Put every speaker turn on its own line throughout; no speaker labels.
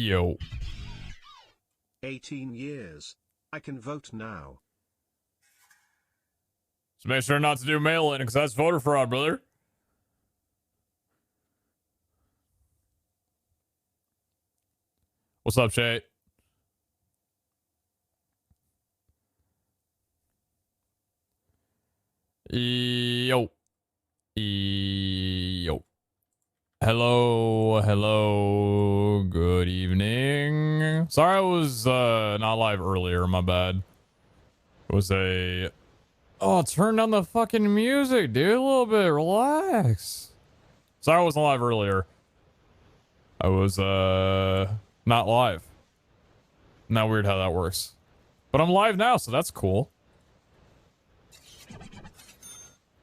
Yo.
18 years. I can vote now.
So make sure not to do mail-in, because that's voter fraud, brother. What's up, Shay? Yo. Yo. Hello. Good evening. Sorry I was not live earlier. My bad. It was a... Oh, turn down the fucking music, dude. A little bit. Relax. Sorry I wasn't live earlier. I was not live. Not weird how that works. But I'm live now, so that's cool.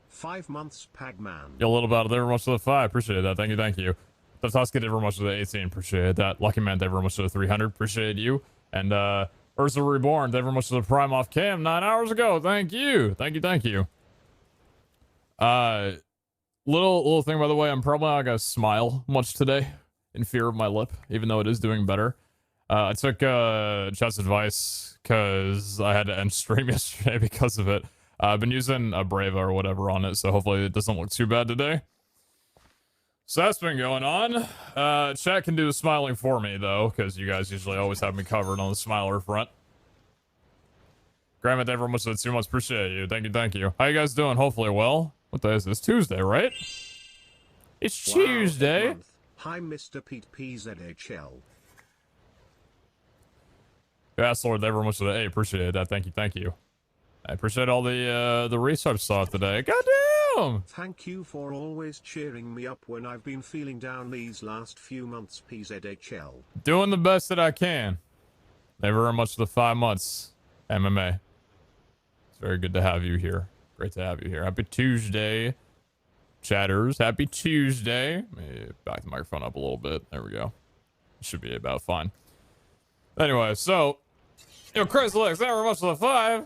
5 months, Pagman.
Yeah, a little about it. Thank you very much for the 5. Appreciate that. Thank you. The Tusk, thank you very much for the 18. Appreciate that. Lucky Man, thank you very much for the 300. Appreciate you. And Ursa Reborn, thank you very much for the Prime off cam 9 hours ago. Thank you. Thank you. Little thing, by the way, I'm probably not gonna smile much today in fear of my lip, even though it is doing better. I took Chet's advice because I had to end stream yesterday because of it. I've been using a Brava or whatever on it, so hopefully it doesn't look too bad today. So that's been going on. Chat can do the smiling for me, though, because you guys usually always have me covered on the smiler front. Grandma, thank you very much for the 2 months. Appreciate you. Thank you. How you guys doing? Hopefully well. What day is this? Tuesday, right? It's Tuesday.
Hi, Mr. Pete PeteZahHutt.
Yeah, Lord, thank you very much for the 8. Appreciate that. Thank you. I appreciate all the research stuff today. Goddamn!
Thank you for always cheering me up when I've been feeling down these last few months, PeteZahHutt.
Doing the best that I can. Thank you very much for the 5 months, MMA. It's very good to have you here. Great to have you here. Happy Tuesday, chatters. Happy Tuesday. Let me back the microphone up a little bit. There we go. Should be about fine. Anyway, so, Chris Lex, thank you very much for the 5.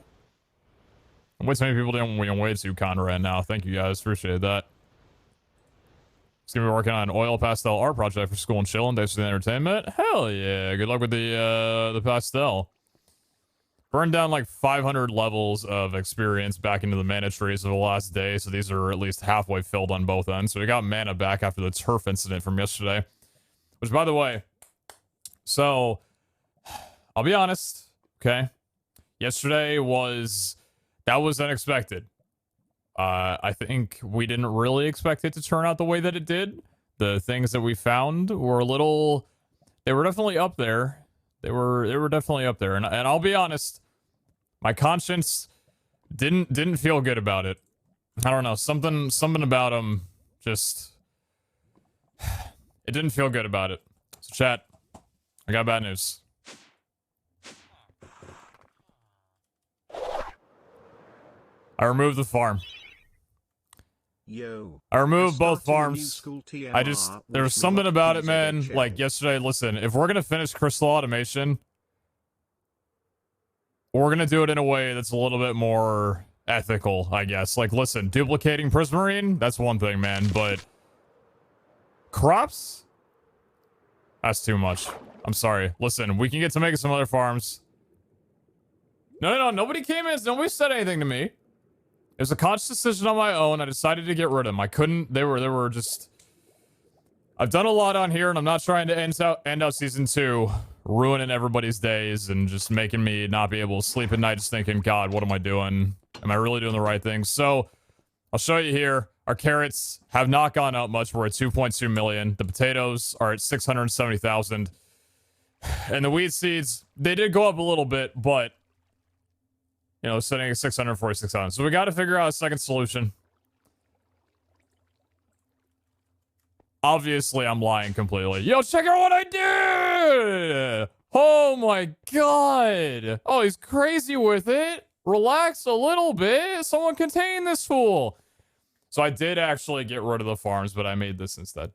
Way too many people doing way too Conrad now. Thank you guys. Appreciate that. It's gonna be working on an oil pastel art project for school and chilling. Thanks for the entertainment. Hell yeah. Good luck with the pastel. Burned down like 500 levels of experience back into the mana trees of the last day, so these are at least halfway filled on both ends. So we got mana back after the turf incident from yesterday. Which, by the way, so I'll be honest, okay? Yesterday was... That was unexpected. I think we didn't really expect it to turn out the way that it did. The things that we found were a little... They were definitely up there. They were definitely up there. And I'll be honest, my conscience didn't feel good about it. I don't know. Something about them just... It didn't feel good about it. So chat, I got bad news. I removed the farm. I removed both farms. There was something about it, man. Like yesterday, listen, if we're gonna finish Crystal Automation, we're gonna do it in a way that's a little bit more ethical, I guess. Like, listen, duplicating Prismarine, that's one thing, man, but crops? That's too much. I'm sorry. Listen, we can get to making some other farms. No, nobody came in. Nobody said anything to me. It was a conscious decision on my own. I decided to get rid of them. I couldn't. They were just... I've done a lot on here, and I'm not trying to end out season 2, ruining everybody's days and just making me not be able to sleep at night just thinking, God, what am I doing? Am I really doing the right thing? So, I'll show you here. Our carrots have not gone up much. We're at 2.2 million. The potatoes are at 670,000. And the wheat seeds, they did go up a little bit, but... You know, sitting at 646,000. So we got to figure out a second solution. Obviously, I'm lying completely. Yo, check out what I did! Oh my god! Oh, he's crazy with it. Relax a little bit. Someone contain this fool. So I did actually get rid of the farms, but I made this instead.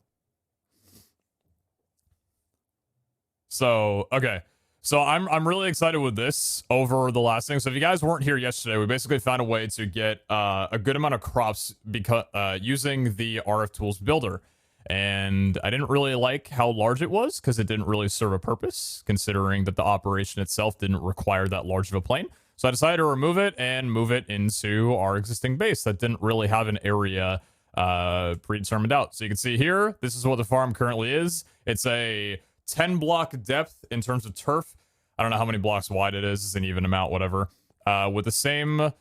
So, okay. So I'm really excited with this over the last thing. So if you guys weren't here yesterday, we basically found a way to get a good amount of crops because using the RF Tools builder. And I didn't really like how large it was because it didn't really serve a purpose, considering that the operation itself didn't require that large of a plane. So I decided to remove it and move it into our existing base that didn't really have an area predetermined out. So you can see here, this is what the farm currently is. It's a 10 block depth in terms of turf. I don't know how many blocks wide it is. It's an even amount, whatever. With the same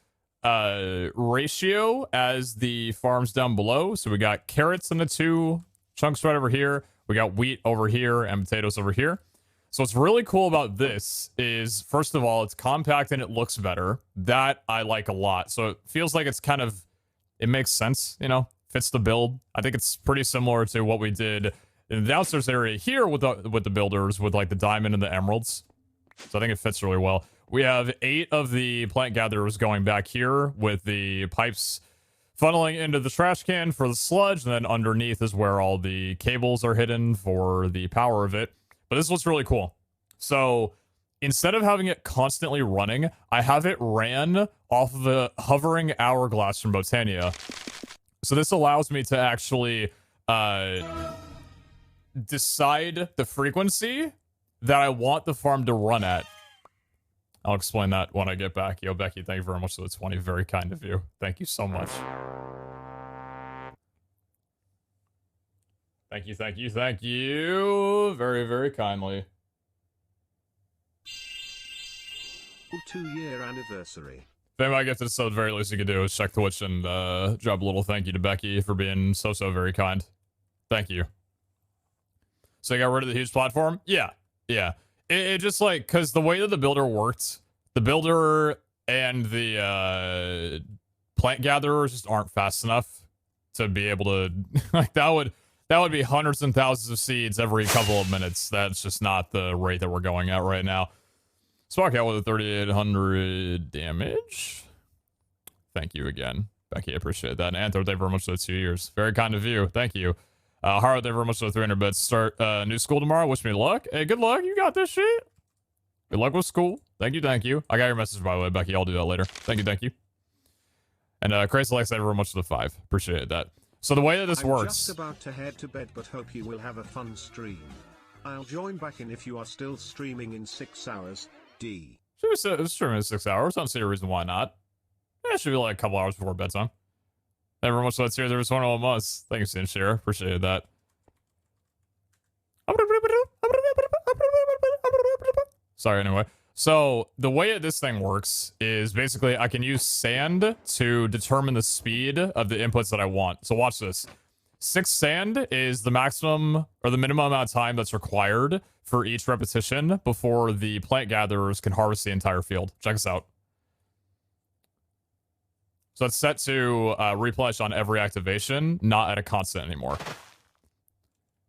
ratio as the farms down below. So we got carrots in the 2 chunks right over here. We got wheat over here and potatoes over here. So what's really cool about this is, first of all, it's compact and it looks better. That I like a lot. So it feels like it's kind of, it makes sense, you know, fits the build. I think it's pretty similar to what we did in the downstairs area here with the builders, with like the diamond and the emeralds. So I think it fits really well. We have 8 of the plant gatherers going back here with the pipes funneling into the trash can for the sludge, and then underneath is where all the cables are hidden for the power of it. But this is what's really cool. So instead of having it constantly running, I have it ran off of a hovering hourglass from Botania. So this allows me to actually decide the frequency that I want the farm to run at. I'll explain that when I get back. Yo, Becky, thank you very much for the 20. Very kind of you. Thank you so much. Thank you, thank you, thank you. Very, very kindly.
2-year anniversary.
If anybody gets to the sub, the very least you can do is check Twitch and drop a little thank you to Becky for being so very kind. Thank you. So you got rid of the huge platform? Yeah. It just like, because the way that the builder worked, the builder and the plant gatherers just aren't fast enough to be able to, like, that would be hundreds and thousands of seeds every couple of minutes. That's just not the rate that we're going at right now. Spark out with a 3,800 damage. Thank you again, Becky. I appreciate that. And Anthro, thank you very much for the 2 years. Very kind of you. Thank you. Haro, thank you very much for the 300 bits. Start new school tomorrow. Wish me luck. Hey, good luck. You got this shit. Good luck with school. Thank you, thank you. I got your message, by the way, Becky. I'll do that later. Thank you, thank you. And Crazy Lex, thank you very much for the 5. Appreciate that. So the way that this works...
I'm just about to head to bed, but hope you will have a fun stream. I'll join back in if you are still streaming in 6 hours. D.
Should we stream in 6 hours? I don't see a reason why not. It should be like a couple hours before bedtime. Thank you very much for that series. There was 21 months. Thank you, Sinshare. Appreciate that. Sorry, anyway. So the way this thing works is basically I can use sand to determine the speed of the inputs that I want. So watch this. 6 sand is the maximum or the minimum amount of time that's required for each repetition before the plant gatherers can harvest the entire field. Check this out. So it's set to replenish on every activation, not at a constant anymore.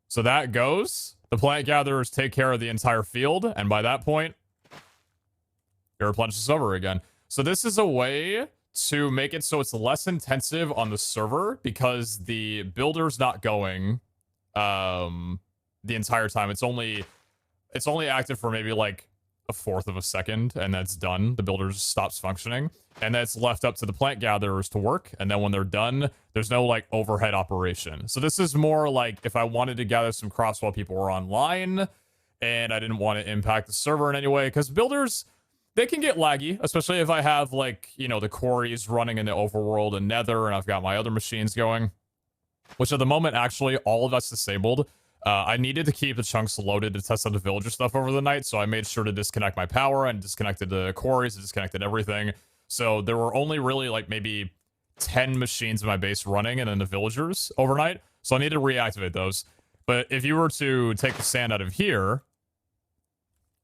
So that goes. The plant gatherers take care of the entire field, and by that point, it replenishes over again. So this is a way to make it so it's less intensive on the server because the builder's not going the entire time. It's only active for maybe like a fourth of a second, and that's done. The builder just stops functioning, and that's left up to the plant gatherers to work. And then when they're done, there's no like overhead operation. So this is more like if I wanted to gather some crops while people were online, and I didn't want to impact the server in any way, because builders, they can get laggy, especially if I have like, you know, the quarries running in the overworld and nether, and I've got my other machines going, which at the moment, actually, all of that's disabled. I needed to keep the chunks loaded to test out the villager stuff over the night, so I made sure to disconnect my power and disconnected the quarries and disconnected everything. So there were only really like maybe 10 machines in my base running and then the villagers overnight, so I needed to reactivate those. But if you were to take the sand out of here,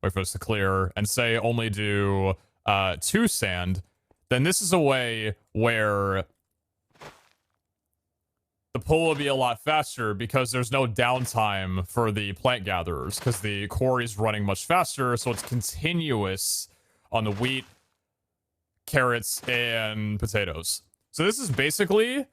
wait for us to clear, and say only do 2 sand, then this is a way where the pull will be a lot faster because there's no downtime for the plant gatherers because the quarry's running much faster, so it's continuous on the wheat, carrots, and potatoes. So this is basically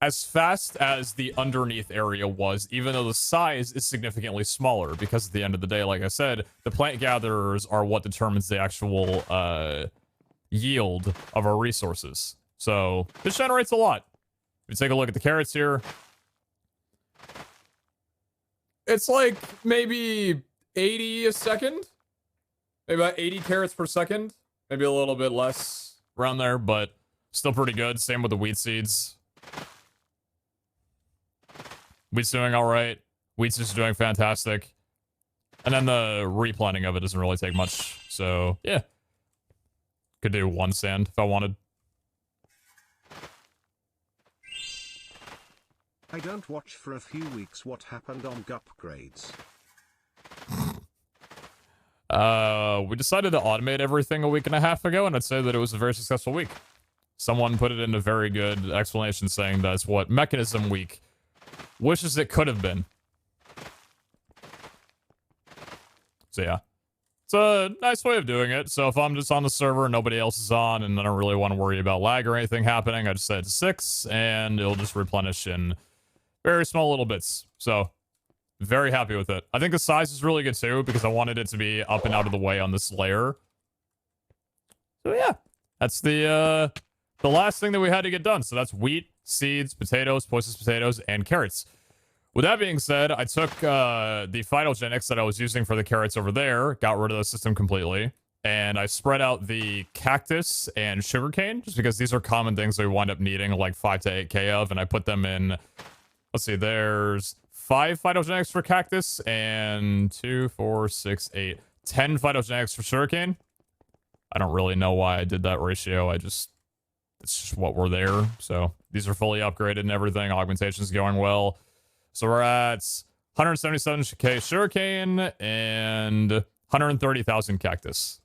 as fast as the underneath area was, even though the size is significantly smaller because at the end of the day, like I said, the plant gatherers are what determines the actual yield of our resources. So this generates a lot. If you take a look at the carrots here, It's like maybe 80 a second. Maybe about 80 carats per second. Maybe a little bit less around there, but still pretty good. Same with the wheat seeds. Wheat's doing all right. Wheat's just doing fantastic. And then the replanting of it doesn't really take much. So, yeah. Could do one sand if I wanted.
I don't watch for a few weeks what happened on upgrades.
We decided to automate everything a week and a half ago, and I'd say that it was a very successful week. Someone put it in a very good explanation saying that's what Mechanism Week wishes it could have been. So yeah. It's a nice way of doing it. So if I'm just on the server and nobody else is on and I don't really want to worry about lag or anything happening, I just set it to 6 and it'll just replenish in very small little bits. So very happy with it. I think the size is really good too because I wanted it to be up and out of the way on this layer. So yeah, that's the last thing that we had to get done. So that's wheat, seeds, potatoes, poisonous potatoes, and carrots. With that being said, I took the phytogenics that I was using for the carrots over there, got rid of the system completely, and I spread out the cactus and sugarcane, just because these are common things that we wind up needing like 5 to 8k of, and I put them in, let's see, there's 5 phytogenics for cactus, and 2, 4, 6, 8, 10 phytogenics for sugarcane. I don't really know why I did that ratio, it's just what we're there, so these are fully upgraded and everything, augmentation's going well. So we're at 177k sugarcane and 130,000 cactus.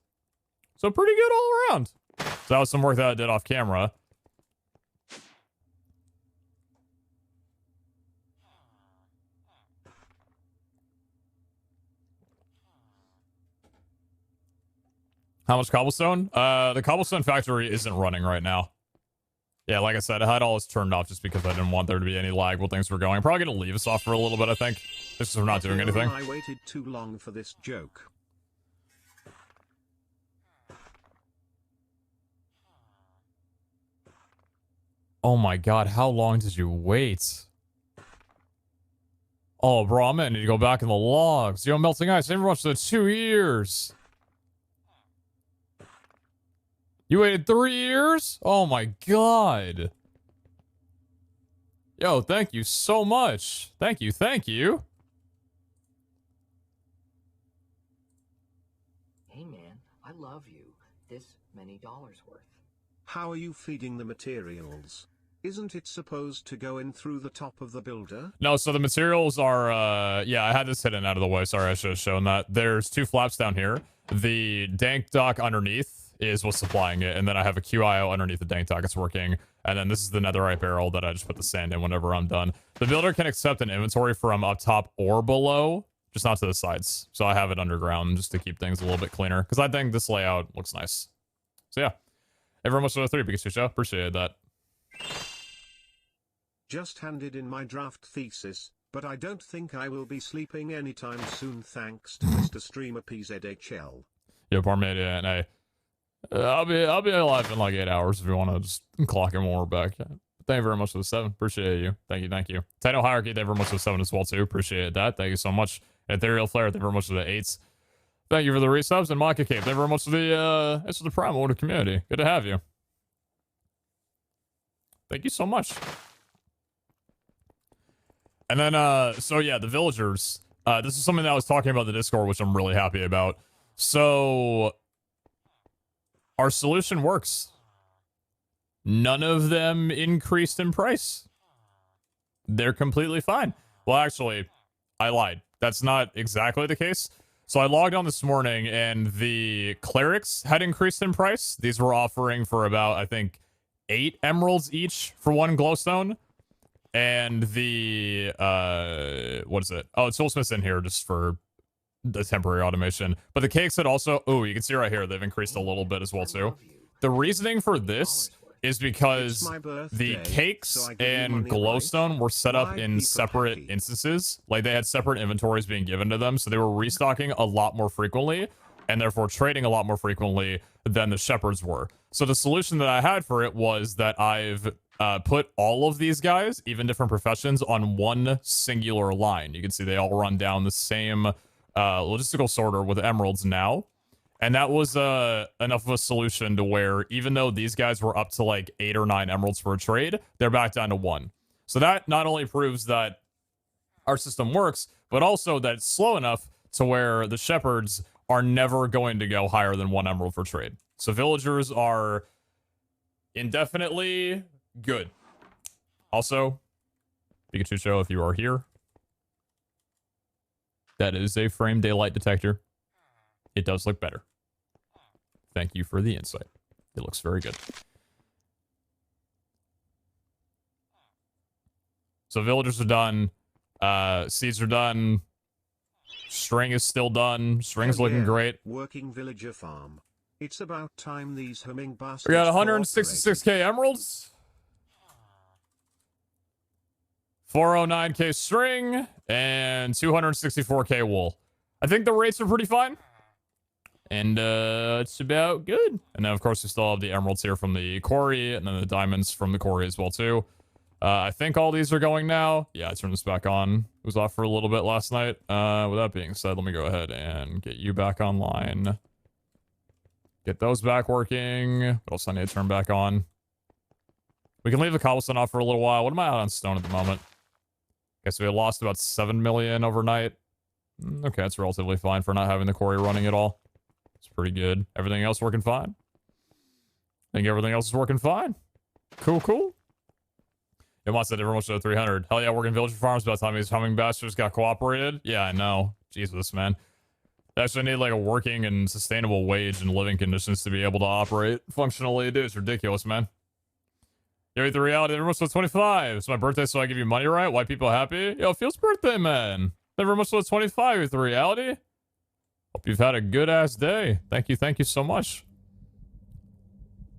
So pretty good all around. So that was some work that I did off camera. How much cobblestone? The cobblestone factory isn't running right now. Yeah, like I said, I had all this turned off just because I didn't want there to be any lag while things were going. I'm probably going to leave us off for a little bit, I think. Just because we're not doing anything.
I waited too long for this joke.
Oh my god, how long did you wait? Oh, bro, I'm gonna need to go back in the logs. Yo, melting ice, I never watched the 2 years. You waited 3 years? Oh my god. Yo, thank you so much. Thank you, thank you.
Hey man, I love you. This many dollars worth.
How are you feeding the materials? Isn't it supposed to go in through the top of the builder?
No, so the materials are, yeah, I had this hidden out of the way. Sorry, I should have shown that. There's 2 flaps down here. The dank dock underneath is what's supplying it, and then I have a QIO underneath the dank dock. It's working, and then this is the netherite barrel that I just put the sand in whenever I'm done. The builder can accept an inventory from up top or below, just not to the sides. So I have it underground just to keep things a little bit cleaner, because I think this layout looks nice. So yeah, everyone much for the 3 Pikachu show. Appreciate that.
Just handed in my draft thesis, but I don't think I will be sleeping anytime soon thanks to Mr. Streamer PeteZahHutt.
Yo, Parmedia, and hey, I'll be alive in like 8 hours if you want to just clock in when we're back. Yeah. Thank you very much for the 7. Appreciate you. Thank you, thank you. Title Hierarchy, thank you very much for the 7 as well too. Appreciate that. Thank you so much. Ethereal Flare, thank you very much for the 8s. Thank you for the resubs, and Maka Cape, thank you very much for the Prime Order community. Good to have you. Thank you so much. And then, so yeah, the villagers. This is something that I was talking about in the Discord, which I'm really happy about. So, our solution works. None of them increased in price. They're completely fine. Well, actually, I lied. That's not exactly the case. So I logged on this morning, and the clerics had increased in price. These were offering for about, I think, 8 emeralds each for 1 glowstone. And the, what is it? Oh, Toolsmith's in here just for the temporary automation. But the cakes had also, oh, you can see right here, they've increased a little bit as well, too. The reasoning for this is because the cakes and glowstone were set up in separate instances. Like, they had separate inventories being given to them, so they were restocking a lot more frequently, and therefore trading a lot more frequently than the shepherds were. So the solution that I had for it was that I've put all of these guys, even different professions, on one singular line. You can see they all run down the same logistical sorter with emeralds now. And that was enough of a solution to where even though these guys were up to like 8 or 9 emeralds for a trade, they're back down to 1. So that not only proves that our system works, but also that it's slow enough to where the shepherds are never going to go higher than 1 emerald for trade. So villagers are indefinitely good. Also, Pikachu Show, if you are here, that is a frame daylight detector. It does look better. Thank you for the insight. It looks very good. So villagers are done. Seeds are done. String is still done. String's looking great.
Working villager farm. It's about time these humming bastards.
We got 166k emeralds. 409k string and 264k wool. I think the rates are pretty fine. And it's about good. And then, of course, we still have the emeralds here from the quarry, and then the diamonds from the quarry as well, too. I think all these are going now. Yeah, I turned this back on. It was off for a little bit last night. With that being said, let me go ahead and get you back online. Get those back working. What else I need to turn back on? We can leave the cobblestone off for a little while. What am I out on stone at the moment? Okay, so we lost about 7 million overnight. Okay, that's relatively fine for not having the quarry running at all. It's pretty good. Everything else working fine. I think everything else is working fine. Cool, cool. It wants that everyone show 300. Hell yeah, working villager farms by the time these humming bastards got cooperated. Yeah, I know. Jesus, man. They actually need like a working and sustainable wage and living conditions to be able to operate functionally. Dude, it's ridiculous, man. Yo, the reality, everyone's so 25. It's my birthday, so I give you money, right? White people happy? Yo, it feels birthday, man. Everyone's so 25 with the reality. Hope you've had a good ass day. Thank you so much.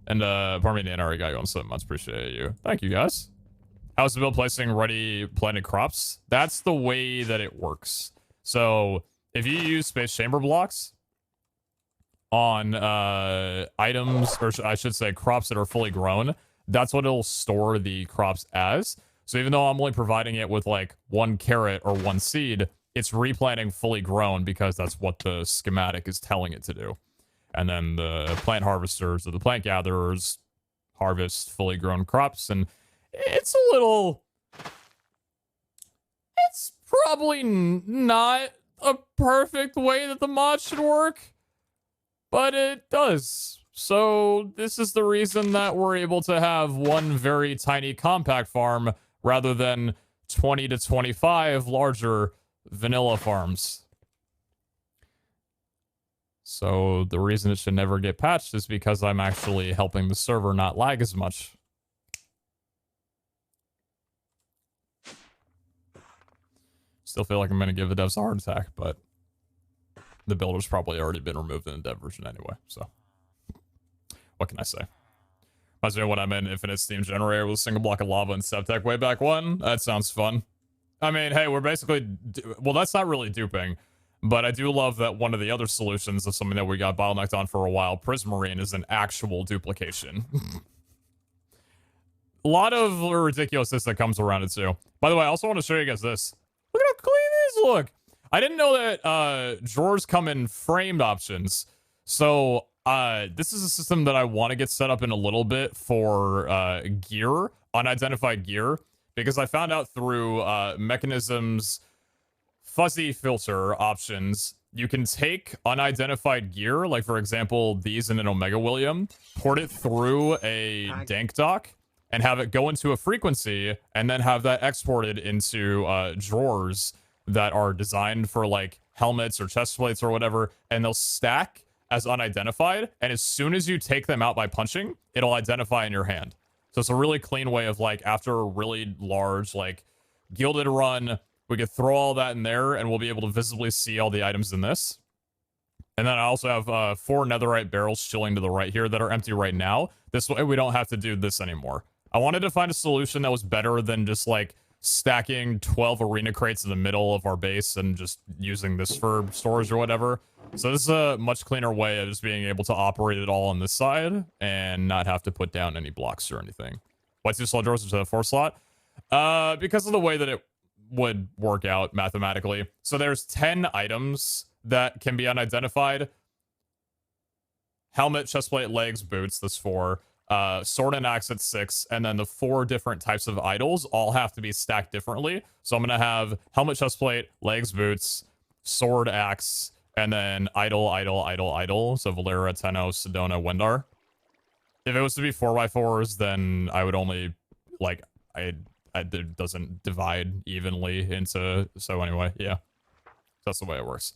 And pardon me, Dan, I already got you on 7 months. Appreciate you. Thank you, guys. How's the build placing ready planted crops? That's the way that it works. So if you use space chamber blocks on items, or I should say crops that are fully grown, that's what it'll store the crops as. So even though I'm only providing it with like 1 carrot or 1 seed, it's replanting fully grown because that's what the schematic is telling it to do. And then the plant harvesters or the plant gatherers harvest fully grown crops, and it's a little... It's probably not a perfect way that the mod should work, but it does. So this is the reason that we're able to have one very tiny compact farm rather than 20 to 25 larger vanilla farms. So the reason it should never get patched is because I'm actually helping the server not lag as much. Still feel like I'm going to give the devs a heart attack, but the builder's probably already been removed in the dev version anyway, so what can I say? Reminds me of when I'm in Infinite Steam Generator with a single block of lava and Septec way back when. That sounds fun. I mean, hey, we're basically... Well, that's not really duping, but I do love that one of the other solutions of something that we got bottlenecked on for a while, Prismarine, is an actual duplication. A lot of ridiculousness that comes around it, too. By the way, I also want to show you guys this. Look at how clean these look. I didn't know that drawers come in framed options. So this is a system that I want to get set up in a little bit for gear, unidentified gear, because I found out through Mechanism's fuzzy filter options, you can take unidentified gear, like for example, these in an Omega William, port it through a dank dock, and have it go into a frequency, and then have that exported into drawers that are designed for like helmets or chest plates or whatever, and they'll stack as unidentified, and as soon as you take them out by punching, it'll identify in your hand. So it's a really clean way of like, after a really large like gilded run, we could throw all that in there and we'll be able to visibly see all the items in this. And then I also have 4 netherite barrels chilling to the right here that are empty right now. This way we don't have to do this anymore. I wanted to find a solution that was better than just like stacking 12 arena crates in the middle of our base and just using this for storage or whatever. So this is a much cleaner way of just being able to operate it all on this side and not have to put down any blocks or anything. Why 2 slot drawers instead of 4 slot? Because of the way that it would work out mathematically. So there's 10 items that can be unidentified. Helmet, chestplate, legs, boots, that's 4. Sword and axe at 6, and then the 4 different types of idols all have to be stacked differently. So I'm gonna have helmet, chestplate, legs, boots, sword, axe, and then idol, idol, idol, idol. So Valera, Tenno, Sedona, Wendar. If it was to be 4x4s, then I would only, like, it doesn't divide evenly into, so anyway, yeah. That's the way it works.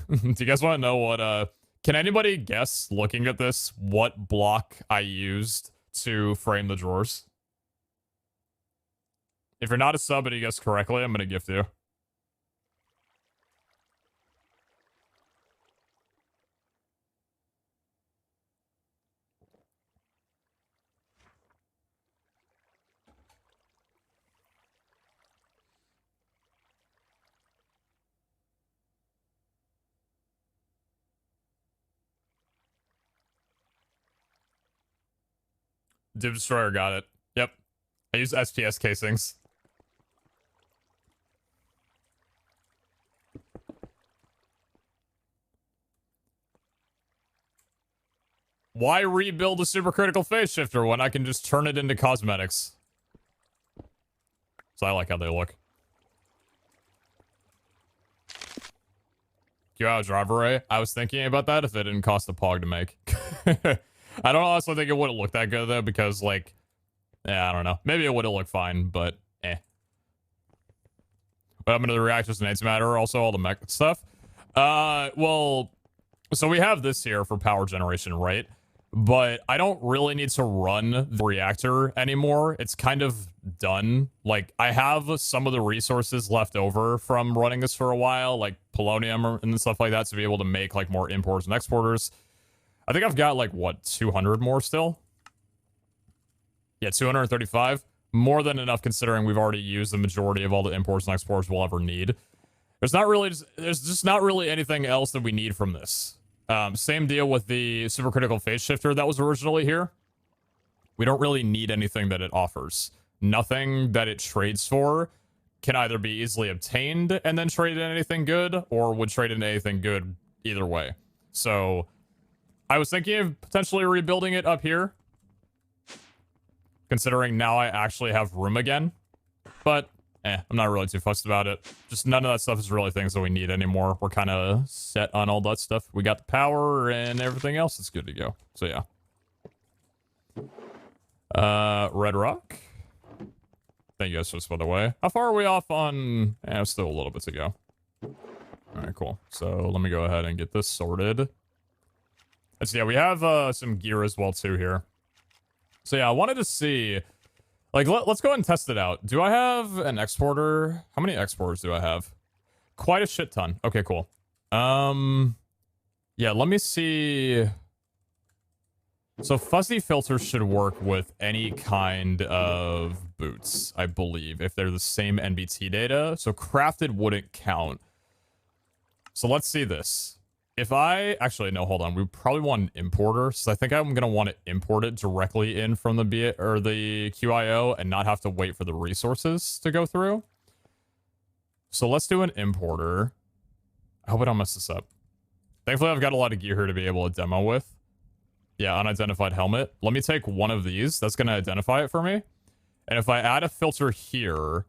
Do you guys want to know what, can anybody guess, looking at this, what block I used to frame the drawers? If you're not a sub and you guess correctly, I'm going to gift you. Doom Destroyer got it. Yep. I use SPS casings. Why rebuild a supercritical phase shifter when I can just turn it into cosmetics? So I like how they look. QO driver array. I was thinking about that if it didn't cost a pog to make. I don't honestly think it wouldn't look that good though, because like, yeah, I don't know. Maybe it would have looked fine, but eh. What happened to the reactors and antimatter? Also all the mech stuff. Well, so we have this here for power generation, right? But I don't really need to run the reactor anymore. It's kind of done. Like, I have some of the resources left over from running this for a while, like polonium and stuff like that, to be able to make like more importers and exporters. I think I've got like, what, 200 more still? Yeah, 235. More than enough considering we've already used the majority of all the imports and exports we'll ever need. There's just not really anything else that we need from this. Same deal with the supercritical phase shifter that was originally here. We don't really need anything that it offers. Nothing that it trades for can either be easily obtained and then traded in anything good, or would trade into anything good either way. So I was thinking of potentially rebuilding it up here, considering now I actually have room again. But I'm not really too fussed about it. Just none of that stuff is really things that we need anymore. We're kind of set on all that stuff. We got the power and everything else is good to go. So yeah. Red Rock. Thank you guys for this, by the way. How far are we off on... still a little bit to go. Alright, cool. So let me go ahead and get this sorted. Let's see, yeah, we have some gear as well too here. So yeah, I wanted to see... Like, let's go ahead and test it out. Do I have an exporter? How many exporters do I have? Quite a shit ton. Okay, cool. Yeah, let me see. So fuzzy filters should work with any kind of boots, I believe, if they're the same NBT data. So crafted wouldn't count. So let's see this. If I... Actually, no, hold on. We probably want an importer. So I think I'm going to want to import it directly in from the the QIO and not have to wait for the resources to go through. So let's do an importer. I hope I don't mess this up. Thankfully, I've got a lot of gear here to be able to demo with. Yeah, unidentified helmet. Let me take one of these. That's going to identify it for me. And if I add a filter here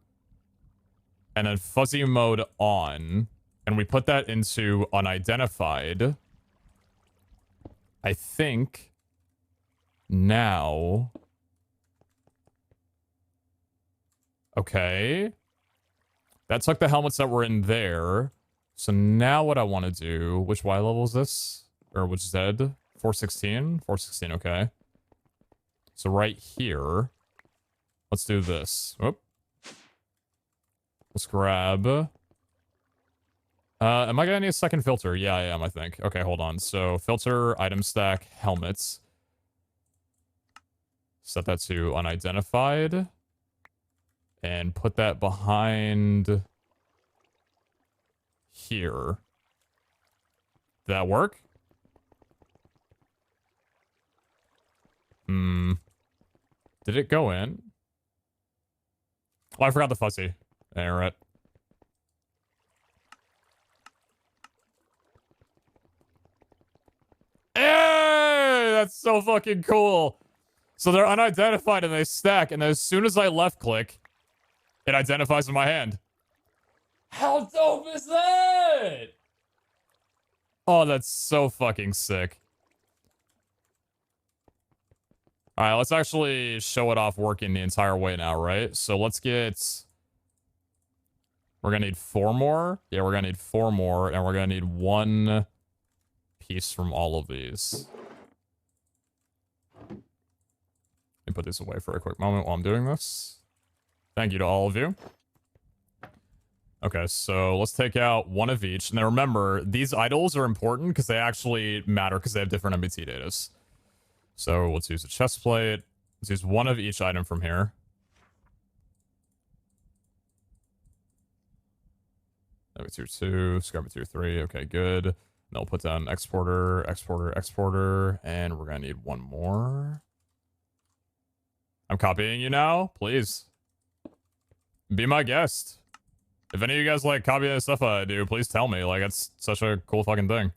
and then fuzzy mode on... and we put that into unidentified, I think now... Okay. That took the helmets that were in there. So now what I want to do... Which Y level is this? Or which Z? 416? 416, okay. So right here... Let's do this. Whoop. Let's grab... am I gonna need a second filter? Yeah, I am, I think. Okay, hold on. So, filter, item stack, helmets. Set that to unidentified. And put that behind... here. Did that work? Did it go in? Oh, I forgot the fuzzy. Yeah, right. Hey, that's so fucking cool. So they're unidentified and they stack, and as soon as I left click, it identifies in my hand. How dope is that? Oh, that's so fucking sick. All right, let's actually show it off working the entire way now, right? So let's get... We're going to need 4 more. Yeah, we're going to need 4 more, and we're going to need 1 piece from all of these. Let me put this away for a quick moment while I'm doing this. Thank you to all of you. Okay, so let's take out 1 of each. And then remember, these idols are important because they actually matter because they have different MBT datas. So let's use a chest plate. Let's use 1 of each item from here. Tier 2, scrap tier 3. Okay, good. Then I'll put down exporter, exporter, exporter, and we're gonna need 1 more. I'm copying you now. Please be my guest. If any of you guys like copying the stuff I do, please tell me. Like, it's such a cool fucking thing.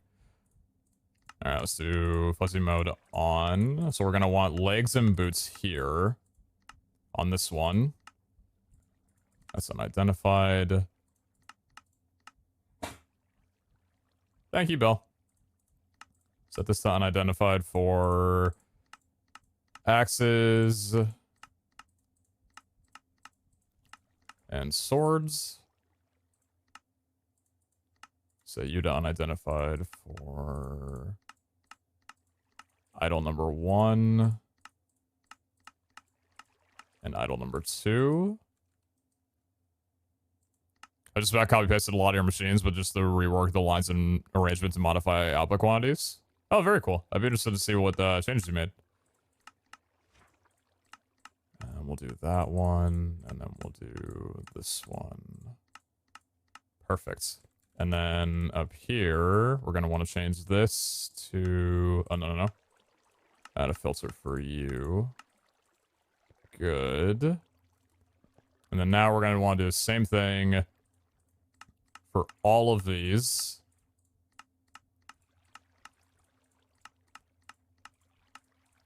All right, let's do fuzzy mode on. So we're gonna want legs and boots here on this one. That's unidentified. Thank you, Bill. Set this to unidentified for axes and swords. Set you to unidentified for idol number 1 and idol number 2. I just about copy pasted a lot of your machines, but just to rework the lines and arrangement to modify output quantities. Oh, very cool. I'd be interested to see what changes you made. And we'll do that one, and then we'll do this one. Perfect. And then up here, we're going to want to change this to... Oh, no. Add a filter for you. Good. And then now we're going to want to do the same thing for all of these.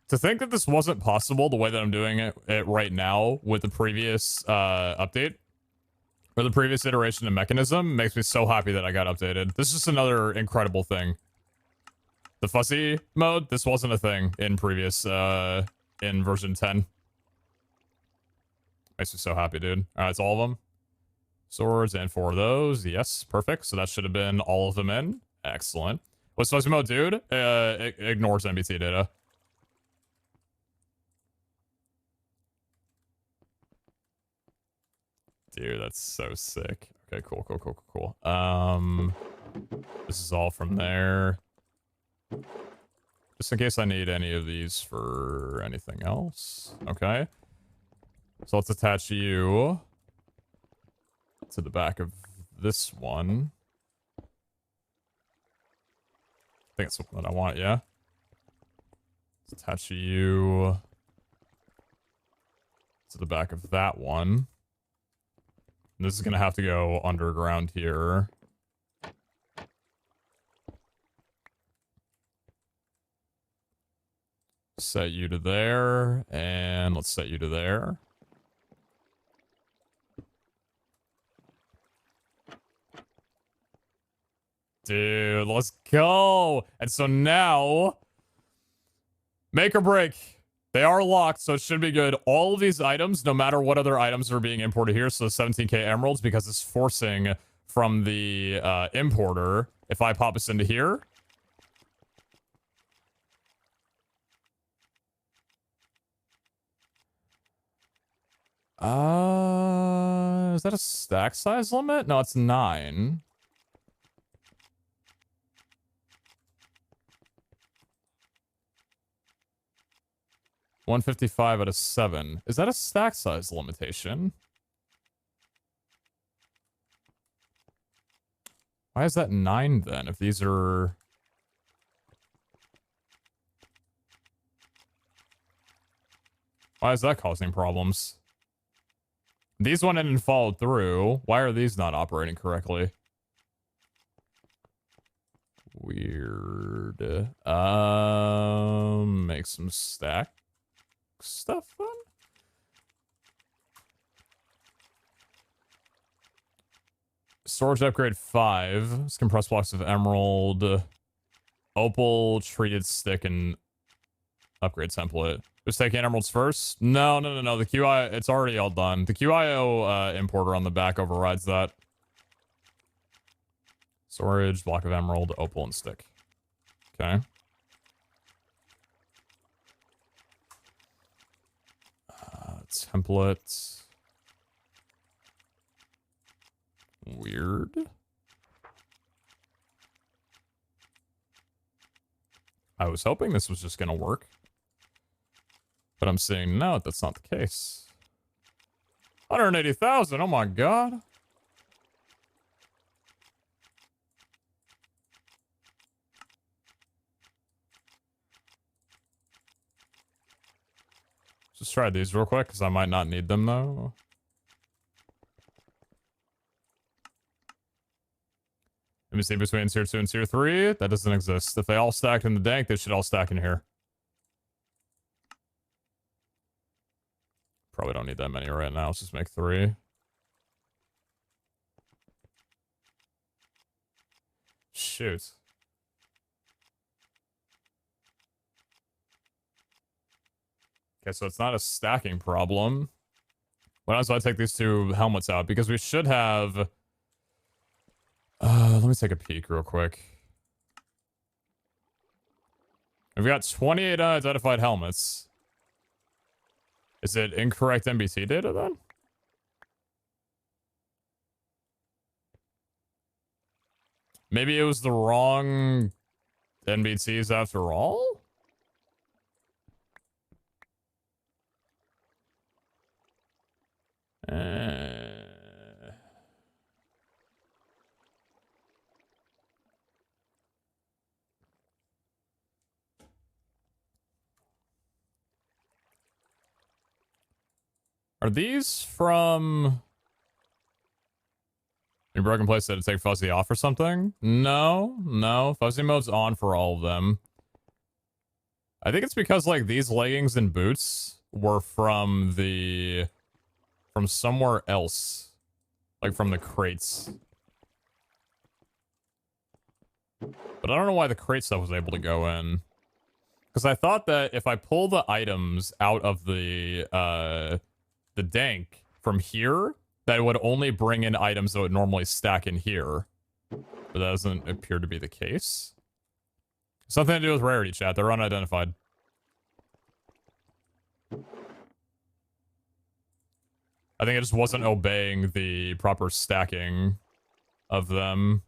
To think that this wasn't possible the way that I'm doing it right now with the previous update, or the previous iteration of Mechanism, makes me so happy that I got updated. This is just another incredible thing. The fuzzy mode, this wasn't a thing in previous, in version 10. Makes me so happy, dude. Alright, it's all of them. Swords and 4 of those. Yes, perfect. So that should have been all of them in. Excellent. What's fuzzy mode, dude? It ignores MBT data. Dude, that's so sick. Okay, cool. This is all from there. Just in case I need any of these for anything else. Okay. So let's attach you to the back of this one. I think it's something that I want, yeah? Let's attach you to the back of that one. And this is going to have to go underground here. Set you to there, and let's set you to there. Dude, let's go. And so now, make or break. They are locked, so it should be good. All of these items, no matter what other items are being imported here, so 17k emeralds, because it's forcing from the importer. If I pop this into here. Is that a stack size limit? No, it's 9. $155 out of 7. Is that a stack size limitation? Why is that 9 then? If these are... Why is that causing problems? These went in and followed through. Why are these not operating correctly? Weird. Make some stack stuff then? Storage upgrade 5. Let's compress blocks of emerald. Opal, treated stick, and upgrade template. Just taking emeralds first? No. The QI, it's already all done. The QIO importer on the back overrides that. Storage, block of emerald, opal, and stick. Okay. Template. Weird. I was hoping this was just gonna work. But I'm saying no, that's not the case. 180,000, oh my god. Just try these real quick, because I might not need them, though. Let me see between tier 2 and tier 3. That doesn't exist. If they all stacked in the dank, they should all stack in here. Probably don't need that many right now. Let's just make 3. Shoot. Okay, so it's not a stacking problem. When else do I take these 2 helmets out? Because we should have... let me take a peek real quick. We've got 28 unidentified helmets. Is it incorrect NBT data then? Maybe it was the wrong NBTs after all? Are these from... Your broken place said to take fuzzy off or something? No. Fuzzy mode's on for all of them. I think it's because, like, these leggings and boots were from the... From somewhere else. Like, from the crates. But I don't know why the crate stuff was able to go in. Because I thought that if I pull the items out of the dank from here, that it would only bring in items that would normally stack in here. But that doesn't appear to be the case. Something to do with rarity, chat. They're unidentified. I think it just wasn't obeying the proper stacking of them.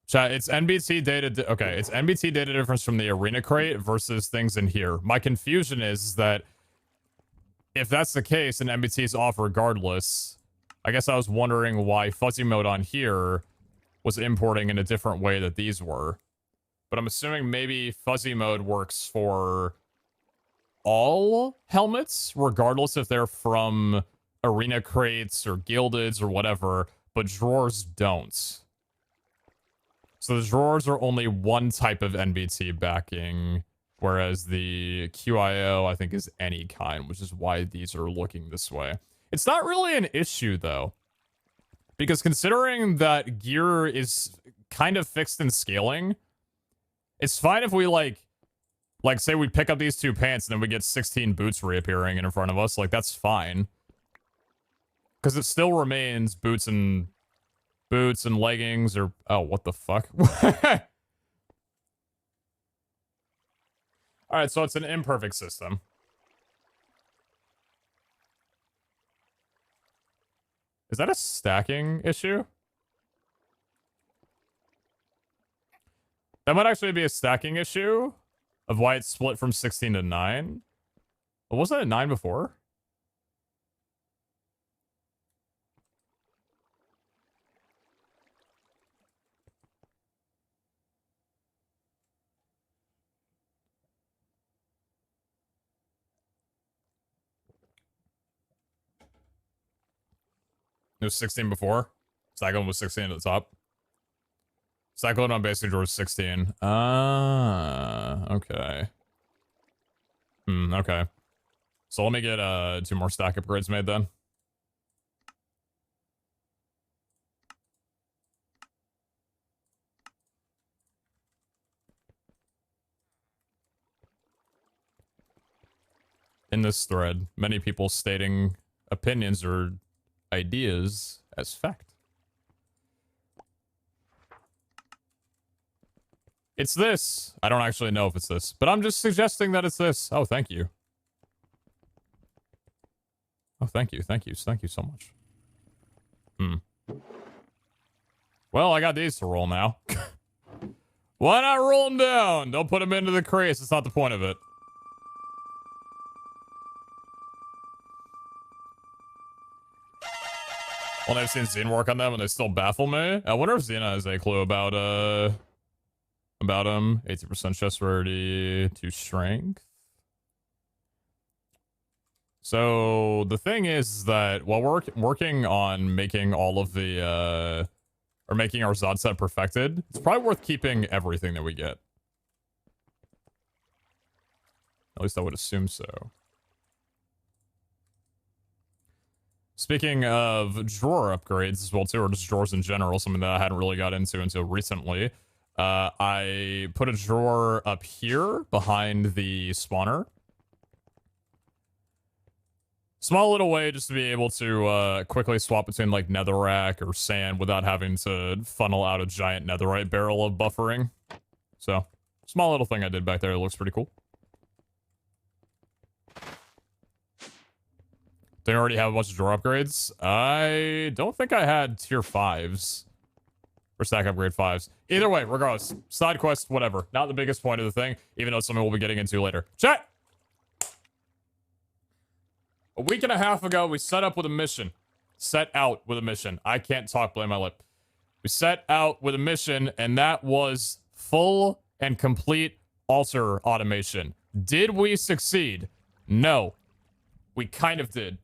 Chat, it's NBT data. Okay, it's NBT data difference from the arena crate versus things in here. My confusion is that if that's the case and NBT is off regardless, I guess I was wondering why fuzzy mode on here was importing in a different way that these were. But I'm assuming maybe fuzzy mode works for all helmets, regardless if they're from arena crates or gildeds or whatever, but drawers don't. So the drawers are only one type of NBT backing, whereas the QIO, I think, is any kind, which is why these are looking this way. It's not really an issue, though, because considering that gear is kind of fixed in scaling, it's fine if we, like say we pick up these 2 pants and then we get 16 boots reappearing in front of us. Like, that's fine. Because it still remains boots and leggings or... Oh, what the fuck? Alright, so it's an imperfect system. Is that a stacking issue? That might actually be a stacking issue of why it's split from 16 to 9. But wasn't it 9 before? It was 16 before. Cyclone was 16 at the top. Cyclone on basic drawer was 16. Okay. Okay. So let me get 2 more stack upgrades made then. In this thread, many people stating opinions or ideas as fact. It's this. I don't actually know if it's this, but I'm just suggesting that it's this. Oh, thank you. Oh, thank you. Thank you. Thank you so much. Well, I got these to roll now. Why not roll them down? Don't put them into the crates. It's not the point of it. Well, I've seen Zine work on them and they still baffle me. I wonder if Xena has a clue about him. 80% chest rarity to strength. So the thing is that while we're working on making all of the or making our Zod set perfected, it's probably worth keeping everything that we get. At least I would assume so. Speaking of drawer upgrades as well too, or just drawers in general, something that I hadn't really got into until recently. I put a drawer up here behind the spawner. Small little way just to be able to quickly swap between like netherrack or sand without having to funnel out a giant netherite barrel of buffering. So, small little thing I did back there. It looks pretty cool. Do you already have a bunch of drawer upgrades? I don't think I had tier 5s. Or stack upgrade 5s. Either way, regardless. Side quest, whatever. Not the biggest point of the thing, even though it's something we'll be getting into later. Chat! A week and a half ago, we set up with a mission. Set out with a mission. I can't talk, blame my lip. We set out with a mission, and that was full and complete altar automation. Did we succeed? No. We kind of did.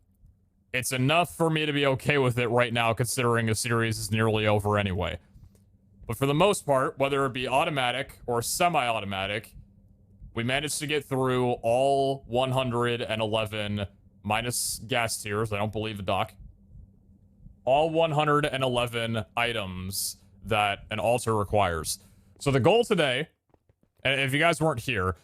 It's enough for me to be okay with it right now, considering the series is nearly over anyway. But for the most part, whether it be automatic or semi-automatic, we managed to get through all 111 minus gas tiers. I don't believe the doc. All 111 items that an altar requires. So the goal today, and if you guys weren't here,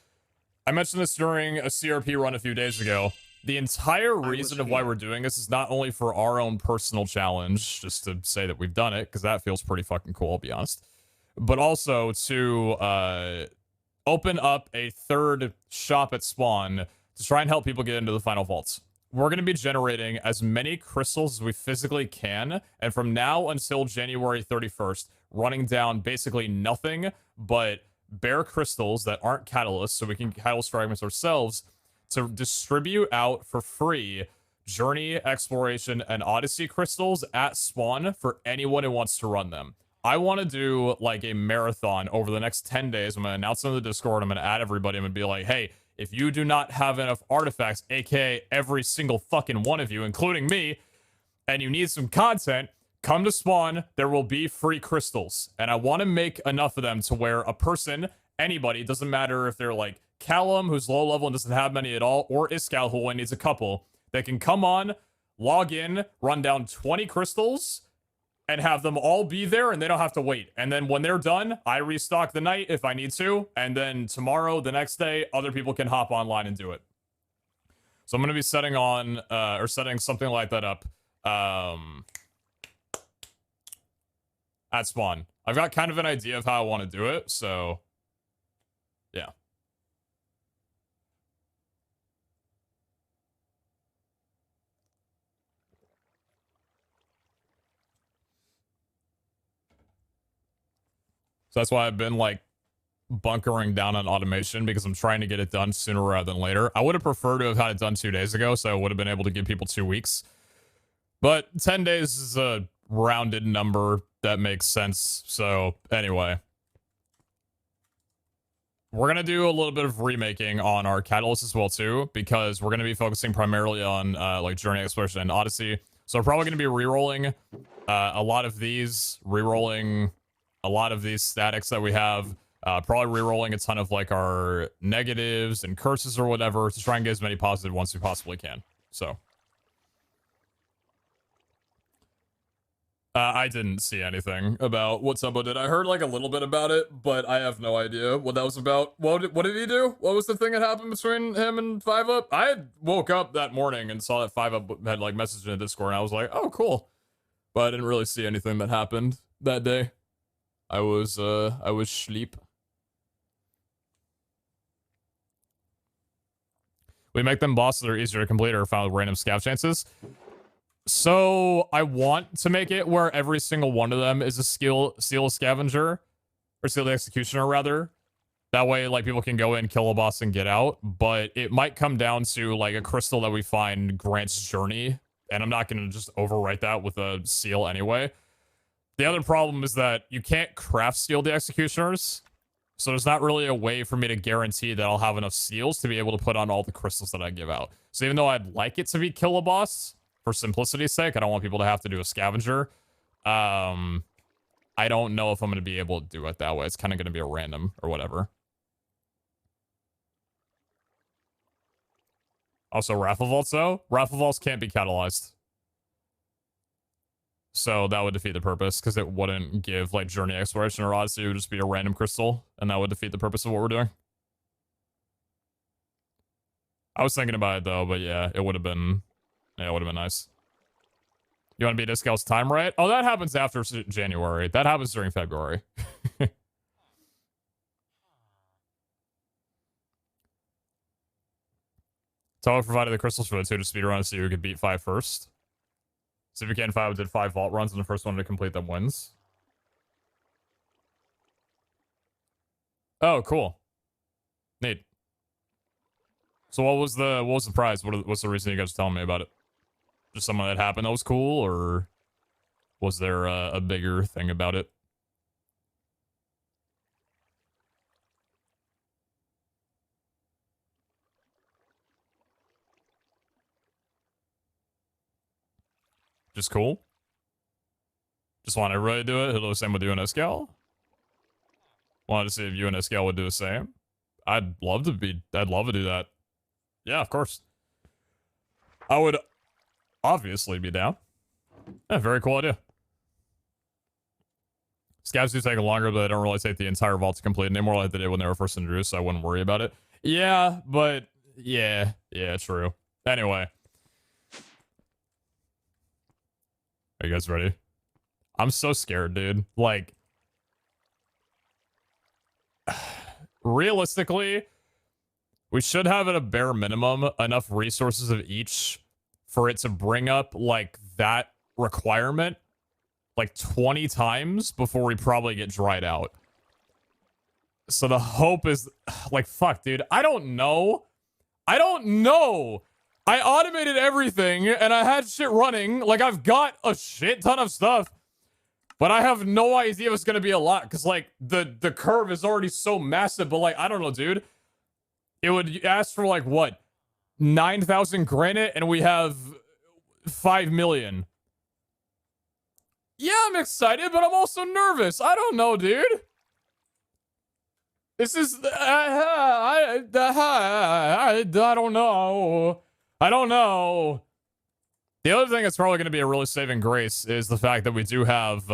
I mentioned this during a CRP run a few days ago. The entire reason of why we're doing this is not only for our own personal challenge, just to say that we've done it, because that feels pretty fucking cool, I'll be honest, but also to open up a third shop at spawn to try and help people get into the final vaults. We're going to be generating as many crystals as we physically can, and from now until January 31st, running down basically nothing but bare crystals that aren't catalysts, so we can catalyst fragments ourselves, to distribute out for free Journey, Exploration, and Odyssey crystals at spawn for anyone who wants to run them. I want to do like a marathon over the next 10 days. I'm going to announce it in the Discord. I'm going to add everybody. I'm going to be like, hey, if you do not have enough artifacts, aka every single fucking one of you, including me, and you need some content, come to spawn. There will be free crystals. And I want to make enough of them to where a person, anybody, doesn't matter if they're like Callum, who's low level and doesn't have many at all, or Iskal, who only needs a couple, they can come on, log in, run down 20 crystals, and have them all be there, and they don't have to wait. And then when they're done, I restock the night if I need to, and then tomorrow, the next day, other people can hop online and do it. So I'm going to be setting on, or setting something like that up, at spawn. I've got kind of an idea of how I want to do it, so yeah. So that's why I've been like bunkering down on automation, because I'm trying to get it done sooner rather than later. I would have preferred to have had it done 2 days ago, so I would have been able to give people 2 weeks. But 10 days is a rounded number that makes sense. So anyway, we're going to do a little bit of remaking on our catalyst as well too, because we're going to be focusing primarily on like Journey, Exploration, and Odyssey. So we're probably going to be rerolling a lot of these, rerolling a lot of these statics that we have, probably rerolling a ton of like our negatives and curses or whatever to try and get as many positive ones we possibly can. So I didn't see anything about what Tubbo did. I heard like a little bit about it, but I have no idea what that was about. What did he do? What was the thing that happened between him and 5UP? I had woke up that morning and saw that 5UP had like messaged in the Discord, and I was like, oh, cool. But I didn't really see anything that happened that day. I was sleep. We make them bosses that are easier to complete or found with random scav chances. So I want to make it where every single one of them is a seal scavenger, or seal executioner rather. That way, like, people can go in, kill a boss, and get out. But it might come down to like a crystal that we find grants journey, and I'm not going to just overwrite that with a seal anyway. The other problem is that you can't craft seal the executioners, so there's not really a way for me to guarantee that I'll have enough seals to be able to put on all the crystals that I give out. So even though I'd like it to be kill a boss, for simplicity's sake, I don't want people to have to do a scavenger. I don't know if I'm going to be able to do it that way. It's kind of going to be a random or whatever. Also, raffle vaults though. Raffle vaults can't be catalyzed. So that would defeat the purpose, because it wouldn't give like journey exploration or odyssey. It would just be a random crystal, and that would defeat the purpose of what we're doing. I was thinking about it though, but yeah, it would have been... Yeah, it would have been nice. You want to be Discal's time right? Oh, that happens after January. That happens during February. Tubbo provided the crystals for the 2 to speedrun so you could beat 5 first. Seapeekay and 5 did 5 vault runs, and the first one to complete them wins. Oh, cool. Neat. So what was the prize? What's the reason you guys were telling me about it? Just something that happened that was cool, or was there a bigger thing about it? Just cool? Just want everybody to do it? Hello, same with you and Escal? Wanted to see if you and Escal would do the same? I'd love to do that. Yeah, of course. I would obviously be down. Yeah, very cool idea. Scavs do take longer, but they don't really take the entire vault to complete anymore like they did when they were first introduced, so I wouldn't worry about it. Yeah, but yeah, true. Anyway. Are you guys ready? I'm so scared, dude. Like, realistically, we should have at a bare minimum enough resources of each for it to bring up like that requirement like 20 times before we probably get dried out. So the hope is like, fuck, dude. I don't know. I automated everything and I had shit running. Like, I've got a shit ton of stuff, but I have no idea if it's going to be a lot. Cause like the curve is already so massive, but like, I don't know, dude. It would ask for like what? 9,000 granite and we have 5 million. Yeah, I'm excited, but I'm also nervous. I don't know, dude. This is I don't know. I don't know. The other thing that's probably going to be a really saving grace is the fact that we do have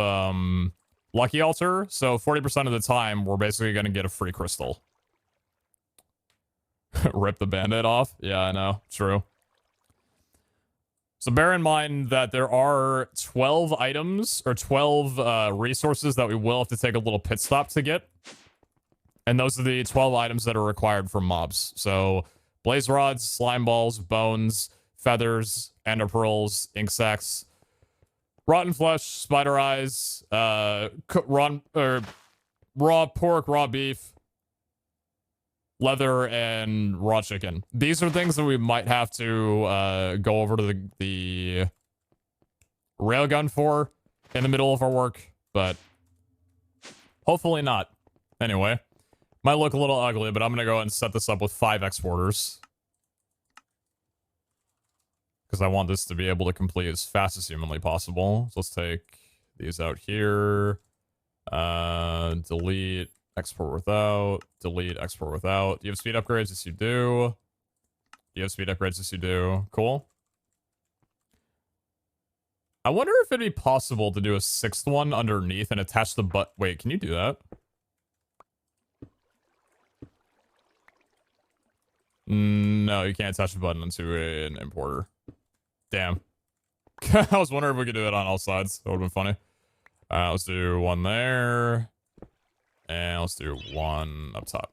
Lucky Altar. So 40% of the time, we're basically going to get a free crystal. Rip the band-aid off? Yeah, I know. True. So bear in mind that there are 12 items or 12 resources that we will have to take a little pit stop to get. And those are the 12 items that are required for mobs. So blaze rods, slime balls, bones, feathers, ender pearls, ink sacs, rotten flesh, spider eyes, raw pork, raw beef, leather, and raw chicken. These are things that we might have to go over to the railgun for in the middle of our work, but hopefully not. Anyway, might look a little ugly, but I'm going to go ahead and set this up with 5 exporters. because I want this to be able to complete as fast as humanly possible. So let's take these out here. Delete, export without, delete, export without. Do you have speed upgrades? Yes, you do. Do you have speed upgrades? Yes, you do. Cool. I wonder if it'd be possible to do a 6th one underneath and attach the butt. Wait, can you do that? No, you can't attach a button into an importer. Damn. I was wondering if we could do it on all sides. That would have been funny. Let's do one there. And let's do one up top.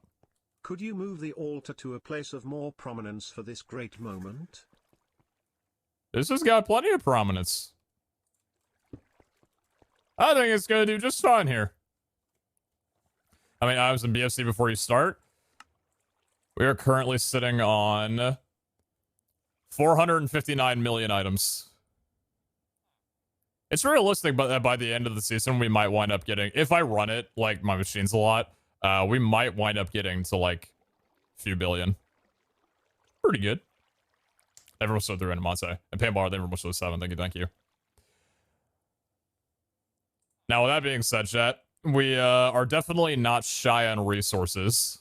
Could you move the altar to a place of more prominence for this great moment?
This has got plenty of prominence. I think it's going to do just fine here. How many items in BFC before you start? We are currently sitting on 459 million items. It's realistic, but by the end of the season, we might wind up getting, if I run it, like my machines a lot, we might wind up getting to like a few billion. Pretty good. Everyone still through into Monte. And Paintball, they were much of 7. Thank you, thank you. Now, with that being said, chat, we are definitely not shy on resources.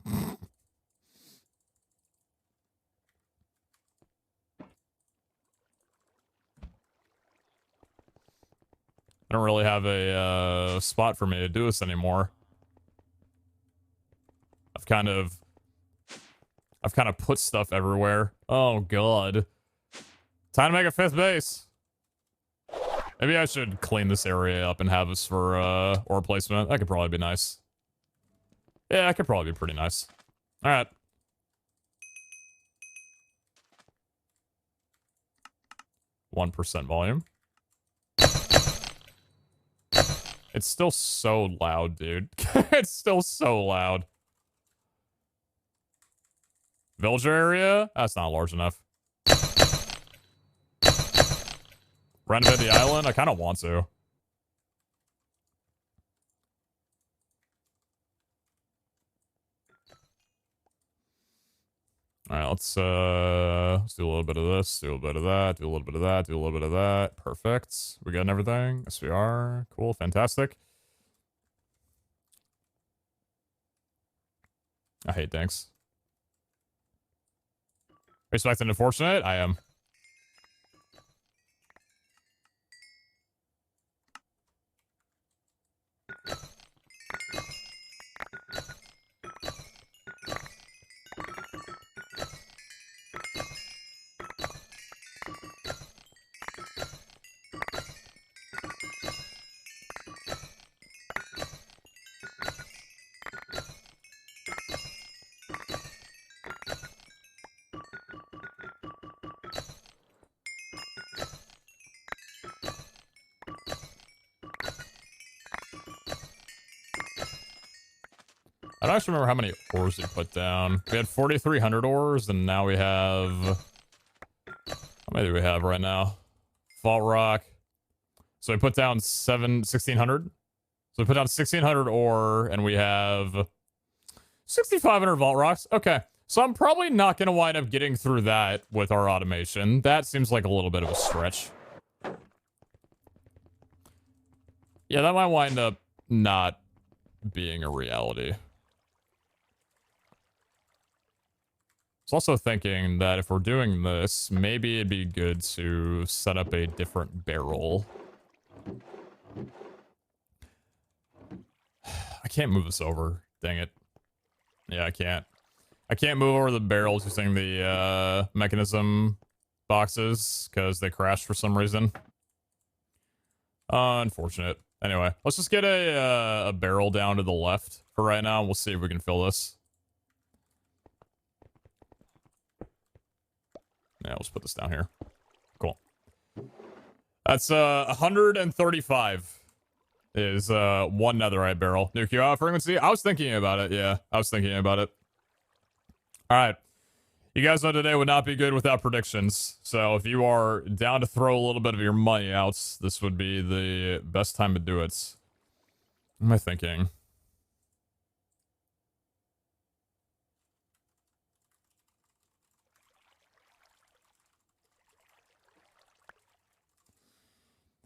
I don't really have a spot for me to do this anymore. I've kind of put stuff everywhere. Oh god. Time to make a 5th base. Maybe I should clean this area up and have this for ore placement. That could probably be nice. Yeah, that could probably be pretty nice. Alright. %1 volume. It's still so loud, dude. It's still so loud. Villager area? That's not large enough. Renovate the island? I kind of want to. Alright, let's do a little bit of this, do a bit of that, do a little bit of that, do a little bit of that. Perfect. We got everything? Yes, we are. Cool, fantastic. I hate dinks. Respected and unfortunate? I am. I don't actually remember how many ores we put down. We had 4,300 ores, and now we have... How many do we have right now? Fault rock. So we put down 1,600. So we put down 1,600 ore, and we have 6,500 vault rocks. Okay. So I'm probably not going to wind up getting through that with our automation. That seems like a little bit of a stretch. Yeah, that might wind up not being a reality. I was also thinking that if we're doing this, maybe it'd be good to set up a different barrel. I can't move this over. Dang it. Yeah, I can't. I can't move over the barrels using the mechanism boxes because they crashed for some reason. Unfortunate. Anyway, let's just get a barrel down to the left for right now. We'll see if we can fill this. Yeah, let's put this down here. Cool. That's 135 is one netherite barrel. Nuclear frequency? I was thinking about it. Yeah, I was thinking about it. All right. You guys know today would not be good without predictions. So if you are down to throw a little bit of your money out, this would be the best time to do it. What am I thinking?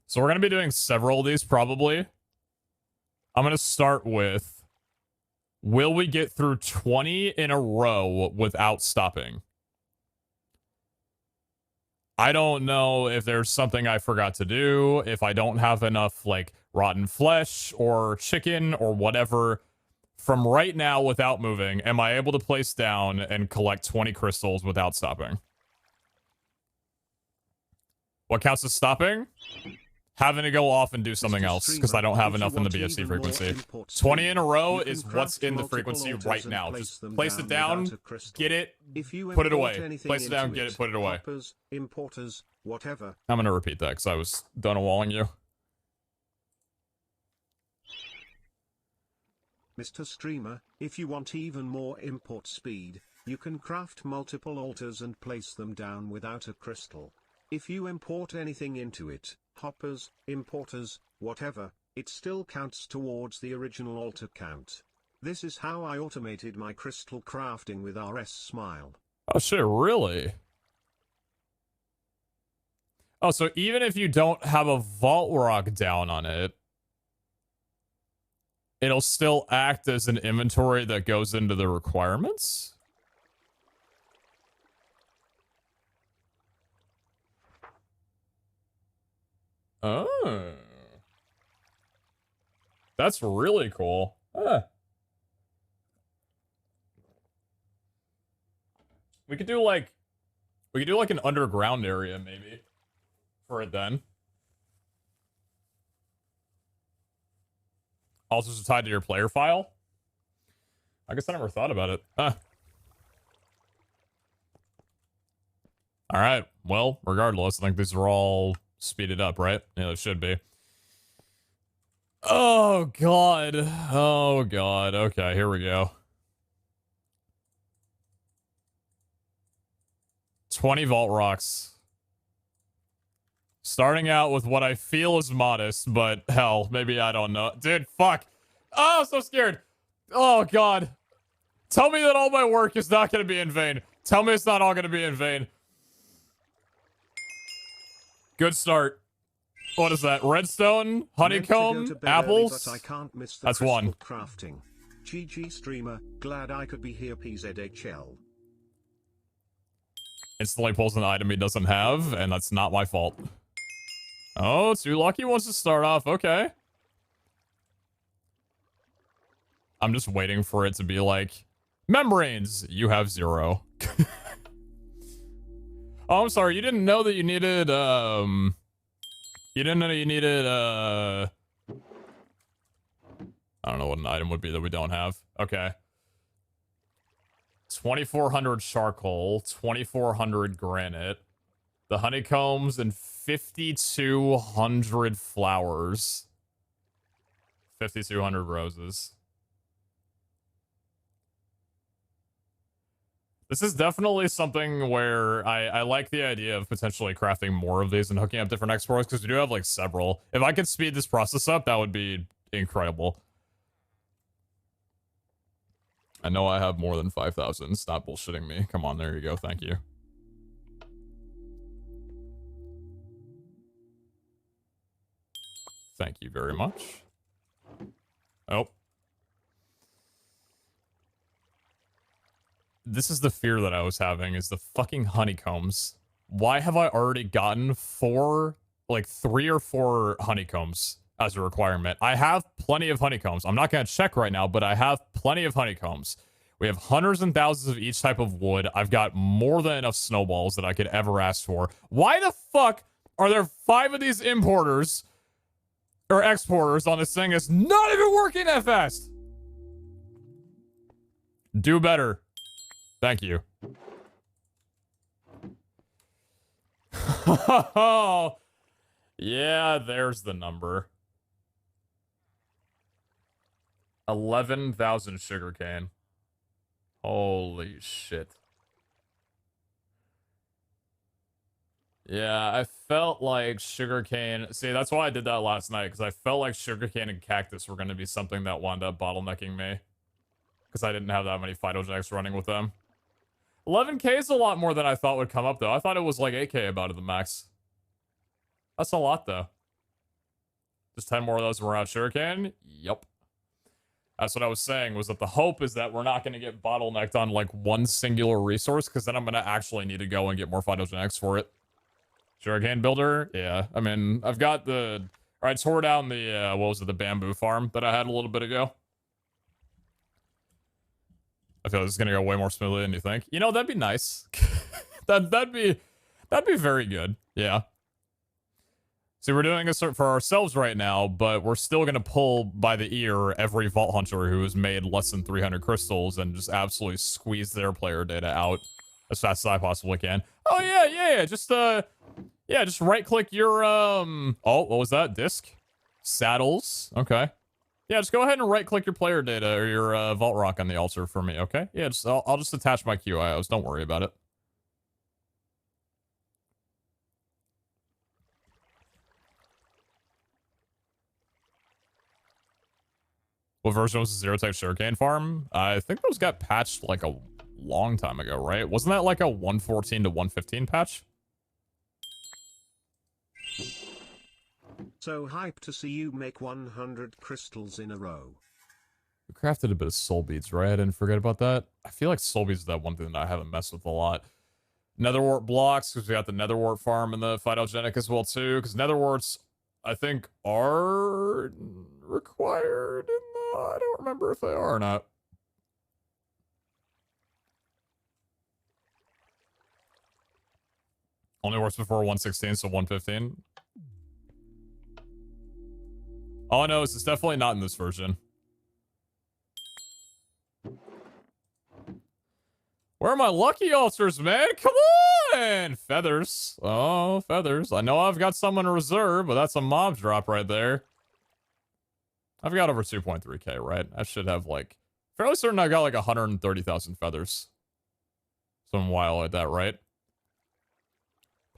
So we're going to be doing several of these probably. I'm going to start with, will we get through 20 in a row without stopping? I don't know if there's something I forgot to do, if I don't have enough, like, rotten flesh or chicken or whatever. From right now, without moving, am I able to place down and collect 20 crystals without stopping? What counts as stopping? Having to go off and do something else, because I don't have enough in the BFC frequency. 20 in a row is what's in the frequency right now. Just place it down, get it, put it away. Place it down, get it, put it away.
Importers, whatever.
I'm going to repeat that, because I was done walling you.
Mr. Streamer, if you want even more import speed, you can craft multiple altars and place them down without a crystal. If you import anything into it, hoppers, importers, whatever, it still counts towards the original altar count. This is how I automated my crystal crafting with RS Smile.
Oh shit, really? Oh, so even if you don't have a vault rock down on it, it'll still act as an inventory that goes into the requirements? Oh. That's really cool. Huh. We could do like an underground area maybe for it then. Also is tied to your player file? I guess I never thought about it. Huh. Alright, well, regardless, I think these are all speeded up, right? Yeah, they should be. Oh, God. Oh, God. Okay, here we go. 20 vault rocks. Starting out with what I feel is modest, but hell, maybe I don't know. Dude, fuck. Oh, I'm so scared. Oh, God. Tell me that all my work is not going to be in vain. Tell me it's not all going to be in vain. Good start. What is that? Redstone? Honeycomb? Apples?
Early, but I can't miss the
That's one.
Crafting. GG streamer, glad I could be here PZHL.
Instantly pulls an item he doesn't have, and that's not my fault. Oh, Too Lucky wants to start off. Okay. I'm just waiting for it to be like, membranes, you have 0. Oh, I'm sorry. You didn't know that you needed, you didn't know you needed, I don't know what an item would be that we don't have. Okay. 2,400 charcoal, 2,400 granite, the honeycombs, and 5,200 flowers. 5,200 roses. This is definitely something where I like the idea of potentially crafting more of these and hooking up different exports, because we do have like several. If I could speed this process up, that would be incredible. I know I have more than 5,000. Stop bullshitting me. Come on, there you go. Thank you. Thank you very much. Oh. This is the fear that I was having, is the fucking honeycombs. Why have I already gotten 3 or 4 honeycombs as a requirement? I have plenty of honeycombs. I'm not going to check right now, but I have plenty of honeycombs. We have hundreds and thousands of each type of wood. I've got more than enough snowballs that I could ever ask for. Why the fuck are there 5 of these importers or exporters on this thing? It's not even working that fast. Do better. Thank you. Oh, yeah, there's the number. 11,000 sugarcane. Holy shit. Yeah, I felt like sugarcane. See, that's why I did that last night, because I felt like sugarcane and cactus were going to be something that wound up bottlenecking me, because I didn't have that many phytojacks running with them. 11k is a lot more than I thought would come up, though. I thought it was like 8k about at the max. That's a lot, though. Just 10 more of those and we're out Shuriken? Yep. That's what I was saying, was that the hope is that we're not going to get bottlenecked on like one singular resource, because then I'm going to actually need to go and get more phytogenetics for it. Shuriken builder? Yeah. I mean, I've got the... I tore down the, what was it, the bamboo farm that I had a little bit ago. I feel like this is going to go way more smoothly than you think. You know, that'd be nice. that'd be very good. Yeah. See, we're doing this for ourselves right now, but we're still going to pull by the ear every Vault Hunter who has made less than 300 crystals and just absolutely squeeze their player data out as fast as I possibly can. Oh, yeah. Just right-click your, Oh, what was that? Disk? Saddles. Okay. Yeah, just go ahead and right-click your player data or your Vault Rock on the altar for me, okay? Yeah, I'll just attach my QIOs. Don't worry about it. What version was the Zero-Type Sugarcane farm? I think those got patched like a long time ago, right? Wasn't that like a 114 to 115 patch?
So hyped to see you make 100 crystals in a row.
We crafted a bit of soul beads, right? I didn't forget about that. I feel like soul beads is that one thing that I haven't messed with a lot. Netherwort blocks, because we got the Netherwort farm and the phytogenic as well, too. Because Netherworts, I think, are required in the... I don't remember if they are or not. Only works before 116, so 115. All I know is it's definitely not in this version. Where are my lucky altars, man? Come on! Feathers. Oh, feathers. I know I've got some in reserve, but that's a mob drop right there. I've got over 2.3k, right? I should have, like... Fairly certain I got, like, 130,000 feathers. Some wild like that, right?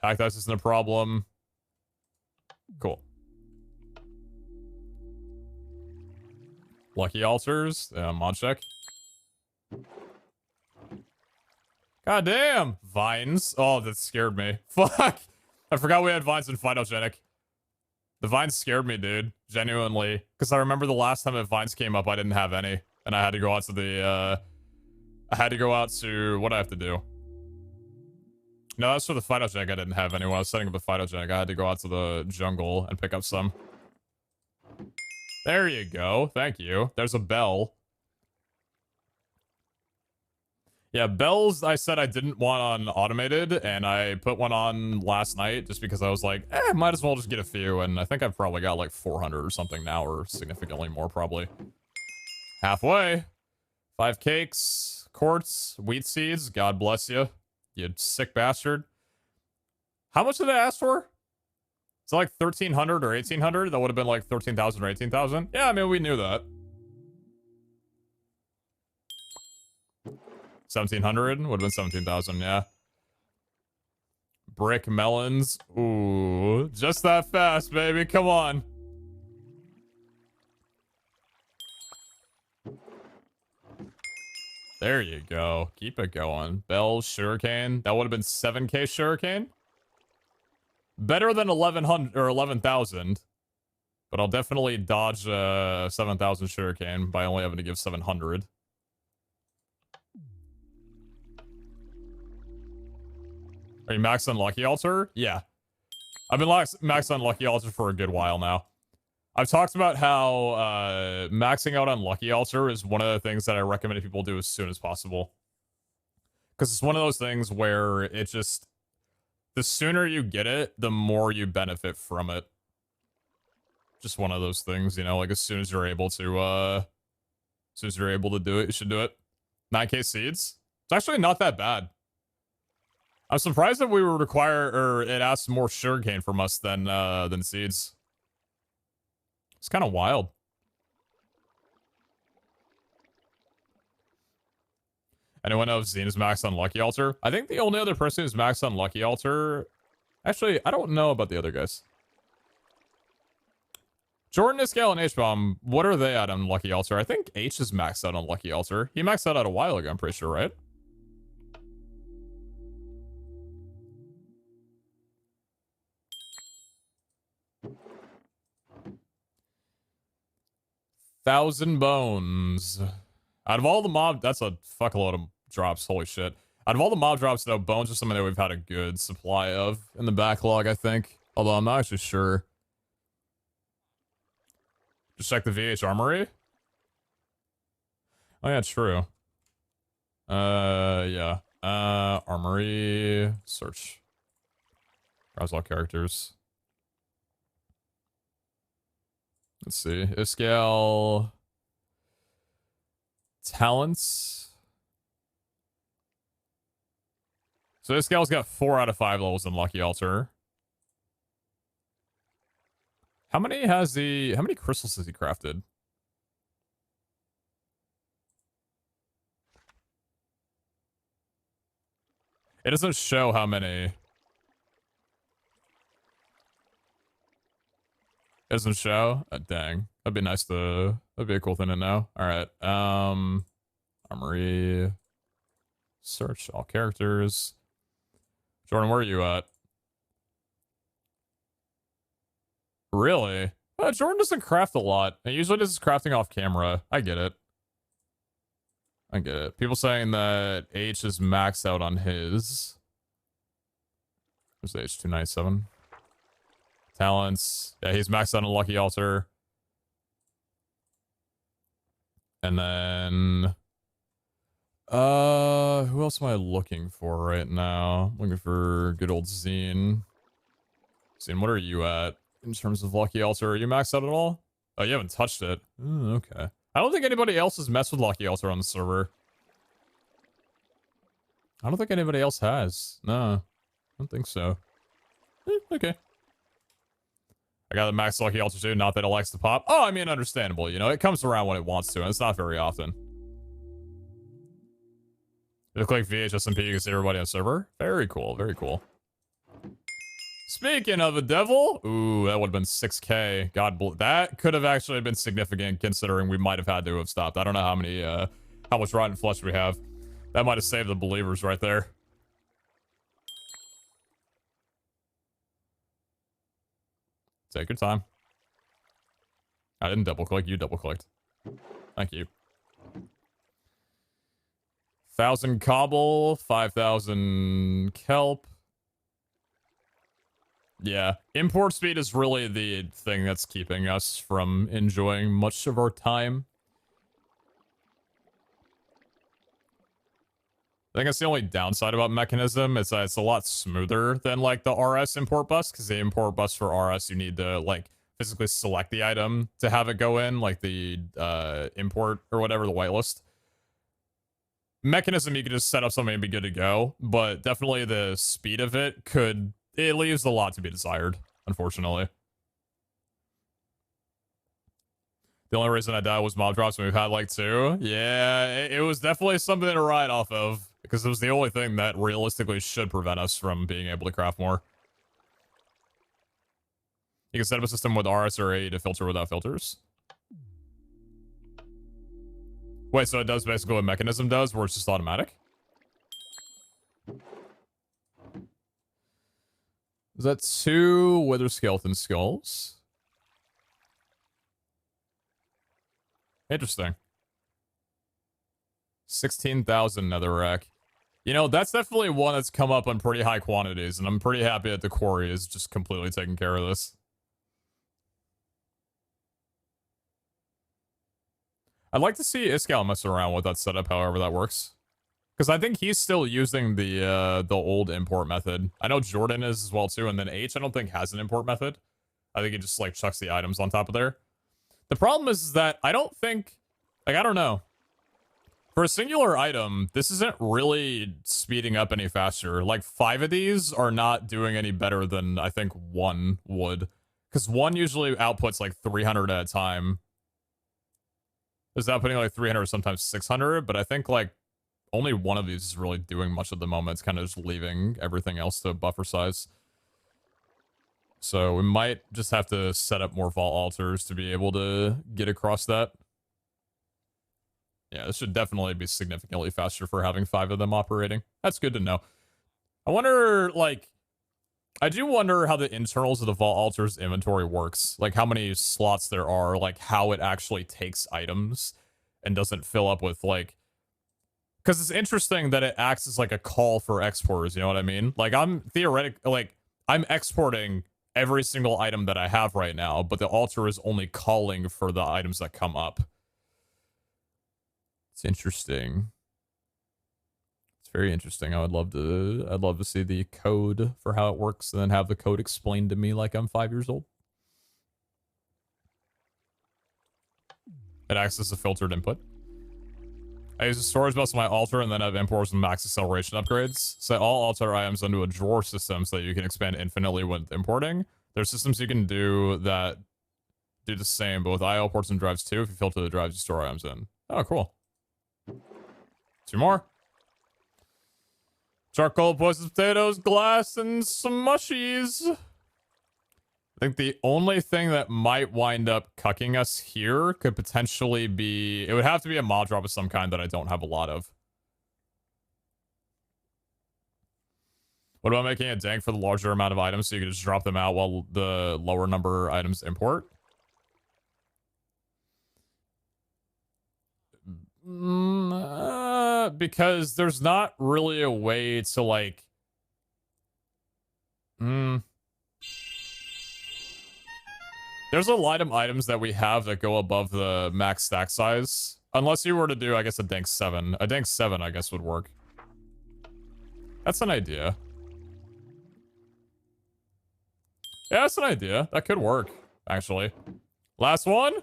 Pack dice isn't a problem. Cool. Lucky altars. Mod check. God damn! Vines. Oh, that scared me. Fuck! I forgot we had vines in phytogenic. The vines scared me, dude. Genuinely. Because I remember the last time that vines came up, I didn't have any. And I had to go out to the, I had to go out to... What do I have to do? No, that's for the phytogenic I didn't have any. When I was setting up the phytogenic, I had to go out to the jungle and pick up some. There you go. Thank you. There's a bell. Yeah, bells I said I didn't want on automated, and I put one on last night just because I was like, might as well just get a few, and I think I've probably got like 400 or something now, or significantly more probably. Halfway. 5 cakes, quartz, wheat seeds, God bless you, you sick bastard. How much did I ask for? Is it like 1,300 or 1,800? That would have been like 13,000 or 18,000? Yeah, I mean, we knew that. 1,700 would have been 17,000, yeah. Brick melons. Ooh, just that fast, baby. Come on. There you go. Keep it going. Bell, sugarcane. That would have been 7k sugarcane. Better than 1,100 or 11,000. But I'll definitely dodge 7,000 sugarcane by only having to give 700. Are you maxed on Lucky Altar? Yeah. I've been maxed on Lucky Altar for a good while now. I've talked about how maxing out on Lucky Altar is one of the things that I recommend people do as soon as possible. Because it's one of those things where it just... The sooner you get it, the more you benefit from it. Just one of those things, you know, like as soon as you're able to, as soon as you're able to do it, you should do it. 9k seeds? It's actually not that bad. I'm surprised that we were it asked more sugarcane from us than seeds. It's kind of wild. Anyone know if Zine is maxed on Lucky Altar? I think the only other person who's maxed on Lucky Altar... Actually, I don't know about the other guys. Jordan, Iscal, and H-Bomb, what are they at on Lucky Altar? I think H is maxed out on Lucky Altar. He maxed out a while ago, I'm pretty sure, right? 1,000 bones. Out of all the mob, that's a fuckload of drops. Holy shit. Out of all the mob drops, though, bones are something that we've had a good supply of in the backlog, I think. Although I'm not actually sure. Just check the VH armory. Oh yeah, true. Yeah. Armory search. Browse all characters. Let's see. Scale talents. So this gal's got 4 out of 5 levels in Lucky Altar. How many crystals has he crafted? It doesn't show how many. It doesn't show? Dang. That'd be nice to, that'd be a cool thing to know. Alright, armory. Search all characters. Jordan, where are you at? Really? Jordan doesn't craft a lot. He usually does his crafting off camera. I get it. I get it. People saying that H is maxed out on his. Where's the H297? Talents. Yeah, he's maxed out on Lucky Altar. And then... who else am I looking for right now? Looking for good old Zine. Zine, what are you at in terms of Lucky Altar? Are you maxed out at all? Oh, you haven't touched it. Oh, okay. I don't think anybody else has messed with Lucky Altar on the server. I don't think anybody else has. No, I don't think so. Okay. I got the max Lucky Altar too, not that it likes to pop. Oh, I mean, understandable, you know, it comes around when it wants to, and it's not very often. You click VHSMP, you can see everybody on server. Very cool, very cool. Speaking of a devil, ooh, that would have been 6K. God, that could have actually been significant considering we might have had to have stopped. I don't know how many, how much rotten flesh we have. That might have saved the believers right there. Take your time. I didn't double click, you double clicked. Thank you. 1,000 cobble, 5,000 kelp. Yeah, import speed is really the thing that's keeping us from enjoying much of our time. I think that's the only downside about Mechanism is that it's a lot smoother than like the RS import bus, because the import bus for RS you need to like physically select the item to have it go in, like the import or whatever, the whitelist. Mechanism you can just set up something and be good to go, but definitely the speed of it leaves a lot to be desired, unfortunately. The only reason I died was mob drops when we've had like 2. Yeah, it was definitely something to ride off of, because it was the only thing that realistically should prevent us from being able to craft more. You can set up a system with RS or A to filter without filters. Wait, so it does basically what Mechanism does, where it's just automatic? Is that 2 Wither Skeleton Skulls? Interesting. 16,000 netherrack. You know, that's definitely one that's come up on pretty high quantities, and I'm pretty happy that the quarry is just completely taking care of this. I'd like to see Iskal mess around with that setup, however that works. Because I think he's still using the old import method. I know Jordan is as well too, and then H I don't think has an import method. I think he just like chucks the items on top of there. The problem is that I don't think, like, I don't know. For a singular item, this isn't really speeding up any faster. Like 5 of these are not doing any better than I think 1 would. Because 1 usually outputs like 300 at a time. It's outputting like 300, sometimes 600, but I think like only 1 of these is really doing much at the moment. It's kind of just leaving everything else to buffer size. So we might just have to set up more vault altars to be able to get across that. Yeah, this should definitely be significantly faster for having 5 of them operating. That's good to know. I wonder, like, I do wonder how the internals of the Vault Altar's inventory works. Like how many slots there are, like how it actually takes items and doesn't fill up with like... Because it's interesting that it acts as like a call for exporters, you know what I mean? Like I'm I'm exporting every single item that I have right now, but the altar is only calling for the items that come up. It's interesting. It's very interesting. I'd love to see the code for how it works and then have the code explained to me like I'm 5 years old. It acts as a filtered input. I use the storage bus on my altar and then have imports and max acceleration upgrades. Set all altar items into a drawer system so that you can expand infinitely with importing. There's systems you can do that do the same, but with IO ports and drives too. If you filter the drives, you store items in. Oh, cool. 2 more. Charcoal, poisoned potatoes, glass, and some mushies. I think the only thing that might wind up cucking us here could potentially be... It would have to be a mod drop of some kind that I don't have a lot of. What about making a dank for the larger amount of items so you can just drop them out while the lower number items import? Because there's not really a way to like... There's a lot of items that we have that go above the max stack size. Unless you were to do, I guess, a dank 7. A dank 7, I guess, would work. That's an idea. Yeah, that's an idea. That could work, actually. Last one?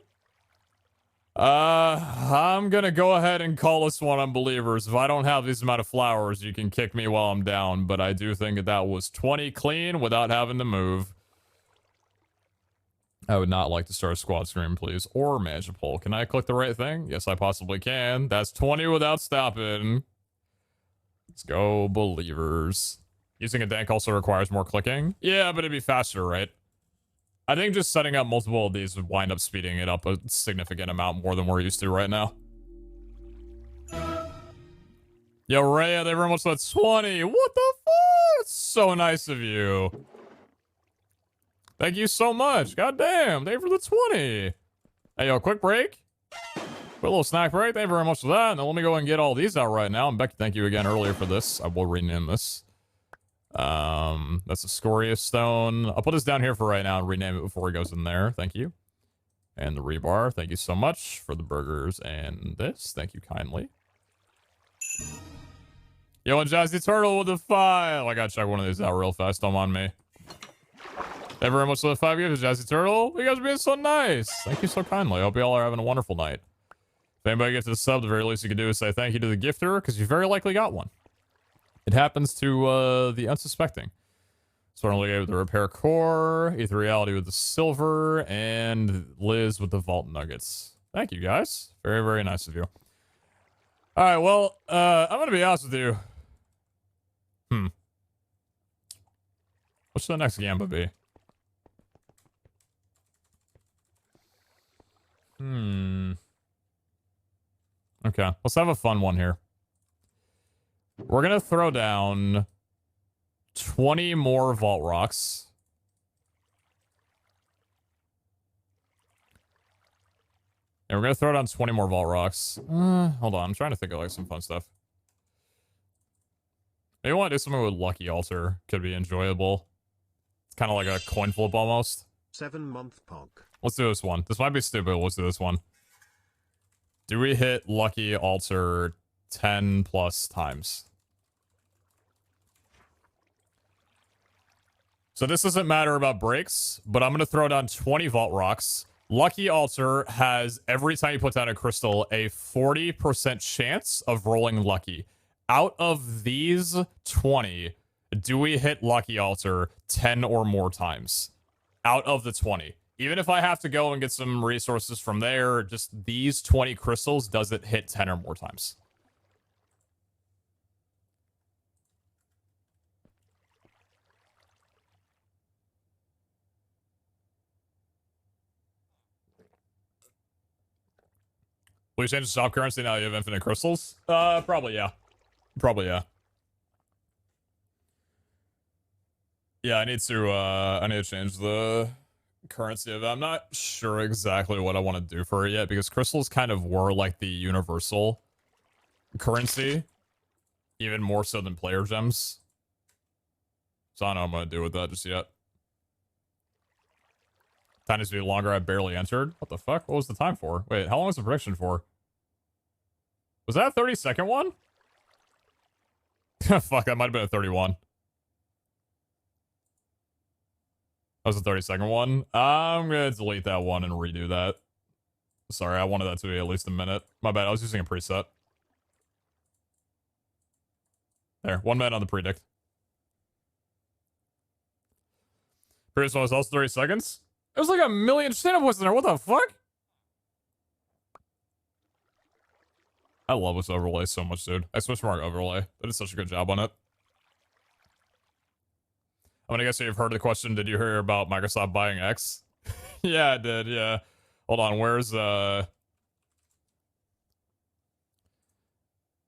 I'm gonna go ahead and call this one Unbelievers. If I don't have this amount of flowers, you can kick me while I'm down. But I do think that was 20 clean without having to move. I would not like to start a squad screen, please. Or manage a poll. Can I click the right thing? Yes, I possibly can. That's 20 without stopping. Let's go, Believers. Using a dank also requires more clicking. Yeah, but it'd be faster, right? I think just setting up multiple of these would wind up speeding it up a significant amount more than we're used to right now. Yo, Rhea, they very much said 20. What the fuck? It's so nice of you. Thank you so much. God damn. Thank you for the 20. Hey, yo, quick break. Quick little snack break. Thank you very much for that. And then let me go and get all these out right now. And Becky, thank you again earlier for this. I will rename this. That's a Scoria Stone. I'll put this down here for right now and rename it before it goes in there. Thank you. And the rebar. Thank you so much for the burgers and this. Thank you kindly. Yo, and Jazzy Turtle with the 5. I gotta check one of these out real fast. Don't mind me. Thank you very much for the 5 years, Jazzy Turtle. You guys are being so nice. Thank you so kindly. I hope you all are having a wonderful night. If anybody gets a sub, the very least you can do is say thank you to the gifter, because you very likely got one. It happens to the unsuspecting. Certainly with the repair core, Ether Reality with the silver, and Liz with the vault nuggets. Thank you, guys. Very, very nice of you. All right, well, I'm going to be honest with you. What should the next Gamba be? Okay, let's have a fun one here. We're gonna throw down 20 more vault rocks. And we're gonna throw down 20 more vault rocks. Hold on, I'm trying to think of like some fun stuff. Maybe I want to do something with Lucky Altar. Could be enjoyable. It's kind of like a coin flip almost.
7-month pog.
Let's do this one. This might be stupid. Let's do this one. Do we hit Lucky Altar 10 plus times? So this doesn't matter about breaks, but I'm going to throw down 20 vault rocks. Lucky Altar has, every time you put down a crystal, a 40% chance of rolling lucky. Out of these 20, do we hit Lucky Altar 10 or more times? Out of the 20. Even if I have to go and get some resources from there, just these 20 crystals, does it hit 10 or more times? Will you change the stop currency now you have infinite crystals? Probably, yeah. Probably, yeah. Yeah, I need to change the currency of it. I'm not sure exactly what I want to do for it yet because crystals kind of were like the universal currency, even more so than player gems. So I don't know what I'm going to do with that just yet. Time needs to be longer. I barely entered. What the fuck? What was the time for? Wait, how long was the prediction for? Was that a 30-second one? Fuck, that might have been a 31. That was a 30-second one. I'm going to delete that one and redo that. Sorry, I wanted that to be at least a minute. My bad, I was using a preset. There, 1 minute on the predict. Previous one was also 30 seconds. It was like a million stand-up voices in there. What the fuck? I love this overlay so much, dude. I switched from our overlay. They did such a good job on it. I'm gonna guess you've heard the question, did you hear about Microsoft buying X? Yeah, I did, yeah. Hold on, where's, yeah,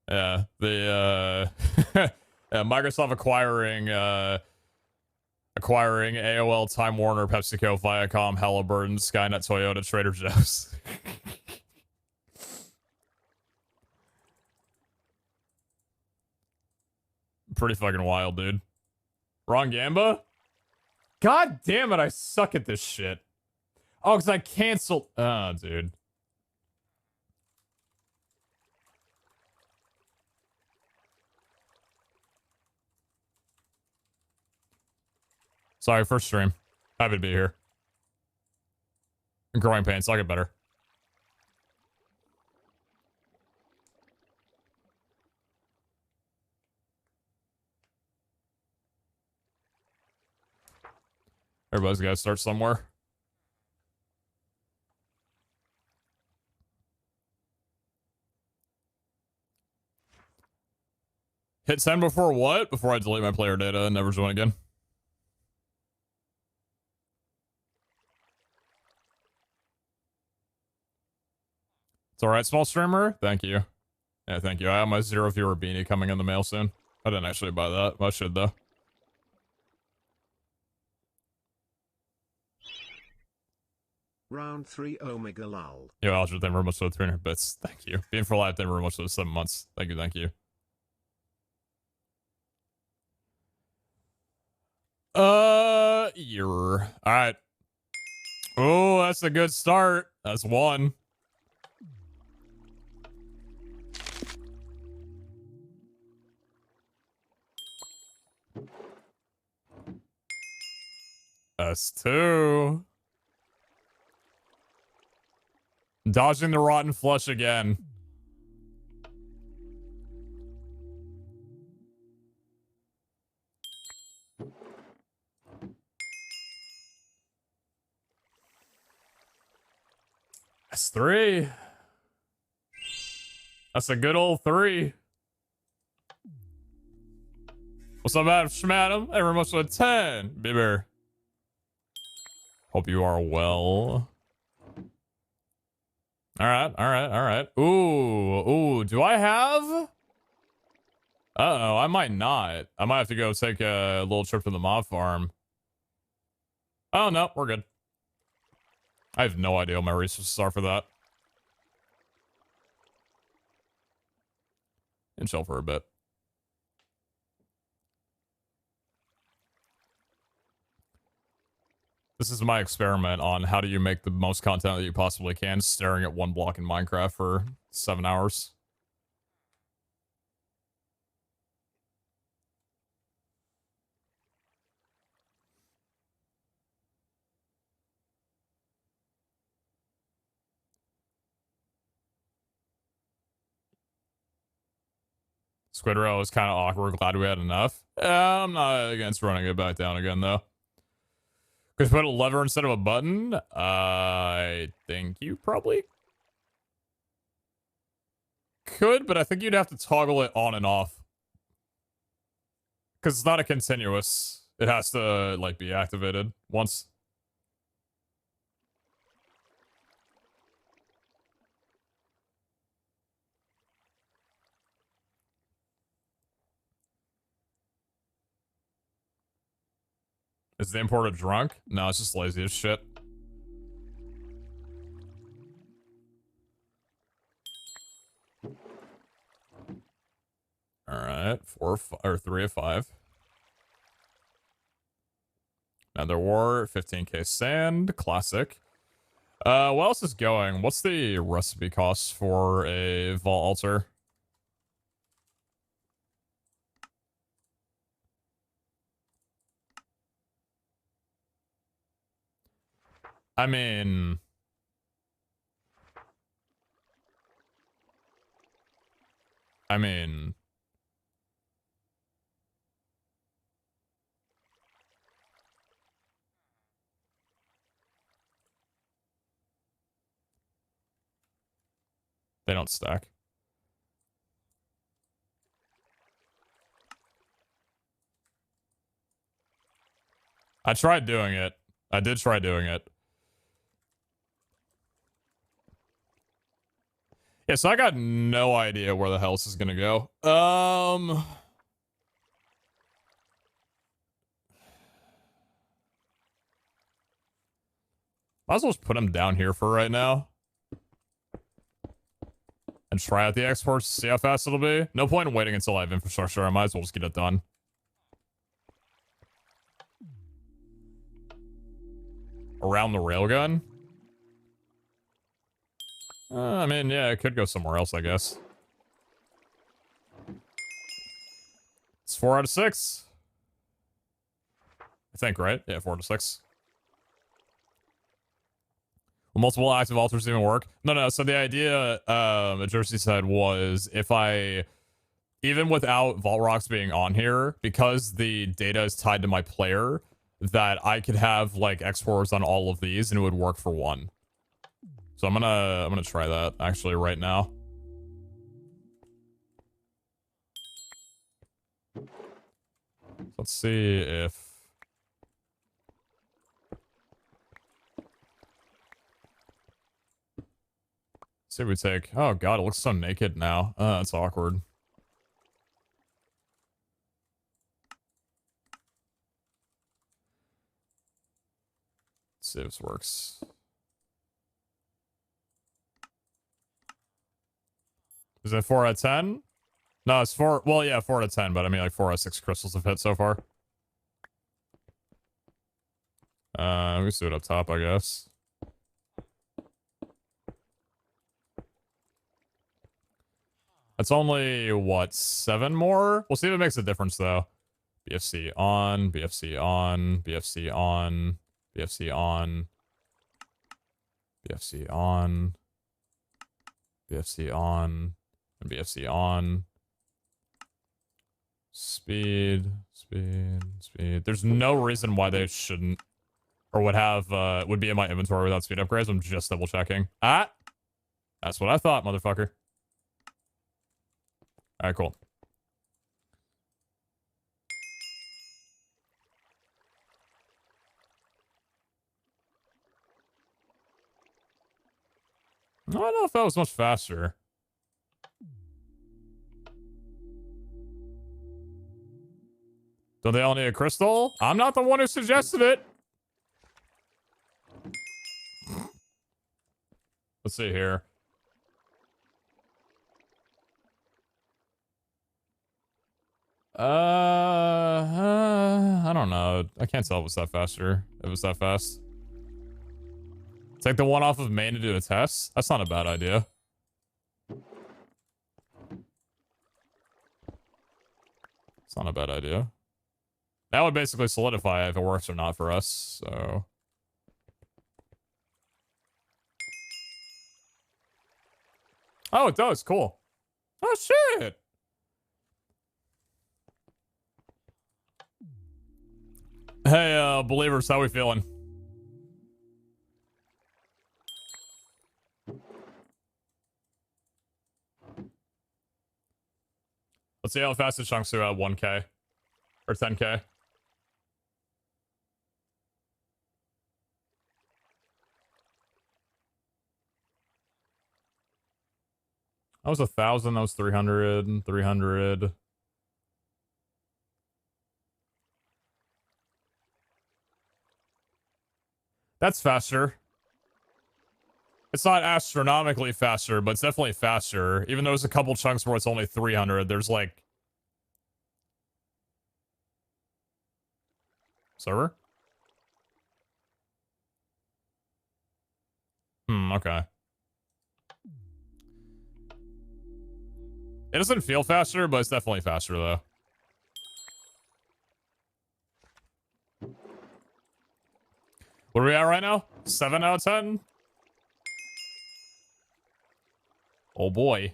the, yeah, Microsoft acquiring AOL, Time Warner, PepsiCo, Viacom, Halliburton, Skynet, Toyota, Trader Joe's. Pretty fucking wild, dude. Wrong Gamba? God damn it, I suck at this shit. Oh, because I canceled. Oh, dude. Sorry, first stream. Happy to be here. Growing pains, I'll get better. Everybody's got to start somewhere. Hit send before what? Before I delete my player data and never join again. It's alright, small streamer. Thank you. Yeah, thank you. I have my 0 viewer beanie coming in the mail soon. I didn't actually buy that. I should, though.
Round 3 Omega Lul.
Yo, Alger, thank you very much for the 300 bits. Thank you. Being for life, thank you very much for the 7 months. Thank you, thank you. Year. Alright. Oh, that's a good start. That's 1. That's 2. Dodging the rotten flush again. That's 3. That's a good old 3. What's up, Adam Schmadam? Everyone much with 10. Bieber. Hope you are well. Alright, alright, alright. Ooh, do I have? Uh-oh, I might not. I might have to go take a little trip to the mob farm. Oh, no, we're good. I have no idea what my resources are for that. And chill for a bit. This is my experiment on how do you make the most content that you possibly can, staring at one block in Minecraft for 7 hours. Squid Row is kind of awkward. Glad we had enough. I'm not against running it back down again, though. Could you put a lever instead of a button? I think you probably could, but I think you'd have to toggle it on and off. Because it's not a continuous. It has to, like, be activated once. Is the importer drunk? No, it's just lazy as shit. Alright, 3 of 5. Another war, 15k sand, classic. What else is going? What's the recipe cost for a vault altar? I mean... They don't stack. I tried doing it. I did try doing it. Yeah, so I got no idea where the hell this is gonna go. Might as well just put him down here for right now. And try out the exports, see how fast it'll be. No point in waiting until I have infrastructure. I might as well just get it done. Around the railgun? I mean, yeah, it could go somewhere else, I guess. It's 4 out of 6. I think, right? Yeah, 4 out of 6. Will multiple active altars even work? No. So the idea, Jersey said, was if I, even without Vault Rocks being on here, because the data is tied to my player, that I could have like exports on all of these and it would work for one. So I'm gonna try that actually right now. Let's see if. See if we take. Oh god, it looks so naked now. That's awkward. Let's see if this works. Is it 4 out of 10? No, it's 4. Well, yeah, 4 out of 10, but I mean like 4 out of 6 crystals have hit so far. We can do it up top, I guess. That's only, what, 7 more? We'll see if it makes a difference, though. BFC on, BFC on, BFC on, BFC on, BFC on, BFC on, and BFC on. Speed. There's no reason why they shouldn't, or would have, would be in my inventory without speed upgrades. I'm just double checking. Ah! That's what I thought, motherfucker. Alright, cool. I don't know if that was much faster. Don't they all need a crystal? I'm not the one who suggested it. Let's see here. I don't know. I can't tell if it's that faster. If it's that fast. Take the one off of main to do a test? That's not a bad idea. It's not a bad idea. That would basically solidify if it works or not for us, so... Oh, it does. Cool. Oh, shit! Hey, believers, how we feeling? Let's see how fast the chunks are at 1k. Or 10k. That was 1,000, that was 300, 300. That's faster. It's not astronomically faster, but it's definitely faster. Even though there's a couple chunks where it's only 300, there's like... Server? Okay. It doesn't feel faster, but it's definitely faster, though. What are we at right now? 7 out of 10? Oh boy.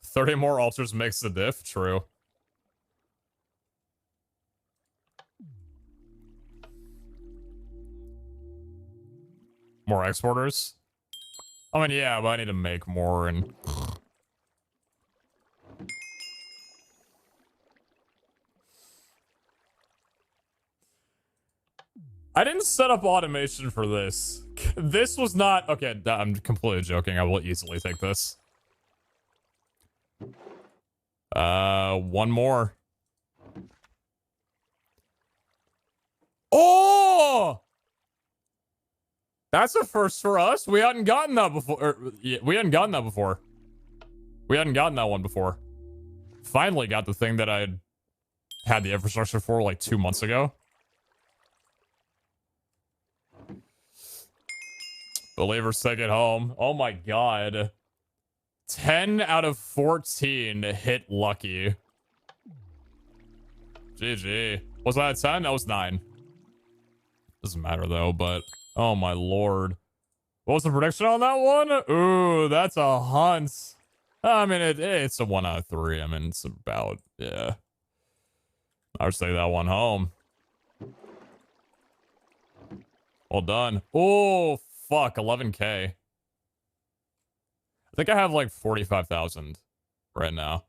30 more altars makes the diff? True. More exporters? I mean, yeah, but I need to make more and... I didn't set up automation for this. This was not... Okay, I'm completely joking. I will easily take this. One more. Oh! That's a first for us. We hadn't gotten that before. We hadn't gotten that before. We hadn't gotten that one before. Finally got the thing that I had the infrastructure for like 2 months ago. Believers take it home. Oh my god. 10 out of 14 hit lucky. GG. Was that a 10? That was 9. Doesn't matter though, but oh my lord. What was the prediction on that one? Ooh, that's a hunt. I mean, it's a 1 out of 3. I mean, it's about, yeah. I would take that one home. Well done. Oh, fuck, 11K. I think I have like 45,000 right now.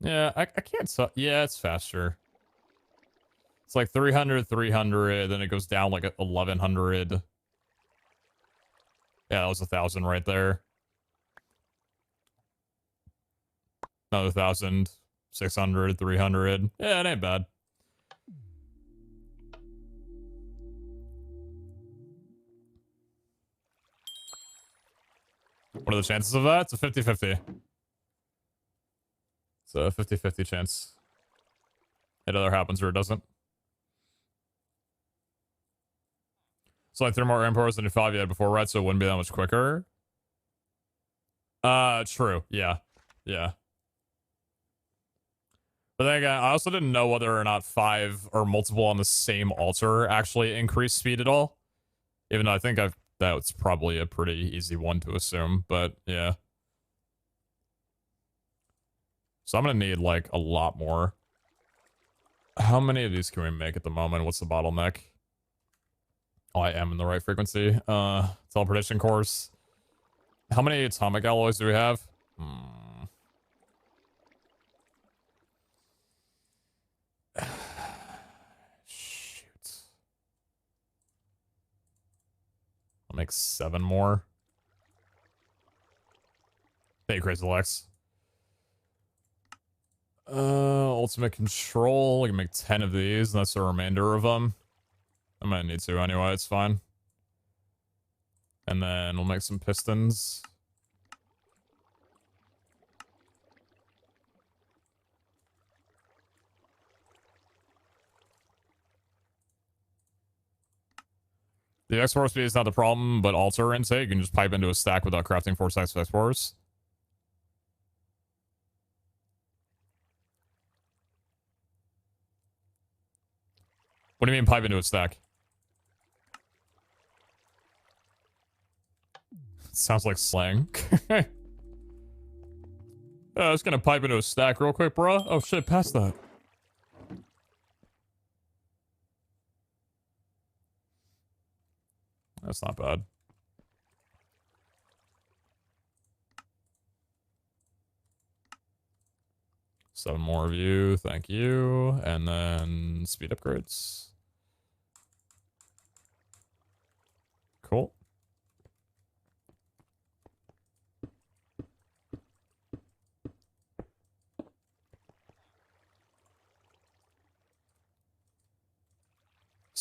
Yeah, I can't... Yeah, it's faster. It's like 300, 300, then it goes down like 1,100. Yeah, that was 1,000 right there. Another 1,000, 600, 300. Yeah, it ain't bad. What are the chances of that? It's a 50-50. It's a 50-50 chance. It either happens or it doesn't. So like 3 more imports than 5 you had before, right? So it wouldn't be that much quicker. True. Yeah. Yeah. But then again, I also didn't know whether or not 5 or multiple on the same altar actually increase speed at all. Even though I think that's probably a pretty easy one to assume, but yeah. So I'm gonna need like a lot more. How many of these can we make at the moment? What's the bottleneck? Oh, I am in the right frequency. Teleportation cores. How many atomic alloys do we have? Shoot. I'll make 7 more. Thank you, Crazy Lex. Ultimate control. We can make 10 of these, and that's the remainder of them. I might need to anyway, it's fine. And then we'll make some pistons. The export speed is not the problem, but altar intake, you can just pipe into a stack without crafting 4 stacks of exporters. What do you mean pipe into a stack? Sounds like slang. I was gonna pipe into a stack real quick, bro. Oh shit, pass that. That's not bad. Seven more of you, thank you. And then speed upgrades. Cool.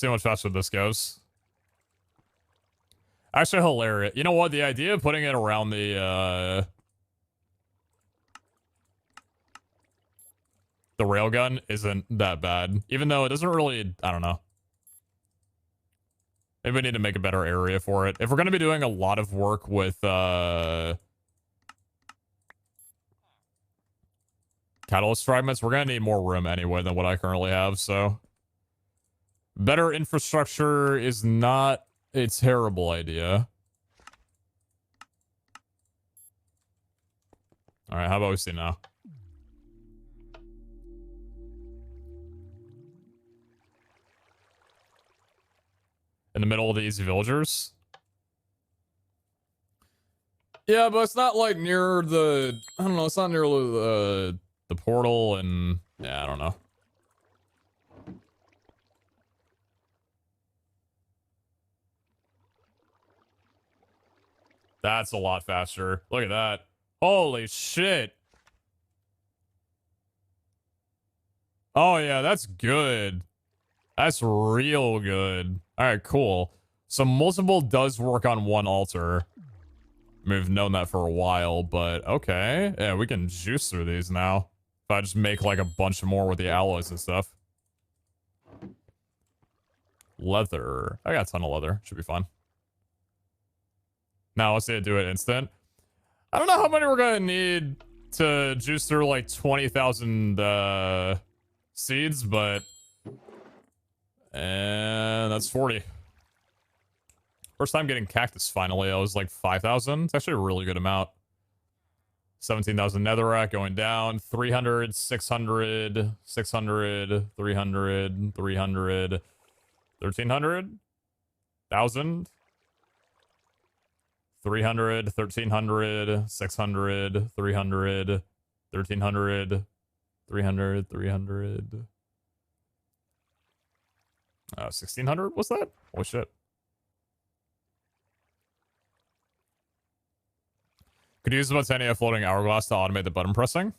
See how much faster this goes. Actually, hilarious. You know what? The idea of putting it around the railgun isn't that bad. Even though it doesn't really, I don't know. Maybe we need to make a better area for it. If we're going to be doing a lot of work with catalyst fragments, we're going to need more room anyway than what I currently have, so better infrastructure is not a terrible idea. All right, how about we see now? In the middle of the easy villagers? Yeah, but it's not like near the, I don't know, it's not near the portal and, yeah, I don't know. That's a lot faster. Look at that. Holy shit. Oh yeah, that's good. That's real good. Alright, cool. So multiple does work on one altar. I mean, we've known that for a while, but okay. Yeah, we can juice through these now. If I just make like a bunch more with the alloys and stuff. Leather. I got a ton of leather. Should be fun. Now let's say do it instant. I don't know how many we're gonna need to juice through like 20,000 seeds, but and that's 40. First time getting cactus finally. I was like 5,000. It's actually a really good amount. 17,000 netherrack going down. 300, 600, 600, 300, 300, 1,300, 1,000. 300, 1,300, 600, 300, 1,300, 300, 300. 1,600 was that? Holy shit. Could you use the Botania floating hourglass to automate the button pressing?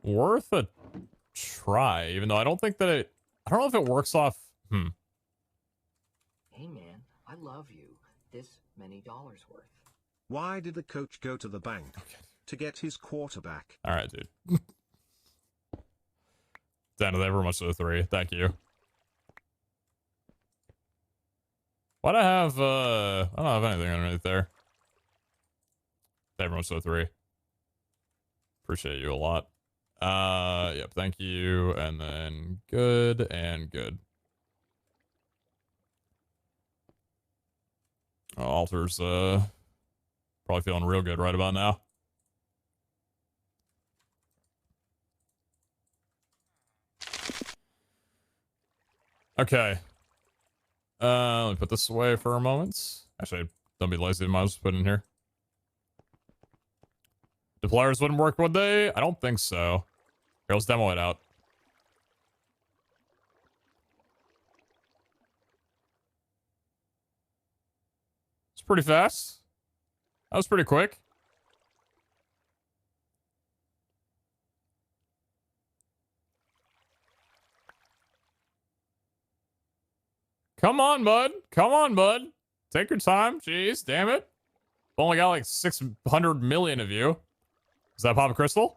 Worth a try, even though I don't think that I don't know if it works off.
Hey man, I love you. This many dollars worth.
Why did the coach go to the bank? To get his quarterback.
All right, dude. Down to that very much to the 3. Thank you. Why'd I have, I don't have anything underneath there. Very much to the 3. Appreciate you a lot. Yep, thank you. And then good and good. Oh, Alter's, probably feeling real good right about now. Okay. Let me put this away for a moment. Actually, don't be lazy. Might as well put it in here. Deployers wouldn't work, would they? I don't think so. Here, let's demo it out. It's pretty fast. That was pretty quick. Come on, bud. Come on, bud. Take your time. Jeez, damn it. Only got like 600 million of you. Does that pop a crystal?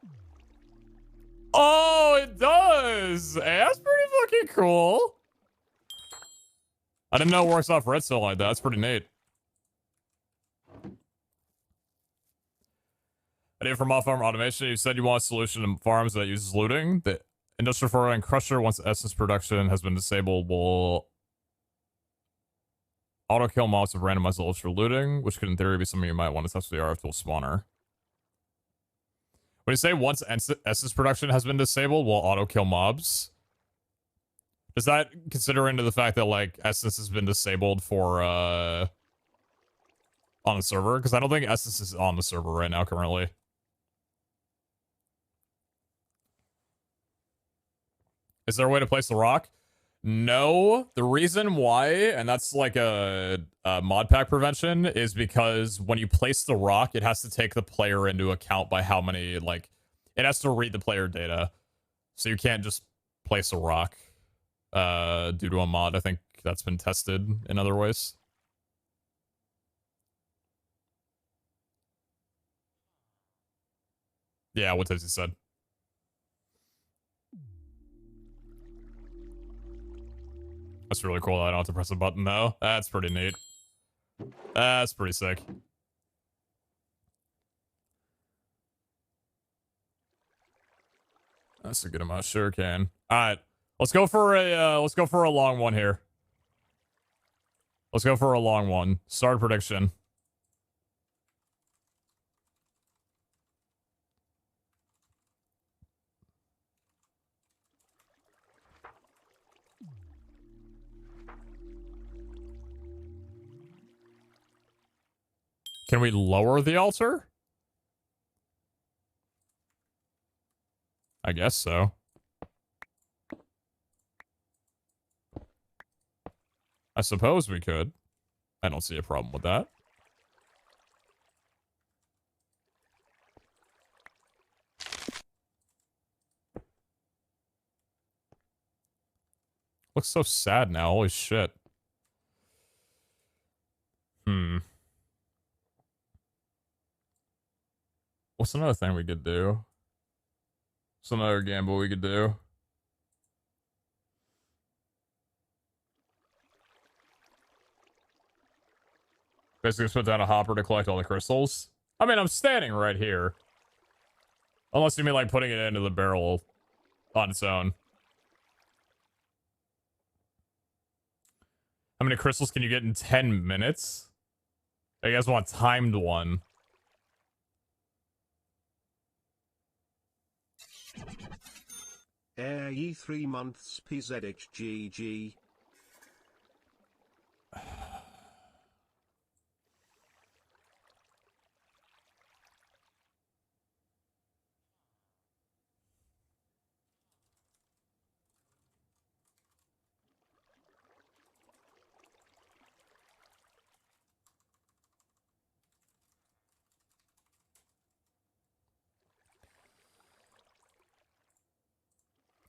Oh, it does. Hey, that's pretty fucking cool. I didn't know it works off redstone like that. That's pretty neat. Idea from off-farm automation. You said you want a solution to farms that uses looting. The industrial farming crusher, once essence production has been disabled, will auto-kill mobs with randomized levels for looting, which could in theory be something you might want to test with the RF tool spawner. When you say once essence production has been disabled, will auto-kill mobs? Does that consider into the fact that, like, essence has been disabled for, on the server? Because I don't think essence is on the server right now, currently. Is there a way to place the rock? No, the reason why, and that's like a mod pack prevention, is because when you place the rock, it has to take the player into account by how many, like, it has to read the player data. So you can't just place a rock due to a mod. I think that's been tested in other ways. Yeah, what Tizzy said. That's really cool. I don't have to press a button though. That's pretty neat. That's pretty sick. That's a good amount. Sure can. All right, let's go for a long one here. Let's go for a long one. Start prediction. Can we lower the altar? I guess so. I suppose we could. I don't see a problem with that. Looks so sad now. Holy shit. What's another thing we could do? What's another gamble we could do? Basically just put down a hopper to collect all the crystals. I mean, I'm standing right here. Unless you mean like putting it into the barrel on its own. How many crystals can you get in 10 minutes? I guess want a timed one.
Air ye 3 months PZHGG.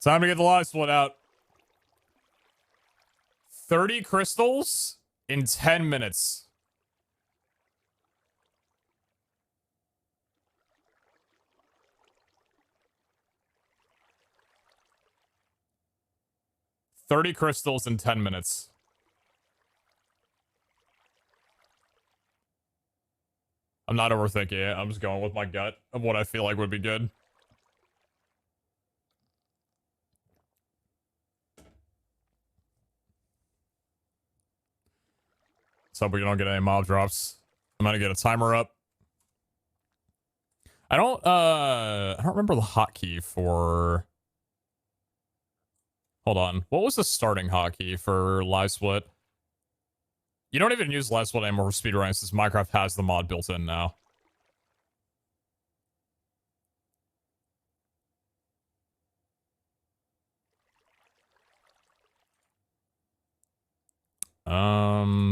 Time to get the live split out. 30 crystals in 10 minutes. $30 crystals in 10 minutes. I'm not overthinking it. I'm just going with my gut of what I feel like would be good. Let's hope we don't get any mob drops. I'm gonna get a timer up. I don't remember the hotkey for... Hold on. What was the starting hotkey for live split? You don't even use live split anymore for speedrunning since Minecraft has the mod built in now.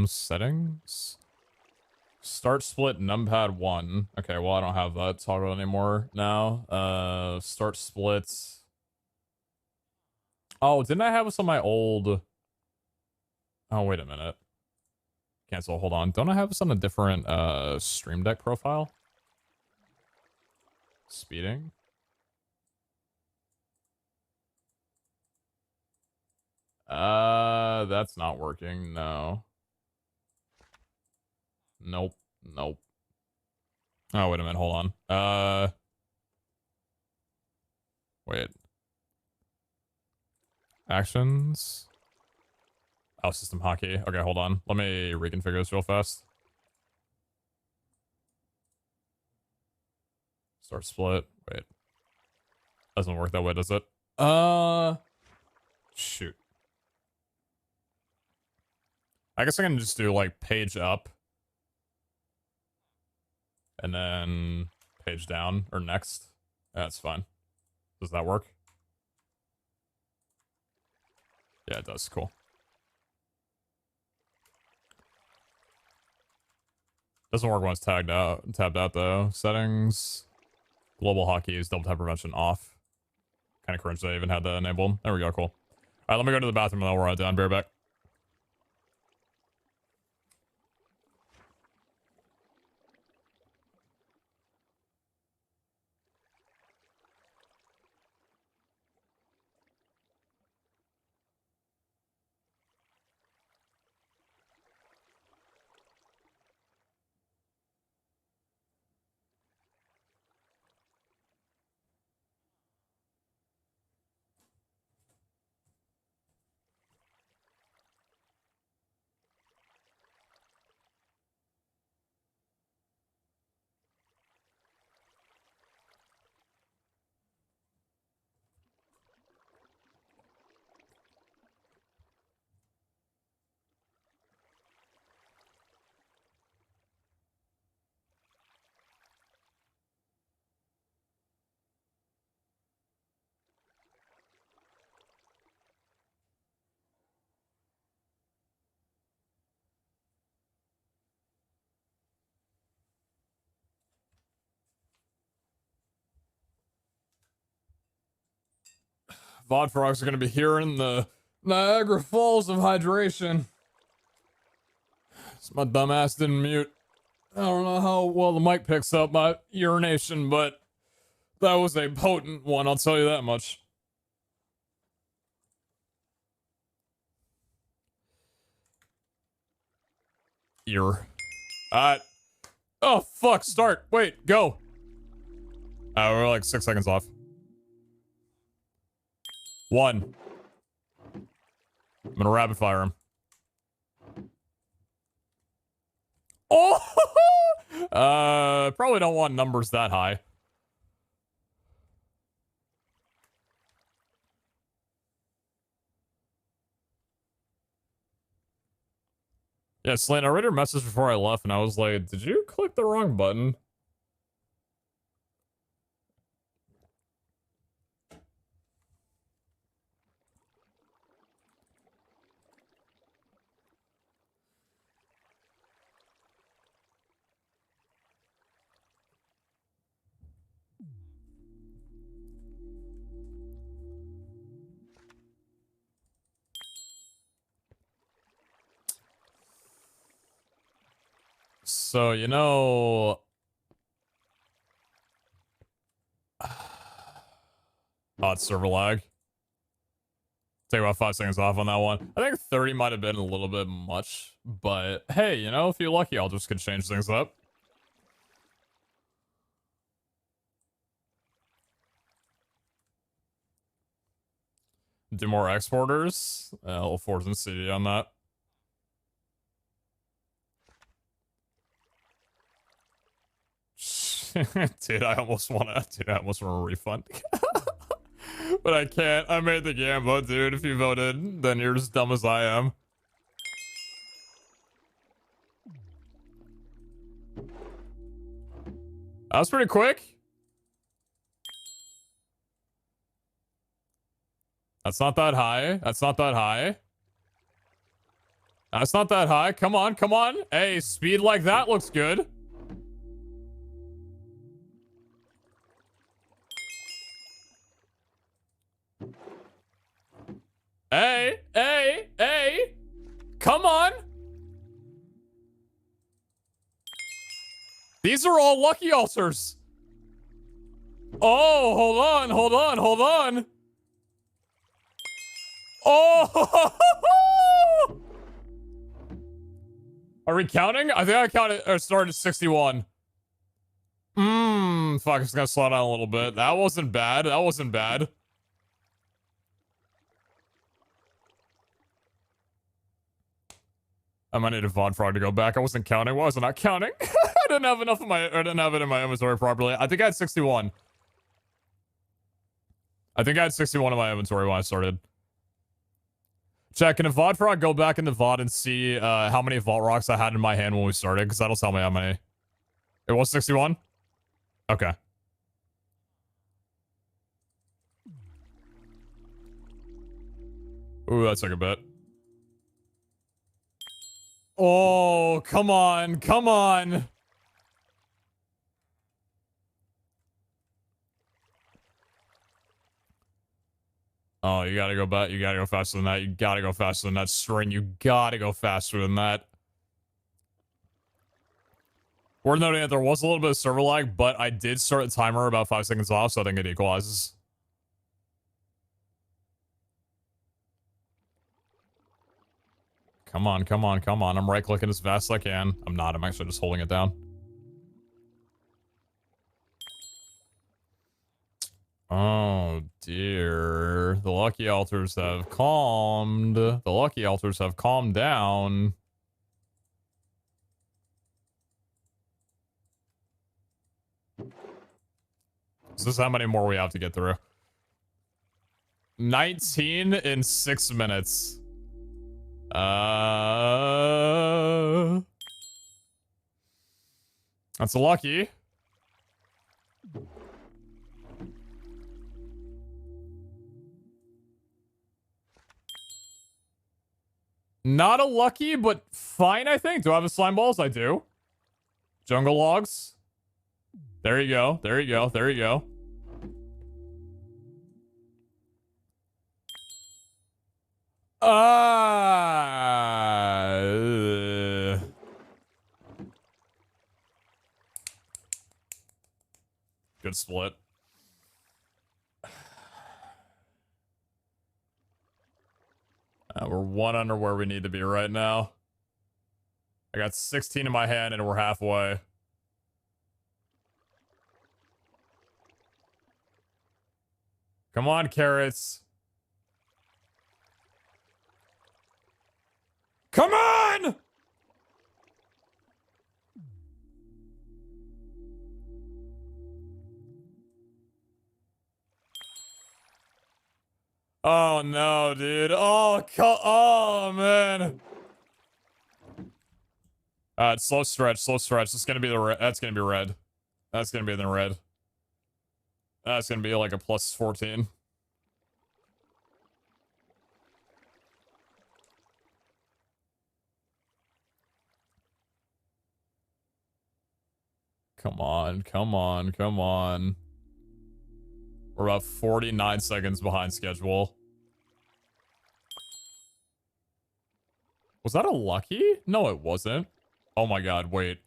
Settings. Start split numpad 1. Okay, well I don't have that toggle anymore now. Start splits. Oh, didn't I have this on my old... Oh, wait a minute. Cancel, hold on. Don't I have this on a different Stream Deck profile? Speeding. That's not working, no. Nope, nope. Oh, wait a minute, hold on. Wait. Actions. Oh, system hotkey. Okay, hold on. Let me reconfigure this real fast. Start split. Wait. Doesn't work that way, does it? Shoot. I guess I can just do like page up. And then page down or next. That's fine. Does that work? Yeah, it does. Cool. Doesn't work when it's tabbed out though. Settings. Global hockey is double tap prevention off. Kind of cringe that I even had that enabled. There we go. Cool. All right, let me go to the bathroom and then we'll ride down. Bear back. VOD frogs are going to be hearing the Niagara Falls of hydration. My dumb ass didn't mute. I don't know how well the mic picks up my urination, but that was a potent one, I'll tell you that much. Ear. Alright. Oh, fuck, start. Wait, go. We're like 6 seconds off. 1. I'm gonna rapid fire him. Oh! Probably don't want numbers that high. Yeah, Slane, I read your message before I left and I was like, did you click the wrong button? So, you know... Oh, it's server lag. Take about 5 seconds off on that one. I think 30 might have been a little bit much, but hey, you know, if you're lucky, I'll just could change things up. Do more exporters. I'll force and CD on that. Dude, I almost want a refund. But I can't. I made the game vote, dude. If you voted, then you're as dumb as I am. That was pretty quick. That's not that high. That's not that high. That's not that high. Come on, come on. Hey, speed like that looks good. Hey, hey, hey. Come on. These are all lucky ulcers. Oh, hold on, hold on, hold on. Oh! Are we counting? I think I counted or started at 61. Fuck, it's gonna slow down a little bit. That wasn't bad. That wasn't bad. I might need a VOD frog to go back. I wasn't counting. Why was I not counting? I didn't have enough of my. I didn't have it in my inventory properly. I think I had 61. I think I had 61 in my inventory when I started. Check, can a VOD frog go back in the VOD and see how many Vault Rocks I had in my hand when we started? Because that'll tell me how many. It was 61? Okay. Ooh, that took a bit. Oh, come on. Come on. Oh, you gotta go back. You gotta go faster than that. You gotta go faster than that string. You gotta go faster than that. Worth noting that there was a little bit of server lag, but I did start the timer about 5 seconds off, so I think it equalizes. Come on, come on, come on. I'm right-clicking as fast as I can. I'm not. I'm actually just holding it down. Oh, dear. The lucky altars have calmed. The lucky altars have calmed down. So this is how many more we have to get through. 19 in 6 minutes. That's a lucky. Not a lucky, but fine, I think. Do I have a slime balls? I do. Jungle logs. There you go. There you go. There you go. Good split. We're 1 under where we need to be right now. I got 16 in my hand and we're halfway. Come on, carrots. Come on! Oh no, dude. Oh man. Slow stretch, slow stretch. That's gonna be the red. That's gonna be red. That's gonna be the red. That's gonna be like a plus 14. Come on, come on, come on. We're about 49 seconds behind schedule. Was that a lucky? No, it wasn't. Oh my god, wait.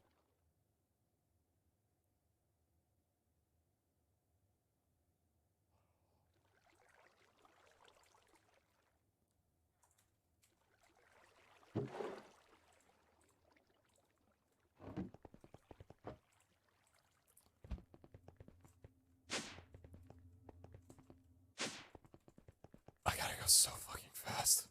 I gotta go so fucking fast.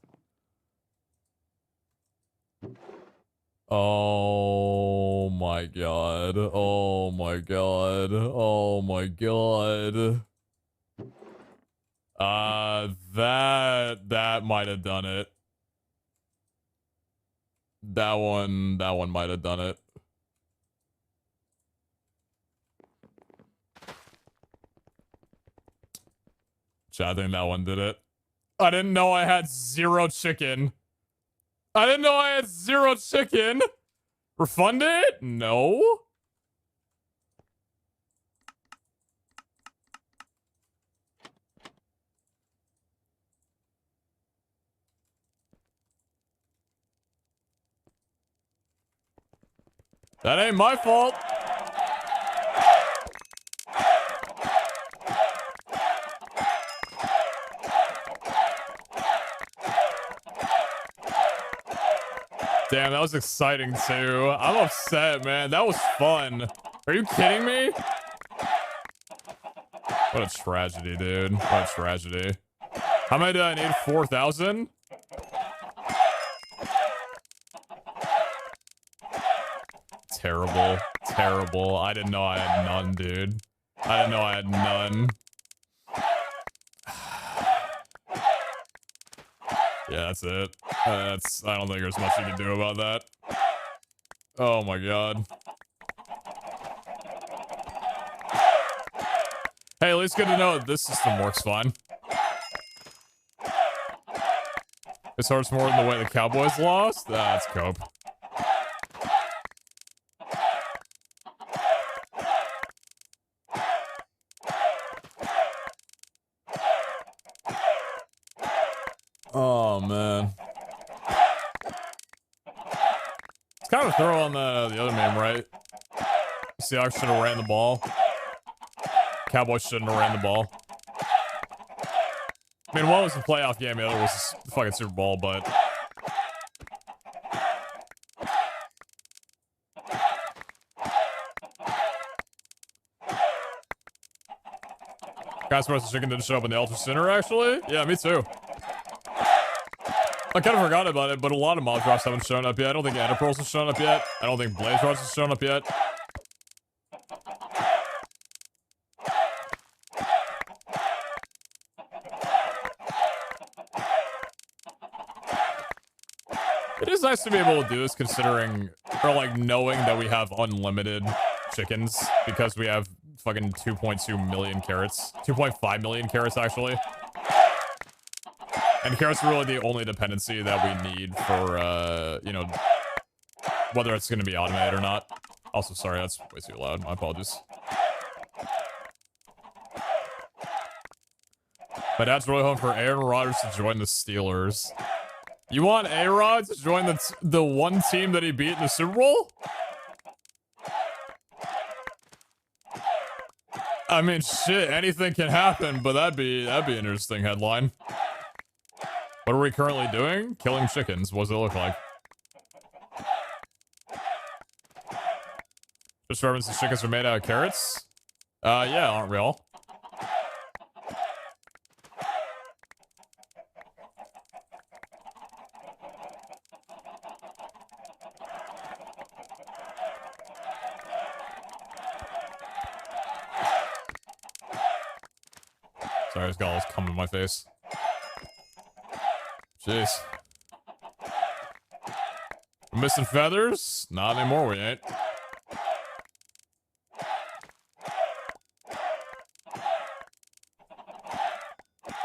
Oh my god. Oh my god. Oh my god. That might have done it. That one might have done it. I think that one did it. I didn't know I had 0 chicken. I didn't know I had 0 chicken. Refund it? No. That ain't my fault. Damn, that was exciting too. I'm upset, man. That was fun. Are you kidding me? What a tragedy, dude. What a tragedy. How many did I need? 4,000? Terrible. Terrible. I didn't know I had none, dude. I didn't know I had none. Yeah, that's it. I don't think there's much you can do about that. Oh my god. Hey, at least good to know that this system works fine. This hurts more than the way the Cowboys lost? That's cope. Oh, man. It's kind of a throw on the other meme, right? Seahawks should have ran the ball. Cowboys shouldn't have ran the ball. I mean, one was a playoff game, the other was the fucking Super Bowl, but... Guys, the chicken didn't show up in the Ultra Center, actually? Yeah, me too. I kind of forgot about it, but a lot of mob drops haven't shown up yet. I don't think Enterprise has shown up yet. I don't think Blaze Rods has shown up yet. It is nice to be able to do this considering, or like knowing that we have unlimited chickens because we have fucking 2.2 million carrots. 2.5 million carrots, actually. And carrots are really the only dependency that we need for, you know, whether it's going to be automated or not. Also, sorry, that's way too loud. My apologies. My dad's really hoping for Aaron Rodgers to join the Steelers. You want A-Rod to join the one team that he beat in the Super Bowl? I mean, shit, anything can happen, but that'd be an interesting headline. What are we currently doing? Killing chickens. What does it look like? Just reference the chickens are made out of carrots? Yeah, aren't we all? Sorry, I just got all this cum in my face. Jeez. We're missing feathers? Not anymore, we ain't.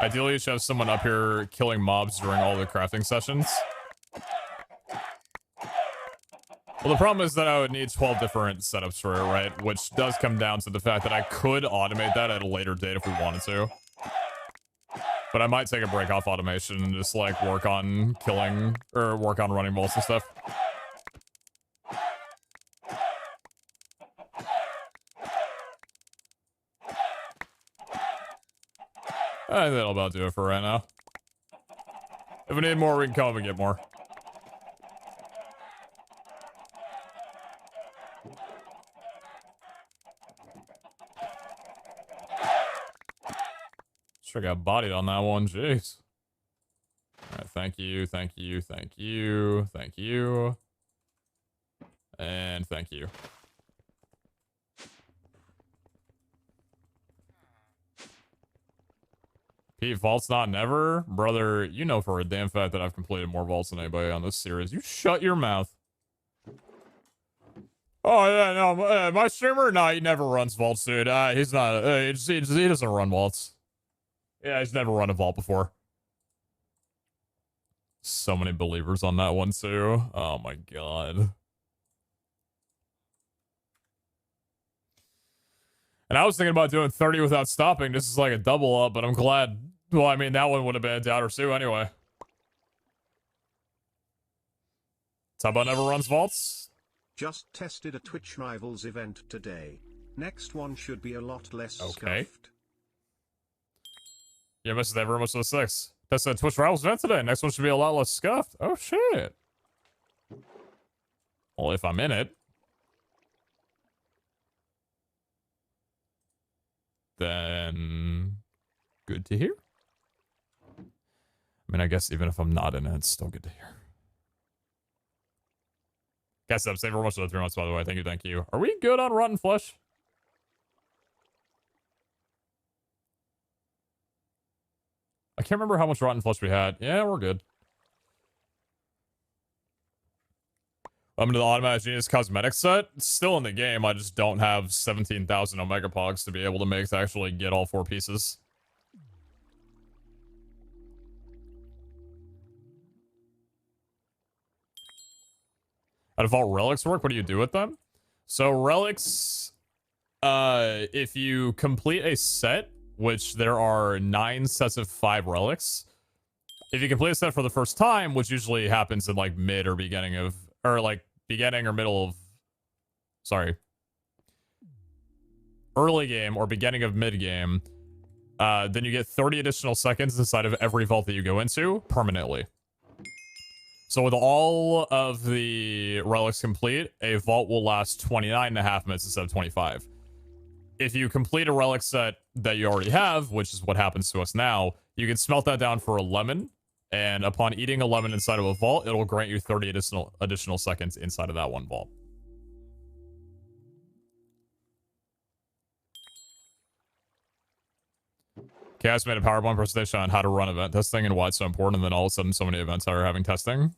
Ideally, you should have someone up here killing mobs during all the crafting sessions. Well, the problem is that I would need 12 different setups for it, right? Which does come down to the fact that I could automate that at a later date if we wanted to. But I might take a break off automation and just, like, work on killing, or work on running bolts and stuff. I think that'll about do it for right now. If we need more, we can come up and get more. Sure got bodied on that one, jeez. Alright, thank you, thank you, thank you, thank you. And thank you. Pete, vaults not never? Brother, you know for a damn fact that I've completed more vaults than anybody on this series. You shut your mouth. Oh, yeah, no, my streamer? Nah, he never runs vaults, dude. He's not, he doesn't run vaults. Yeah, he's never run a vault before. So many believers on that one, too. Oh, my God. And I was thinking about doing 30 without stopping. This is like a double up, but I'm glad. Well, I mean, that one would have been a doubter too anyway. Tubbo never runs vaults?
Just tested a Twitch Rivals event today. Next one should be a lot less
okay.
scuffed.
Yeah, missed that very much of the 6. That's a Twitch Rivals event today. Next one should be a lot less scuffed. Oh, shit. Well, if I'm in it. Then good to hear. I mean, I guess even if I'm not in it, it's still good to hear. Guys, thank you very much for the 3 months, by the way. Thank you, thank you. Are we good on Rotten Flesh? I can't remember how much Rotten Flesh we had. Yeah, we're good. I'm into the Automatic Genius Cosmetics set. It's still in the game. I just don't have 17,000 Omega Pogs to be able to make to actually get all 4 pieces. How do vault relics work? What do you do with them? So relics, if you complete a set, which there are 9 sets of 5 relics, if you complete a set for the first time, which usually happens in like mid or beginning of, or like beginning or middle of, sorry, early game or beginning of mid game, then you get 30 additional seconds inside of every vault that you go into permanently. So with all of the relics complete, a vault will last 29.5 minutes instead of 25. If you complete a relic set that you already have, which is what happens to us now, you can smelt that down for a lemon, and upon eating a lemon inside of a vault, it'll grant you 30 additional seconds inside of that one vault. Chaos made a PowerPoint presentation on how to run event testing and why it's so important, and then all of a sudden so many events are having testing.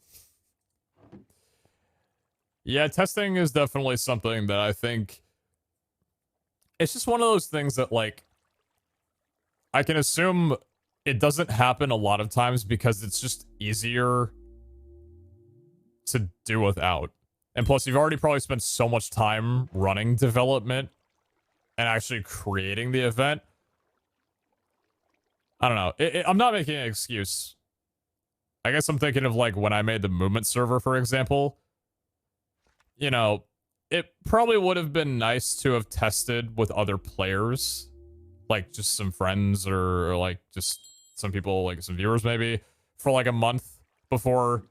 Yeah, testing is definitely something that I think... It's just one of those things that, like, I can assume it doesn't happen a lot of times because it's just easier to do without. And plus, you've already probably spent so much time running development and actually creating the event. I don't know. I'm not making an excuse. I guess I'm thinking of, like, when I made the movement server, for example. You know, it probably would have been nice to have tested with other players. Like, just some friends or like, just some people, like, some viewers, maybe. For, like, a month before,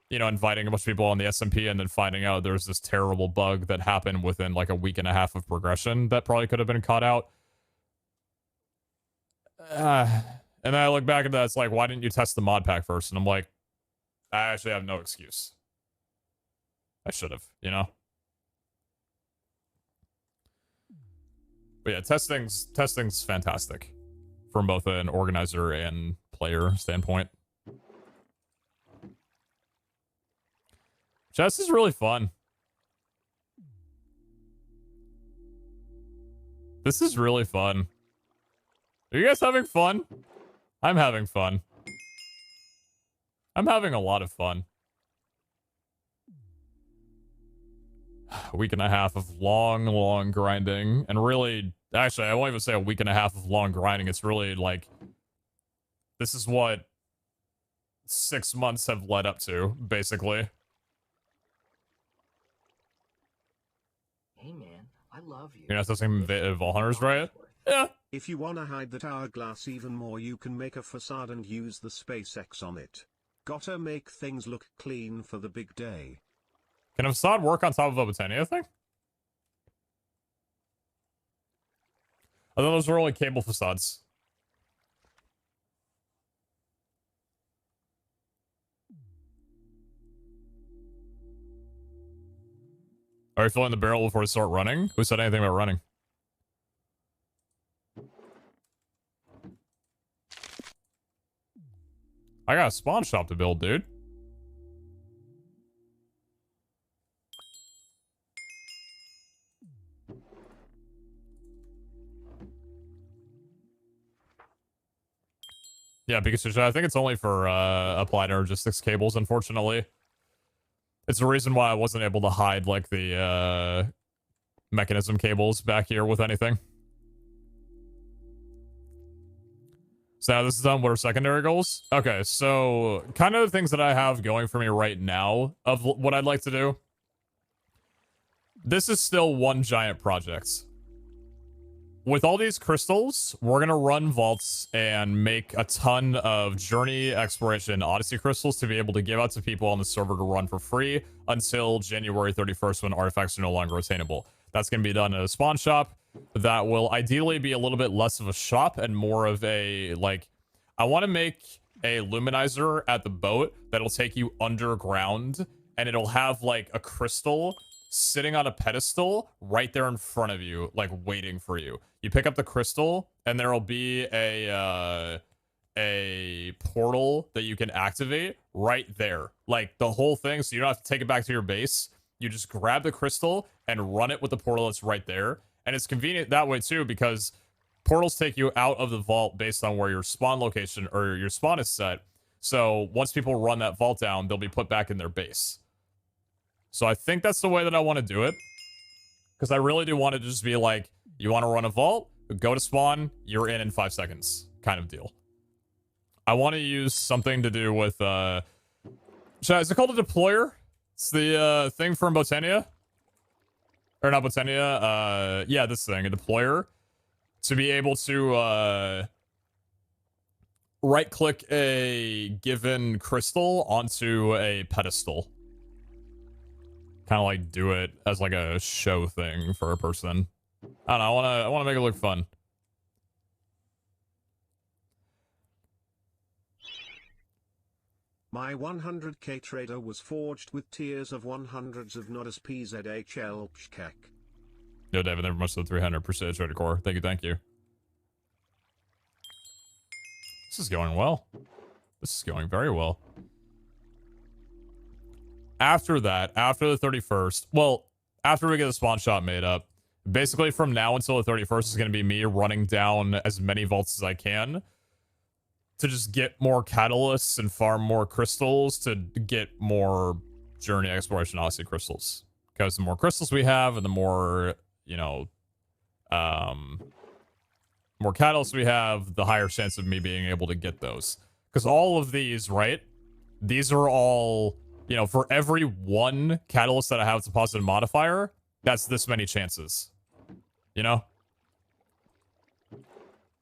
you know, inviting a bunch of people on the SMP and then finding out there's this terrible bug that happened within, like, a week and a half of progression that probably could have been caught out. And then I look back at that, it's like, why didn't you test the mod pack first? And I'm like, I actually have no excuse. I should have, you know? But yeah, testing's fantastic from both an organizer and player standpoint. Chess is really fun. This is really fun. Are you guys having fun? I'm having fun. I'm having a lot of fun. A week and a half of long grinding. And really, actually, I won't even say a week and a half of long grinding. It's really like, this is what 6 months have led up to, basically.
Hey man, I love you.
You're not testing Vault Hunters, right? Yeah.
If you wanna hide that hourglass even more, you can make a facade and use the SpaceX on it. Gotta make things look clean for the big day.
Can a facade work on top of a Botania thing? I thought those were only cable facades. Are you filling the barrel before we start running? Who said anything about running? I got a spawn shop to build, dude. Yeah, Pikachu, I think it's only for applied energistics cables, unfortunately. It's the reason why I wasn't able to hide, like, the mechanism cables back here with anything. So now this is done. What are secondary goals? Okay, so kind of the things that I have going for me right now of what I'd like to do. This is still one giant project. With all these crystals, we're going to run vaults and make a ton of Journey, Exploration, Odyssey crystals to be able to give out to people on the server to run for free until January 31st when artifacts are no longer attainable. That's going to be done at a spawn shop. That will ideally be a little bit less of a shop and more of a, like, I want to make a luminizer at the boat that'll take you underground, and it'll have, like, a crystal sitting on a pedestal right there in front of you, like, waiting for you. You pick up the crystal, and there'll be a portal that you can activate right there. Like, the whole thing, so you don't have to take it back to your base. You just grab the crystal and run it with the portal that's right there. And it's convenient that way, too, because portals take you out of the vault based on where your spawn location or your spawn is set. So once people run that vault down, they'll be put back in their base. So I think that's the way that I want to do it. Because I really do want it to just be like, you want to run a vault, go to spawn, you're in 5 seconds kind of deal. I want to use something to do with, is it called a deployer? It's the thing from Botania. Or not Botania, yeah, this thing, a deployer. To be able to, right-click a given crystal onto a pedestal. Kind of like do it as like a show thing for a person. I don't know, I want to make it look fun.
My 100k trader was forged with tiers of 100s of not as PZHL Pshkek.
Yo, David, never much to the 300% trader core. Thank you, thank you. This is going well. This is going very well. After that, after the 31st, well, after we get the spawn shop made up, basically from now until the 31st is going to be me running down as many vaults as I can to just get more catalysts and farm more crystals to get more Journey Exploration Odyssey crystals. Because the more crystals we have and the more, you know, more catalysts we have, the higher chance of me being able to get those. Because all of these, right? These are all, you know, for every one catalyst that I have as a positive modifier, that's this many chances. You know?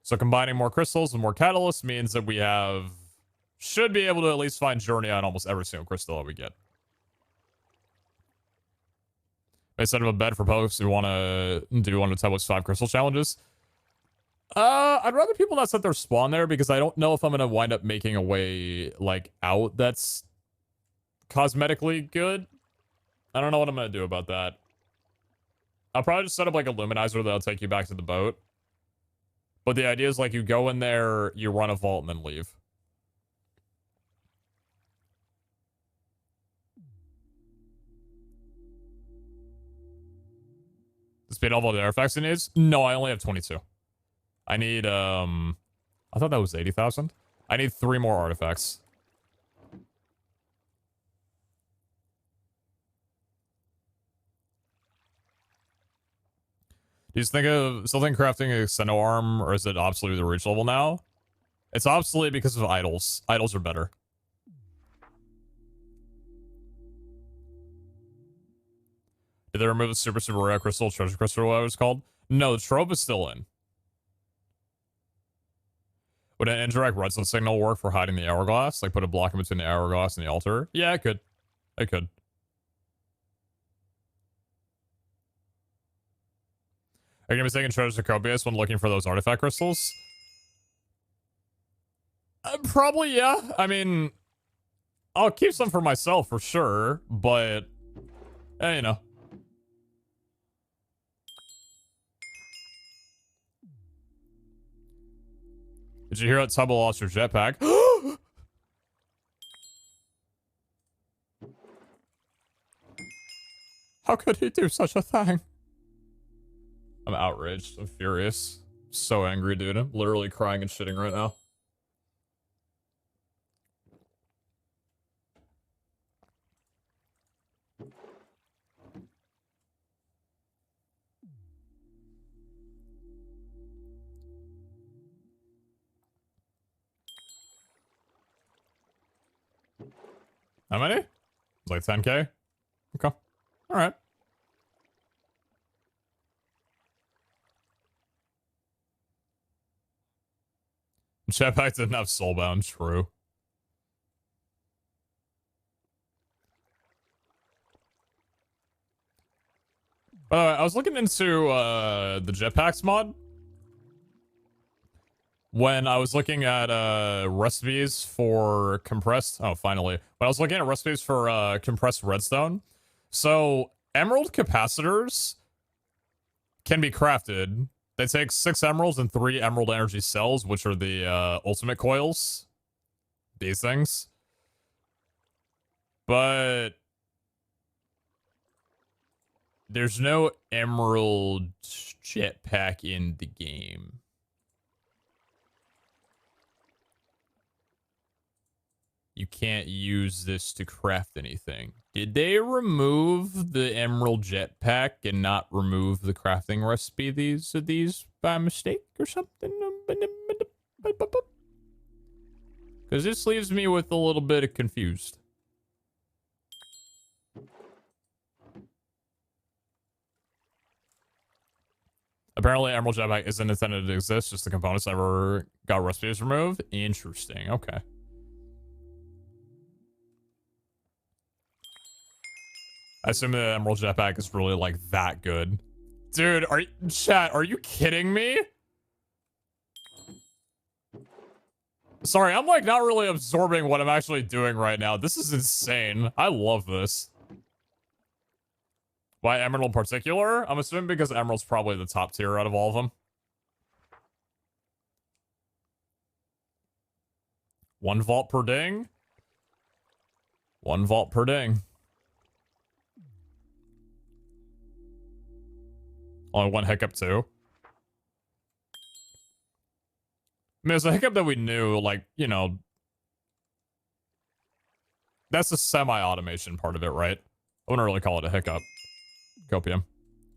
So combining more crystals and more catalysts means that we should be able to at least find Journey on almost every single crystal that we get. I set up a bet for posts. Do we want to Tubbo's 5 crystal challenges? I'd rather people not set their spawn there because I don't know if I'm going to wind up making a way, like, out that's cosmetically good. I don't know what I'm going to do about that. I'll probably just set up, like, a luminizer that'll take you back to the boat. But the idea is, like, you go in there, you run a vault, and then leave. The speed level of the artifacts it needs? No, I only have 22. I need, I thought that was 80,000. I need 3 more artifacts. Do you think of something crafting a Xeno arm, or is it obsolete with the reach level now? It's obsolete because of idols. Idols are better. Did they remove the super rare crystal, treasure crystal, or whatever it's called? No, the trope is still in. Would an indirect redstone signal work for hiding the hourglass? Like put a block in between the hourglass and the altar? Yeah, it could. It could. Are you going to be taking treasure to Copius when looking for those artifact crystals? Probably, yeah. I mean, I'll keep some for myself for sure, but, you know. Did you hear that Tubbo lost your jetpack? How could he do such a thing? I'm outraged. I'm furious. So angry, dude. I'm literally crying and shitting right now. How many? Like 10k? Okay. Alright. Jetpack didn't have soulbound, true. I was looking into the jetpacks mod. When I was looking at recipes for compressed... Oh, finally. When I was looking at recipes for compressed redstone. So, emerald capacitors can be crafted. They take 6 emeralds and 3 emerald energy cells, which are the ultimate coils. These things. But there's no emerald jetpack in the game. you can't use this to craft anything. Did they remove the emerald jetpack and not remove the crafting recipe these by mistake or something? Because this leaves me with a little bit of confused. Apparently, Emerald Jetpack isn't intended to exist, just the components never got recipes removed. Interesting, okay. I assume the Emerald Jetpack is really, like, that good. Dude, chat, are you kidding me? Sorry, I'm, like, not really absorbing what I'm actually doing right now. This is insane. I love this. Why Emerald in particular? I'm assuming because Emerald's probably the top tier out of all of them. One vault per ding. One vault per ding. Only one hiccup too. I mean, it's a hiccup that we knew, like, you know. That's the semi-automation part of it, right? I wouldn't really call it a hiccup. Copium.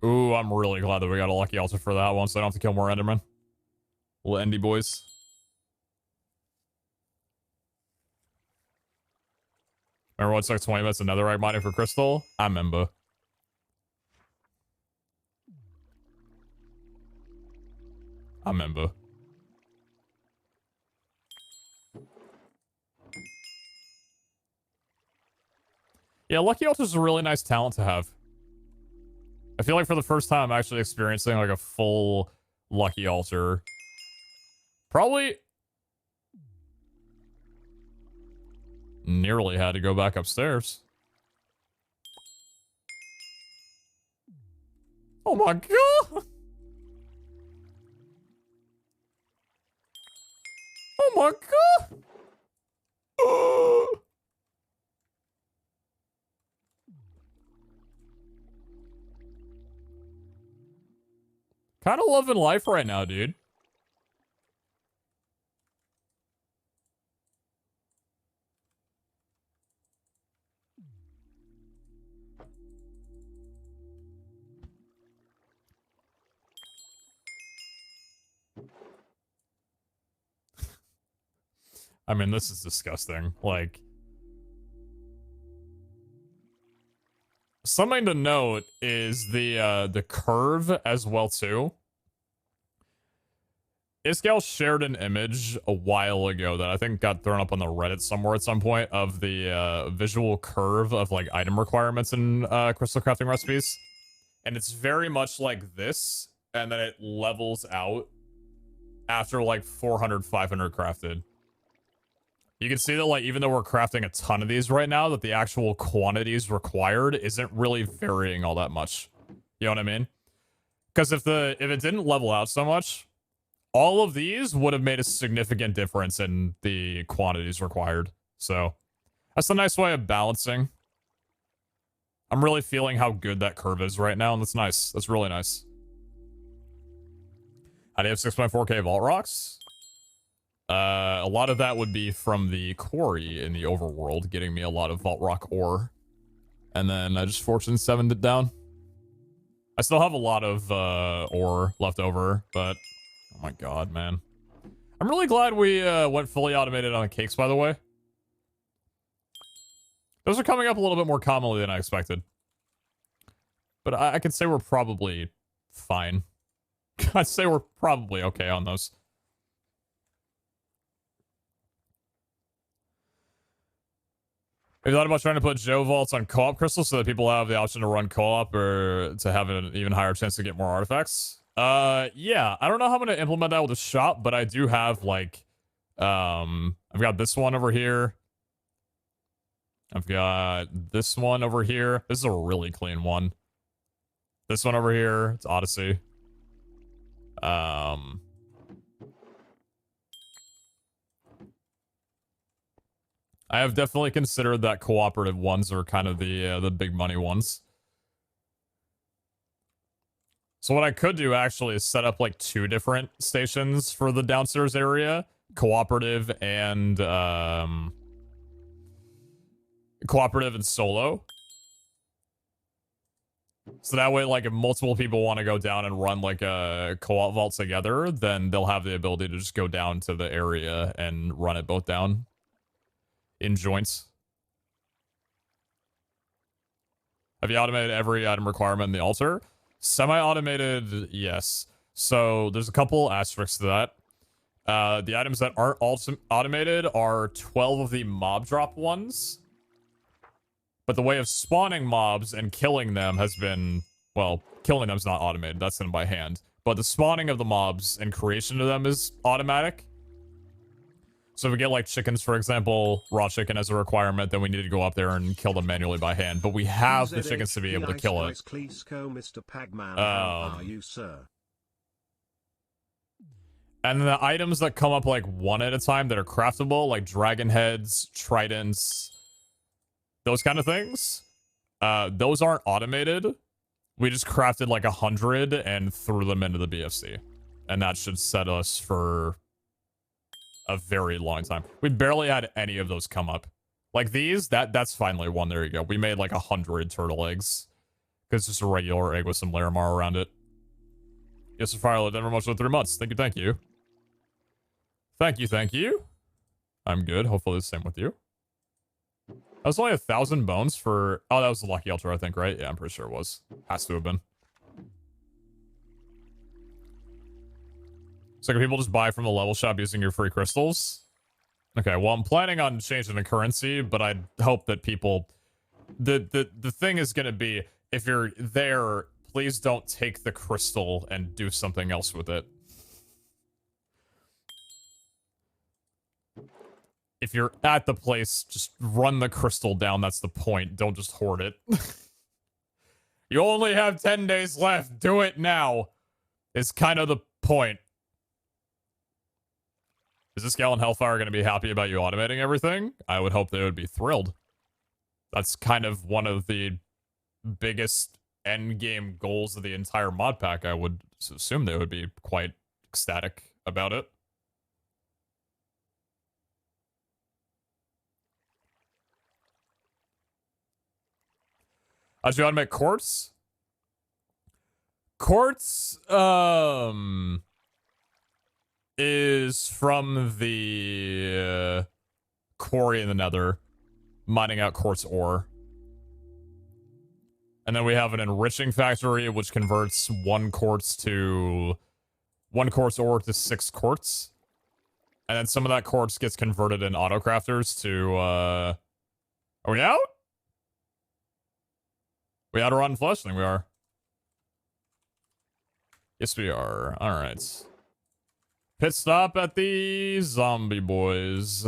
Ooh, I'm really glad that we got a lucky altar for that one, so I don't have to kill more Endermen. Little Endy boys. Remember what took 20 minutes of netherite mining for crystal? I remember. I remember. Yeah, lucky altar is a really nice talent to have. I feel like for the first time, I'm actually experiencing like a full lucky altar. Probably nearly had to go back upstairs. Oh my god! Oh my god! Kind of loving life right now, dude. I mean, this is disgusting. Like, something to note is the curve as well too. Iscal shared an image a while ago that I think got thrown up on the Reddit somewhere at some point of the visual curve of like item requirements in crystal crafting recipes. And it's very much like this, and then it levels out after like 400, 500 crafted. You can see that, like, even though we're crafting a ton of these right now, that the actual quantities required isn't really varying all that much. You know what I mean? Because if it didn't level out so much, all of these would have made a significant difference in the quantities required. So that's a nice way of balancing. I'm really feeling how good that curve is right now, and that's nice. That's really nice. How do you have 6.4k vault rocks? A lot of that would be from the quarry in the overworld, getting me a lot of vault rock ore. And then I just fortune 7'd it down. I still have a lot of ore left over, but oh my god, man. I'm really glad we went fully automated on the cakes, by the way. Those are coming up a little bit more commonly than I expected. But I could say we're probably fine. I'd say we're probably okay on those. Have you thought about trying to put Joe vaults on co-op crystals so that people have the option to run co-op or to have an even higher chance to get more artifacts? Yeah. I don't know how I'm going to implement that with the shop, but I do have, like, I've got this one over here. I've got this one over here. This is a really clean one. This one over here. It's Odyssey. I have definitely considered that cooperative ones are kind of the big money ones. So what I could do actually is set up like 2 different stations for the downstairs area, cooperative and cooperative and solo. So that way, like, if multiple people want to go down and run, like, a co-op vault together, then they'll have the ability to just go down to the area and run it both down in joints. Have you automated every item requirement in the altar? Semi-automated, yes. So there's a couple asterisks to that. The items that aren't automated are 12 of the mob drop ones. But the way of spawning mobs and killing them has been, well, killing them is not automated. That's done by hand. But the spawning of the mobs and creation of them is automatic. So if we get, like, chickens, for example, raw chicken as a requirement, then we need to go up there and kill them manually by hand. But we have the chickens to be able to kill it.
Mr. Pagman, how are you, sir?
And the items that come up, like, one at a time that are craftable, like dragon heads, tridents, those kind of things, those aren't automated. We just crafted like 100 and threw them into the BFC. And that should set us for a very long time. We barely had any of those come up. Like these, that's finally one. There you go. We made like 100 turtle eggs. Because it's just a regular egg with some Larimar around it. Yes, Firelight, never much for 3 months. Thank you, thank you. Thank you, thank you. I'm good. Hopefully the same with you. That was only 1,000 bones for... Oh, that was the Lucky Altar, I think, right? Yeah, I'm pretty sure it was. Has to have been. So can people just buy from the level shop using your free crystals? Okay, well, I'm planning on changing the currency, but I hope that people... The thing is going to be, if you're there, please don't take the crystal and do something else with it. If you're at the place, just run the crystal down. That's the point. Don't just hoard it. You only have 10 days left. Do it now. Is kind of the point. Is this gal in Hellfire going to be happy about you automating everything? I would hope they would be thrilled. That's kind of one of the biggest endgame goals of the entire mod pack. I would assume they would be quite ecstatic about it. How'd you automate quartz? Quartz, is from the quarry in the Nether, mining out quartz ore. And then we have an enriching factory, which converts one quartz ore to 6 quartz. And then some of that quartz gets converted in autocrafters to, are we out? We out of rotten flesh? I think we are. Yes, we are. Alright. Pit stop at the zombie boys.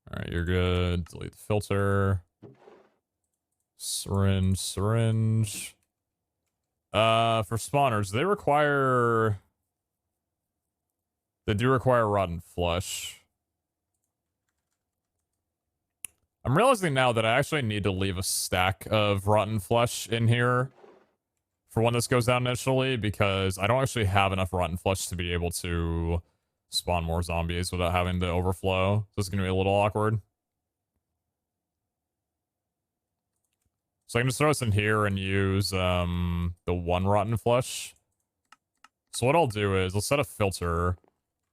Alright, you're good. Delete the filter. Syringe. For spawners, they do require rotten flesh. I'm realizing now that I actually need to leave a stack of rotten flesh in here for when this goes down initially, because I don't actually have enough rotten flesh to be able to spawn more zombies without having to overflow. So it's going to be a little awkward. So I can just throw this in here and use the 1 rotten flesh. So what I'll do is I'll set a filter,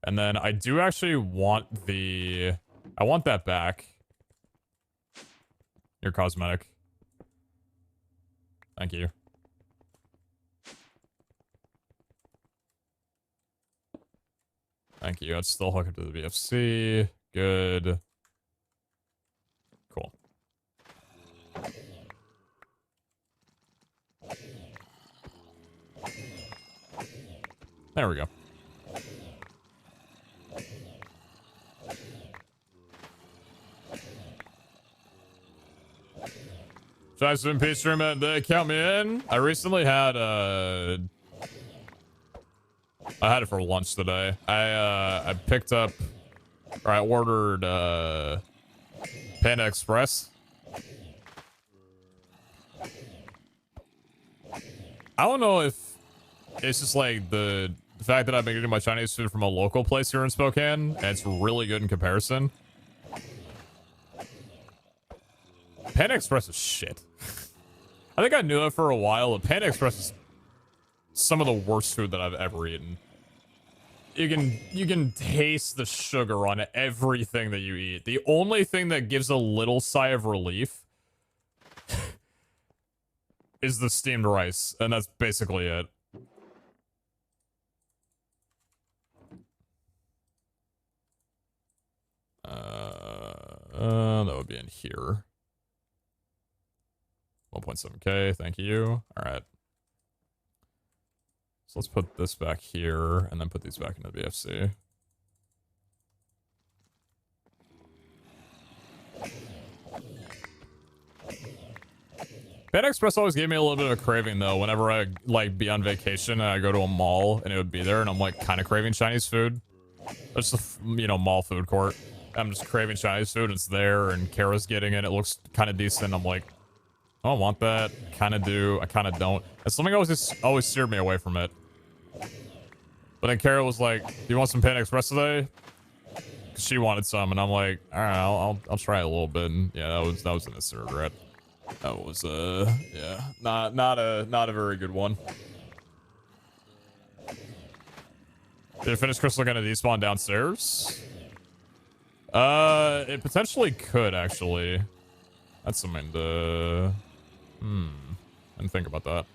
and then I do actually want I want that back. Your cosmetic. Thank you. Thank you. I'd still hook it to the BFC. Good. Cool. There we go. Thanks for peace stream and they count me in. I recently had I had it for lunch today. I picked up, or I ordered Panda Express. I don't know if it's just like the fact that I've been getting my Chinese food from a local place here in Spokane, and it's really good in comparison. Panda Express is shit. I think I knew it for a while, but Panda Express is some of the worst food that I've ever eaten. You can taste the sugar on everything that you eat. The only thing that gives a little sigh of relief is the steamed rice, and that's basically it. That would be in here. 1.7K, thank you. All right. So let's put this back here, and then put these back into the BFC. Panda Express always gave me a little bit of a craving, though, whenever I, like, be on vacation and I go to a mall, and it would be there, and I'm, like, kind of craving Chinese food. It's the, you know, mall food court. I'm just craving Chinese food, it's there, and Kara's getting it, it looks kind of decent. I'm like, I don't want that. Kind of do, I kind of don't. And something always steered me away from it. But then Kara was like, do you want some Panda Express today? She wanted some, and I'm like, all right, I'll try it a little bit. And yeah, that was an instant regret. That was yeah, not a very good one. Did it finish Crystal gonna despawn downstairs? It potentially could, actually. That's something to I didn't think about that.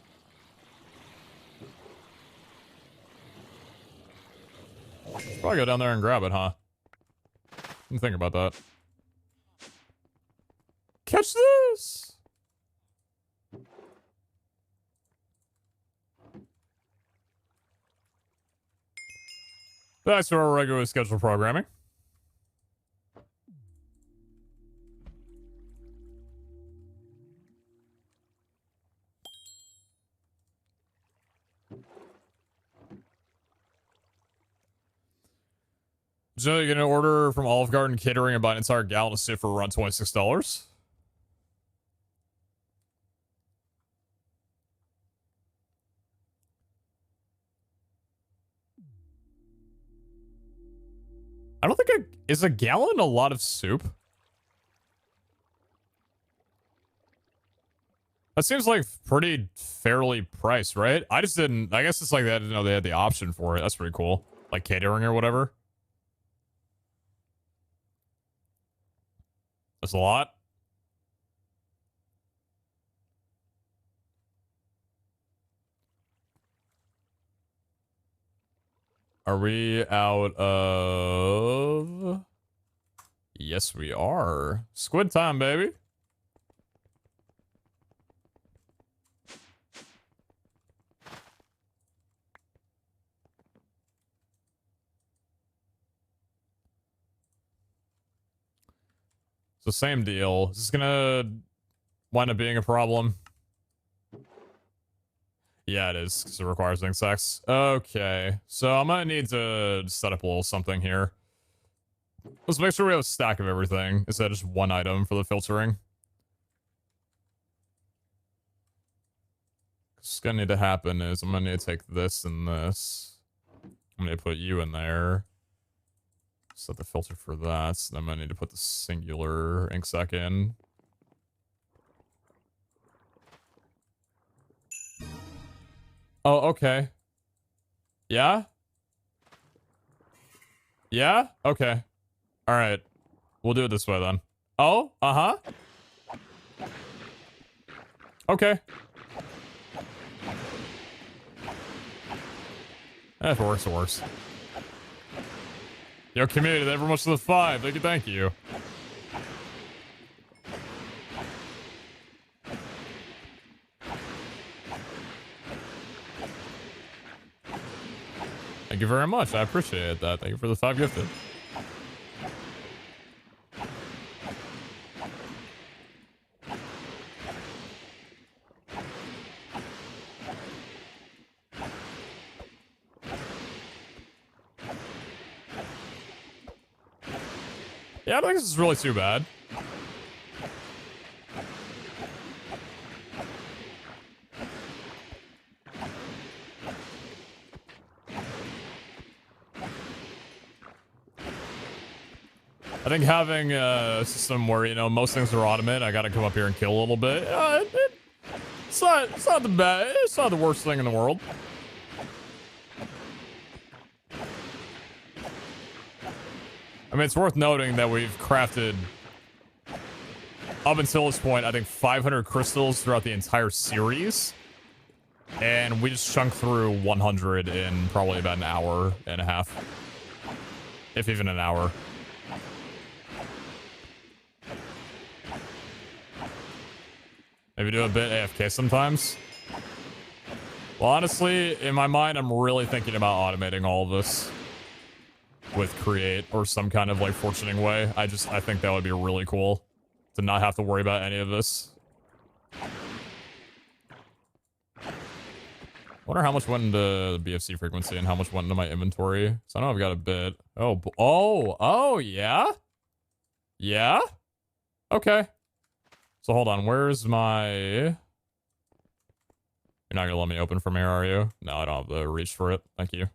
Should probably go down there and grab it, huh? Didn't think about that. Catch this! Back to our regularly scheduled programming. So you're gonna order from Olive Garden Catering and buy an entire gallon of soup for around $26. I don't think is a gallon a lot of soup? That seems like pretty fairly priced, right? I just didn't, I guess it's like I didn't know they had the option for it. That's pretty cool. Like catering or whatever. That's a lot. Are we out of... Yes, we are. Squid time, baby. So same deal. Is this gonna wind up being a problem? Yeah, it is, because it requires zinc sex. Okay, so I'm gonna need to set up a little something here. Let's make sure we have a stack of everything instead of just one item for the filtering. What's gonna need to happen is I'm gonna need to take this and this. I'm gonna put you in there. Set the filter for that. So then I'm gonna need to put the singular ink sac in. Oh, okay. Yeah? Yeah? Okay. Alright. We'll do it this way then. Oh? Uh-huh. Okay. If it works, it works. Yo, community, thank you very much for the 5. Thank you, thank you. Thank you very much. I appreciate that. Thank you for the 5 gifted. Yeah, I don't think this is really too bad. I think having a system where, you know, most things are automated, I gotta come up here and kill a little bit. It's not the bad, it's not the worst thing in the world. I mean, it's worth noting that we've crafted, up until this point, I think 500 crystals throughout the entire series. And we just chunked through 100 in probably about an hour and a half. If even an hour. Maybe do a bit AFK sometimes. Well, honestly, in my mind, I'm really thinking about automating all of this with Create or some kind of like fortuning way. I think that would be really cool to not have to worry about any of this. Wonder how much went into the BFC frequency and how much went into my inventory. So I know I've got a bit. Oh, yeah? Yeah? Okay. So hold on, where's my... You're not gonna let me open from here, are you? No, I don't have the reach for it. Thank you.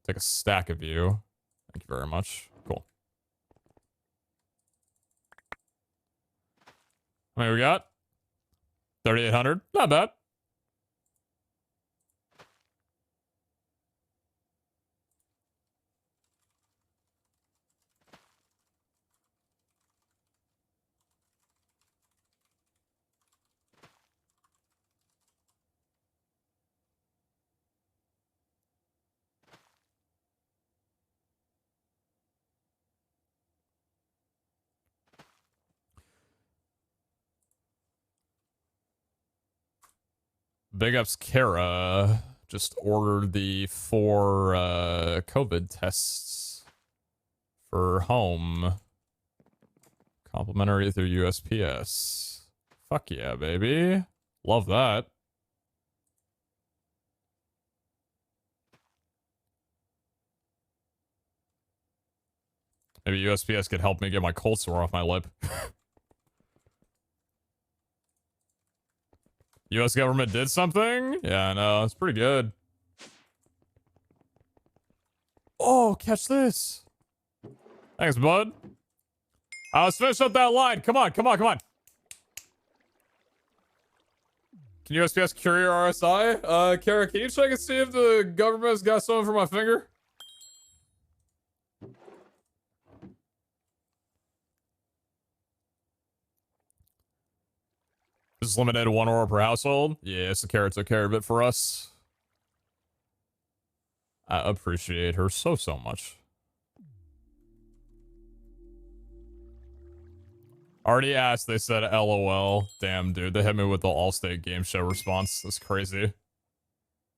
Take a stack of you. Thank you very much. Cool. How many we got? 3,800. Not bad. Big ups, Kara. Just ordered the 4 COVID tests for home. Complimentary through USPS. Fuck yeah, baby. Love that. Maybe USPS could help me get my cold sore off my lip. US government did something? Yeah, I know. It's pretty good. Oh, catch this. Thanks, bud. Let's finish up that line. Come on, come on, come on. Can USPS courier RSI? Kara, can you check and see if the government's got something for my finger? This is limited to 1 order per household. Yeah, it's a carrot bit for us. I appreciate her so much. Already asked, they said LOL. Damn, dude, they hit me with the Allstate game show response. That's crazy.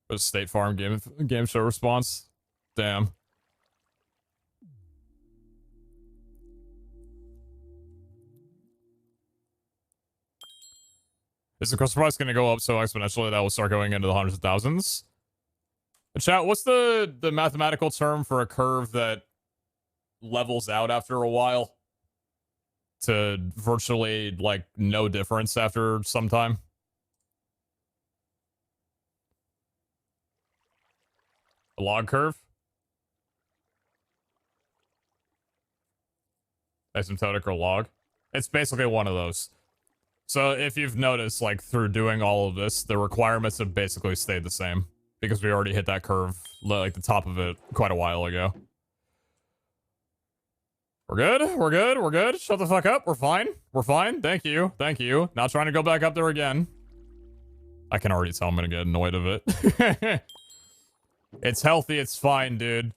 The State Farm game show response. Damn. Is the crystal price going to go up so exponentially that will start going into the hundreds of thousands? Chat, what's the mathematical term for a curve that levels out after a while to virtually, like, no difference after some time? A log curve? Asymptotic or log? It's basically one of those. So if you've noticed, like, through doing all of this, the requirements have basically stayed the same. Because we already hit that curve, like, the top of it, quite a while ago. We're good? We're good? We're good? Shut the fuck up. We're fine. We're fine. Thank you. Thank you. Not trying to go back up there again. I can already tell I'm gonna get annoyed of it. It's healthy. It's fine, dude.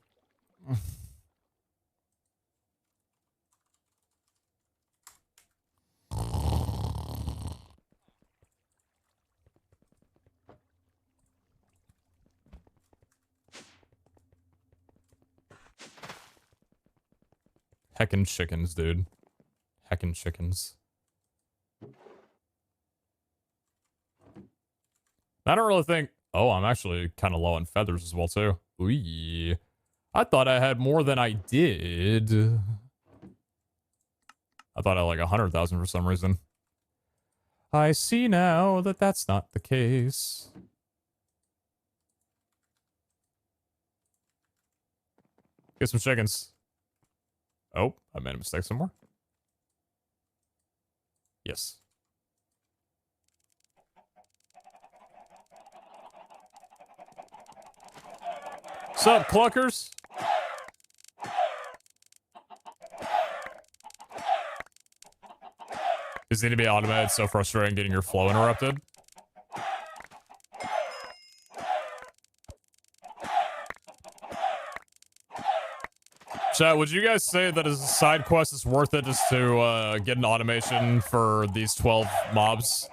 Heckin' chickens, dude. Heckin' chickens. I don't really think... Oh, I'm actually kind of low on feathers as well, too. Ooh. I thought I had more than I did. I thought I had like 100,000 for some reason. I see now that that's not the case. Get some chickens. Oh, I made a mistake somewhere. Yes. What's up, cluckers? These need to be automated. So frustrating getting your flow interrupted. Chat, would you guys say that as a side quest it's worth it just to get an automation for these 12 mobs?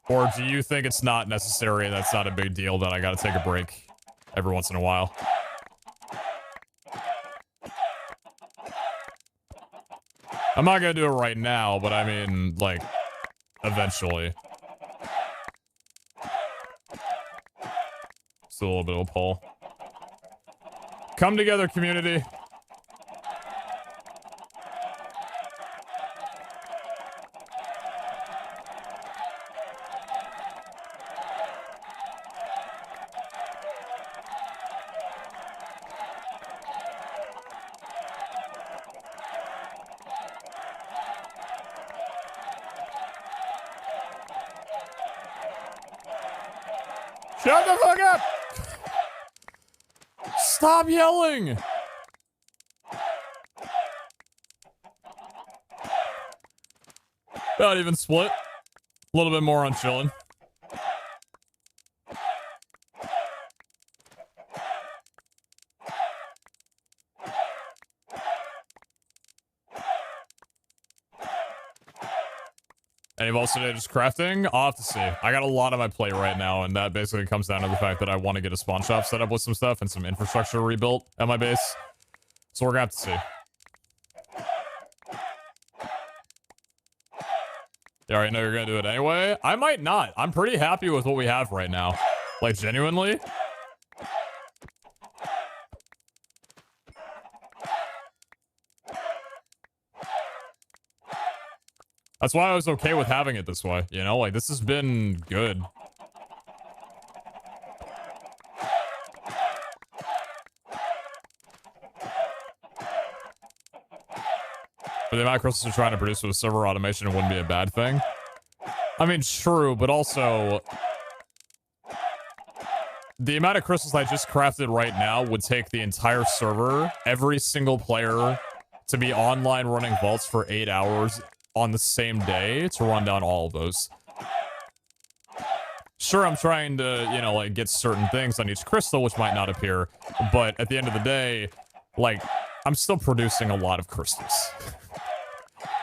Or do you think it's not necessary and that's not a big deal, that I gotta take a break every once in a while? I'm not gonna do it right now, but I mean, like, eventually. Just a little bit of a pull. Come together, community. Shut the fuck up! Stop yelling! About even split. A little bit more on chilling. Any vaults today just crafting? I'll have to see. I got a lot on my plate right now, and that basically comes down to the fact that I want to get a spawn shop set up with some stuff and some infrastructure rebuilt at my base. So we're gonna have to see. You already know you're gonna do it anyway? I might not. I'm pretty happy with what we have right now. Like, genuinely. That's why I was okay with having it this way, you know? Like, this has been good. But the amount of crystals you're trying to produce with server automation wouldn't be a bad thing. I mean, true, but also... the amount of crystals I just crafted right now would take the entire server, every single player, to be online running vaults for 8 hours on the same day to run down all of those. Sure, I'm trying to, you know, like, get certain things on each crystal, which might not appear, but at the end of the day, like, I'm still producing a lot of crystals.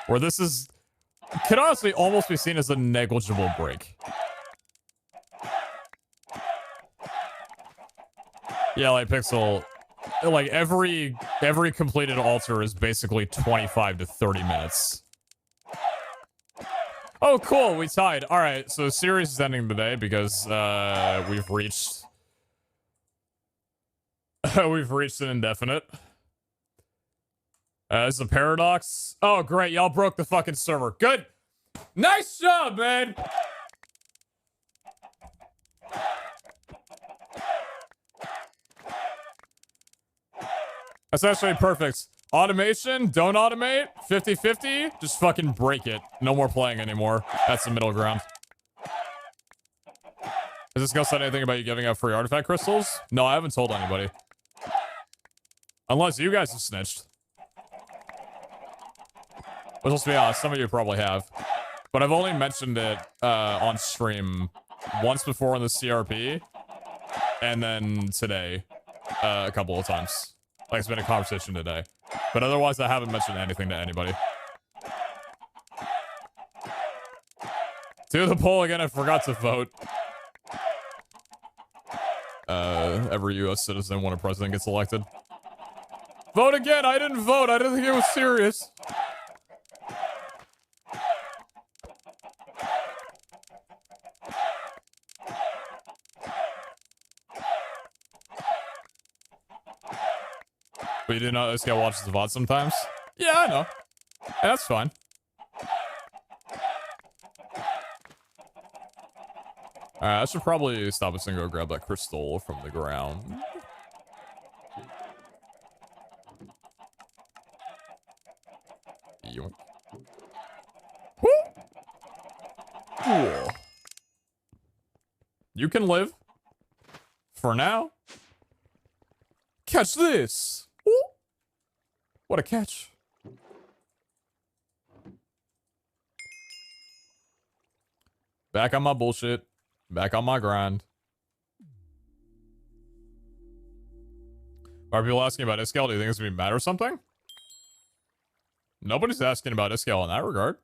Where this is, could honestly almost be seen as a negligible break. Yeah, like, Pixel, like, every completed altar is basically 25 to 30 minutes. Oh, cool, we tied. All right, so the series is ending today because we've reached we've reached an indefinite. It's a paradox. Oh, great, y'all broke the fucking server. Good, nice job, man. That's actually perfect. Automation, don't automate, 50-50, just fucking break it. No more playing anymore. That's the middle ground. Has this girl said anything about you giving out free artifact crystals? No, I haven't told anybody. Unless you guys have snitched. But let's be honest, some of you probably have. But I've only mentioned it on stream once before in the CRP. And then today, a couple of times. Like, it's been a conversation today. But otherwise, I haven't mentioned anything to anybody. Do the poll again, I forgot to vote. Every U.S. citizen when a president gets elected. Vote again! I didn't vote! I didn't think it was serious! But you didn't know this guy watches the VOD sometimes? Yeah, I know. Yeah, that's fine. Alright, I should probably stop us and go grab that crystal from the ground. Ooh. You can live. For now. Catch this. Ooh. What a catch. Back on my bullshit. Back on my grind. Are people asking about Iscal? Do you think it's gonna be mad or something? Nobody's asking about Iscal in that regard.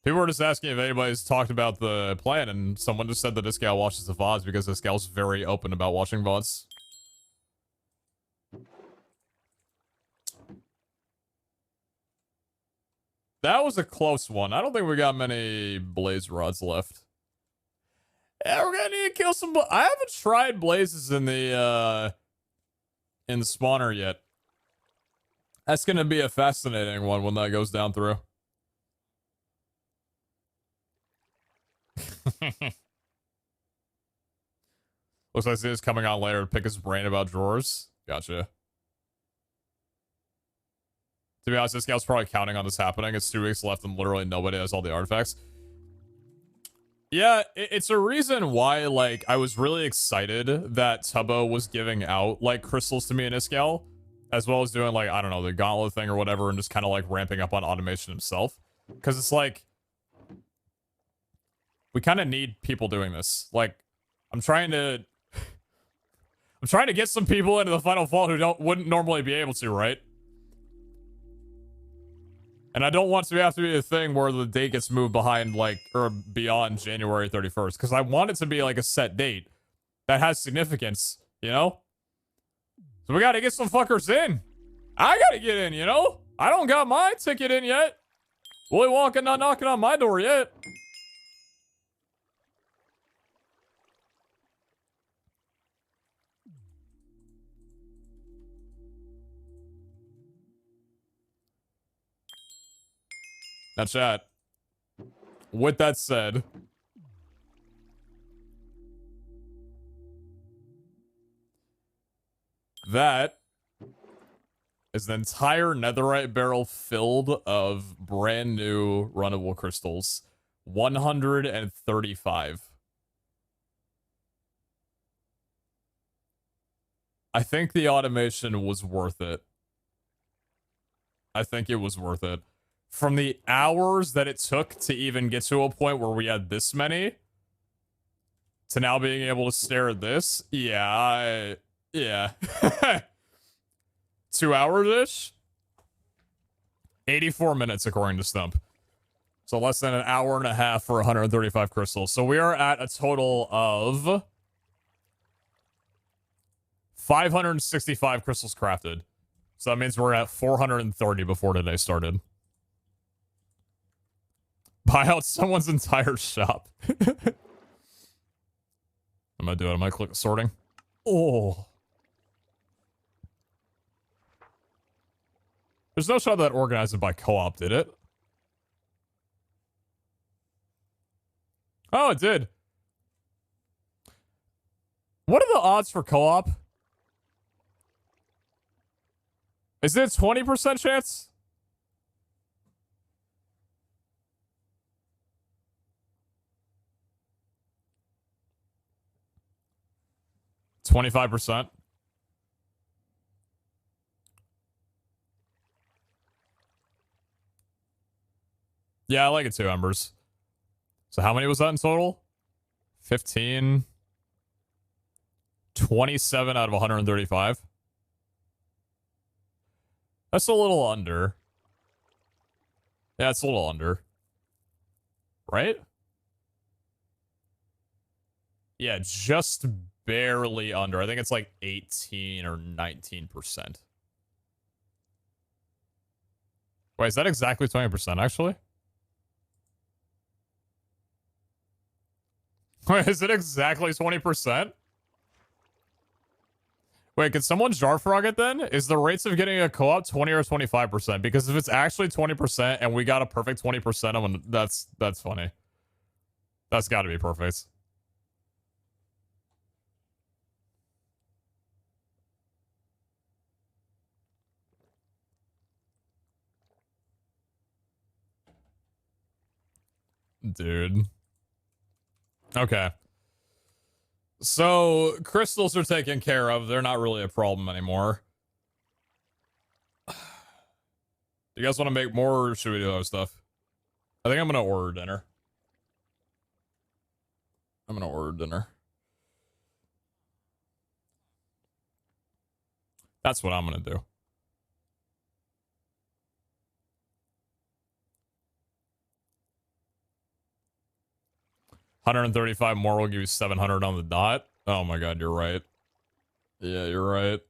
People were just asking if anybody's talked about the plan, and someone just said that Iscal watches the VODs because Iscal's very open about watching VODs. That was a close one. I don't think we got many blaze rods left. Yeah, we're gonna need to kill some. I haven't tried blazes in the spawner yet. That's gonna be a fascinating one when that goes down through. Looks like he's coming on later to pick his brain about drawers. Gotcha. To be honest, this gal's probably counting on this happening. It's 2 weeks left and literally nobody has all the artifacts. Yeah, it's a reason why, like, I was really excited that Tubbo was giving out, like, crystals to me in Iscal, as well as doing, like, I don't know, the gauntlet thing or whatever, and just kind of, like, ramping up on automation himself. Because it's like, we kind of need people doing this. Like, I'm trying to get some people into the Final Vault who wouldn't normally be able to, right? And I don't want to have to be a thing where the date gets moved behind, like, or beyond January 31st. Because I want it to be, like, a set date that has significance, you know? So we gotta get some fuckers in. I gotta get in, you know? I don't got my ticket in yet. Willy Wonka not knocking on my door yet. Now, chat. With that said, that is an entire netherite barrel filled of brand new runnable crystals. 135. I think the automation was worth it. I think it was worth it. From the hours that it took to even get to a point where we had this many, to now being able to stare at this, yeah. 2 hours-ish? 84 minutes, according to Stump. So less than an hour and a half for 135 crystals. So we are at a total of 565 crystals crafted. So that means we're at 430 before today started. Buy out someone's entire shop. I'm gonna do it. I'm gonna click sorting. Oh. There's no shop that organized it by co-op, did it? Oh, it did. What are the odds for co-op? Is it a 20% chance? 25%. Yeah, I like it too, Embers. So how many was that in total? 15. 27 out of 135. That's a little under. Yeah, it's a little under. Right? Yeah, just barely under. I think it's like 18 or 19%. Wait, is that exactly 20% actually? Wait, is it exactly 20%? Wait, can someone jar frog it then? Is the rates of getting a co-op 20 or 25%? Because if it's actually 20% and we got a perfect 20%, that's funny. That's got to be perfect. Dude. Okay. So, crystals are taken care of. They're not really a problem anymore. You guys want to make more, or should we do other stuff? I think I'm going to order dinner. I'm going to order dinner. That's what I'm going to do. $135 more will give you 700 on the dot. Oh my god, you're right. Yeah, you're right.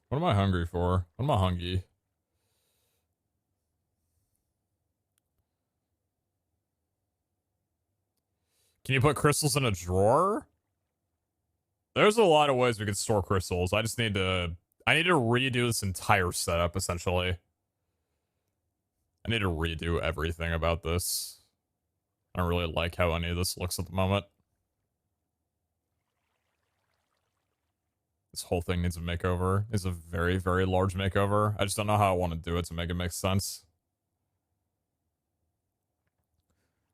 What am I hungry for? What am I hungry? Can you put crystals in a drawer? There's a lot of ways we could store crystals. I need to redo this entire setup, essentially. I need to redo everything about this. I don't really like how any of this looks at the moment. This whole thing needs a makeover. It's a very, very large makeover. I just don't know how I want to do it to make it make sense.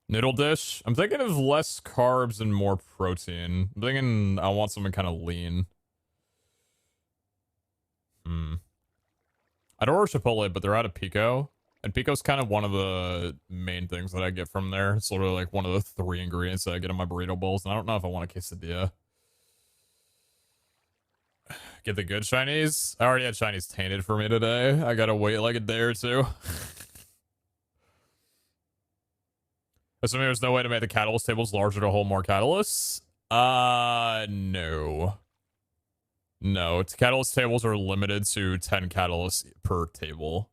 Noodle dish. I'm thinking of less carbs and more protein. I'm thinking I want something kind of lean. I'd order Chipotle, but they're out of pico. And pico's kind of one of the main things that I get from there. It's literally like one of the 3 ingredients that I get in my burrito bowls. And I don't know if I want a quesadilla. Get the good Chinese. I already had Chinese tainted for me today. I gotta wait like a day or two. Assuming there's no way to make the catalyst tables larger to hold more catalysts? No. No, catalyst tables are limited to 10 catalysts per table.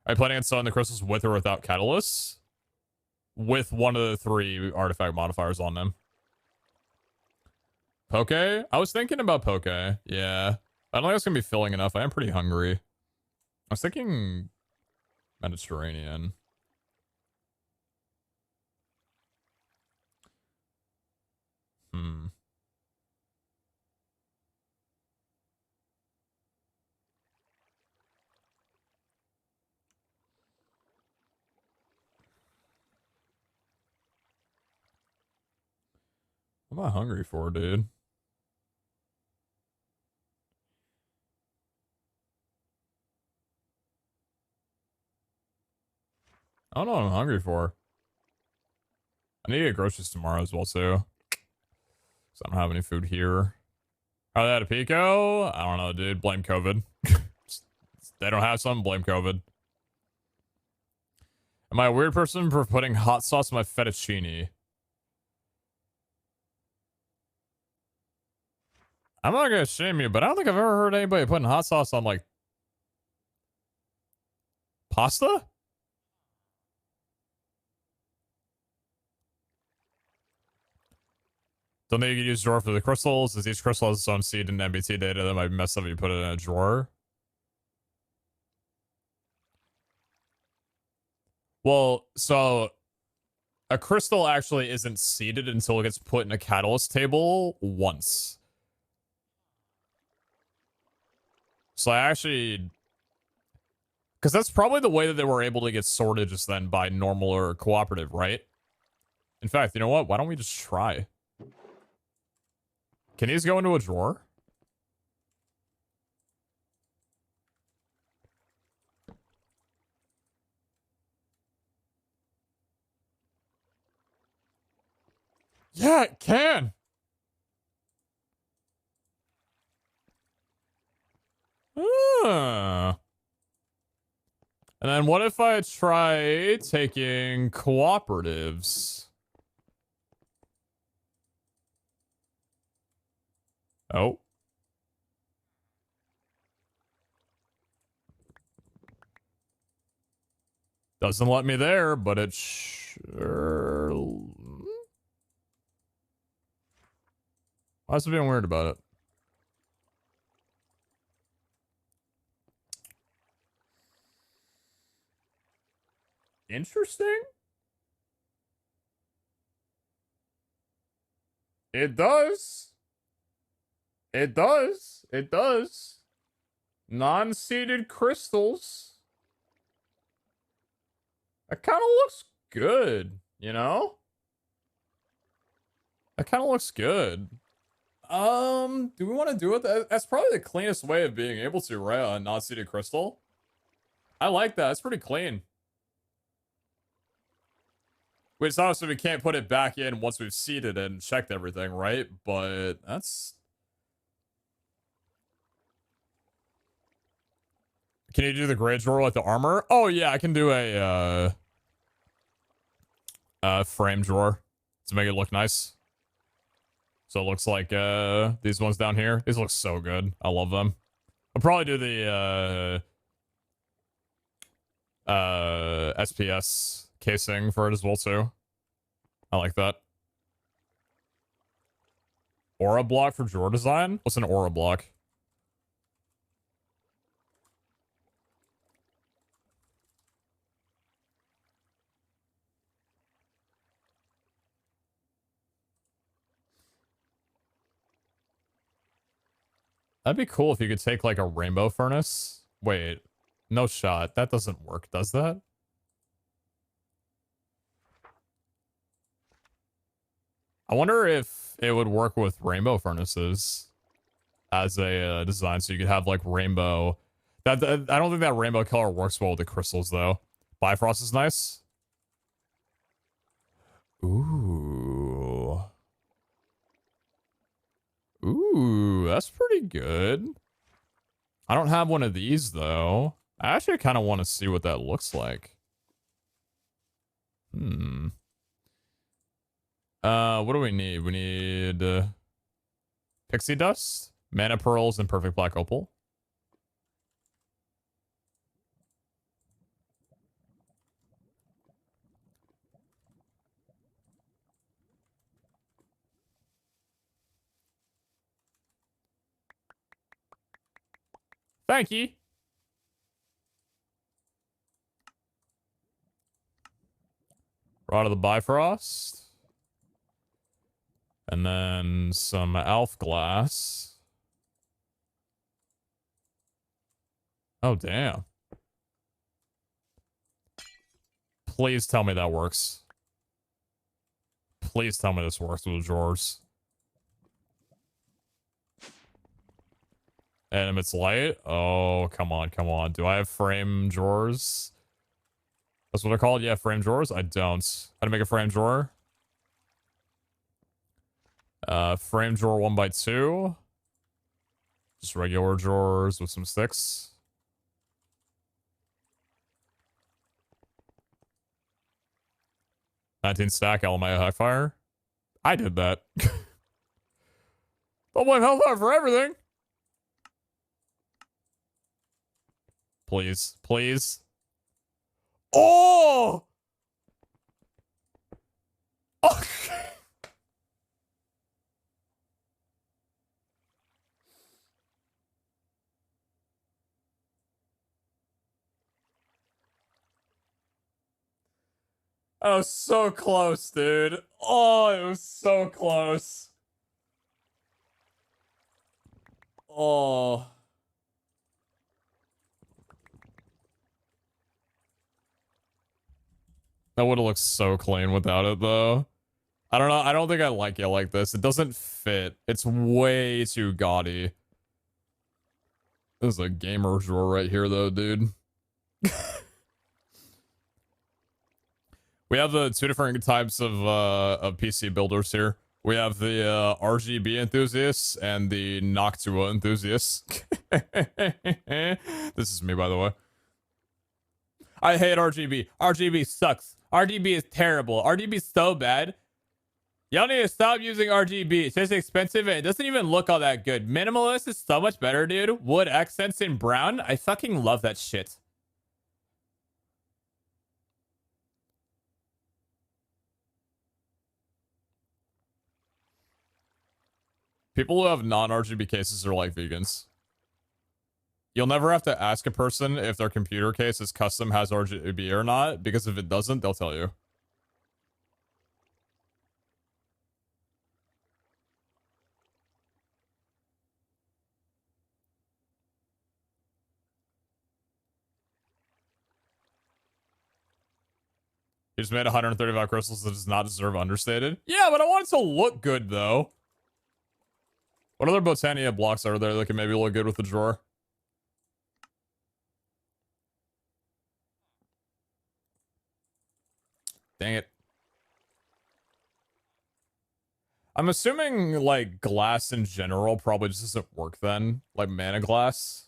Are you planning on selling the crystals with or without catalysts? With one of the 3 artifact modifiers on them. Poke? I was thinking about poke. Yeah. I don't think it's going to be filling enough. I am pretty hungry. I was thinking Mediterranean. What am I hungry for, dude? I don't know what I'm hungry for. I need to get groceries tomorrow as well, too. Because I don't have any food here. Are they out of pico? I don't know, dude. Blame COVID. They don't have some, blame COVID. Am I a weird person for putting hot sauce in my fettuccine? I'm not gonna shame you, but I don't think I've ever heard anybody putting hot sauce on, like, pasta? Don't think you could use drawer for the crystals, as each crystal has its own seed and MBT data that might mess up if you put it in a drawer. Well, so a crystal actually isn't seeded until it gets put in a catalyst table once. So I actually... Because that's probably the way that they were able to get sorted just then by normal or cooperative, right? In fact, you know what? Why don't we just try? Can these go into a drawer? Yeah, it can! Ah. And then what if I try taking cooperatives? Oh. Doesn't let me there, but it sure... Why is it being weird about it? Interesting? It does. It does. It does. Non-seeded crystals. That kind of looks good, you know? That kind of looks good. Do we want to do it? That's probably the cleanest way of being able to, right? A non-seeded crystal. I like that. It's pretty clean. Which obviously we can't put it back in once we've seeded it and checked everything, right? But that's... Can you do the gray drawer like the armor? Oh yeah, I can do a frame drawer to make it look nice. So it looks like these ones down here. These look so good. I love them. I'll probably do the SPS casing for it as well too. I like that. Aura block for drawer design? What's an aura block? That'd be cool if you could take like a rainbow furnace. Wait, no shot. That doesn't work, does that? I wonder if it would work with rainbow furnaces as a design, so you could have like rainbow. I don't think that rainbow color works well with the crystals though. Bifrost is nice. Ooh. Ooh, that's pretty good. I don't have one of these though. I actually kind of want to see what that looks like. What do we need? We need pixie dust, mana pearls, and perfect black opal. Thank you. Rod of the Bifrost. And then some elf glass. Oh, damn. Please tell me that works. Please tell me this works with the drawers. And if it's light, oh, come on, come on. Do I have frame drawers? That's what they're called? Yeah, frame drawers? I don't. How to make a frame drawer? Frame drawer 1x2. Just regular drawers with some sticks. (19) stack LMAO Highfire. I did that. Don't blame Hellfire for everything. Please, please. Oh! Oh! I was so close, dude. Oh, it was so close. Oh. That would have looked so clean without it, though. I don't know. I don't think I like it like this. It doesn't fit. It's way too gaudy. This is a gamer drawer right here, though, dude. We have the two different types of PC builders here. We have the RGB enthusiasts and the Noctua enthusiasts. This is me, by the way. I hate RGB. RGB sucks. RGB is terrible. RGB is so bad. Y'all need to stop using RGB. It's just expensive and it doesn't even look all that good. Minimalist is so much better, dude. Wood accents in brown. I fucking love that shit. People who have non-RGB cases are like vegans. You'll never have to ask a person if their computer case is custom has RGB or not, because if it doesn't, they'll tell you. You just made 135 crystals that does not deserve understated. Yeah, but I want it to look good, though. What other Botania blocks are there that can maybe look good with the drawer? Dang it. I'm assuming, like, glass in general probably just doesn't work then. Like, mana glass.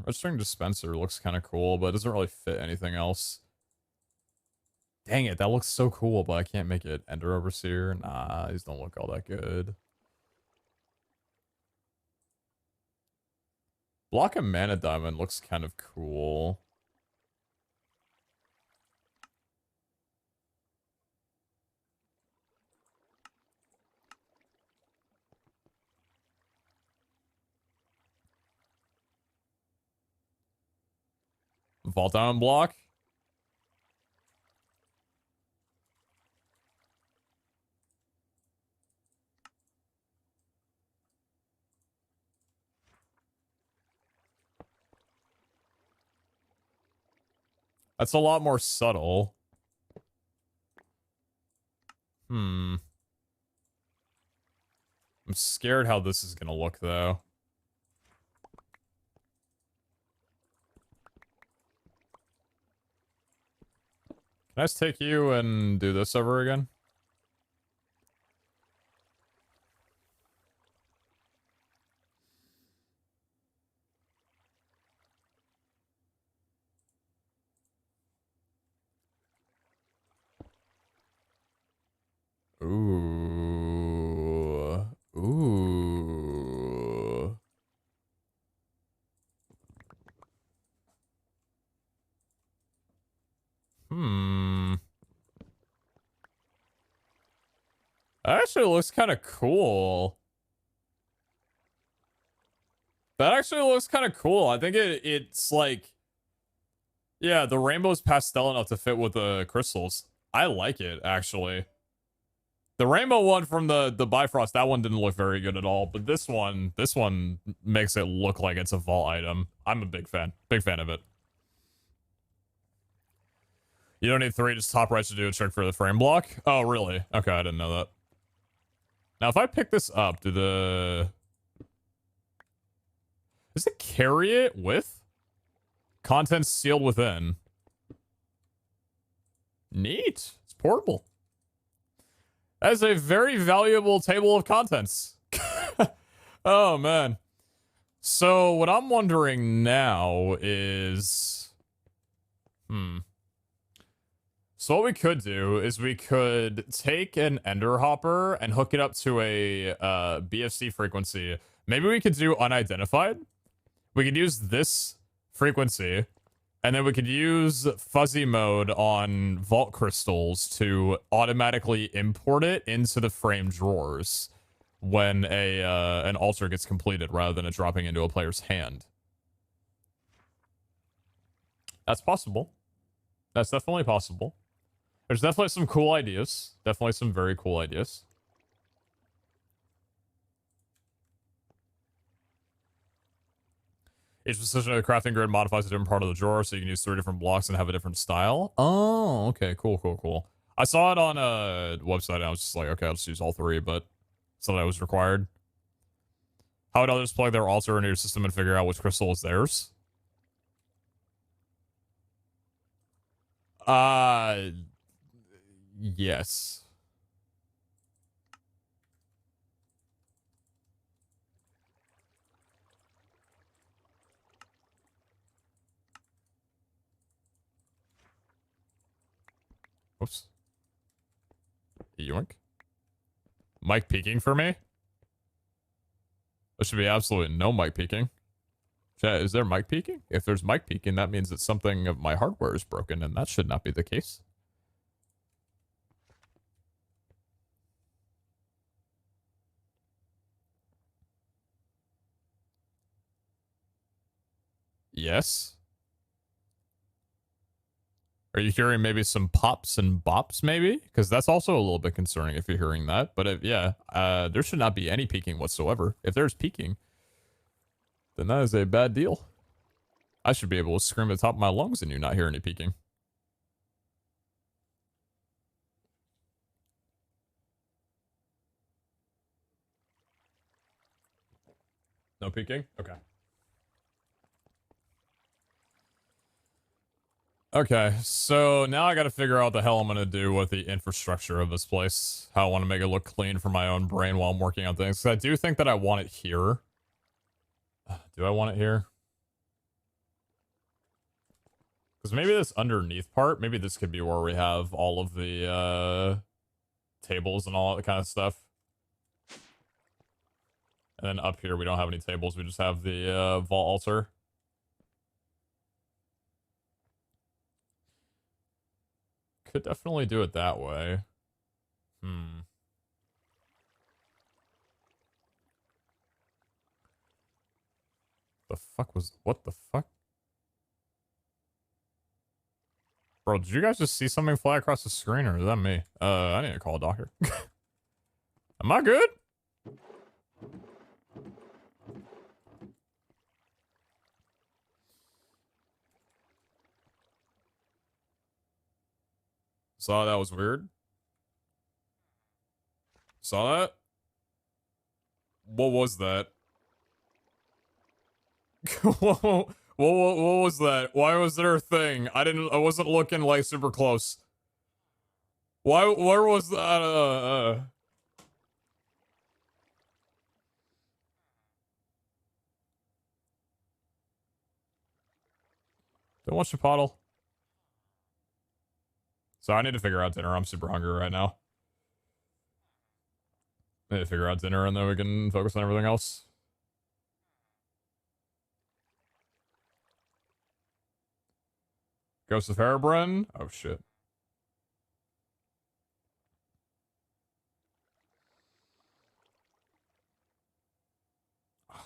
Registering dispenser looks kind of cool, but it doesn't really fit anything else. Dang it, that looks so cool, but I can't make it. Ender Overseer? Nah, these don't look all that good. Block and Mana Diamond looks kind of cool. Vault Diamond block? That's a lot more subtle. I'm scared how this is gonna look, though. Can I just take you and do this over again? Ooh. Ooh. That actually looks kind of cool. That actually looks kind of cool. I think it's like... Yeah, the rainbow's pastel enough to fit with the crystals. I like it, actually. The rainbow one from the Bifrost, that one didn't look very good at all. But this one makes it look like it's a vault item. I'm a big fan. Big fan of it. You don't need 3, just top right to do a trick for the frame block? Oh, really? Okay, I didn't know that. Now, if I pick this up, does it carry it with? Contents sealed within. Neat. It's portable. That is a very valuable table of contents. Oh, man. So, what I'm wondering now is... So what we could do is we could take an Ender Hopper and hook it up to a BFC frequency. Maybe we could do unidentified. We could use this frequency, and then we could use fuzzy mode on vault crystals to automatically import it into the frame drawers when an altar gets completed rather than it dropping into a player's hand. That's possible. That's definitely possible. There's definitely some cool ideas. Definitely some very cool ideas. Each position of the crafting grid modifies a different part of the drawer, so you can use 3 different blocks and have a different style. Oh, okay. Cool, cool, cool. I saw it on a website, and I was just like, okay, I'll just use all 3, but something that was required. How would others plug their altar into your system and figure out which crystal is theirs? Yes. Whoops. Yoink. Mic peeking for me? There should be absolutely no mic peeking. Chat, is there mic peeking? If there's mic peeking, that means that something of my hardware is broken, and that should not be the case. Yes. Are you hearing maybe some pops and bops, maybe? Because that's also a little bit concerning if you're hearing that. But if, yeah, there should not be any peaking whatsoever. If there's peaking, then that is a bad deal. I should be able to scream at the top of my lungs and you not hear any peeking. No peeking? Okay. Okay, so now I gotta figure out what the hell I'm gonna do with the infrastructure of this place. How I want to make it look clean for my own brain while I'm working on things. 'Cause I do think that I want it here. Do I want it here? Because maybe this underneath part, maybe this could be where we have all of the tables and all that kind of stuff. And then up here, we don't have any tables. We just have the vault altar. Could definitely do it that way. The fuck was... What the fuck? Bro, did you guys just see something fly across the screen, or is that me? I need to call a doctor. Am I good? Saw that was weird. Saw that? What was that? what was that? Why was there a thing? I wasn't looking like super close. Where was that? Don't watch the puddle. So I need to figure out dinner. I'm super hungry right now. I need to figure out dinner and then we can focus on everything else. Ghost of Herobrine? Oh shit. I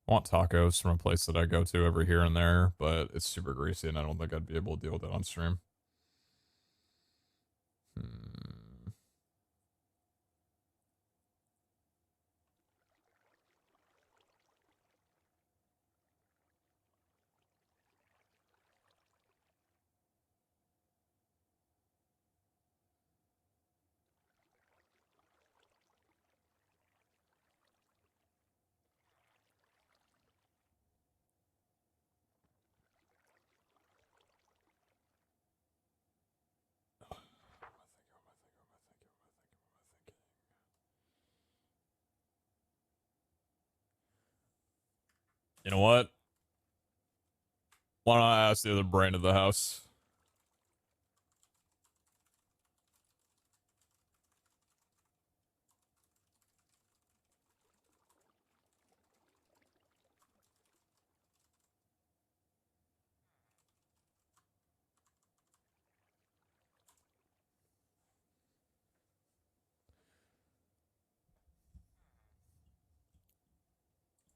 want tacos from a place that I go to every here and there, but it's super greasy and I don't think I'd be able to deal with it on stream. You know what? Why don't I ask the other brain of the house?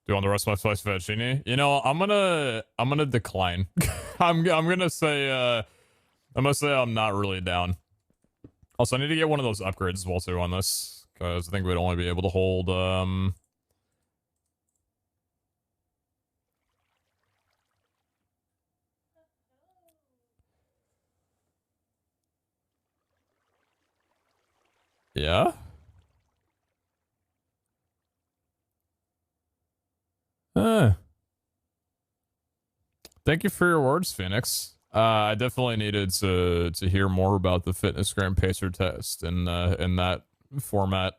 Do you want the rest of my slice fettuccine? You know, I'm gonna decline. I'm gonna say I'm not really down. Also, I need to get one of those upgrades as well too on this, because I think we'd only be able to hold yeah. Thank you for your words, Phoenix. I definitely needed to hear more about the fitness gram pacer test in that format.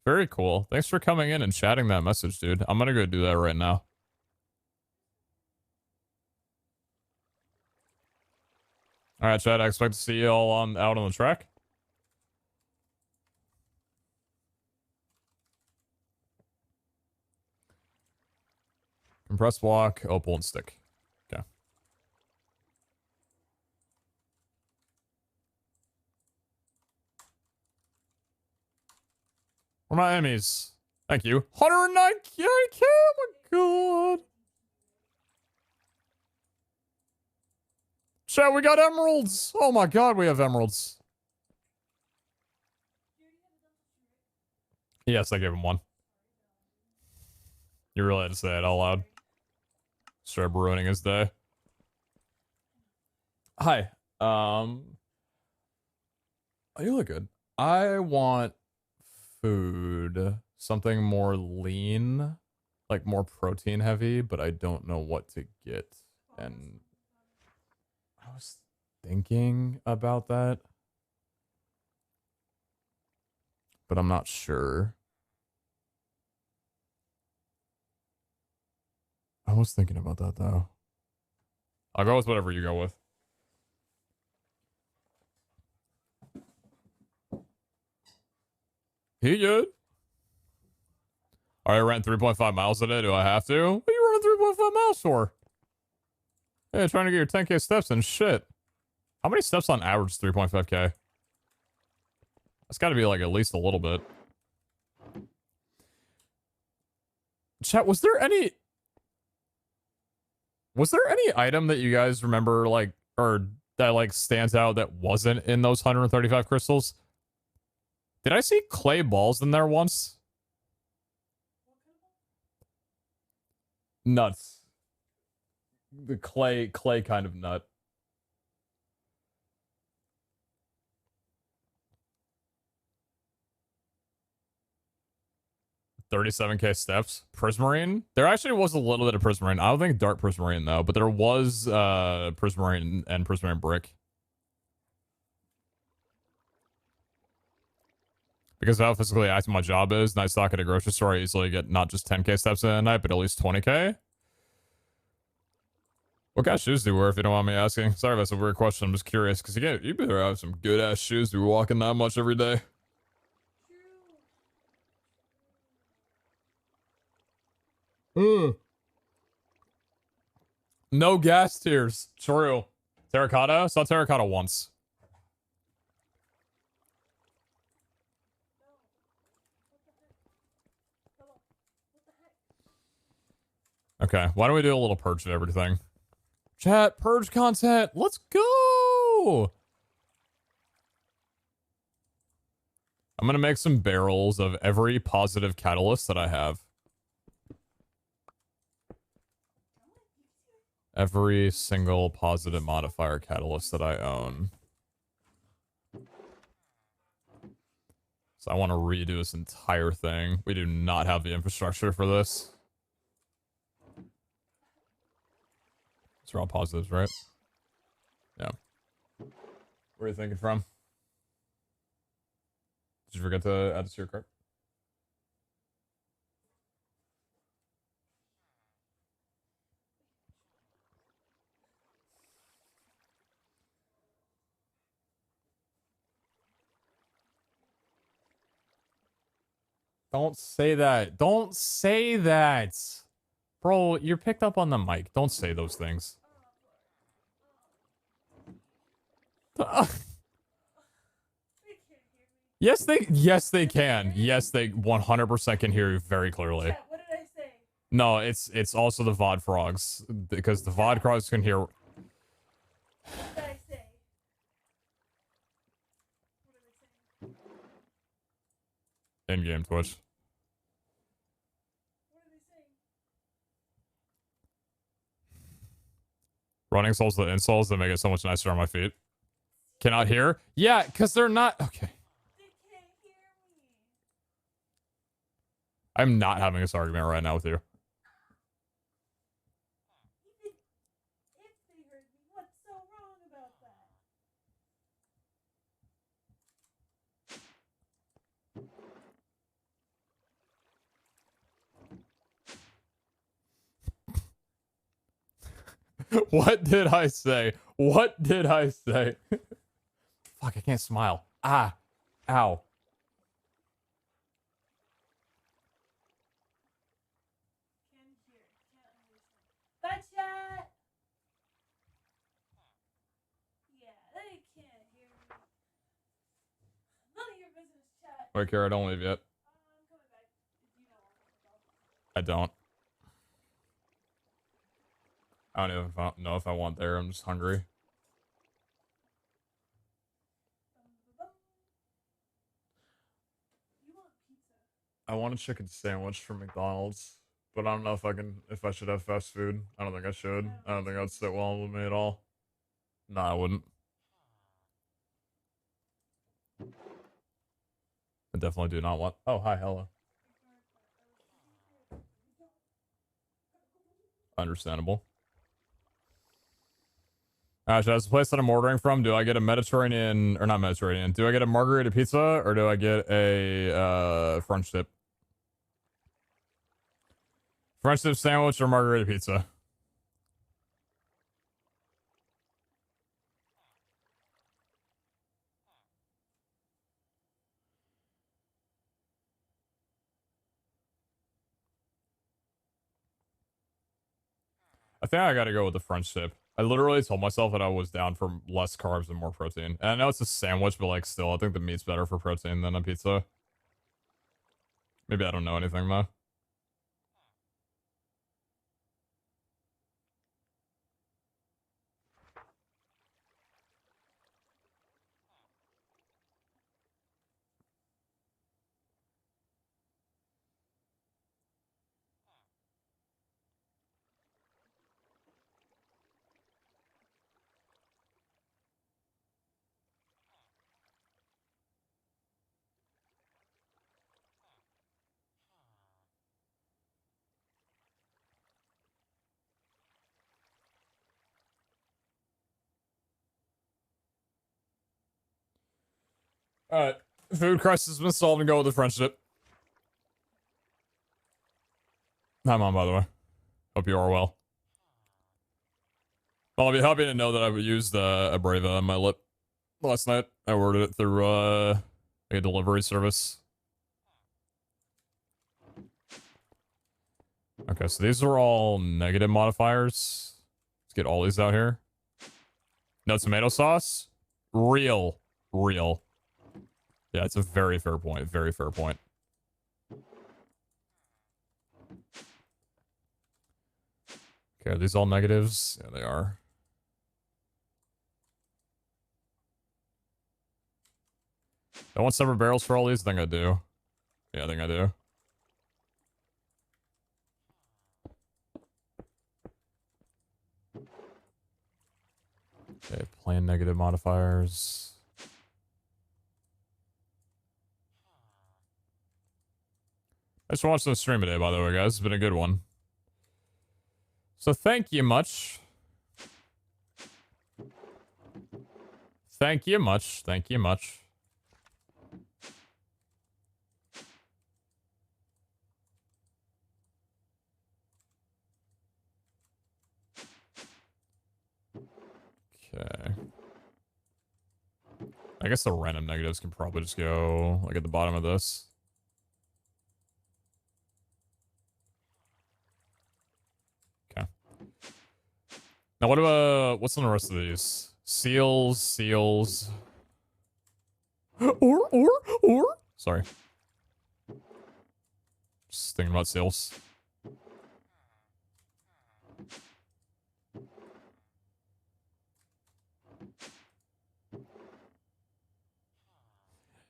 Very cool. Thanks for coming in and chatting that message, dude. I'm gonna go do that right now. All right, chat. I expect to see you all out on the track. Compress block, opal, and stick. Okay. Where are my enemies? Thank you. 109k. Oh my god. Chat, we got emeralds. Oh my god, we have emeralds. Yes, I gave him one. You really had to say it out loud. Start ruining his day. Hi. Oh, you look good. I want food. Something more lean. Like more protein heavy, but I don't know what to get. And I was thinking about that. But I'm not sure. I was thinking about that though. I'll go with whatever you go with. He good. Alright, I ran 3.5 miles today. Do I have to? What are you running 3.5 miles for? Hey, trying to get your 10k steps and shit. How many steps on average 3.5k? That's got to be like at least a little bit. Chat, was there any item that you guys remember, like, or that, like, stands out that wasn't in those 135 crystals? Did I see clay balls in there once? Nuts. The clay kind of nut. 37k steps. Prismarine? There actually was a little bit of Prismarine. I don't think dark Prismarine though, but there was Prismarine and Prismarine brick. Because of how physically active my job is, night stock at a grocery store, I easily get not just 10k steps in a night, but at least 20k. What kind of shoes do you wear, if you don't mind me asking? Sorry if that's a weird question, I'm just curious, because again, you better have some good-ass shoes to be walking that much every day. No gas tears. True. Terracotta? Saw terracotta once. Okay, why don't we do a little purge of everything? Chat, purge content. Let's go. I'm going to make some barrels of every positive catalyst that I have. Every single positive modifier catalyst that I own. So I want to redo this entire thing. We do not have the infrastructure for this. These are all positives, right? Yeah. Where are you thinking from? Did you forget to add this to your cart? Don't say that. Don't say that. Bro, you're picked up on the mic. Don't say those things. Yes, they can. Yes, they 100% can hear you very clearly.
What did I say?
No, it's also the VOD frogs, because the VOD frogs can hear.
What did I say? What did I say?
In-game Twitch.
What did I say?
Running souls to insoles that make it so much nicer on my feet. Cannot hear? Yeah, because they're not. Okay.
They can't hear me.
I'm not having this argument right now with you.
Even if they heard me, what's so wrong about that?
What did I say? What did I say? Fuck, I can't smile. Ah. Ow.
Can't hear. Can't understand. That chat. Yeah, they can't hear me. None of your business, chat.
Wait, Kara, don't leave yet.
I'm coming back. If you don't want to talk.
I don't. I don't even know if I want there. I'm just hungry.
You want pizza?
I want a chicken sandwich from McDonald's. But I don't know if I should have fast food. I don't think I should. I don't think that'd sit well with me at all. No, I wouldn't. I definitely do not want. Oh, hi, hello. Understandable. Ash, that's the place that I'm ordering from. Do I get a Mediterranean or not Mediterranean? Do I get a margarita pizza or do I get a French dip? French dip sandwich or margarita pizza? I think I gotta go with the French dip. I literally told myself that I was down for less carbs and more protein. And I know it's a sandwich, but like still, I think the meat's better for protein than a pizza. Maybe I don't know anything though. Alright. Food crisis has been solved and go with the French dip. Hi, Mom, by the way. Hope you are well. Well, I'll be happy to know that I used a Brava on my lip last night. I ordered it through a delivery service. Okay, so these are all negative modifiers. Let's get all these out here. No tomato sauce? Real. Yeah, it's a very fair point. Very fair point. Okay, are these all negatives? Yeah, they are. I want separate barrels for all these? I think I do. Yeah, I think I do. Okay, plain negative modifiers. I just watched the stream today, by the way, guys. It's been a good one. So thank you much. Thank you much. Thank you much. Okay. I guess the random negatives can probably just go like at the bottom of this. Okay. Now what about what's on the rest of these? Seals. Or. Sorry. Just thinking about seals.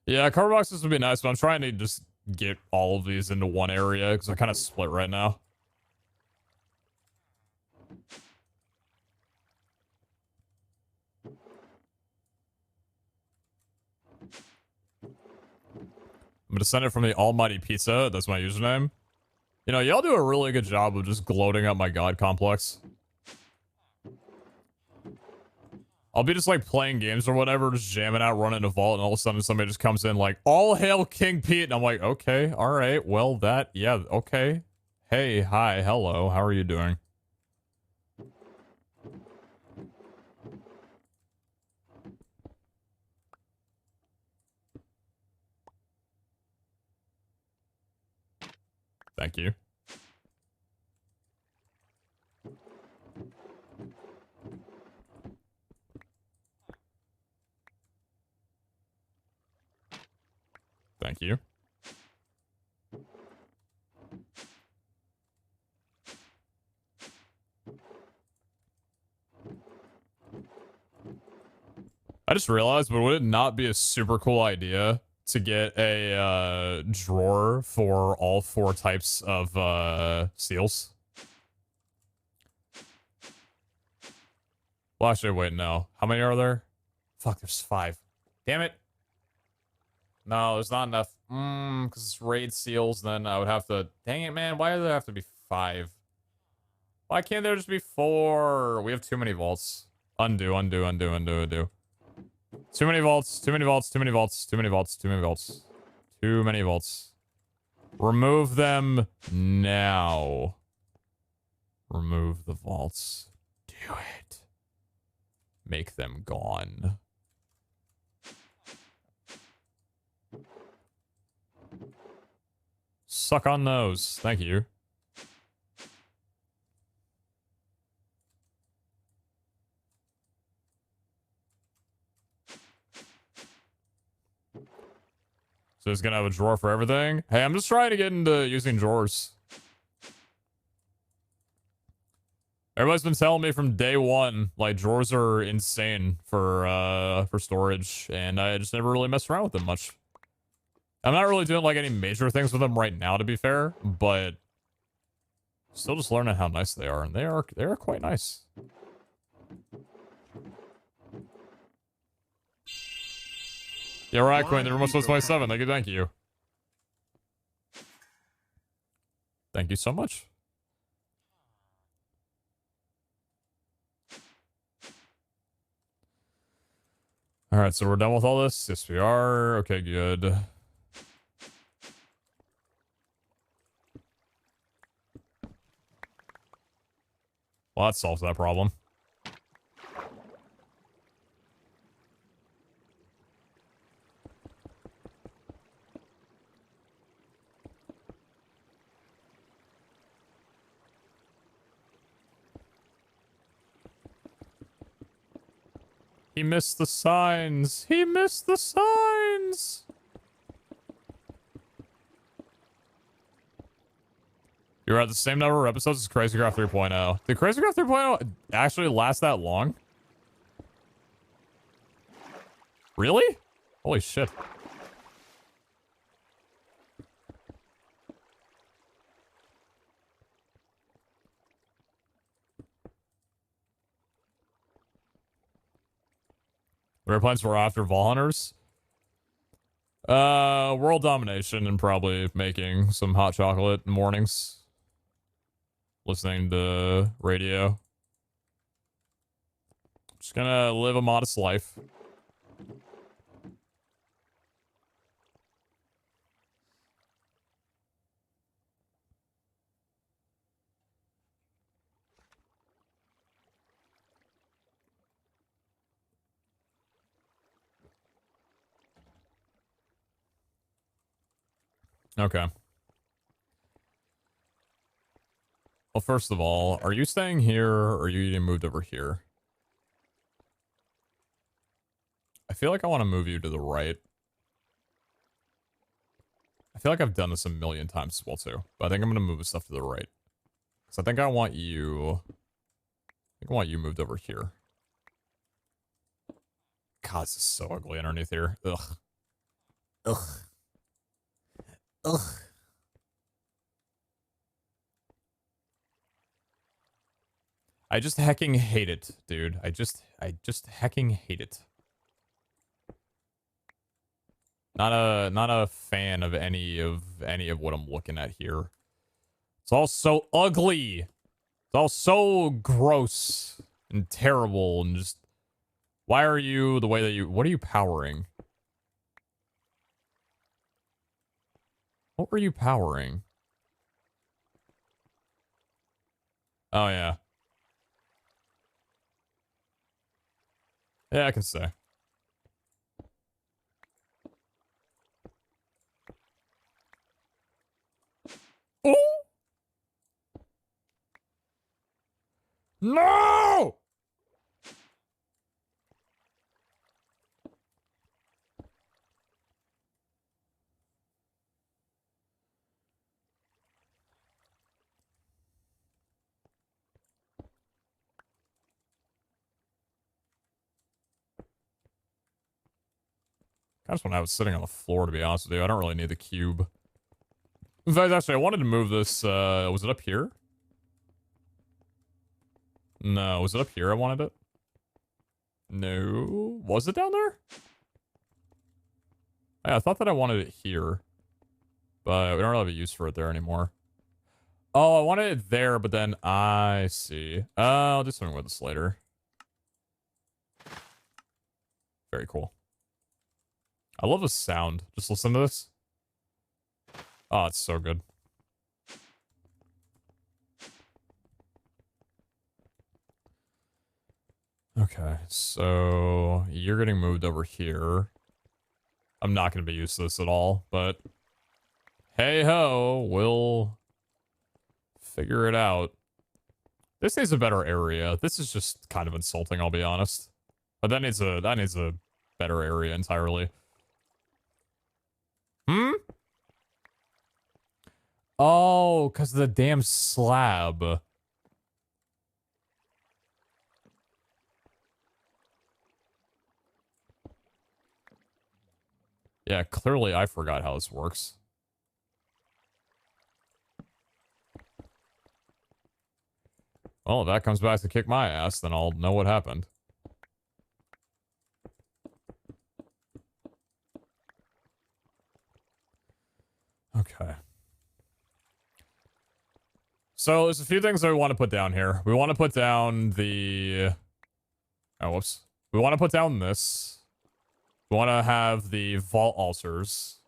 Yeah, card boxes would be nice, but I'm trying to just get all of these into one area because they're kind of split right now. I'm gonna send it from the Almighty Pizza. That's my username. You know, y'all do a really good job of just gloating up my god complex. I'll be just like playing games or whatever, just jamming out, running a vault, and all of a sudden somebody just comes in like, all hail King Pete, and I'm like, okay, all right, well yeah, okay. Hey, hi, hello, how are you doing? Thank you. Thank you. I just realized, but would it not be a super cool idea to get a drawer for all 4 types of seals. Well, actually, wait, no. How many are there? Fuck, there's 5. Damn it. No, there's not enough. Because it's raid seals, then I would have to... Dang it, man. Why do there have to be 5? Why can't there just be 4? We have too many vaults. Undo, undo, undo, undo, undo. Too many vaults, too many vaults, too many vaults, too many vaults, too many vaults. Too many vaults. Remove them now. Remove the vaults. Do it. Make them gone. Suck on those. Thank you. So it's gonna have a drawer for everything? Hey, I'm just trying to get into using drawers. Everybody's been telling me from day one, like, drawers are insane for storage, and I just never really messed around with them much. I'm not really doing, like, any major things with them right now, to be fair, but still just learning how nice they are, and they are quite nice. Yeah, right, Quinn. They're almost 27. Thank you, thank you. Thank you so much. Alright, so we're done with all this? Yes, we are. Okay, good. Well, that solves that problem. He missed the signs. He missed the signs. You're at the same number of episodes as Crazycraft 3.0. Did Crazycraft 3.0 actually last that long? Really? Holy shit. Rare plans for after Valhunters? World domination and probably making some hot chocolate in the mornings. Listening to radio. Just gonna live a modest life. Okay. Well, first of all, are you staying here or are you getting moved over here? I feel like I want to move you to the right. I feel like I've done this a million times as well too, but I think I'm going to move the stuff to the right. Because I think I want you moved over here. God, this is so ugly underneath here. Ugh. Ugh. Ugh. I just hecking hate it, dude. I just hecking hate it. Not a fan of any of what I'm looking at here. It's all so ugly. It's all so gross and terrible and just why are you the way that you what are you powering? What were you powering? Oh yeah. Yeah, I can say. Oh! No! I just want to have it sitting on the floor, to be honest with you. I don't really need the cube. In fact, actually, I wanted to move this, was it up here? No, was it up here I wanted it? No. Was it down there? Yeah, I thought that I wanted it here. But we don't really have a use for it there anymore. Oh, I wanted it there, but then I see. I'll do something with this later. Very cool. I love the sound. Just listen to this. Oh, it's so good. Okay, so you're getting moved over here. I'm not going to be used to this at all, but hey ho, we'll figure it out. This needs a better area. This is just kind of insulting, I'll be honest. But that needs a better area entirely. Hmm? Oh, because of the damn slab. Yeah, clearly I forgot how this works. Well, if that comes back to kick my ass, then I'll know what happened. Okay. So there's a few things that we want to put down here. We want to put down the... Oh, whoops. We want to put down this. We want to have the vault ulcers.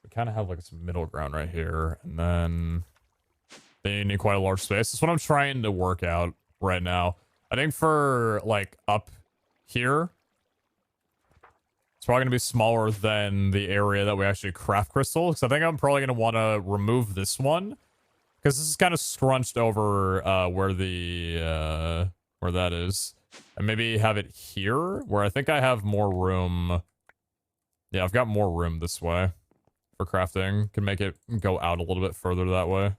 We kind of have like some middle ground right here. And then they need quite a large space. That's what I'm trying to work out right now. I think for like up here, it's probably going to be smaller than the area that we actually craft crystals. So I think I'm probably going to want to remove this one. Because this is kind of scrunched over where the, where that is. And maybe have it here, where I think I have more room. Yeah, I've got more room this way for crafting. Can make it go out a little bit further that way.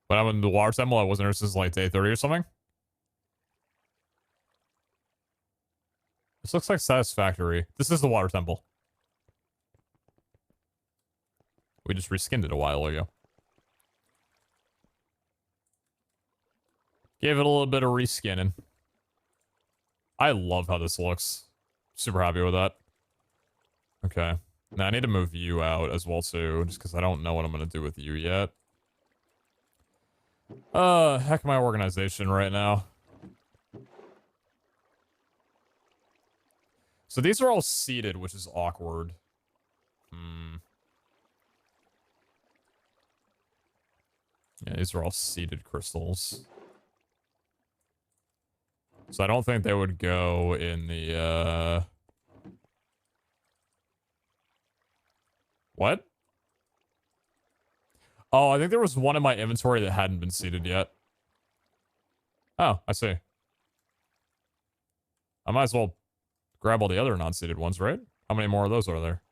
When I'm in the water temple, I wasn't there since like day 30 or something. This looks like satisfactory. This is the water temple. We just reskinned it a while ago. Gave it a little bit of reskinning. I love how this looks. Super happy with that. Okay. Now I need to move you out as well too, just because I don't know what I'm going to do with you yet. Heck my organization right now. So these are all seated, which is awkward. Yeah, these are all seated crystals. So I don't think they would go in the, What? Oh, I think there was one in my inventory that hadn't been seated yet. Oh, I see. I might as well grab all the other non-seated ones, right? How many more of those are there?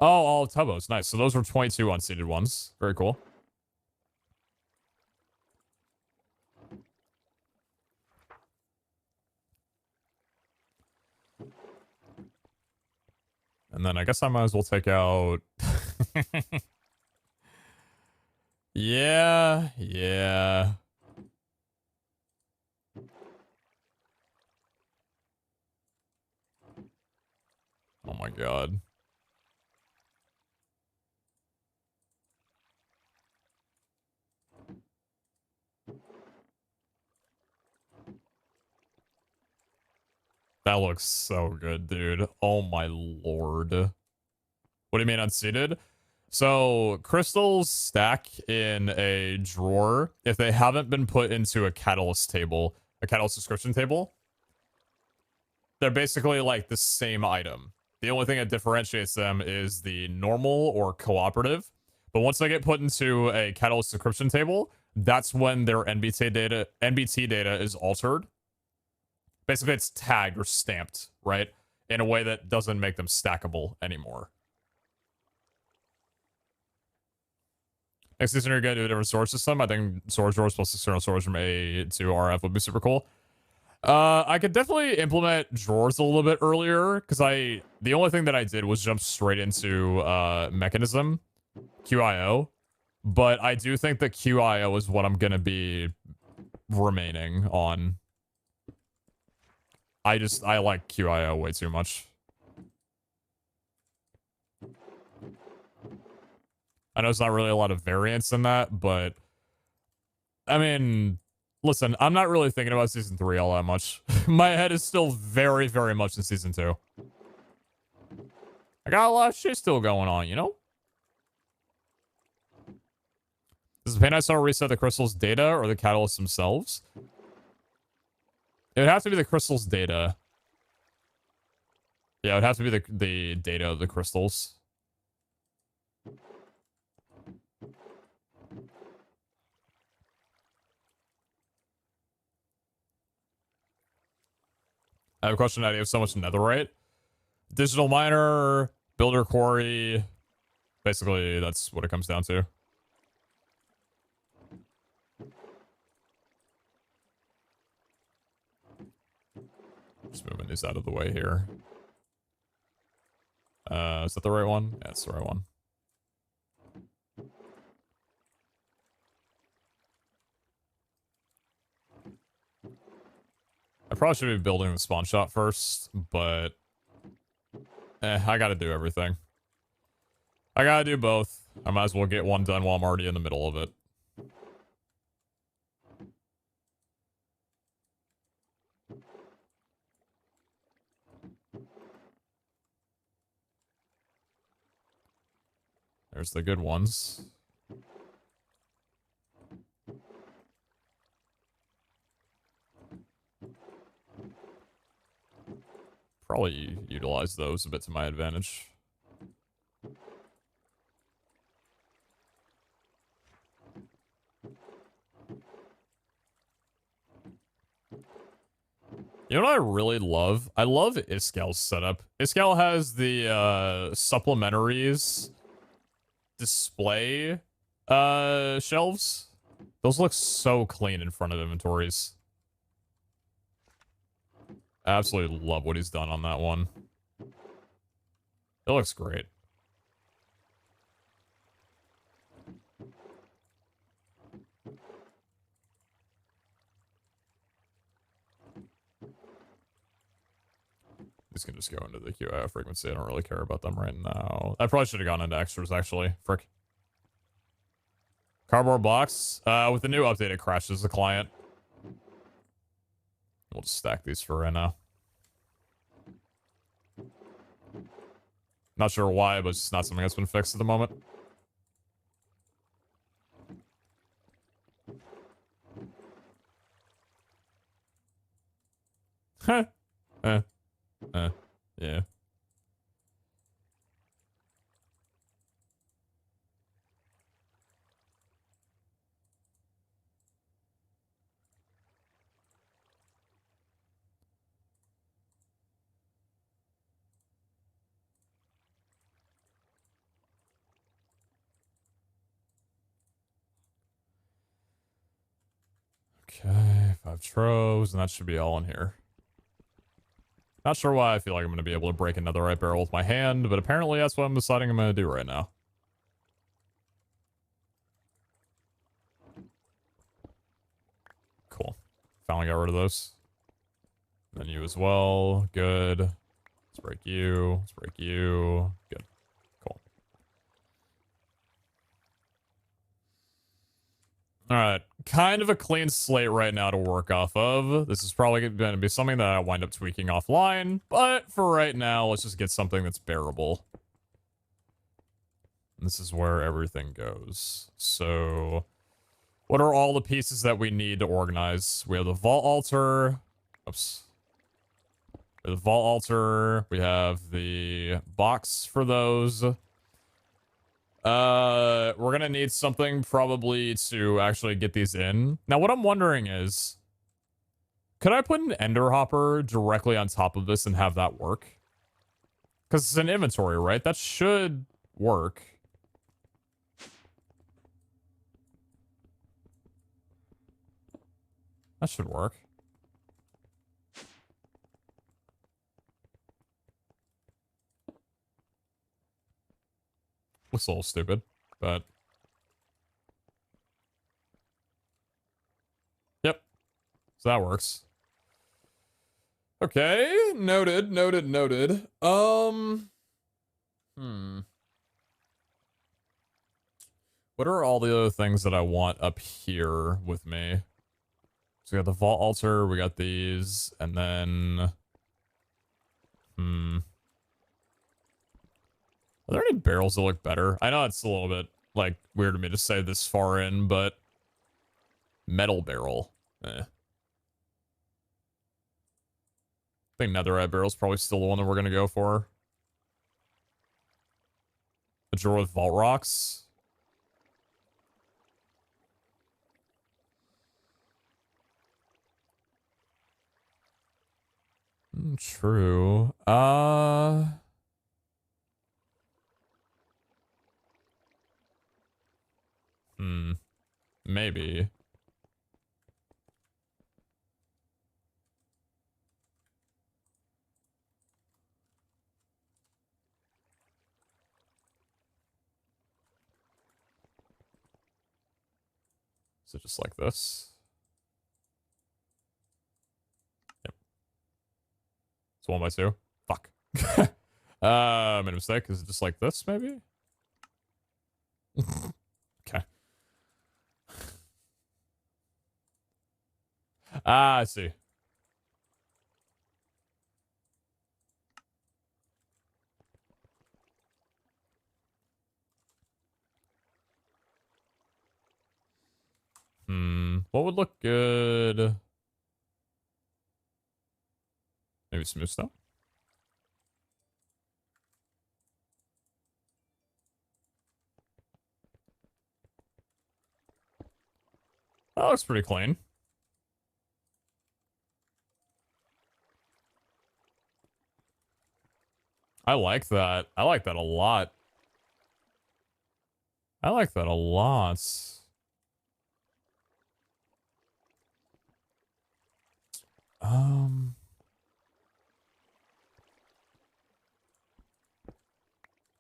Oh, all of Tubbos. Nice. So those were 22 unseated ones. Very cool. And then I guess I might as well take out... Yeah. Oh my god. That looks so good, dude. Oh my lord. What do you mean unseated? So, crystals stack in a drawer if they haven't been put into a catalyst table, a catalyst description table. They're basically like the same item. The only thing that differentiates them is the normal or cooperative. But once they get put into a Catalyst encryption table, that's when their NBT data is altered. Basically, it's tagged or stamped, right? In a way that doesn't make them stackable anymore. Next season, you're going to do a different storage system. I think storage drawers plus external storage from A to RF would be super cool. I could definitely implement drawers a little bit earlier, because the only thing that I did was jump straight into mechanism, QIO. But I do think that QIO is what I'm going to be remaining on. I like QIO way too much. I know it's not really a lot of variance in that, but I mean, listen, I'm not really thinking about season 3 all that much. My head is still very, very much in season 2. I got a lot of shit still going on, you know? Does the paint I saw reset the crystal's data or the catalysts themselves? It would have to be the crystal's data. Yeah, it would have to be the data of the crystals. I have a question. I have so much netherite. Digital miner, builder quarry. Basically, that's what it comes down to. Just moving these out of the way here. Is that the right one? Yeah, it's the right one. I probably should be building the spawn shop first, but I gotta do everything. I gotta do both. I might as well get one done while I'm already in the middle of it. There's the good ones. Probably utilize those a bit to my advantage. You know what I really love? I love Iscal's setup. Iscal has the supplementaries display shelves. Those look so clean in front of inventories. I absolutely love what he's done on that one. It looks great. These can just go into the QIO frequency. I don't really care about them right now. I probably should have gone into extras, actually. Frick. Cardboard box. With the new update, it crashes the client. We'll just stack these for right now. Not sure why, but it's not something that's been fixed at the moment. Huh. Yeah. Okay, 5 troves, and that should be all in here. Not sure why I feel like I'm going to be able to break another right barrel with my hand, but apparently that's what I'm deciding I'm going to do right now. Cool. Finally got rid of those. And then you as well. Good. Let's break you. Let's break you. Good. Cool. Alright. Kind of a clean slate right now to work off of. This is probably going to be something that I wind up tweaking offline, but for right now, let's just get something that's bearable. And this is where everything goes. So, what are all the pieces that we need to organize? We have the vault altar. Oops. We have the vault altar. We have the box for those. We're gonna need something probably to actually get these in. Now, what I'm wondering is, could I put an ender hopper directly on top of this and have that work? Because it's an inventory, right? That should work. That should work. Looks a little stupid, but... Yep. So that works. Okay, noted, noted, noted. What are all the other things that I want up here with me? So we got the vault altar, we got these, and then... Are there any barrels that look better? I know it's a little bit, like, weird to me to say this far in, but... Metal barrel. I think netherite barrel's probably still the one that we're gonna go for. A drawer with vault rocks. True. Maybe. So just like this. Yep. It's 1x2. Fuck. Made a mistake. Is it just like this, maybe? Okay. I see. What would look good? Maybe smooth stone? That looks pretty clean. I like that. I like that a lot. I like that a lot.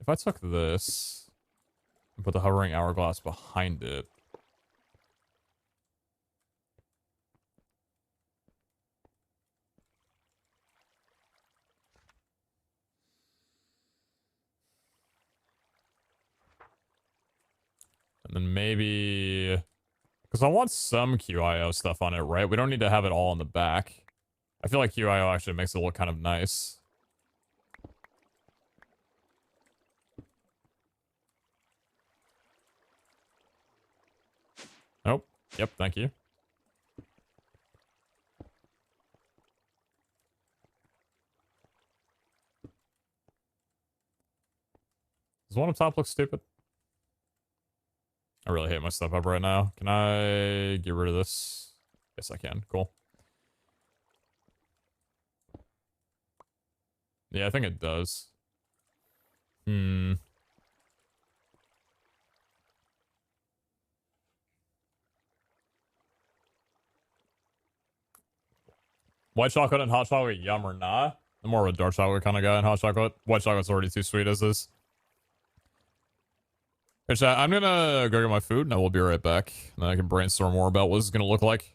If I took this and put the hovering hourglass behind it. And then maybe... Because I want some QIO stuff on it, right? We don't need to have it all on the back. I feel like QIO actually makes it look kind of nice. Oh, yep, thank you. Does one up top look stupid? I really hate my stuff up right now. Can I get rid of this? Yes, I can. Cool. Yeah, I think it does. White chocolate and hot chocolate, yum or nah? I'm more of a dark chocolate kind of guy in hot chocolate. White chocolate's already too sweet as is. Hey, chat, I'm gonna go get my food and I will be right back. And then I can brainstorm more about what this is gonna look like.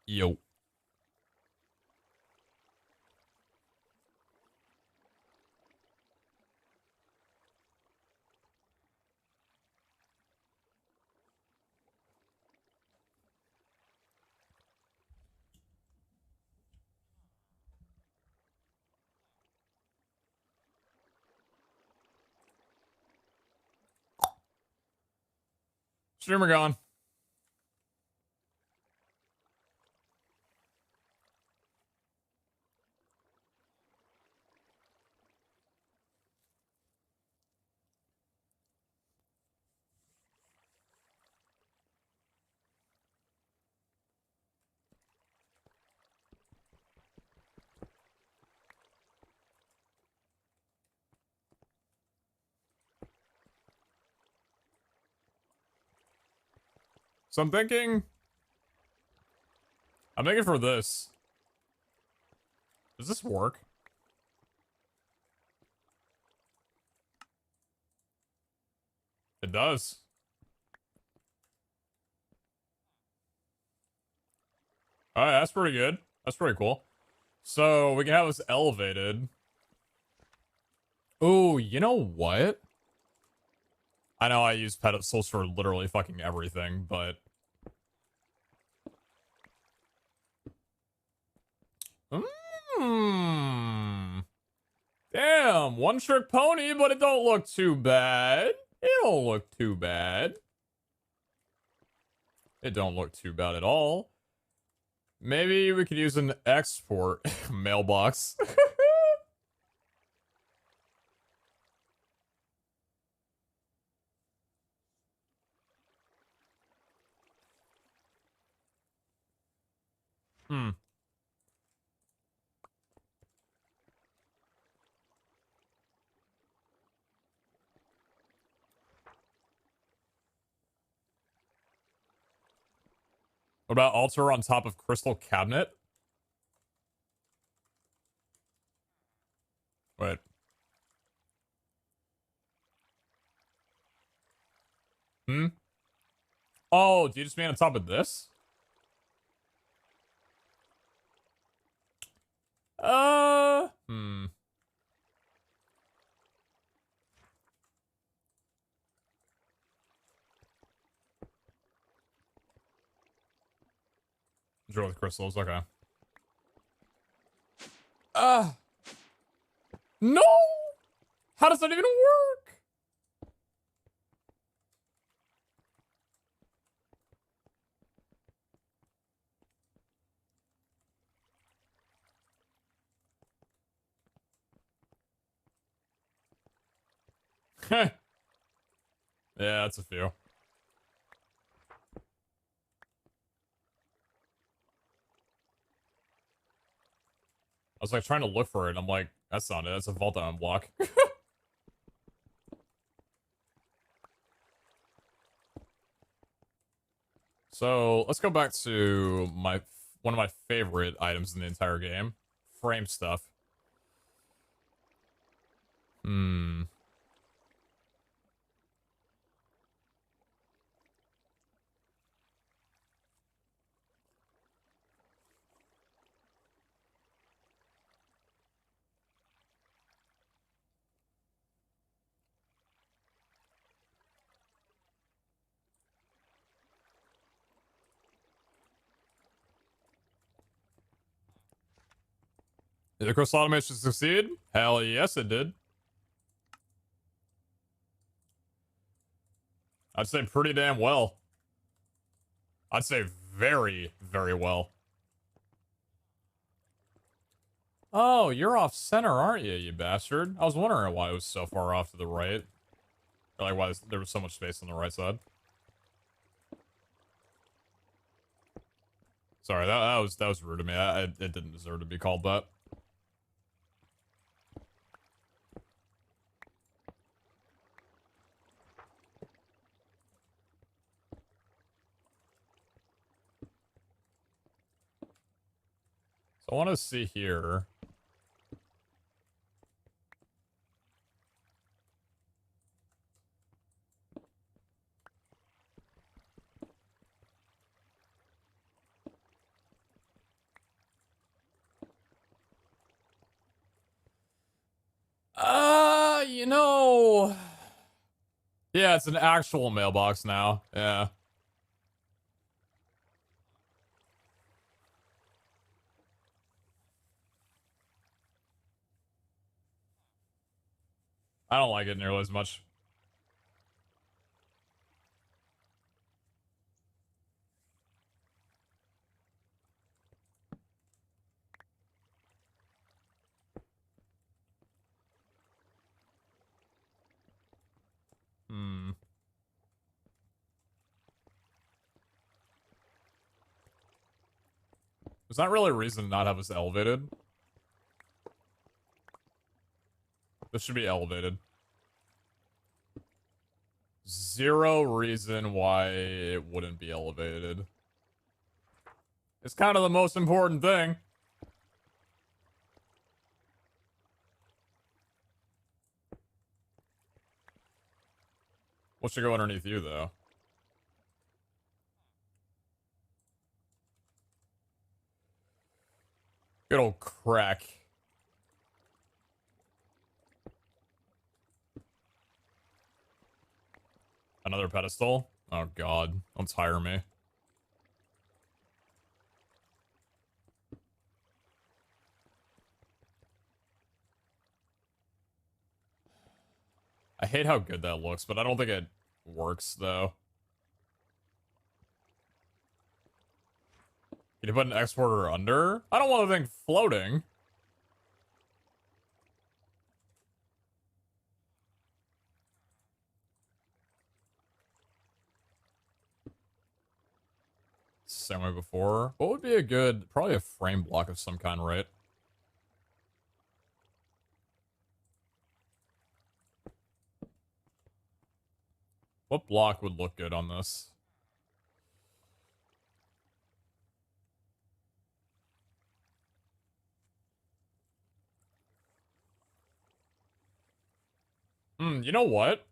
Yo. Streamer gone. So I'm thinking for this. Does this work? It does. Alright, that's pretty good. That's pretty cool. So we can have this elevated. Oh, you know what? I know I use pedestals for literally fucking everything, but... Damn, one-trick pony, but it don't look too bad. It don't look too bad. It don't look too bad at all. Maybe we could use an export mailbox. Hmm. What about altar on top of crystal cabinet? Wait. Hmm? Oh, do you just mean on top of this? Hmm. Drill with crystals, okay. No! How does that even work? Heh. Yeah, that's a few. I was like trying to look for it. I'm like, that's not it. That's a vault that unblock. So let's go back to one of my favorite items in the entire game. Frame stuff. Hmm. Did the crystal automation succeed? Hell yes, it did. I'd say pretty damn well. I'd say very, very well. Oh, you're off center, aren't you, you bastard? I was wondering why it was so far off to the right. Or like why there was so much space on the right side. Sorry, that was rude of me. It didn't deserve to be called that. So I want to see here. yeah, it's an actual mailbox now. Yeah. I don't like it nearly as much. Hmm. There's not really a reason to not have this elevated. This should be elevated. Zero reason why it wouldn't be elevated. It's kind of the most important thing. What should go underneath you, though? Good old crack. Another pedestal? Oh god. Don't tire me. I hate how good that looks, but I don't think it works, though. Can you put an exporter under? I don't want the thing floating. Same way before. What would be a good... Probably a frame block of some kind, right? What block would look good on this? You know what?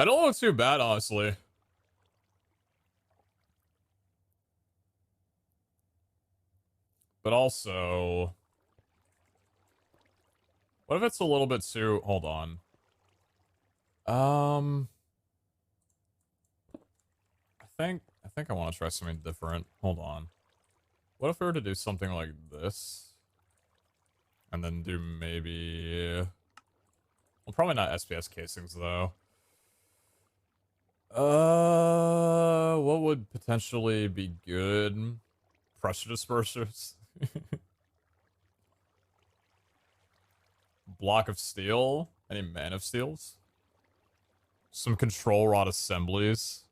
I don't look too bad, honestly. But also... What if it's a little bit too... Hold on. I think I want to try something different. Hold on. What if we were to do something like this? And then do maybe... Well, probably not SPS casings, though. What would potentially be good? Pressure dispersers? Block of steel? Any man of steels? Some control rod assemblies?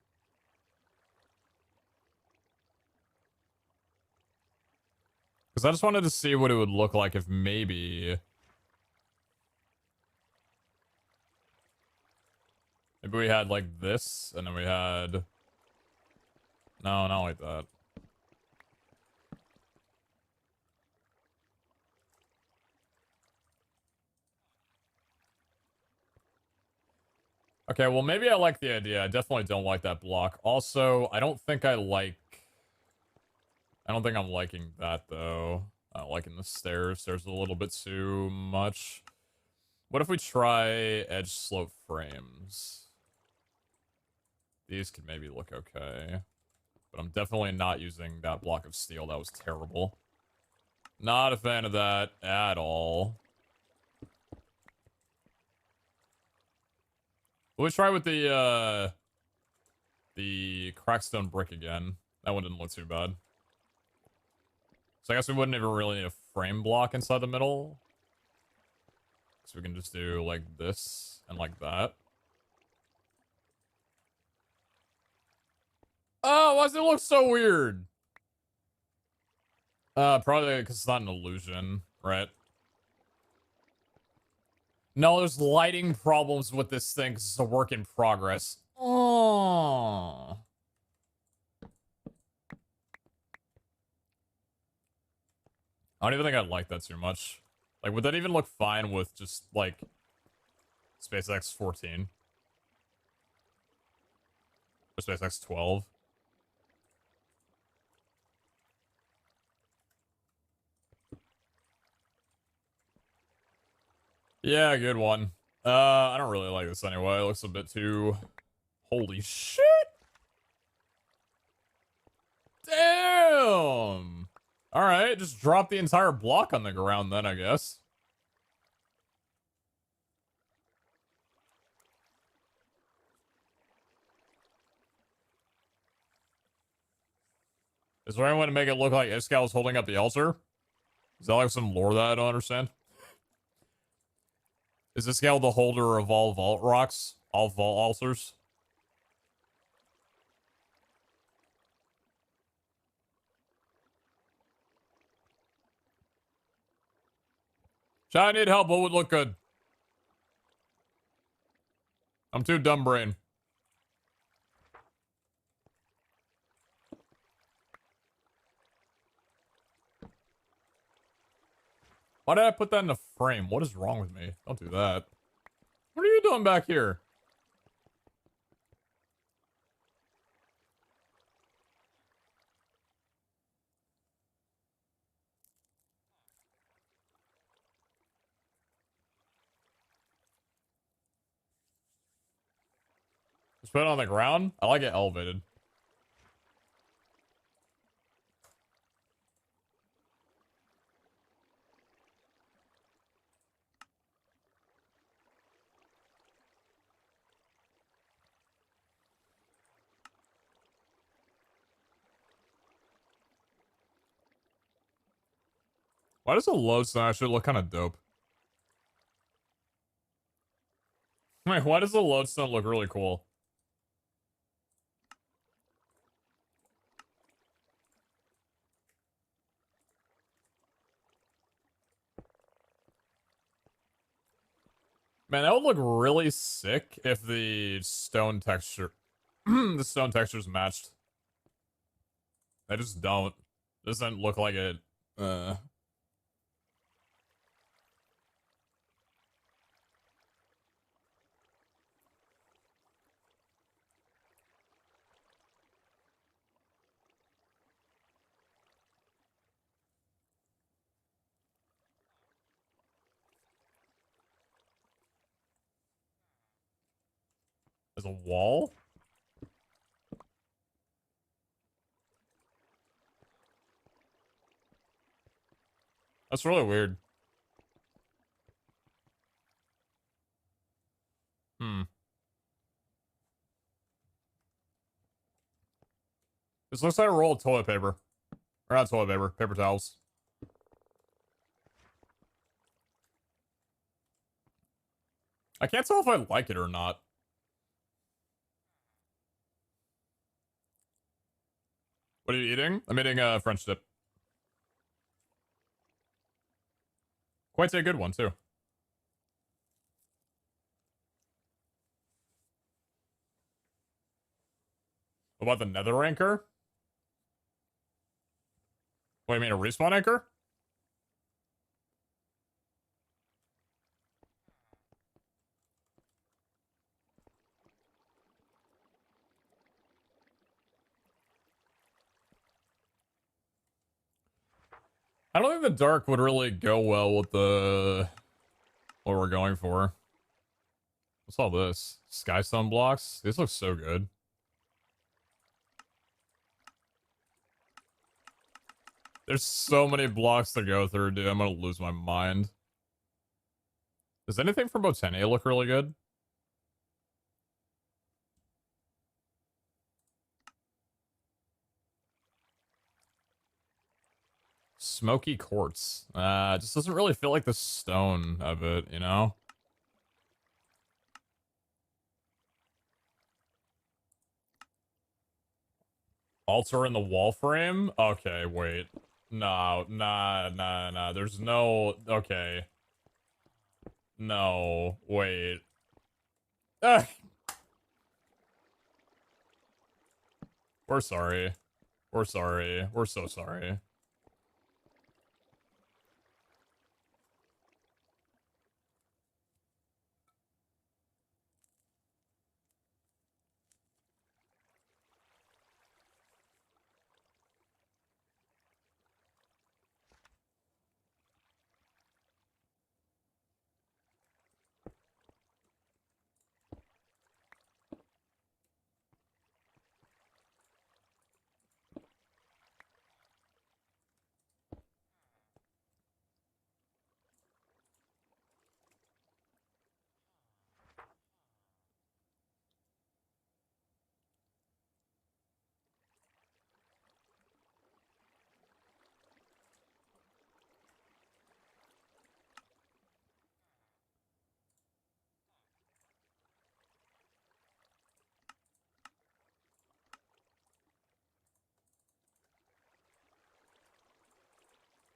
Because I just wanted to see what it would look like if maybe... Maybe we had, like, this, and then we had... No, not like that. Okay, well, maybe I like the idea. I definitely don't like that block. Also, I don't think I'm liking that, though. I don't liking the stairs. There's a little bit too much. What if we try edge slope frames? These could maybe look okay. But I'm definitely not using that block of steel. That was terrible. Not a fan of that at all. We'll try with the crackstone brick again. That one didn't look too bad. So I guess we wouldn't even really need a frame block inside the middle. So we can just do like this and like that. Oh, why does it look so weird? Probably because it's not an illusion, right? No, there's lighting problems with this thing 'cause it's a work in progress. Oh. I don't even think I'd like that too much. Like, would that even look fine with just, like, SpaceX 14? Or SpaceX 12? Yeah, good one. I don't really like this anyway. It looks a bit too... Holy shit! Damn! Alright, just drop the entire block on the ground then, I guess. Is there any way to make it look like Iskall's holding up the altar? Is that like some lore that I don't understand? Is Iskall the holder of all vault rocks? All vault altars? I need help. What would look good? I'm too dumb brain. Why did I put that in the frame? What is wrong with me? Don't do that. What are you doing back here? Just put it on the ground? I like it elevated. Why does the lodestone actually look kind of dope? Wait, why does the lodestone look really cool? Man, that would look really sick if the stone texture... the stone textures matched. They just don't. Doesn't look like it. There's a wall? That's really weird. Hmm. This looks like a roll of toilet paper. Or not toilet paper, paper towels. I can't tell if I like it or not. What are you eating? I'm eating a French dip. Quite a good one, too. What about the nether anchor? What, you mean a respawn anchor? I don't think the dark would really go well with the... what we're going for. What's all this? Skystone blocks? These look so good. There's so many blocks to go through, dude. I'm gonna lose my mind. Does anything from Botania look really good? Smoky quartz. It just doesn't really feel like the stone of it, you know? Altar in the wall frame? Okay, wait. No, nah. There's no... Okay. No, wait. Ah. We're sorry. We're sorry. We're so sorry.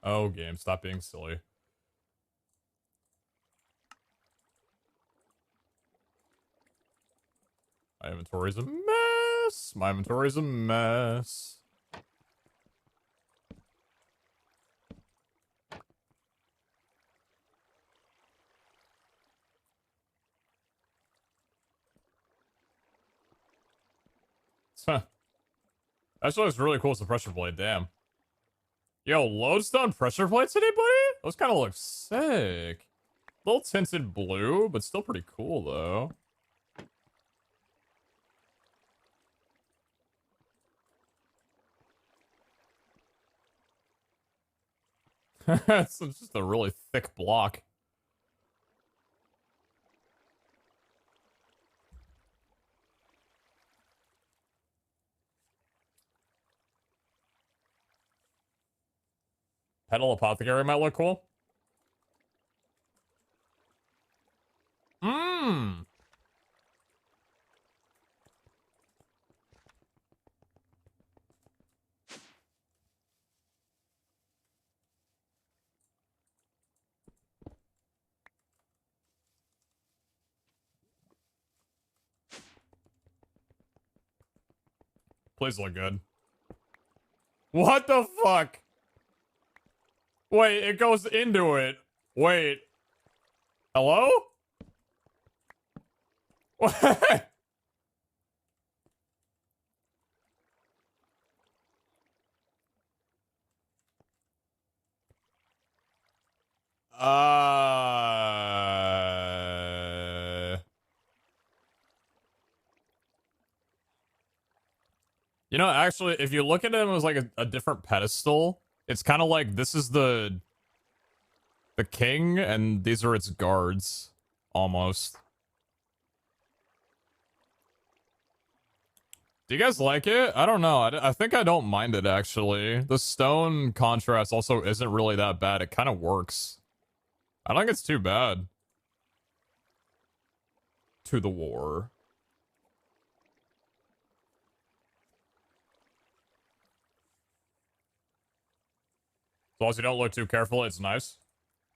Oh, game, stop being silly. My inventory's a mess. My inventory's a mess. Huh. Actually looks really cool as a pressure plate, damn. Yo, lodestone pressure plates, anybody? Those kind of look sick. Little tinted blue, but still pretty cool, though. It's just a really thick block. Petal apothecary might look cool. Mmm. Please look good. What the fuck? Wait, it goes into it. Wait. Hello? What? You know, actually, if you look at him as like a different pedestal, it's kind of like this is the king, and these are its guards, almost. Do you guys like it? I don't know. I think I don't mind it, actually. The stone contrast also isn't really that bad. It kind of works. I don't think it's too bad. To the war. As long as you don't look too careful, it's nice.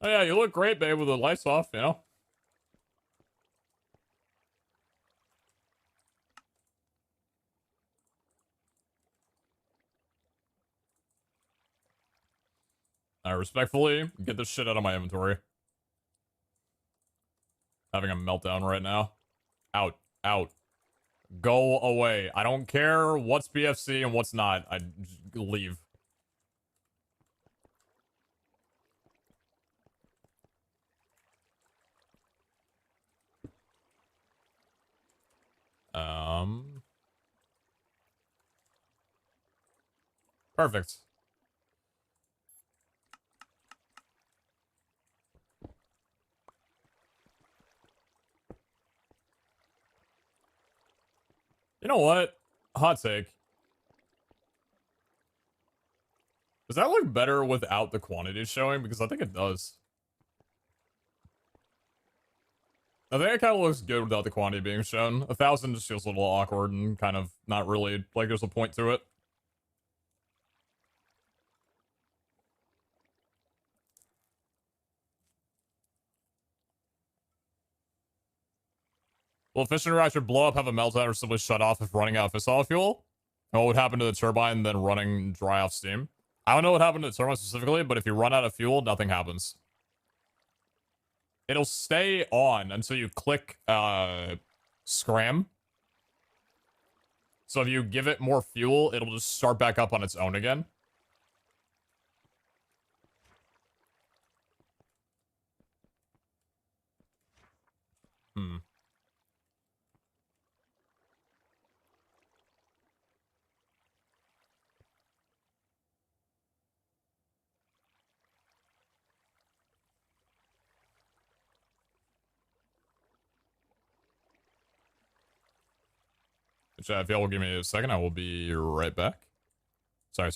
Oh yeah, you look great, babe, with the lights off, you know? I respectfully get this shit out of my inventory. Having a meltdown right now. Out. Out. Go away. I don't care what's BFC and what's not. I leave. Perfect. You know what? Hot take. Does that look better without the quantities showing? Because I think it does. I think it kind of looks good without the quantity being shown. 1,000 just feels a little awkward and kind of not really like there's a point to it. Will a fission reactor blow up, have a meltdown, or simply shut off if running out of fissile fuel? And what would happen to the turbine then running dry off steam? I don't know what happened to the turbine specifically, but if you run out of fuel, nothing happens. It'll stay on until you click scram. So if you give it more fuel, it'll just start back up on its own again. Hmm. Chat, if y'all will give me a second, I will be right back. Sorry.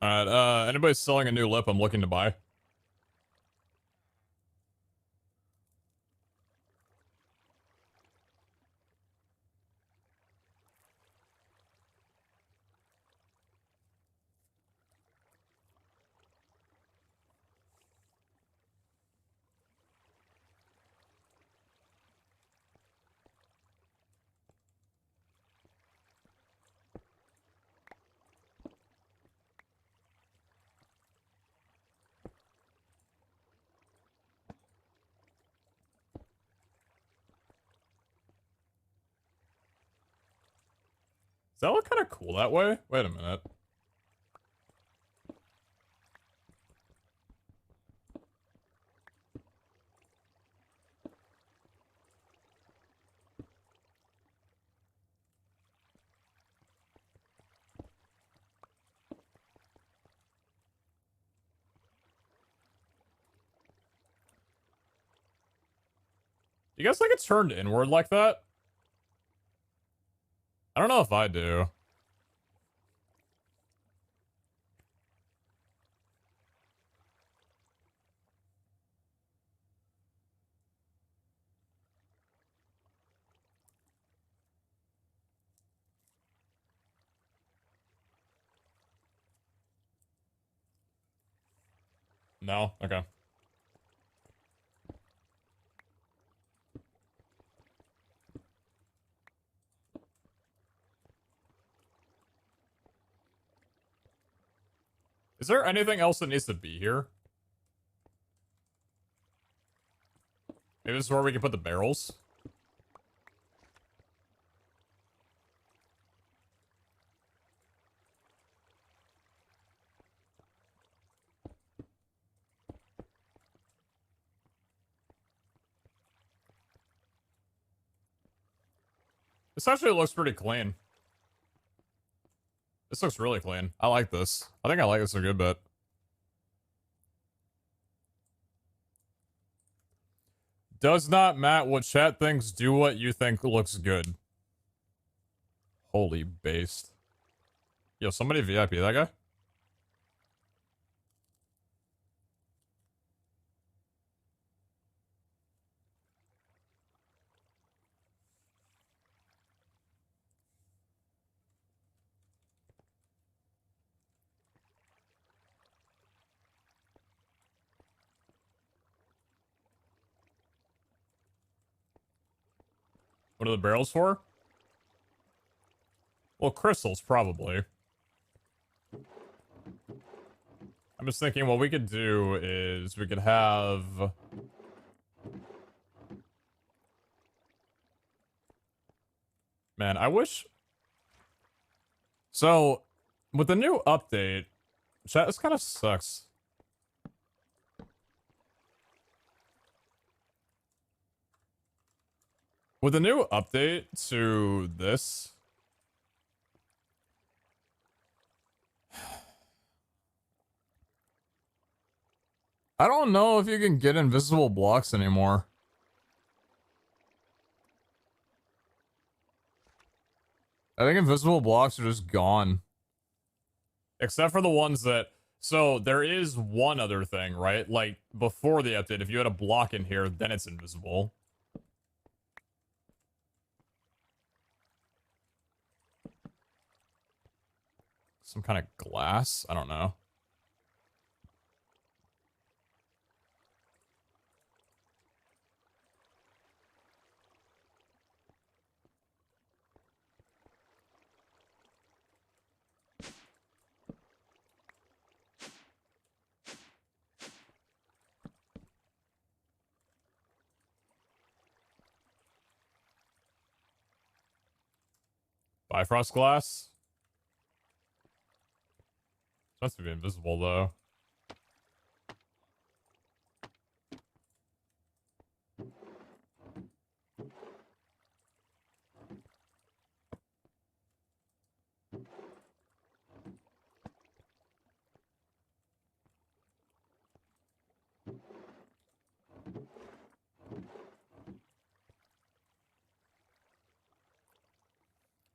Alright, anybody selling a new lip I'm looking to buy? Does that look kind of cool that way? Wait a minute. You guys think it's turned inward like that? I don't know if I do. No? Okay. Is there anything else that needs to be here? Maybe this is where we can put the barrels? This actually looks pretty clean. This looks really clean. I like this. I think I like this a good bit. Does not matter what chat thinks, do what you think looks good. Holy based. Yo, somebody VIP that guy? What are the barrels for? Well, crystals, probably. I'm just thinking what we could do is we could have... Man, I wish... So, with the new update... Chat, this kind of sucks. With the new update to this... I don't know if you can get invisible blocks anymore. I think invisible blocks are just gone. Except for the ones that... So, there is one other thing, right? Like, before the update, if you had a block in here, then it's invisible. Some kind of glass? I don't know. Bifrost glass? It has to be invisible, though.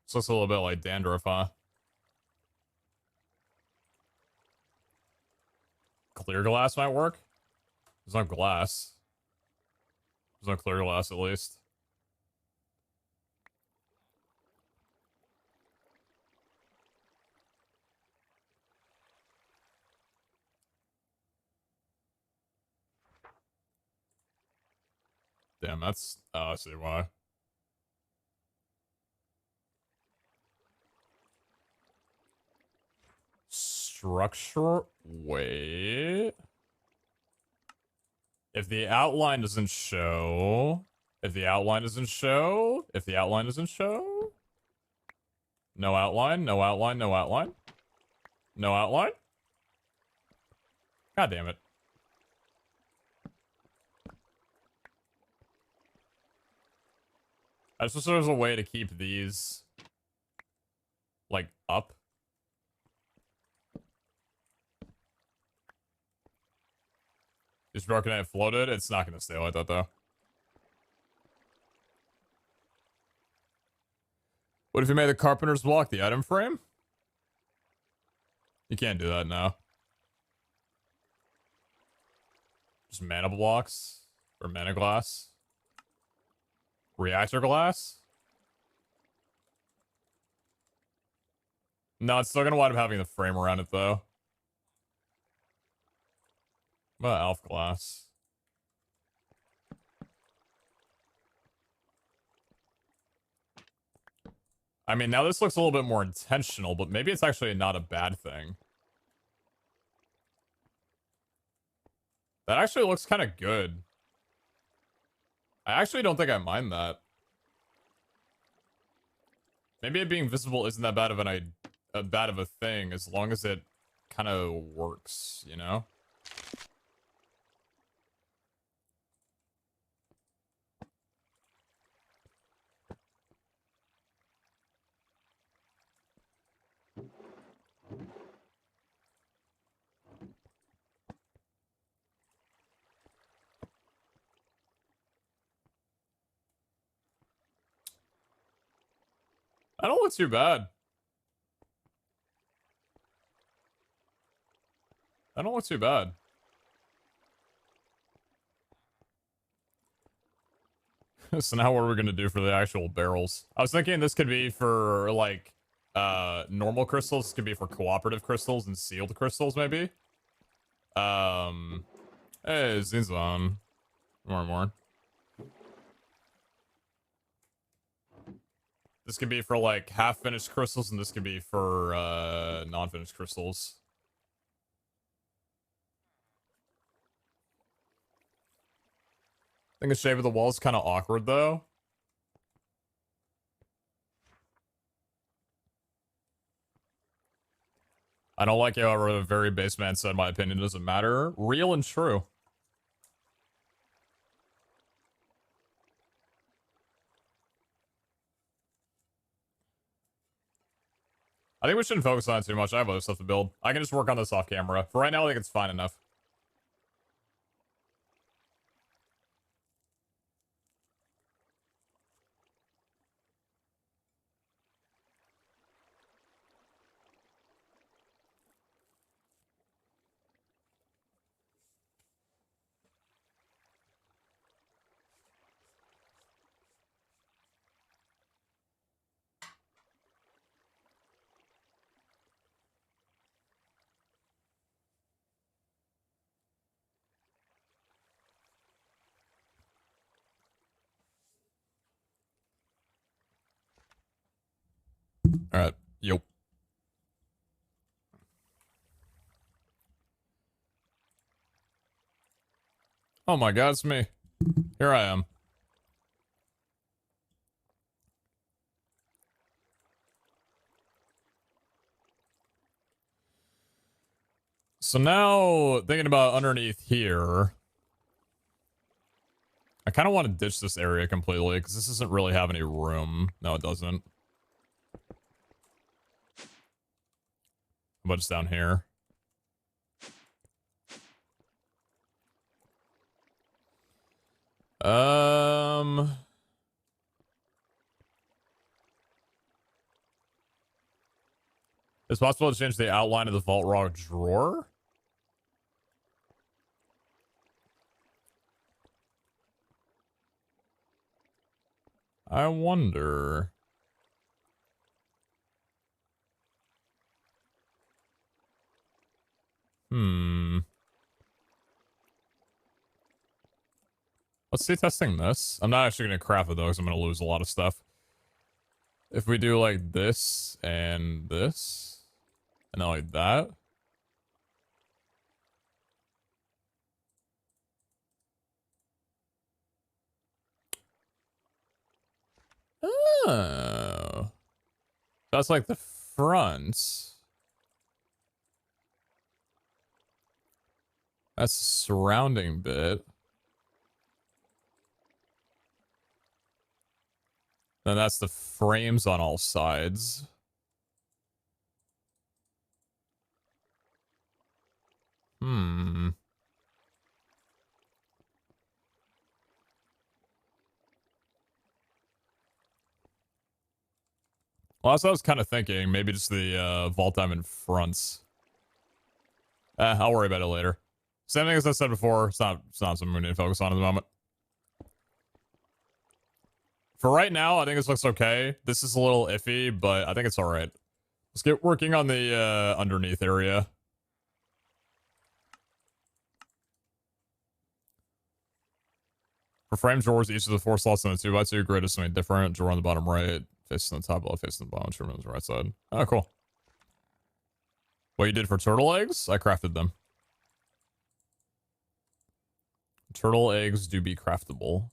This looks a little bit like dandruff, huh? Clear glass might work? There's no glass. There's no clear glass, at least. Damn, that's... Oh, I see why. Structure... Wait... If the outline doesn't show... If the outline doesn't show... If the outline doesn't show... No outline, no outline, no outline. No outline? God damn it. I just wish there was a way to keep these... like, up. Is broken and floated? It's not gonna stay like that, though. What if you made the carpenter's block the item frame? You can't do that now. Just mana blocks? Or mana glass? Reactor glass? No, it's still gonna wind up having the frame around it, though. What about elf glass? I mean, now this looks a little bit more intentional, but maybe it's actually not a bad thing. That actually looks kind of good. I actually don't think I mind that. Maybe it being visible isn't that bad of a thing, as long as it kind of works, you know? I don't look too bad. I don't look too bad. So now what are we gonna do for the actual barrels? I was thinking this could be for, like, normal crystals. This could be for cooperative crystals and sealed crystals, maybe? Hey, Zinzan. More and more. This could be for like half-finished crystals, and this could be for non-finished crystals. I think the shape of the wall is kind of awkward, though. I don't like how a very base man said my opinion doesn't matter. Real and true. I think we shouldn't focus on it too much. I have other stuff to build. I can just work on this off camera. For right now, I think it's fine enough. All right. Yep. Oh my god, it's me. Here I am. So now, thinking about underneath here, I kind of want to ditch this area completely, because this doesn't really have any room. No, it doesn't. But it's down here. It's possible to change the outline of the vault rock drawer? I wonder. Let's see testing this. I'm not actually going to craft it, though, because I'm going to lose a lot of stuff. If we do, like, this, and then like that. Oh. That's like the front. That's the surrounding bit. Then that's the frames on all sides. Well, that's what I was kind of thinking. Maybe just the vault diamond fronts. I'll worry about it later. Same thing as I said before. It's not something we need to focus on at the moment. For right now, I think this looks okay. This is a little iffy, but I think it's all right. Let's get working on the underneath area. For frame drawers, each of the 4 slots in the 2x2 grid is something different. Drawer on the bottom right, facing the top left, facing the bottom, trim on the right side. Oh, cool. What you did for turtle eggs? I crafted them. Turtle eggs do be craftable.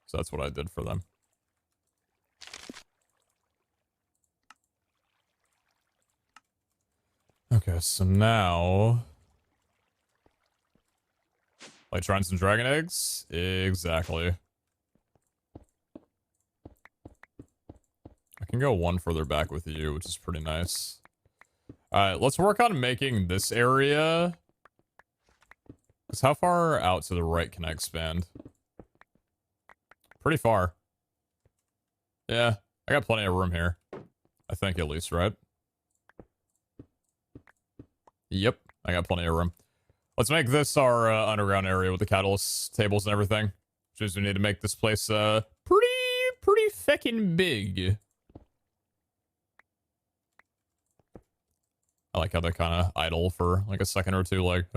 So that's what I did for them. Okay, so now... like trying some dragon eggs? Exactly. I can go one further back with you, which is pretty nice. Alright, let's work on making this area. Because how far out to the right can I expand? Pretty far. Yeah, I got plenty of room here. I think at least, right? Yep, I got plenty of room. Let's make this our underground area with the catalyst tables and everything. Which means we need to make this place pretty feckin' big. I like how they kind of idle for like a second or two, like...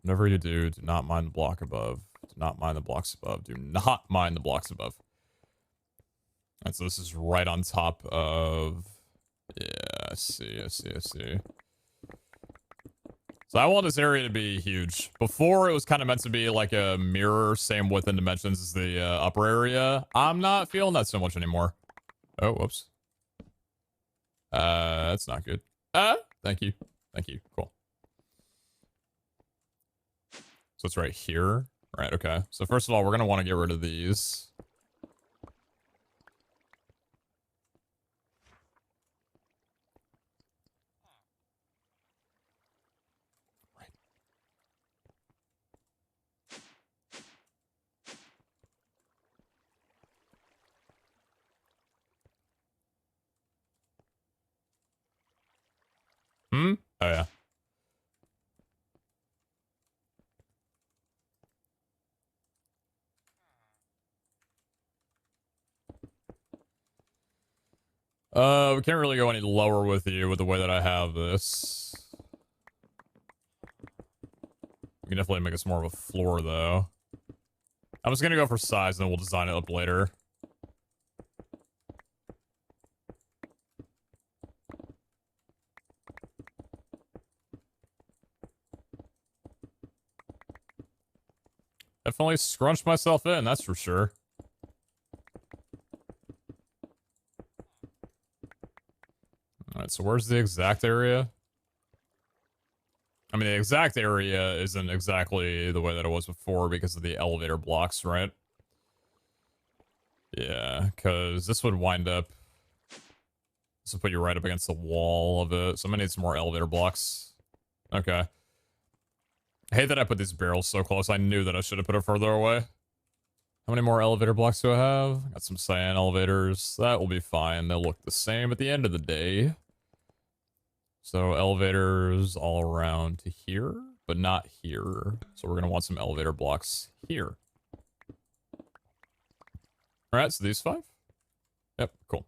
Whatever you do, do not mind the block above. Do not mind the blocks above. Do not mind the blocks above. And so this is right on top of... Yeah, I see, I see, I see. So I want this area to be huge. Before, it was kind of meant to be like a mirror, same width and dimensions as the upper area. I'm not feeling that so much anymore. Oh, whoops. That's not good. Thank you. Thank you. Cool. So it's right here. Right, okay. So first of all, we're going to want to get rid of these. Hmm? Oh, yeah. We can't really go any lower with you with the way that I have this. We can definitely make this more of a floor, though. I'm just gonna go for size, and then we'll design it up later. Definitely scrunched myself in, that's for sure. Alright, so where's the exact area? I mean, the exact area isn't exactly the way that it was before because of the elevator blocks, right? Yeah, because this would wind up... This would put you right up against the wall of it, so I'm gonna need some more elevator blocks. Okay. I hate that I put these barrels so close. I knew that I should have put it further away. How many more elevator blocks do I have? Got some cyan elevators. That will be fine. They'll look the same at the end of the day. So elevators all around to here, but not here. So we're going to want some elevator blocks here. All right, so these 5? Yep, cool.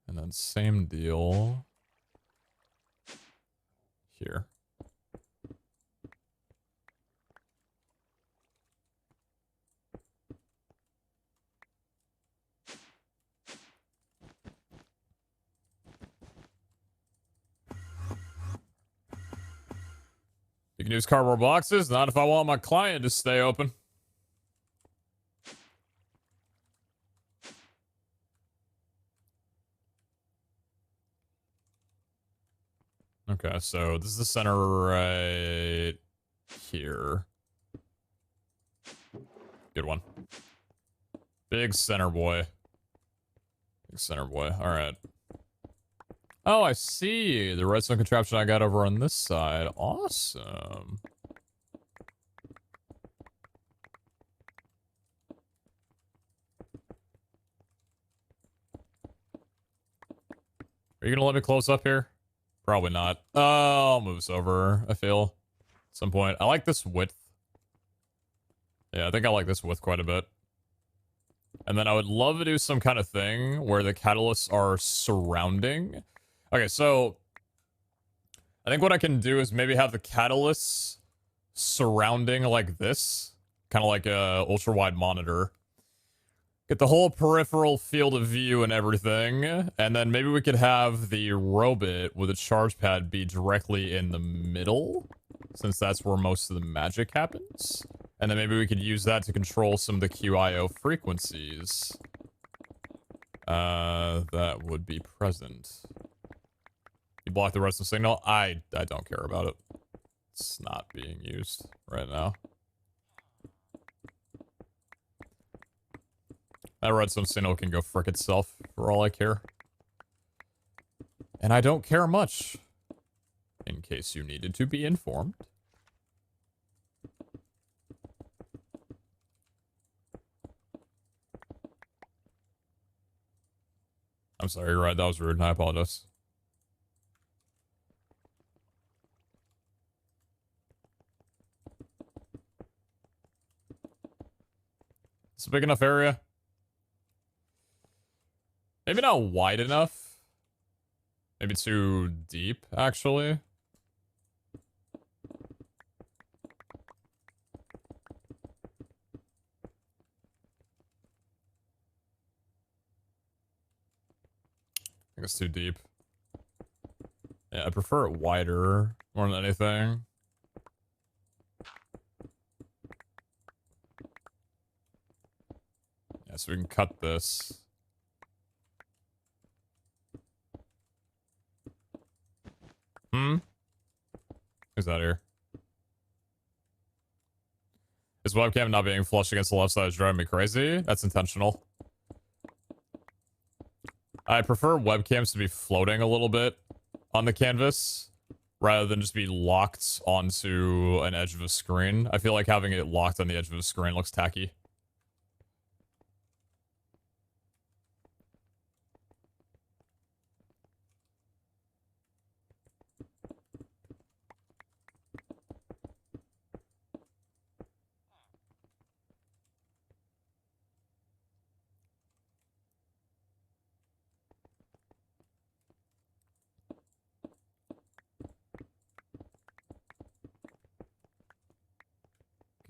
And then same deal here. You can use cardboard boxes, not if I want my client to stay open. Okay, so this is the center right here. Good one. Big center boy. Big center boy. All right. Oh, I see. The redstone contraption I got over on this side. Awesome. Are you gonna let me close up here? Probably not. I'll move this over, I feel. At some point. I like this width. Yeah, I think I like this width quite a bit. And then I would love to do some kind of thing where the catalysts are surrounding. Okay, so I think what I can do is maybe have the catalysts surrounding like this. Kind of like a ultra-wide monitor. Get the whole peripheral field of view and everything. And then maybe we could have the robot with a charge pad be directly in the middle, since that's where most of the magic happens. And then maybe we could use that to control some of the QIO frequencies that would be present. You block the rest of the signal? I don't care about it. It's not being used right now. That redstone signal can go frick itself for all I care. And I don't care much, in case you needed to be informed. I'm sorry, you're right, that was rude, and I apologize. It's a big enough area. Maybe not wide enough. Maybe too deep, actually. I think it's too deep. Yeah, I prefer it wider more than anything. Yeah, so we can cut this. Who's that here? Is webcam not being flushed against the left side is driving me crazy? That's intentional. I prefer webcams to be floating a little bit on the canvas rather than just be locked onto an edge of a screen. I feel like having it locked on the edge of a screen looks tacky.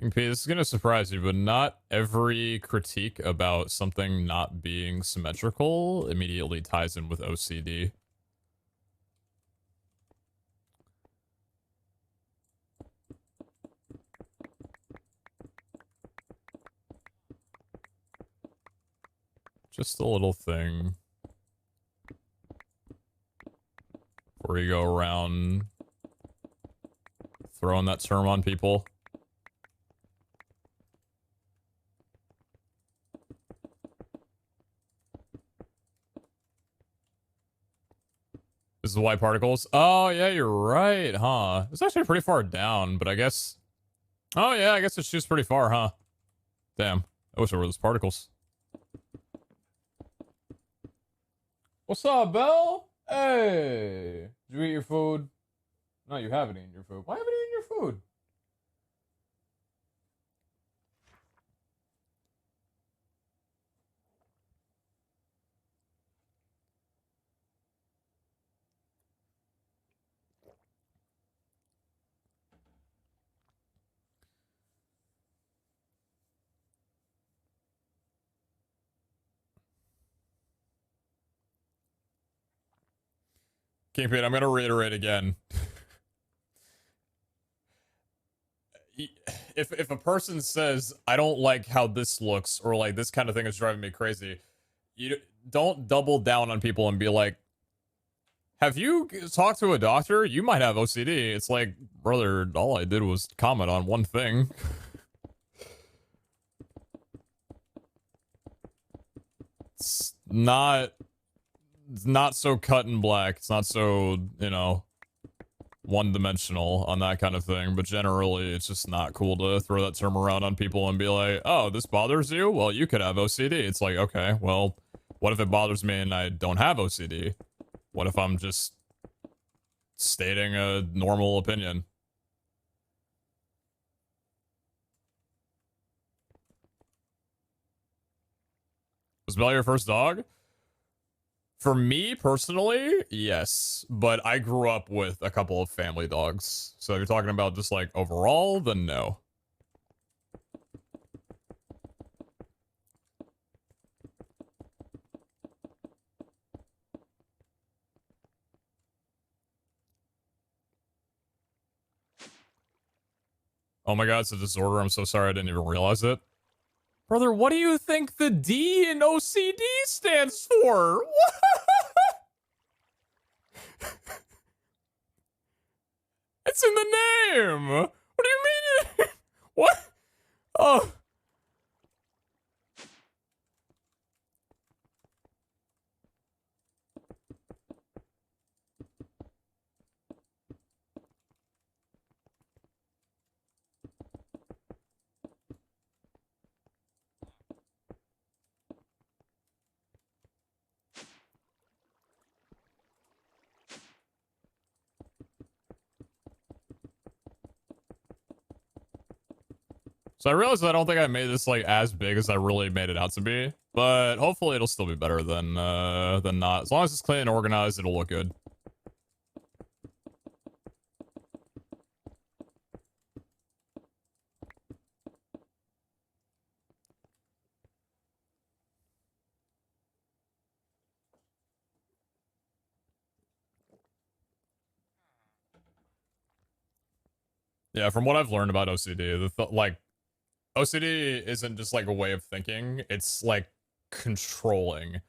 King P, this is going to surprise you, but not every critique about something not being symmetrical immediately ties in with OCD. Just a little thing where you go around throwing that term on people. This is white particles. Oh, yeah, you're right, huh? It's actually pretty far down, but I guess... Oh, yeah, I guess it shoots pretty far, huh? Damn. I wish there were those particles. What's up, Belle? Hey! Did you eat your food? No, you haven't eaten your food. Why haven't you eaten your food? Kingpin, I'm gonna reiterate again. If a person says, I don't like how this looks, or like this kind of thing is driving me crazy, you don't double down on people and be like, have you talked to a doctor? You might have OCD. It's like, brother, all I did was comment on one thing. It's not so cut and black. It's not so, you know, one-dimensional on that kind of thing, but generally it's just not cool to throw that term around on people and be like, oh, this bothers you? Well, you could have OCD. It's like, okay, well, what if it bothers me and I don't have OCD? What if I'm just stating a normal opinion? Was Belle your first dog? For me, personally, yes. But I grew up with a couple of family dogs. So if you're talking about just, like, overall, then no. Oh my god, it's a disorder. I'm so sorry I didn't even realize it. Brother, what do you think the D in OCD stands for? What? It's in the name! What do you mean? What? Oh. So I realized I don't think I made this, like, as big as I really made it out to be. But hopefully it'll still be better than not. As long as it's clean and organized, it'll look good. Yeah, from what I've learned about OCD, like OCD isn't just like a way of thinking, it's like controlling.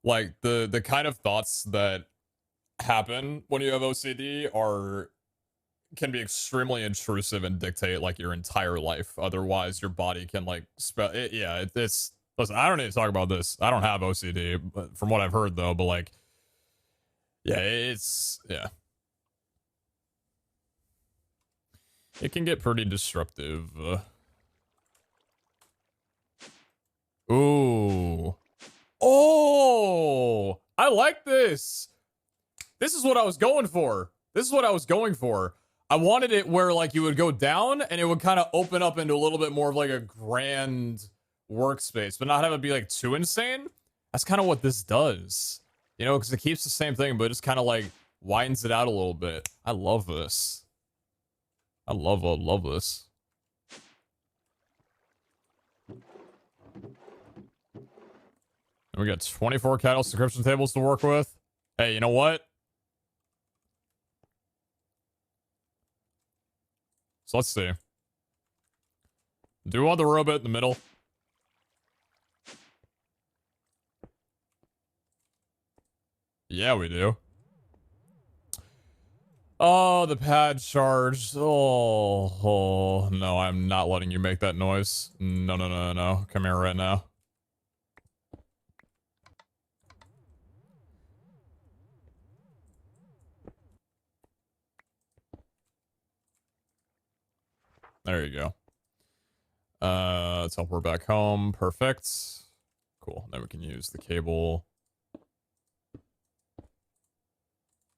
Like the kind of thoughts that happen when you have OCD can be extremely intrusive and dictate like your entire life. Otherwise, your body can like it's listen, I don't need to talk about this. I don't have OCD, but from what I've heard though, but like yeah, it can get pretty disruptive. Ooh. Oh, I like this. This is what I was going for. This is what I was going for. I wanted it where like you would go down and it would kind of open up into a little bit more of like a grand workspace, but not have it be like too insane. That's kind of what this does. You know, because it keeps the same thing, but it just kind of like widens it out a little bit. I love this. I love this. And we got 24 cattle subscription tables to work with. Hey, you know what? So let's see. Do we want the robot in the middle? Yeah, we do. Oh, the pad charged. Oh, no, I'm not letting you make that noise. No. Come here right now. There you go. Let's help her back home. Perfect. Cool. Then we can use the cable.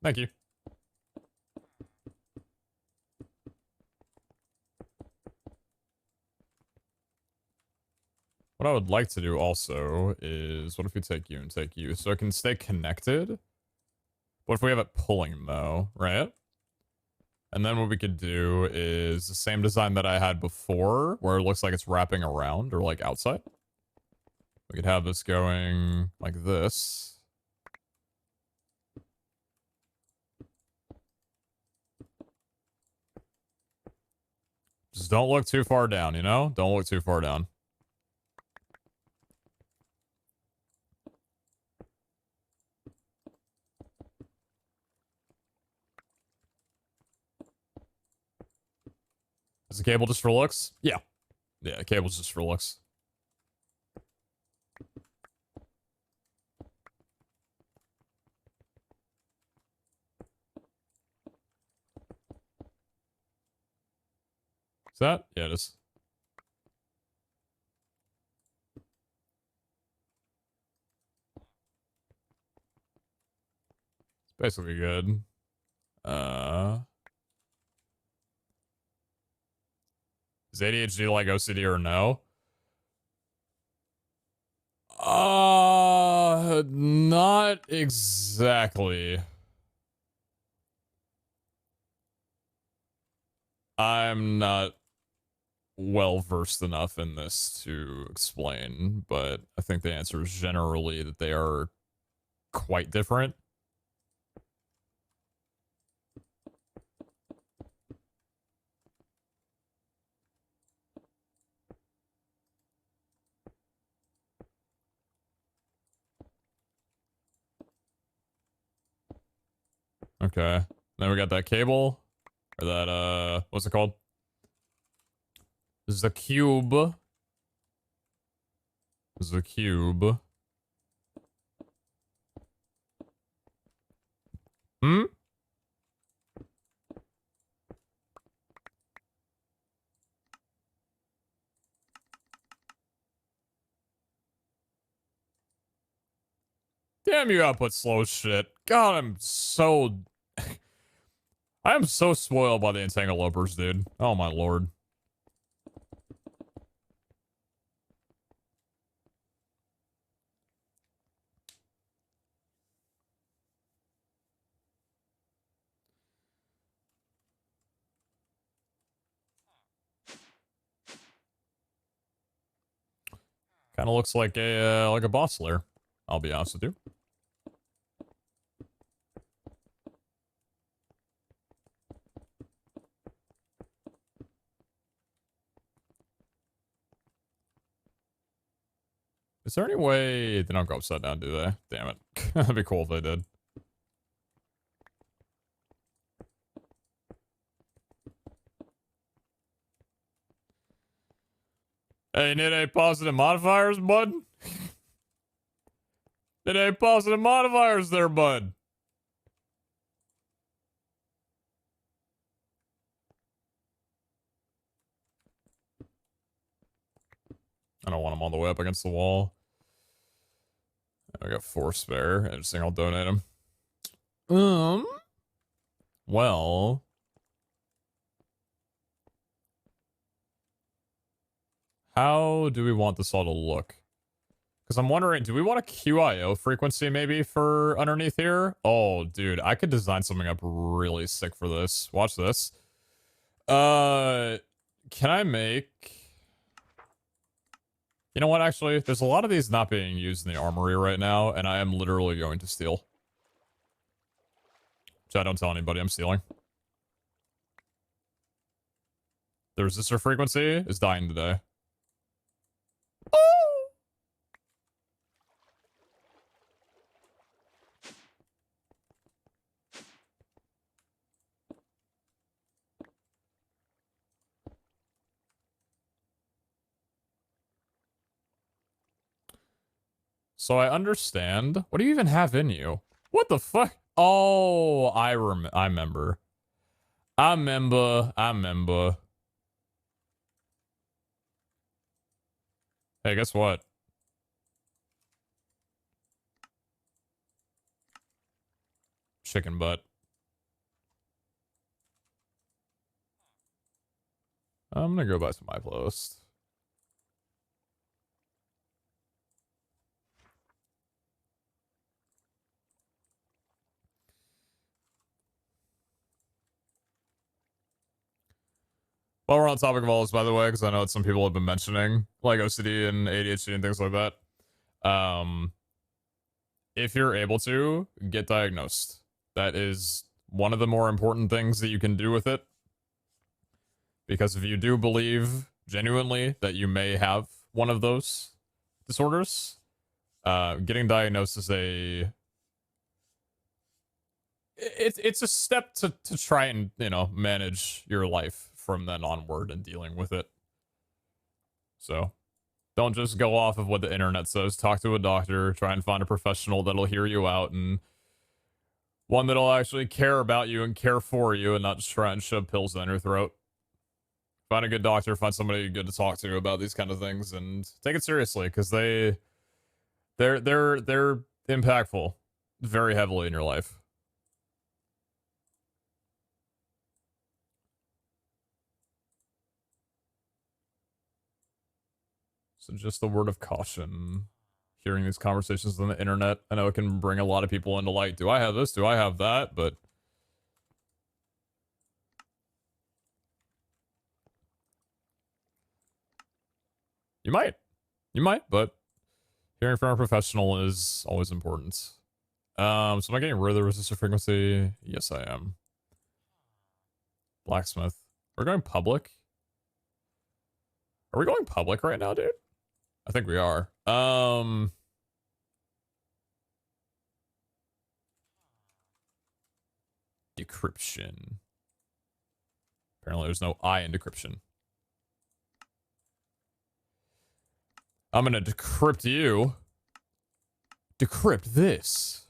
Thank you. What I would like to do also is, what if we take you and take you? So it can stay connected. What if we have it pulling though, right? And then what we could do is the same design that I had before, where it looks like it's wrapping around or like outside. We could have this going like this. Just don't look too far down, you know? Don't look too far down. Is the cable just for looks? Yeah. Yeah, the cable's just for looks. Is that? Yeah, it is. It's basically good. Is ADHD like OCD or no? Not exactly. I'm not well versed enough in this to explain, but I think the answer is generally that they are quite different. Okay. Then we got that cable. Or that, what's it called? This is a cube. This is a cube. Hmm? Damn, you output slow shit. God, I'm so... I am so spoiled by the entangleopers, dude. Oh my lord. Kind of looks like a boss lair. I'll be honest with you. Is there any way they don't go upside down, do they? Damn it. That'd be cool if they did. Hey, need any positive modifiers, bud? Need any positive modifiers there, bud? I don't want him all the way up against the wall. I got 4 spare. I just think I'll donate him. Well. How do we want this all to look? Because I'm wondering, do we want a QIO frequency maybe for underneath here? Oh, dude, I could design something up really sick for this. Watch this. Can I make... You know what, actually? There's a lot of these not being used in the armory right now, and I am literally going to steal. So I don't tell anybody I'm stealing. The resistor frequency is dying today. Oh! So I understand. What do you even have in you? What the fuck? Oh, I remember. I remember. Hey, guess what? Chicken butt. I'm gonna go back to my post. While we're on the topic of all this, by the way, because I know that some people have been mentioning like OCD and ADHD and things like that. If you're able to, get diagnosed. That is one of the more important things that you can do with it. Because if you do believe genuinely that you may have one of those disorders, getting diagnosed is it's a step to try and, you know, manage your life from then onward and dealing with it. So don't just go off of what the internet says. Talk to a doctor, try and find a professional that'll hear you out, and one that'll actually care about you and care for you and not just try and shove pills down your throat. Find a good doctor, find somebody good to talk to about these kind of things, and take it seriously, because they're impactful very heavily in your life. So just a word of caution. Hearing these conversations on the internet, I know it can bring a lot of people into like, do I have this? Do I have that? But you might, but hearing from a professional is always important. So am I getting rid of the resistor frequency? Yes, I am. Blacksmith. We're going public? Are we going public right now, dude? I think we are. Decryption. Apparently there's no I in decryption. I'm gonna decrypt you. Decrypt this.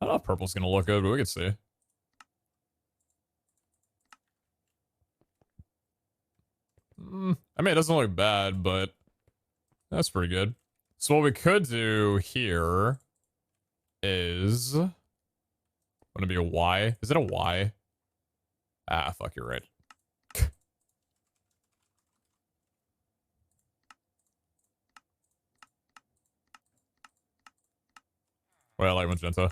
I don't know if purple's gonna look good, but we can see. I mean, it doesn't look bad, but that's pretty good. So what we could do here is... Gonna be a Y? Is it a Y? Ah, fuck, you're right. Well, I like magenta.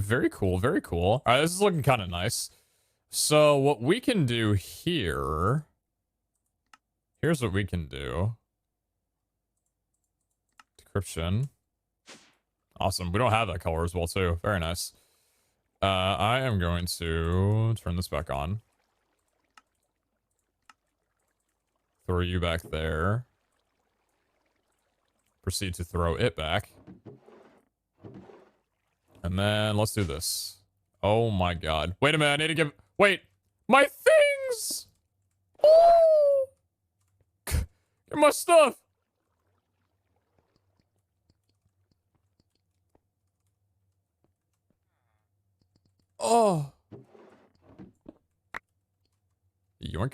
very cool, very cool. All right, this is looking kind of nice. So what we can do here... Here's what we can do. Decryption. Awesome. We don't have that color as well, too. Very nice. I am going to turn this back on. Throw you back there. Proceed to throw it back. And then let's do this. Oh my god. Wait a minute, I need to give... Wait! My things! Oh! Get my stuff! Oh. Yoink.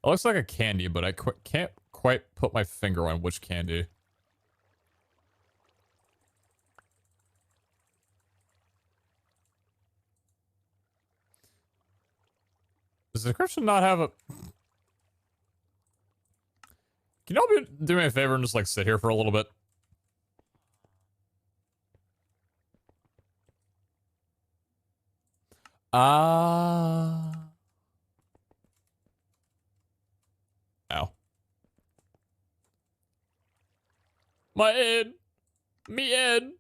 It looks like a candy, but I can't quite put my finger on which candy. Does the description not have a... Can y'all do me a favor and just, like, sit here for a little bit? Ow. My head. Me head.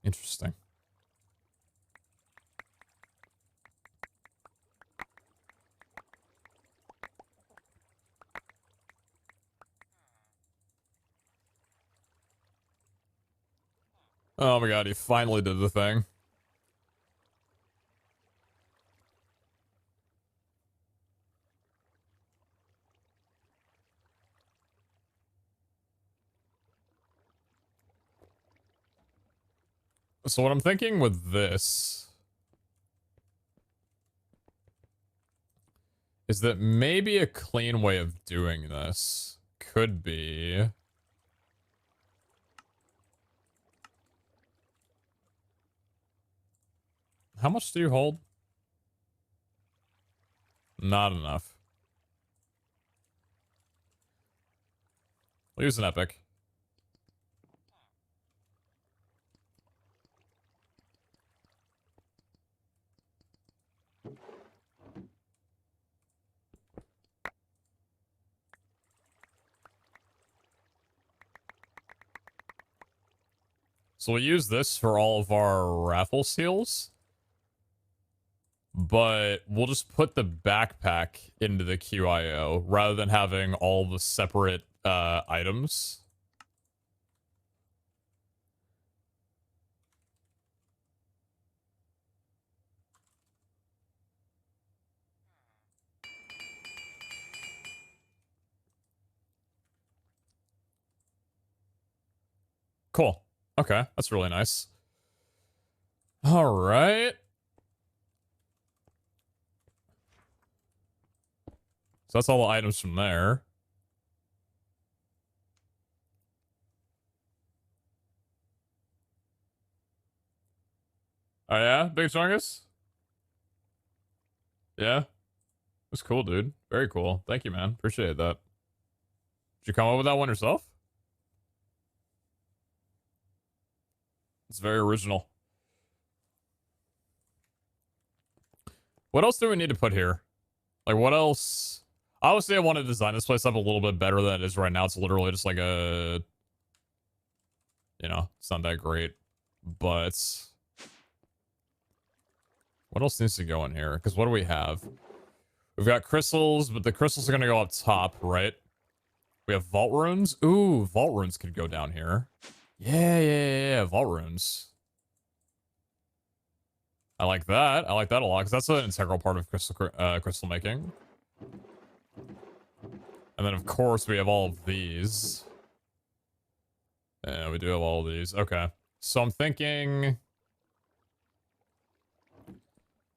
Interesting. Oh my god, he finally did the thing. So what I'm thinking with this is that maybe a clean way of doing this could be... How much do you hold? Not enough. We'll use an epic. So we'll use this for all of our raffle seals. But we'll just put the backpack into the QIO rather than having all the separate items. Cool. Okay, that's really nice. All right. So that's all the items from there. Oh yeah? Big Chungus? Yeah? That's cool, dude. Very cool. Thank you, man. Appreciate that. Did you come up with that one yourself? It's very original. What else do we need to put here? Like, what else? Obviously, I want to design this place up a little bit better than it is right now. It's literally just like a... You know, it's not that great. But... What else needs to go in here? Because what do we have? We've got crystals, but the crystals are going to go up top, right? We have vault runes. Ooh, vault runes could go down here. Yeah. Vault runes. I like that. I like that a lot, because that's an integral part of crystal making. And then, of course, we have all of these. Yeah, we do have all of these. Okay. So I'm thinking...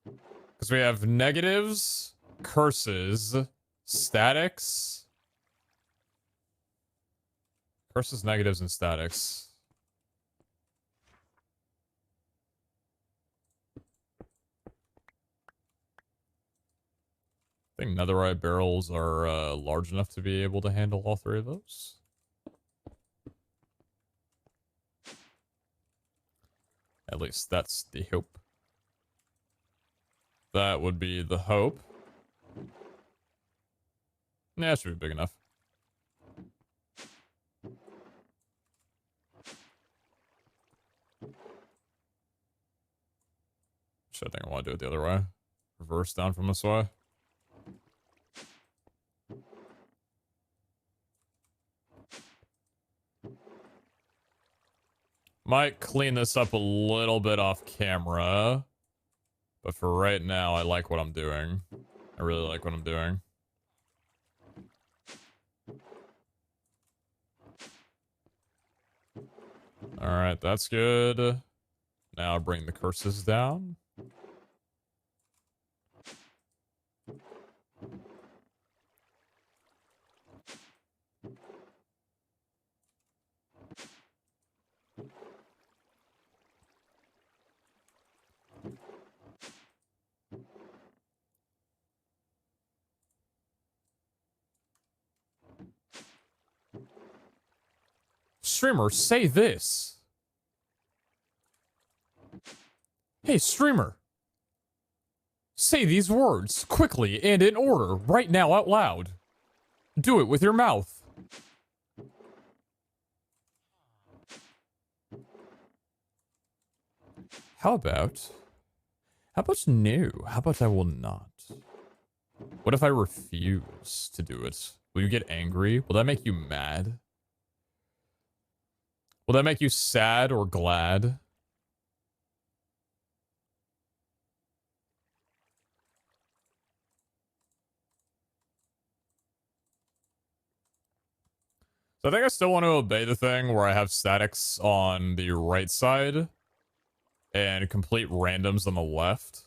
Because we have negatives, curses, statics. Curses, negatives, and statics. I think netherite barrels are large enough to be able to handle all three of those. At least that's the hope. That would be the hope. Yeah, it should be big enough. I think I want to do it the other way. Reverse down from this way. Might clean this up a little bit off camera. But for right now, I like what I'm doing. I really like what I'm doing. Alright, that's good. Now bring the curses down. Streamer, say this. Hey, streamer. Say these words quickly and in order right now out loud. Do it with your mouth. How about no? How about I will not? What if I refuse to do it? Will you get angry? Will that make you mad? Will that make you sad or glad? So I think I still want to obey the thing where I have statics on the right side and complete randoms on the left.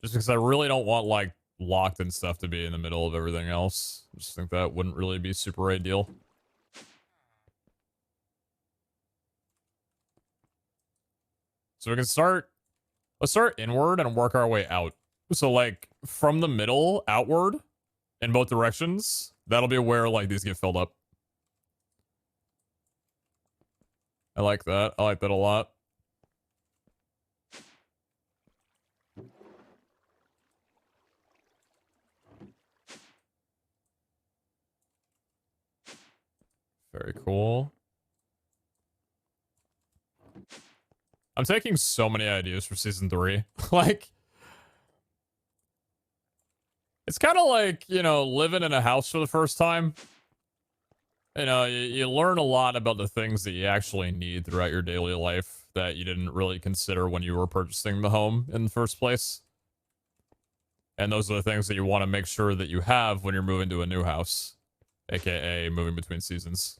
Just because I really don't want, like, locked and stuff to be in the middle of everything else. I just think that wouldn't really be super ideal. So we can start, let's start inward and work our way out. So like from the middle outward in both directions, that'll be where like these get filled up. I like that. I like that a lot. Very cool. I'm taking so many ideas for season 3. Like, it's kind of like, you know, living in a house for the first time. You know, you learn a lot about the things that you actually need throughout your daily life that you didn't really consider when you were purchasing the home in the first place. And those are the things that you want to make sure that you have when you're moving to a new house, aka moving between seasons.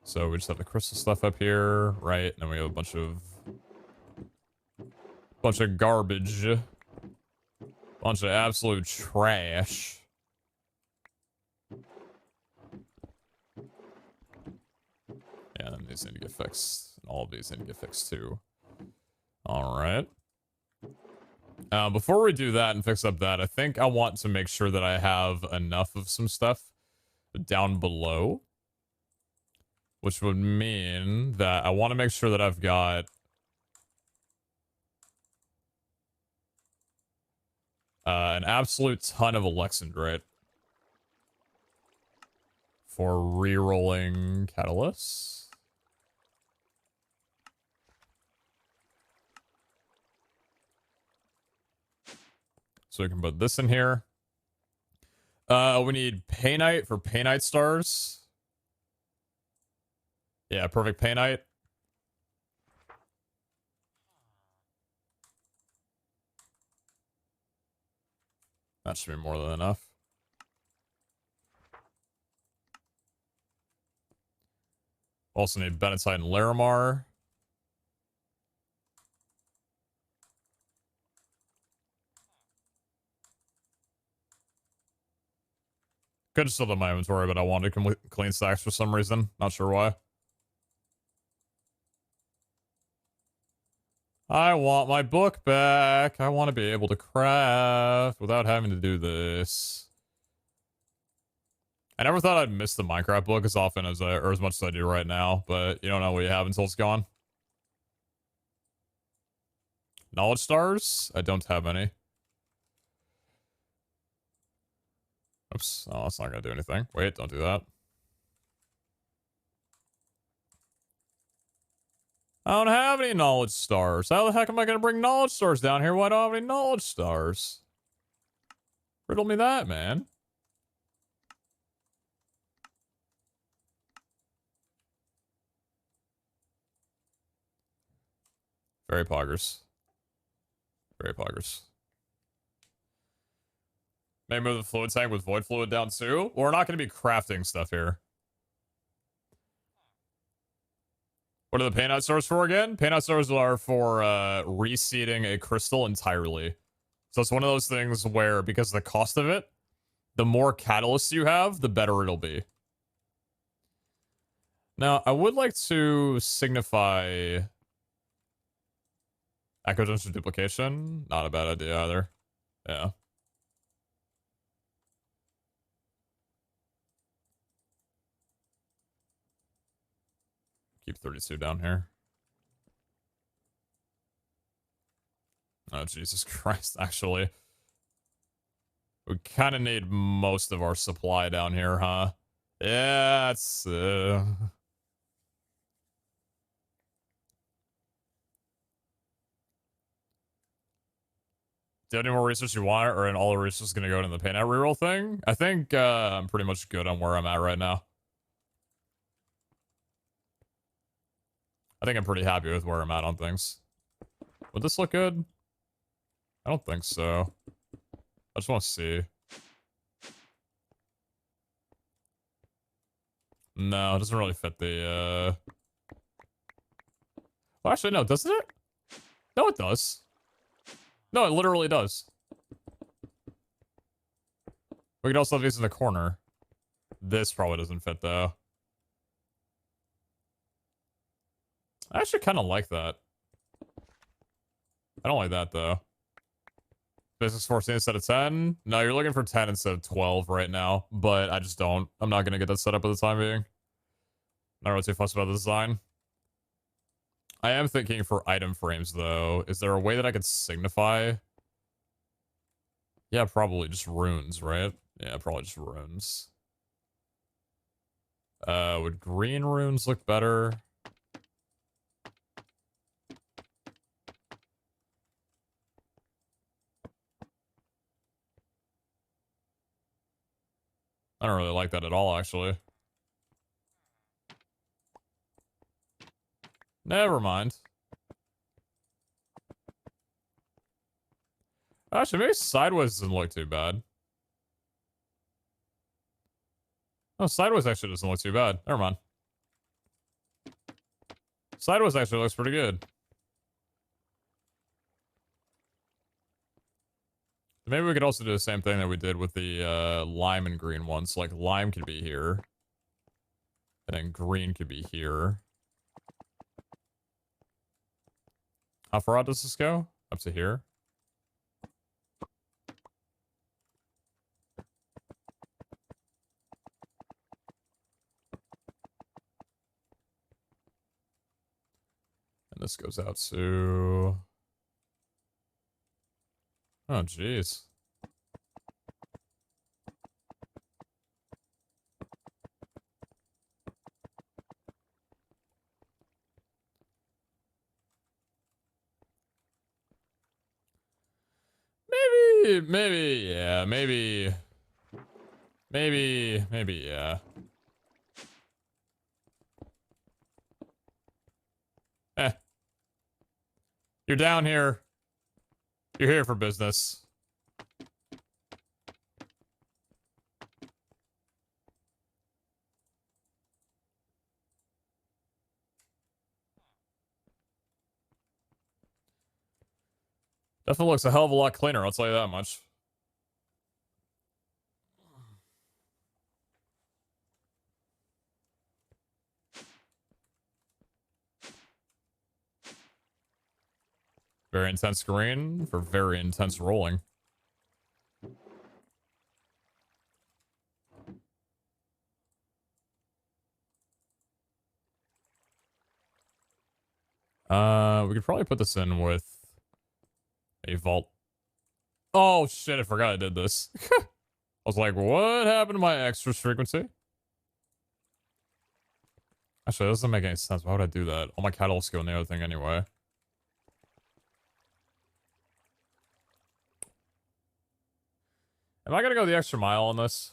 So we just have the crystal stuff up here, right? And then we have a bunch of garbage. Bunch of absolute trash. Yeah, and these need to get fixed. All of these need to get fixed too. Alright. Before we do that and fix up that, I think I want to make sure that I have enough of some stuff down below. Which would mean that I want to make sure that I've got an absolute ton of Alexandrite for re-rolling catalysts. So we can put this in here. We need Painite for Painite stars. Yeah, perfect Painite. That should be more than enough. Also need Benetite and Larimar. Could have still done my inventory, but I wanted to clean stacks for some reason. Not sure why. I want my book back. I want to be able to craft without having to do this. I never thought I'd miss the Minecraft book as often as or as much as I do right now, but you don't know what you have until it's gone. Knowledge stars? I don't have any. Oops. Oh, that's not going to do anything. Wait, don't do that. I don't have any knowledge stars. How the heck am I going to bring knowledge stars down here? Why don't I have any knowledge stars? Riddle me that, man. Very poggers. Very poggers. Maybe move the fluid tank with void fluid down too. We're not going to be crafting stuff here. What are the paint out stores for again? Paint out stores are for reseeding a crystal entirely. So it's one of those things where, because of the cost of it, the more catalysts you have, the better it'll be. Now, I would like to signify echo junction duplication. Not a bad idea either. Yeah. Keep 32 down here. Oh, Jesus Christ, actually. We kind of need most of our supply down here, huh? Yeah, it's... Do you have any more research you want, or all the research going to go into the paint out reroll thing? I think I'm pretty much good on where I'm at right now. I think I'm pretty happy with where I'm at on things. Would this look good? I don't think so. I just want to see. No, it doesn't really fit the, Well, actually, no, doesn't it? No, it does. No, it literally does. We could also have these in the corner. This probably doesn't fit, though. I actually kind of like that. I don't like that, though. Physics 14 instead of 10? No, you're looking for 10 instead of 12 right now, but I just don't. I'm not going to get that set up at the time being. Not really too fussed about the design. I am thinking for item frames, though. Is there a way that I could signify? Yeah, probably just runes, right? Yeah, probably just runes. Would green runes look better? I don't really like that at all, actually. Never mind. Actually, maybe sideways doesn't look too bad. Oh, sideways actually doesn't look too bad. Never mind. Sideways actually looks pretty good. Maybe we could also do the same thing that we did with the lime and green ones. Like, lime could be here. And then green could be here. How far out does this go? Up to here? And this goes out to... Oh, jeez. Maybe, yeah, maybe, yeah. Eh. You're down here. You're here for business. Definitely looks a hell of a lot cleaner, I'll tell you that much. Very intense green for very intense rolling. We could probably put this in with a vault. Oh shit, I forgot I did this. I was like, what happened to my extras frequency? Actually, that doesn't make any sense. Why would I do that? All my catalysts go in the other thing anyway. Am I gonna go the extra mile on this?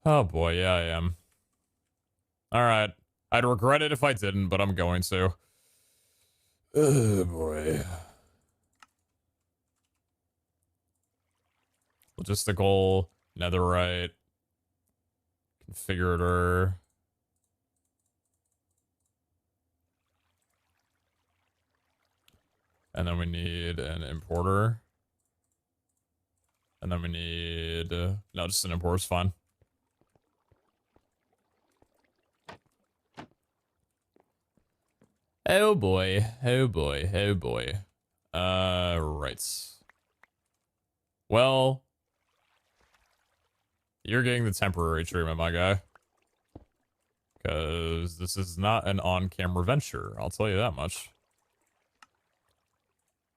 Oh boy, yeah, I am. Alright. I'd regret it if I didn't, but I'm going to. Oh boy. Logistical, netherite, configurator. And then we need an importer. And then we need... no, just an importer's fine. Oh boy. Oh boy. Oh boy. Right. Well... you're getting the temporary treatment, my guy. Because this is not an on-camera venture. I'll tell you that much.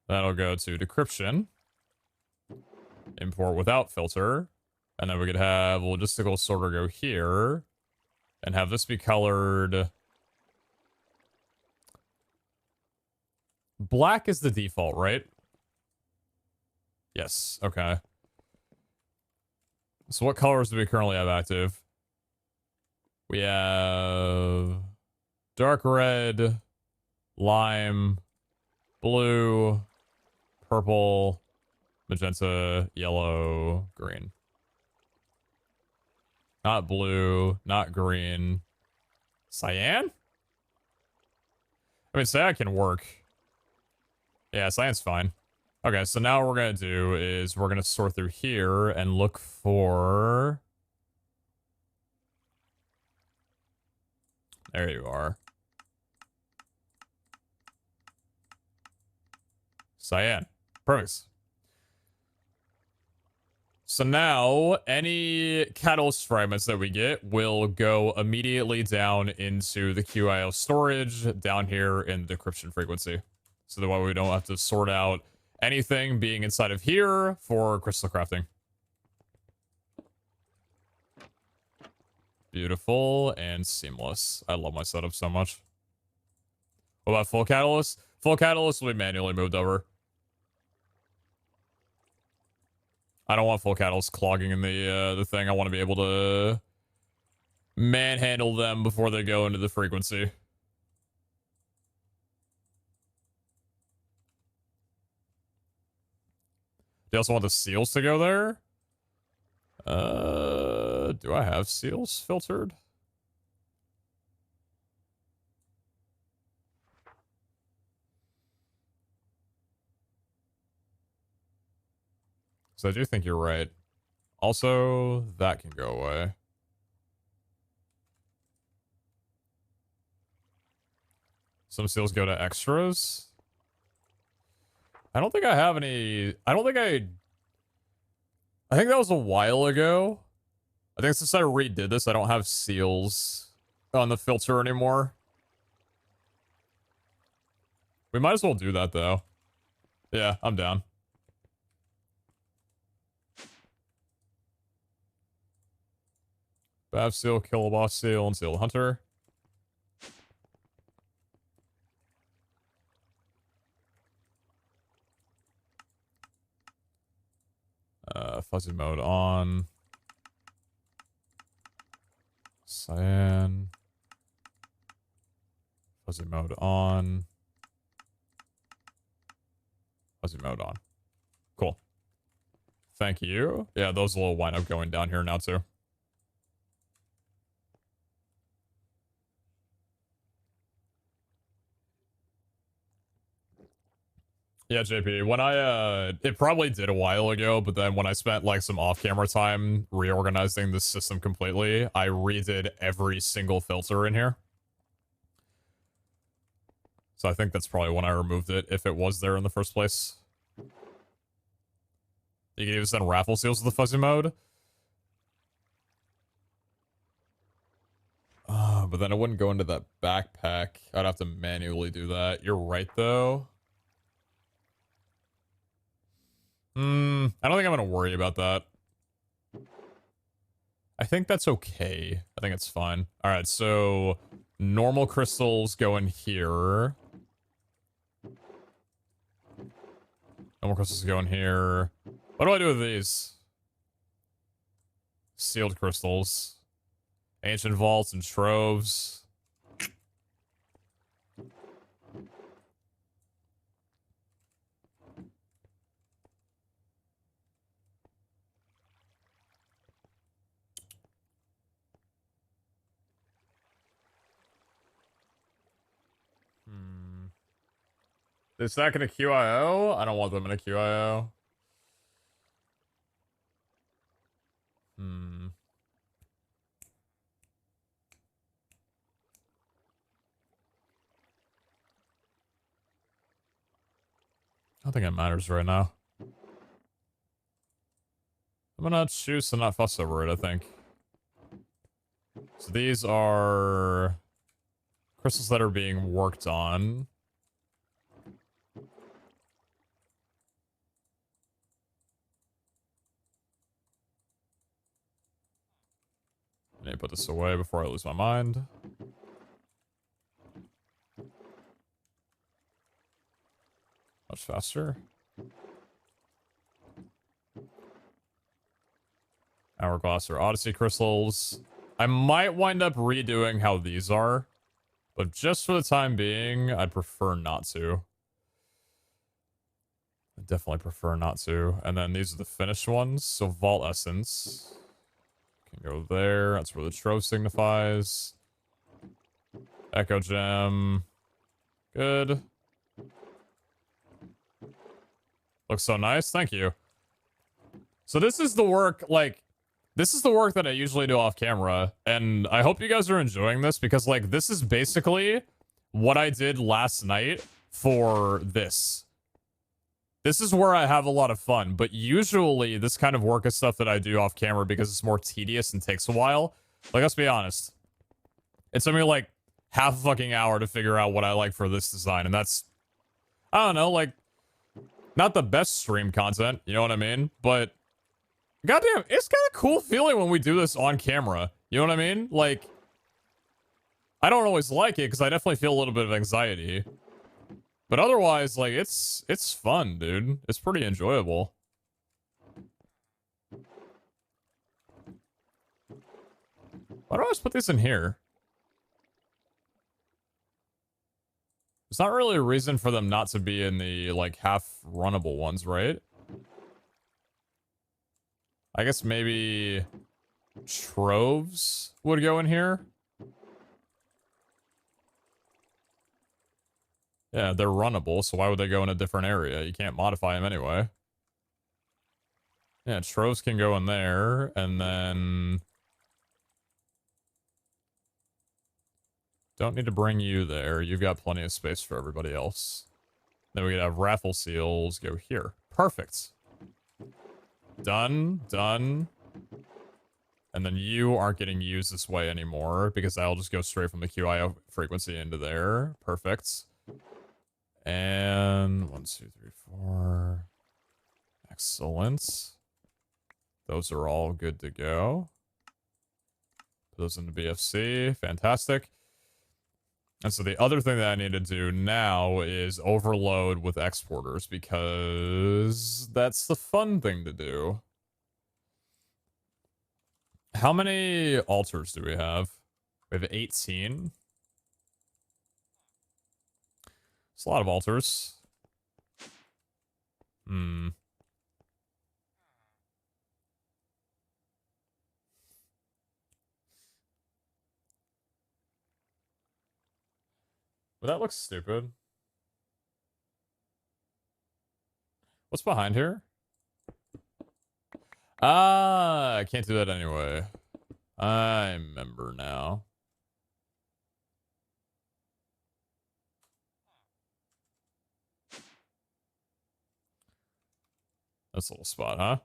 That'll go to decryption. Import without filter. And then we could have logistical sorter go here. And have this be colored... black is the default, right? Yes, okay. So what colors do we currently have active? We have... dark red, lime, blue, purple, magenta, yellow, green. Not blue, not green. Cyan? I mean, cyan can work. Yeah, cyan's fine. Okay, so now what we're going to do is we're going to sort through here and look for... there you are. Cyan. Perfect. So now, any catalyst fragments that we get will go immediately down into the QIO storage down here in the decryption frequency. So that way we don't have to sort out anything being inside of here for crystal crafting. Beautiful and seamless. I love my setup so much. What about full catalyst? Full catalyst will be manually moved over. I don't want full catalyst clogging in the thing. I want to be able to manhandle them before they go into the frequency. They also want the seals to go there. Do I have seals filtered? So I do think you're right. Also, that can go away. Some seals go to extras. I don't think I have any... I think that was a while ago. I think since I redid this, I don't have seals on the filter anymore. We might as well do that, though. Yeah, I'm down. Bav seal, kill a boss seal, and seal the hunter. Fuzzy mode on. Cyan. Fuzzy mode on. Fuzzy mode on. Cool. Thank you. Yeah, those will wind up going down here now, too. Yeah, JP, when I, it probably did a while ago, but then when I spent, like, some off-camera time reorganizing the system completely, I redid every single filter in here. So I think that's probably when I removed it, if it was there in the first place. You can even send raffle seals to the fuzzy mode. But then it wouldn't go into that backpack. I'd have to manually do that. You're right, though. I don't think I'm going to worry about that. I think that's okay. I think it's fine. All right, so normal crystals go in here. Normal crystals go in here. What do I do with these? Sealed crystals. Ancient vaults and troves. They're stacking a QIO? I don't want them in a QIO. I don't think it matters right now. I'm gonna choose to not fuss over it, I think. So these are crystals that are being worked on. I need to put this away before I lose my mind. Much faster. Hourglass or Odyssey crystals. I might wind up redoing how these are, but just for the time being, I'd prefer not to. I definitely prefer not to. And then these are the finished ones. So Vault Essence can go there. That's where the trove signifies. Echo Gem. Good. Looks so nice. Thank you. So this is the work, like, this is the work that I usually do off camera. And I hope you guys are enjoying this because, like, this is basically what I did last night for this. This is where I have a lot of fun, but usually this kind of work is stuff that I do off camera because it's more tedious and takes a while. Like, let's be honest. It took me like half a fucking hour to figure out what I like for this design, and that's, I don't know, like, not the best stream content, you know what I mean? But, goddamn, it's kind of cool feeling when we do this on camera, you know what I mean? Like, I don't always like it because I definitely feel a little bit of anxiety. But otherwise, like, it's fun, dude. It's pretty enjoyable. Why do I always put these in here? There's not really a reason for them not to be in the, like, half-runnable ones, right? I guess maybe troves would go in here. Yeah, they're runnable, so why would they go in a different area? You can't modify them anyway. Yeah, troves can go in there, and then... Don't need to bring you there. You've got plenty of space for everybody else. Then we could have raffle seals go here. Perfect. Done. Done. And then you aren't getting used this way anymore because I'll just go straight from the QIO frequency into there. Perfect. And 1, 2, 3, 4. Excellent. Those are all good to go. Put those into BFC. Fantastic. And so the other thing that I need to do now is overload with exporters because that's the fun thing to do. How many altars do we have? We have 18. It's a lot of altars. But that looks stupid. What's behind here? Ah, I can't do that anyway. I remember now. That's a little spot, huh?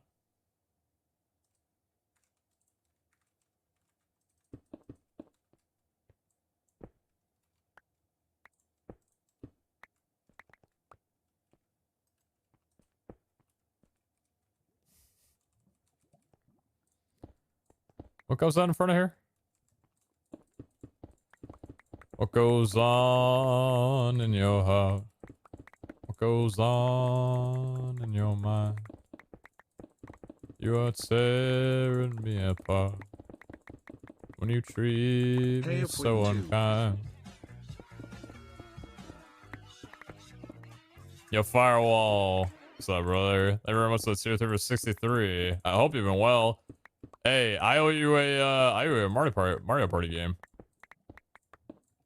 What goes on in front of here? What goes on in your heart? What goes on in your mind? You are tearing me apart when you treat
Hey,
me
up
so
with two.
unkind. Yo, Firewall. What's up, brother? Thank you very much for the tier 3 for 63. I hope you've been well. Hey, I owe you a Mario Party game.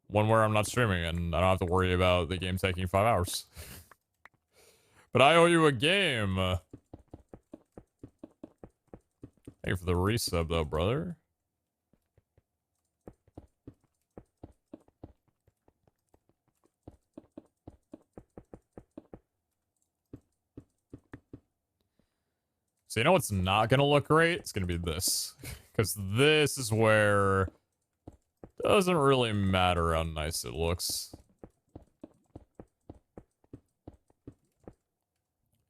One where I'm not streaming and I don't have to worry about the game taking 5 hours. But I owe you a game. Thank you for the resub though, brother. So you know what's not gonna look great? It's gonna be this. Because this is where it doesn't really matter how nice it looks.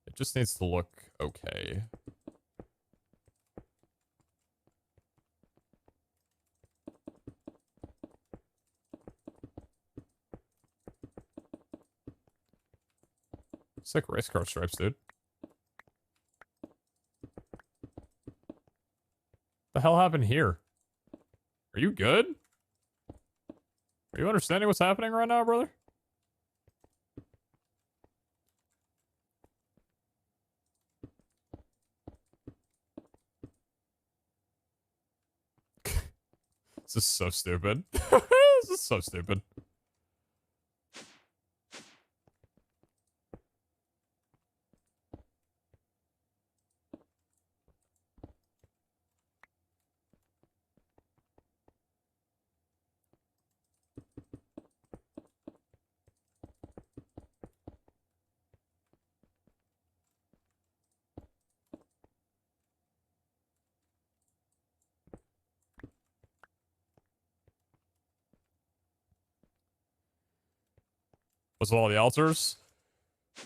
It just needs to look okay. Sick race car stripes, dude. The hell happened here? Are you good? Are you understanding what's happening right now, brother? This is so stupid. This is so stupid. What's with all the altars?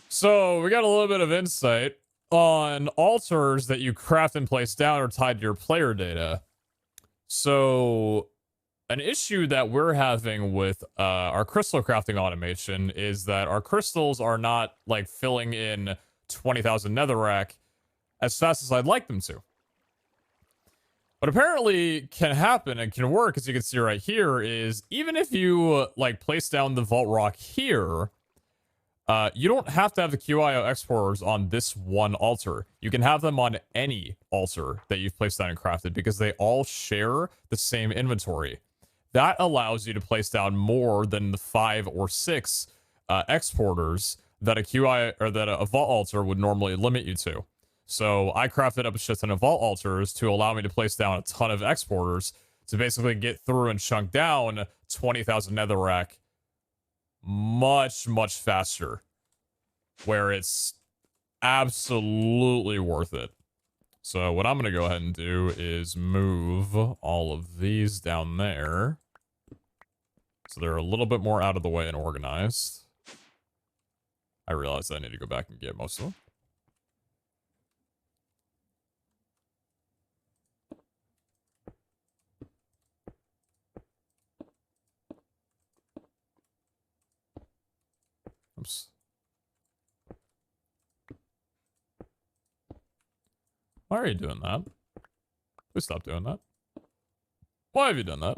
So we got a little bit of insight on altars that you craft and place down are tied to your player data. So an issue that we're having with our crystal crafting automation is that our crystals are not like filling in 20,000 netherrack as fast as I'd like them to. What apparently can happen and can work, as you can see right here, is even if you like place down the vault rock here, you don't have to have the QIO exporters on this one altar. You can have them on any altar that you've placed down and crafted because they all share the same inventory. That allows you to place down more than the 5 or 6 exporters that a QI or that a vault altar would normally limit you to. So I crafted up a shit ton of vault altars to allow me to place down a ton of exporters to basically get through and chunk down 20,000 netherrack much, much faster, where it's absolutely worth it. So what I'm going to go ahead and do is move all of these down there so they're a little bit more out of the way and organized. I realize that I need to go back and get most of them. Oops. Why are you doing that? Please stop doing that. Why have you done that?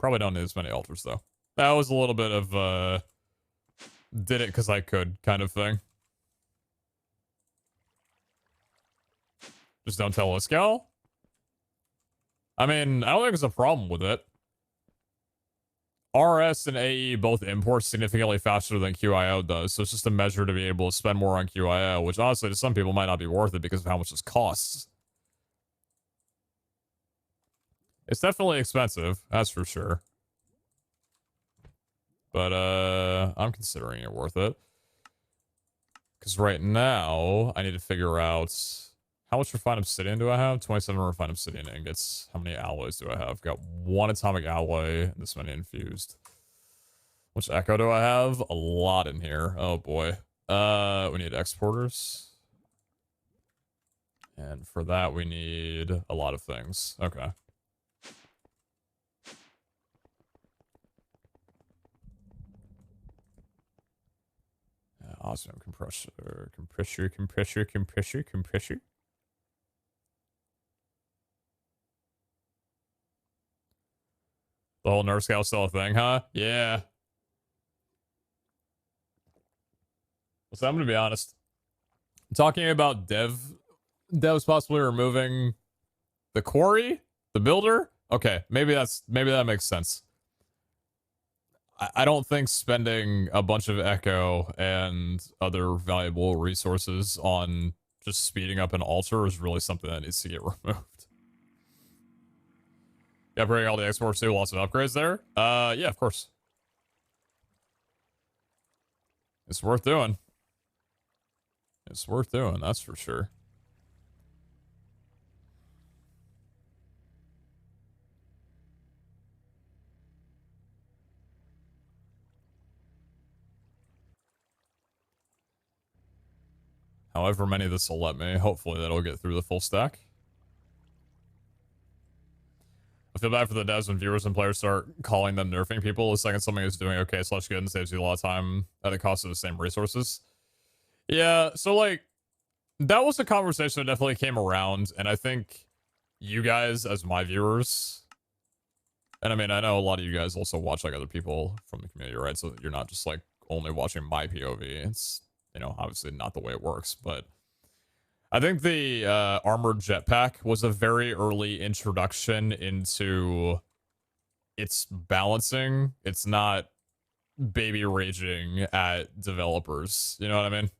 Probably don't need as many altars, though. That was a little bit of, did it because I could kind of thing. Just don't tell Iskal? I mean, I don't think there's a problem with it. RS and AE both import significantly faster than QIO does, so it's just a measure to be able to spend more on QIO, which honestly to some people might not be worth it because of how much this costs. It's definitely expensive, that's for sure. But I'm considering it worth it. Because right now, I need to figure out how much refined obsidian do I have? 27 refined obsidian ingots. How many alloys do I have? Got 1 atomic alloy, and this many infused. Which echo do I have? A lot in here. Oh boy. We need exporters. And for that, we need a lot of things. Okay. Awesome. Compressor. The whole Nerf scale still a thing, huh? Yeah. So I'm gonna be honest. Talking about devs possibly removing the quarry, the builder. Okay, maybe that makes sense. I don't think spending a bunch of echo and other valuable resources on just speeding up an altar is really something that needs to get removed. Yeah, bring all the exports too. Lots of upgrades there. Yeah, of course. It's worth doing. It's worth doing, that's for sure. However many this will let me. Hopefully that'll get through the full stack. I feel bad for the devs when viewers and players start calling them nerfing people the second something is doing okay / good and saves you a lot of time at the cost of the same resources. Yeah, so like, that was a conversation that definitely came around, and I think you guys as my viewers, and I mean, I know a lot of you guys also watch like other people from the community, right? So you're not just like only watching my POV. It's, you know, obviously not the way it works, but I think the armored jetpack was a very early introduction into its balancing. It's not baby raging at developers. You know what I mean?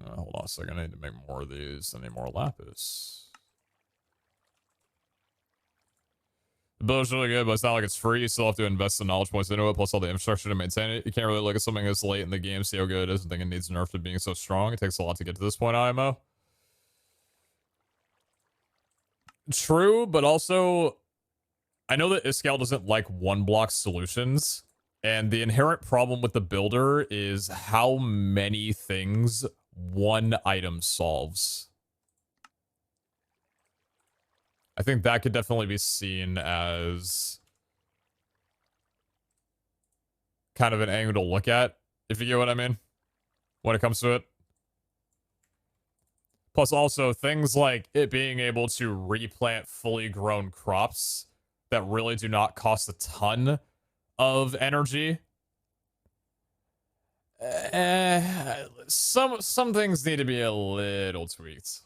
Hold on a second. I need to make more of these. I need more lapis. The build's really good, but it's not like it's free. You still have to invest the knowledge points into it, plus all the infrastructure to maintain it. You can't really look at something this late in the game, see how good it is, and think it needs nerf to being so strong. It takes a lot to get to this point, IMO. True, but also, I know that Iskal doesn't like one-block solutions, and the inherent problem with the builder is how many things one item solves. I think that could definitely be seen as kind of an angle to look at, if you get what I mean, when it comes to it. Plus also things like it being able to replant fully grown crops that really do not cost a ton of energy. Some things need to be a little tweaked.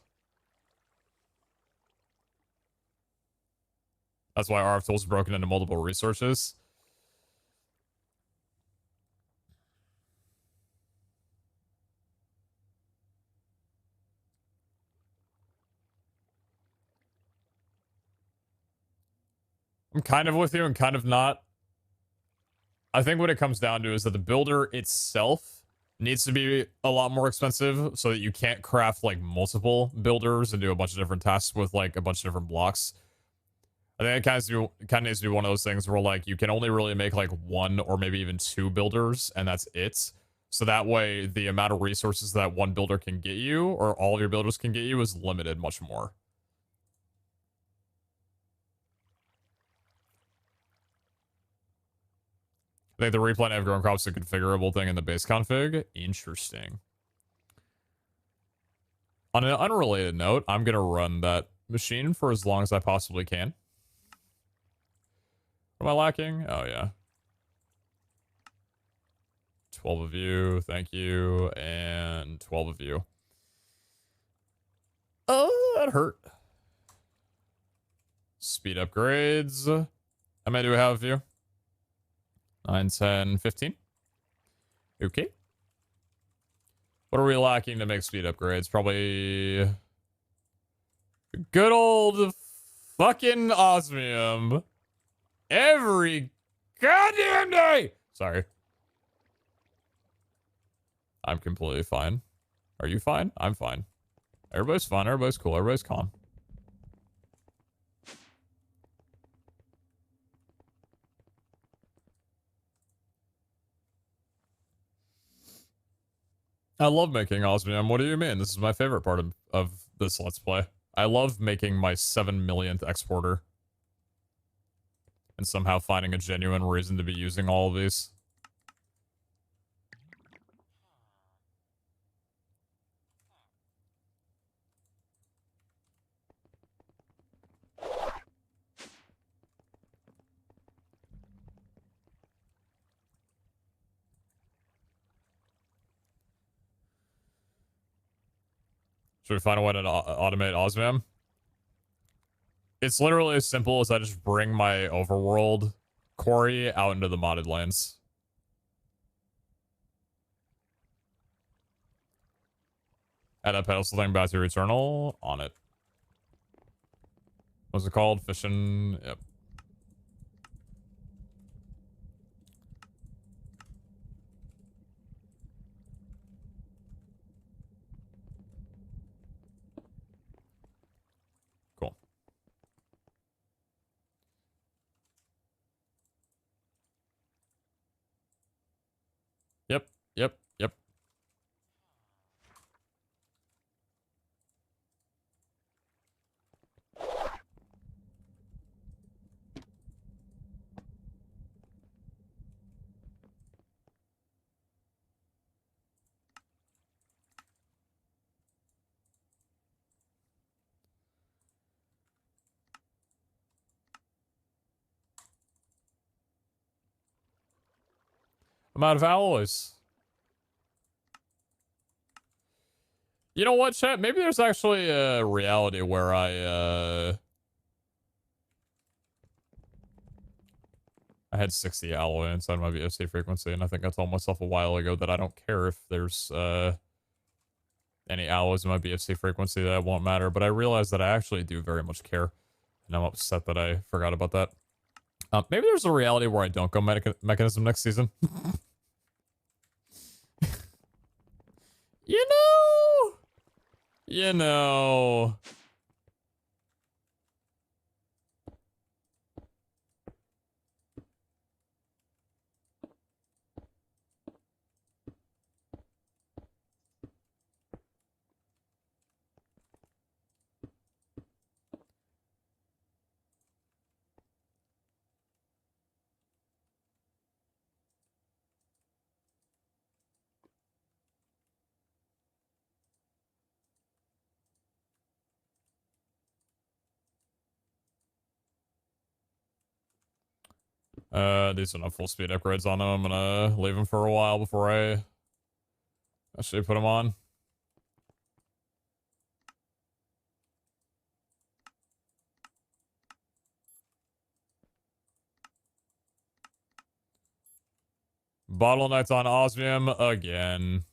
That's why RF tools are broken into multiple resources. I'm kind of with you and kind of not. I think what it comes down to is that the builder itself needs to be a lot more expensive so that you can't craft like multiple builders and do a bunch of different tasks with like a bunch of different blocks. I think it kind of needs to be one of those things where like you can only really make like 1 or maybe even 2 builders and that's it. So that way the amount of resources that one builder can get you or all of your builders can get you is limited much more. I think the replant of grown crops is a configurable thing in the base config. Interesting. On an unrelated note, I'm going to run that machine for as long as I possibly can. What am I lacking? Oh, yeah. 12 of you. Thank you. And 12 of you. Oh, that hurt. Speed upgrades. How many do we have of you? 9, 10, 15. Okay. What are we lacking to make speed upgrades? Probably good old fucking osmium. Every goddamn day. Sorry. I'm completely fine. Are you fine? I'm fine. Everybody's fine. Everybody's cool. Everybody's calm. I love making osmium. What do you mean? This is my favorite part of this Let's Play. I love making my 7 millionth exporter. And somehow finding a genuine reason to be using all of these. Should we find a way to automate osmium? It's literally as simple as I just bring my overworld quarry out into the modded lands. Add a pedestal thing back to Eternal. On it. What's it called? Fishing. Yep. Cool. Yep. Yep. Yep. I'm out of alloys. You know what, chat? Maybe there's actually a reality where I had 60 alloy inside my VOC frequency, and I think I told myself a while ago that I don't care if there's any alloys in my BFC frequency, that it won't matter, but I realized that I actually do very much care, and I'm upset that I forgot about that. Maybe there's a reality where I don't go mechanism next season. You know. These are not full speed upgrades on them. I'm gonna leave them for a while before I actually put them on. Bottlenecks on osmium again.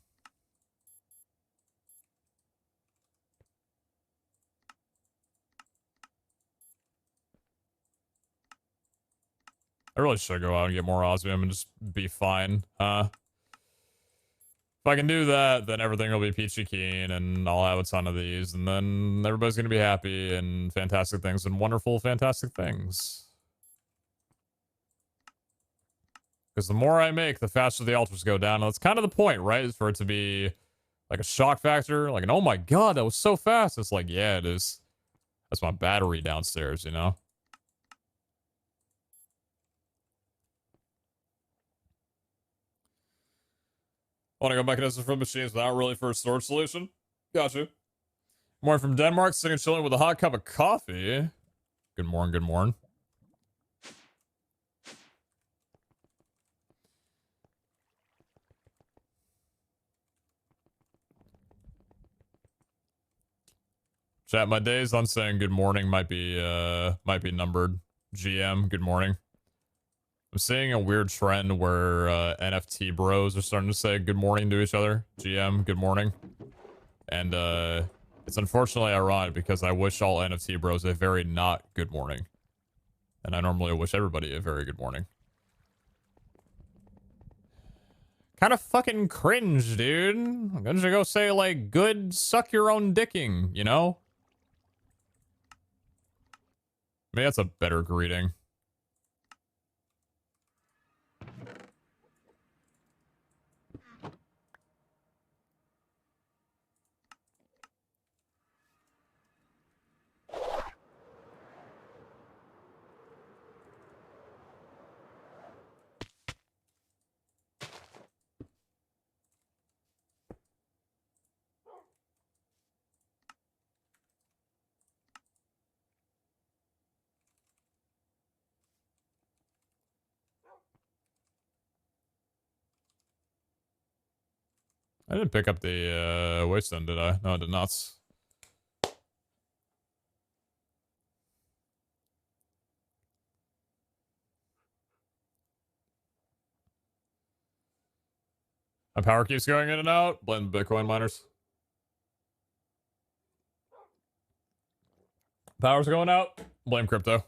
I really should go out and get more osmium and just be fine. If I can do that, then everything will be peachy keen, and I'll have a ton of these, and then everybody's gonna be happy, and fantastic things, and wonderful, fantastic things. Because the more I make, the faster the altars go down, and that's kind of the point, right? Is for it to be like a shock factor, like an oh my god, that was so fast. It's like, yeah, it is. That's my battery downstairs, you know? Want to go mechanism for machines without really for a storage solution? Gotcha. More from Denmark, sitting chilling with a hot cup of coffee. Good morning, good morning. Chat, my days on saying good morning might be numbered. GM, good morning. I'm seeing a weird trend where NFT bros are starting to say good morning to each other. GM, good morning. And it's unfortunately ironic because I wish all NFT bros a very not good morning. And I normally wish everybody a very good morning. kind of fucking cringe, dude. I'm gonna go say, like, good suck your own dicking, you know? Maybe that's a better greeting. I didn't pick up the waystone, did I? No, I did not. My power keeps going in and out. Blame Bitcoin miners. Power's going out. Blame crypto.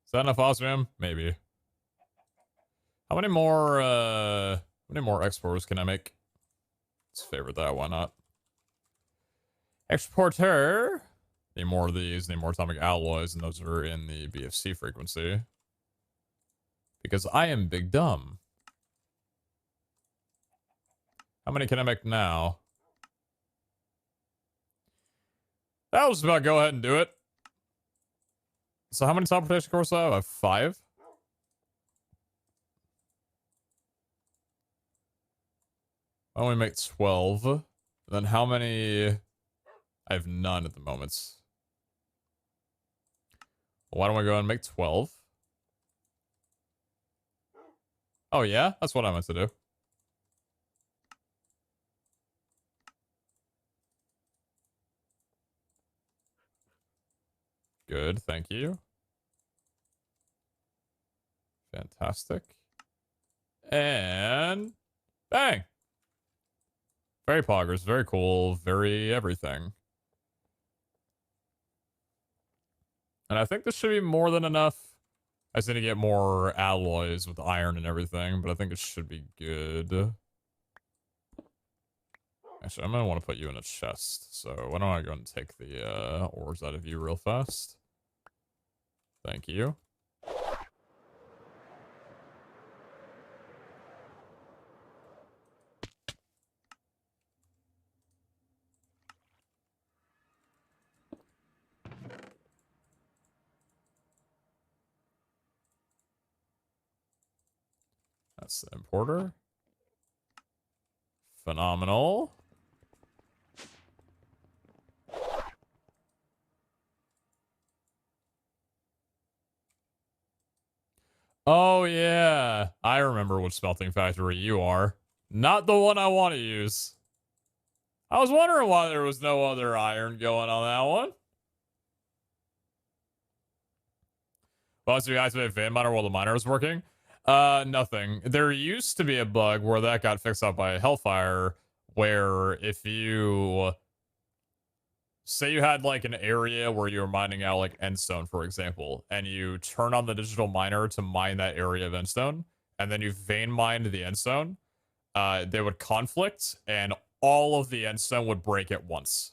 Is that enough osmium? Maybe. How many more exporters can I make? Let's favorite that, why not? Exporter. Need more of these, need more atomic alloys, and those are in the BFC frequency. Because I am big dumb. How many can I make now? That was about go ahead and do it. So how many teleportation cores do I have? I have 5. I only make 12. Then how many? I have none at the moment. Why don't I go and make 12? Oh yeah? That's what I meant to do. Good, thank you. Fantastic. And bang! Very poggers, very cool, very everything. And I think this should be more than enough. I just need to get more alloys with iron and everything, but I think it should be good. Actually, I'm gonna want to put you in a chest, so why don't I go and take the ores out of you real fast? Thank you. That's the importer. Phenomenal. Oh, yeah. I remember what smelting factory you are. Not the one I want to use. I was wondering why there was no other iron going on that one. Well, so you activate vein miner while the miner was working? Nothing. There used to be a bug where that got fixed up by Hellfire, where if you... Say you had like an area where you were mining out like endstone, for example, and you turn on the digital miner to mine that area of endstone, and then you vein mined the endstone, they would conflict and all of the endstone would break at once.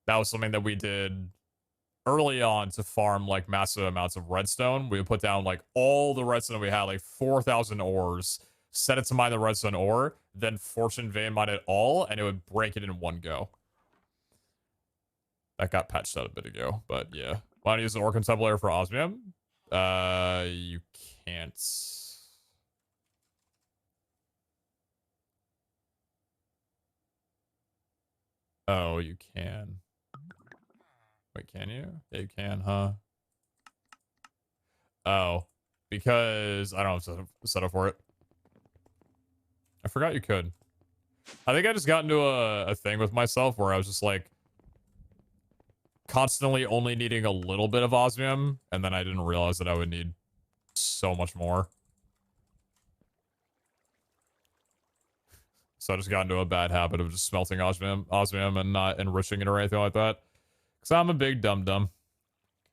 That was something that we did early on to farm like massive amounts of redstone. We would put down like all the redstone we had, like 4,000 ores, set it to mine the redstone ore, then fortune vein mine it all, and it would break it in one go. That got patched out a bit ago, but yeah. Why don't you use an ore contemplator for osmium? You can't. Oh, you can. Wait, can you? Yeah, you can, huh? Oh, because I don't have set up for it. I forgot you could. I think I just got into a thing with myself where I was just like, constantly only needing a little bit of osmium, and then I didn't realize that I would need so much more. So I just got into a bad habit of just smelting osmium and not enriching it or anything like that. Because I'm a big dum-dum.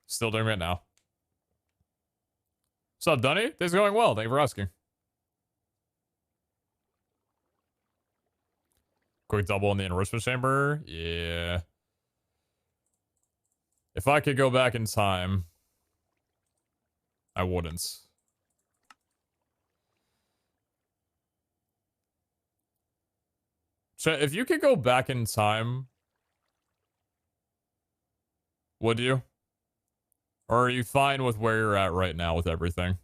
Still doing it now. What's up, Dunny? Things going well. Thank you for asking. Quick double in the enrichment chamber. Yeah. If I could go back in time, I wouldn't. If you could go back in time, would you? Or are you fine with where you're at right now with everything?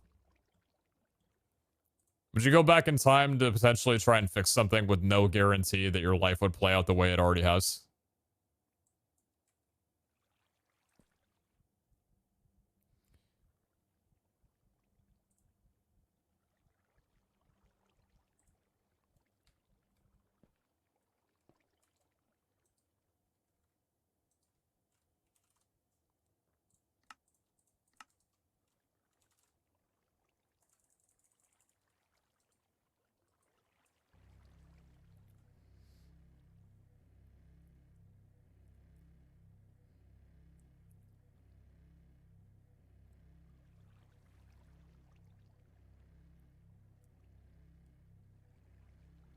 Would you go back in time to potentially try and fix something with no guarantee that your life would play out the way it already has?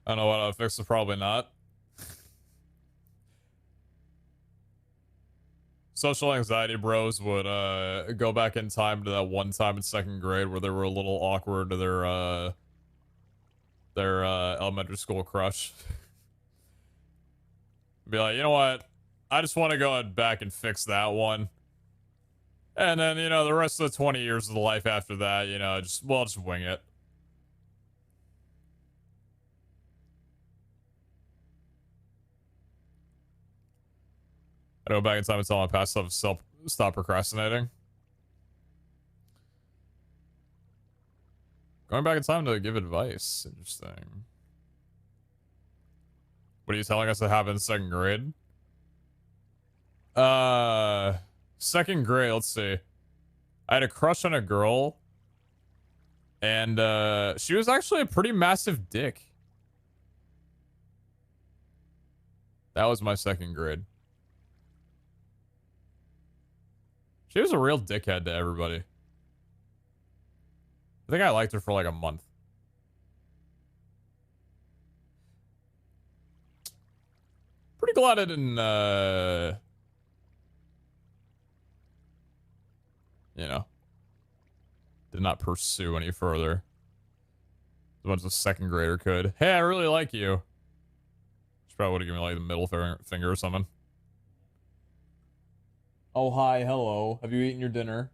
I don't know what I'll fix it, probably not. Social anxiety bros would go back in time to that one time in second grade where they were a little awkward to their elementary school crush. Be like, you know what? I just want to go back and fix that one. And then, you know, the rest of the 20 years of the life after that, you know, just wing it. I go back in time and tell my past self stop procrastinating. Going back in time to give advice. Interesting. What are you telling us that happened in second grade? Second grade, let's see. I had a crush on a girl. And, she was actually a pretty massive dick. That was my second grade. She was a real dickhead to everybody. I think I liked her for like a month. Pretty glad I didn't, you know, did not pursue any further. As much as a second grader could. Hey, I really like you. She probably would have given me like the middle finger or something. Oh, hi, hello. Have you eaten your dinner?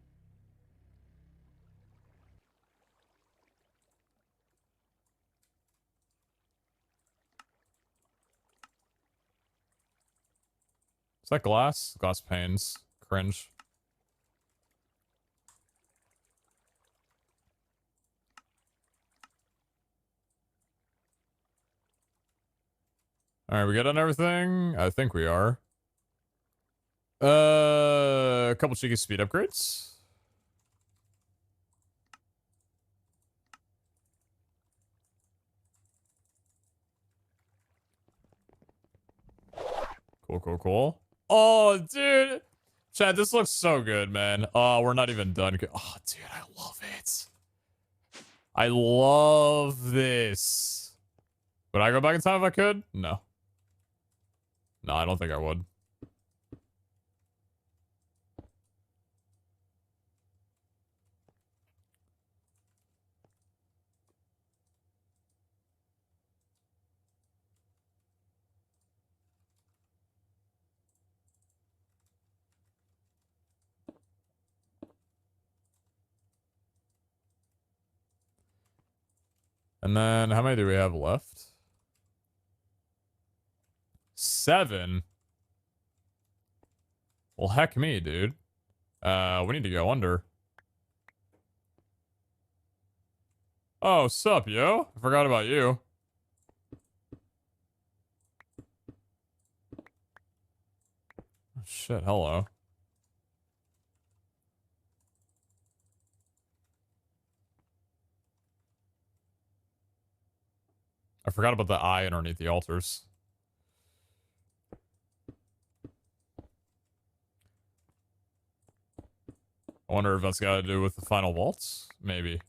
Is that glass? Glass panes. Cringe. Alright, we good on everything? I think we are. A couple cheeky speed upgrades. Cool. Oh, dude. Chad, this looks so good, man. Oh, we're not even done. Oh, dude, I love it. I love this. Would I go back in time if I could? No. No, I don't think I would. And then, how many do we have left? 7? Well, heck me, dude. We need to go under. Oh, sup, yo? I forgot about you. Oh, shit, hello. I forgot about the eye underneath the altars. I wonder if that's got to do with the final vaults. Maybe.